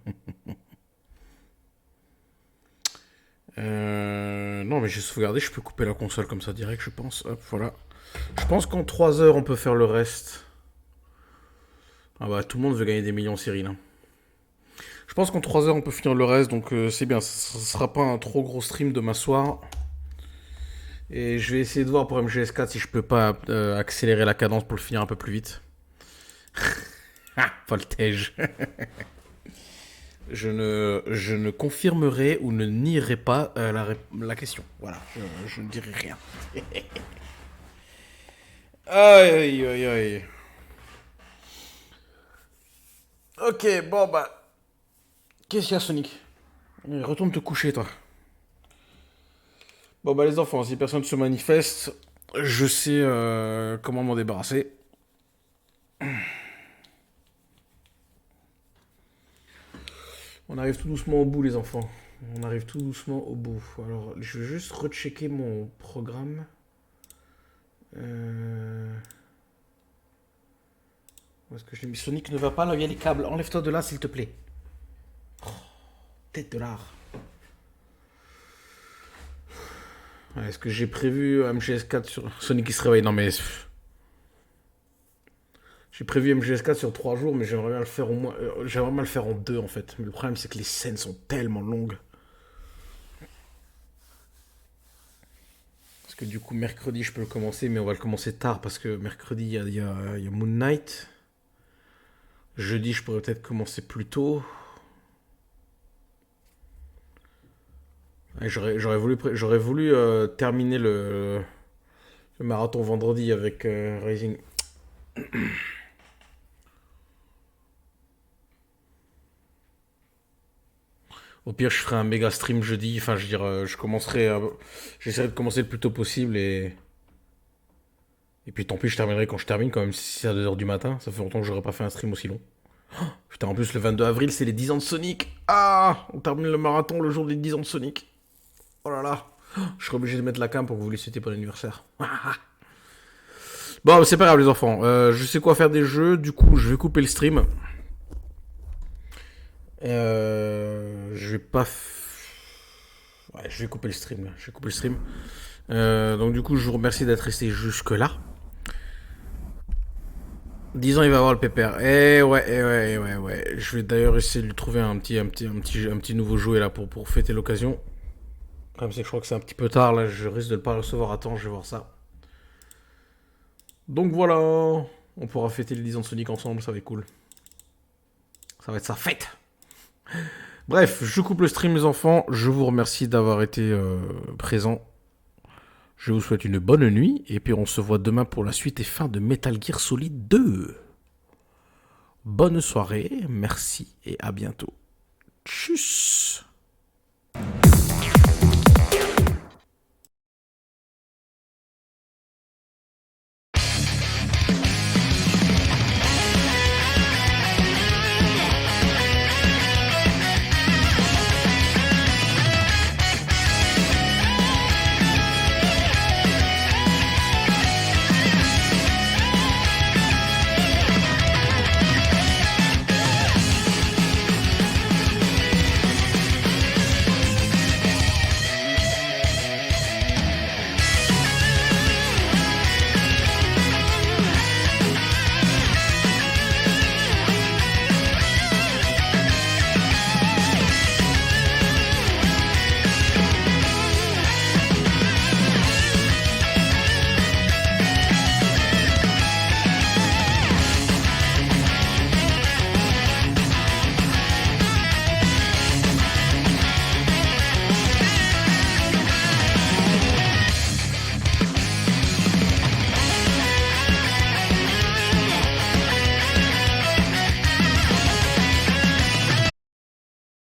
Non, mais j'ai sauvegardé, je peux couper la console comme ça direct, je pense. Hop, voilà. Je pense qu'en 3 heures, on peut faire le reste. Ah bah, tout le monde veut gagner des millions, Cyril. Hein. Je pense qu'en 3 heures, on peut finir le reste, donc c'est bien. Ce sera pas un trop gros stream demain soir. Et je vais essayer de voir pour MGS4 si je peux pas accélérer la cadence pour le finir un peu plus vite. Ah, voltage. Je ne confirmerai ou ne nierai pas la question. Voilà, je ne dirai rien. Aïe, aïe, aïe. Ok, bon bah... Qu'est-ce qu'il y a, Sonic? Retourne te coucher, toi. Bon bah les enfants, si personne ne se manifeste, je sais comment m'en débarrasser. On arrive tout doucement au bout, les enfants. On arrive tout doucement au bout. Alors, je vais juste rechecker mon programme. Où est-ce que je l'ai mis? Sonic ne va pas, là, il y a les câbles. Enlève-toi de là, s'il te plaît. Oh, tête de l'art. Ouais, est-ce que j'ai prévu MGS4 sur... Sonic qui se réveille? Non, mais... J'ai prévu MGS4 sur 3 jours, mais j'aimerais bien le faire au moins... j'aimerais bien le faire en 2, en fait. Mais le problème, c'est que les scènes sont tellement longues. Parce que du coup, mercredi, je peux le commencer, mais on va le commencer tard, parce que mercredi, il y a Moon Knight. Jeudi, je pourrais peut-être commencer plus tôt. J'aurais voulu terminer le marathon vendredi avec Rising. Au pire, je ferai un méga stream jeudi. Enfin, je veux dire, j'essaierai de commencer le plus tôt possible et puis tant pis, je terminerai quand je termine, quand même, si c'est à 2h du matin. Ça fait longtemps que j'aurais pas fait un stream aussi long. Oh, putain, en plus, le 22 avril, c'est les 10 ans de Sonic. Ah, on termine le marathon le jour des 10 ans de Sonic. Oh là là. Je serai obligé de mettre la cam pour que vous les souhaitez pour l'anniversaire. Bon, c'est pas grave, les enfants. Je sais quoi faire des jeux. Du coup, je vais couper le stream. Je vais pas... Ouais, je vais couper le stream, là. Je vais couper le stream. Donc, du coup, je vous remercie d'être resté jusque-là. 10 ans, il va avoir le pépère. Ouais. Je vais d'ailleurs essayer de lui trouver un petit nouveau jouet, là, pour fêter l'occasion. Le problème, c'est que je crois que c'est un petit peu tard, là. Je risque de ne pas le recevoir à temps, je vais voir ça. Donc, voilà. On pourra fêter les 10 ans de Sonic ensemble, ça va être cool. Ça va être sa fête. Bref, je coupe le stream, les enfants. Je vous remercie d'avoir été présents. Je vous souhaite une bonne nuit. Et puis on se voit demain pour la suite et fin de Metal Gear Solid 2. Bonne soirée, merci et à bientôt. Tchuss.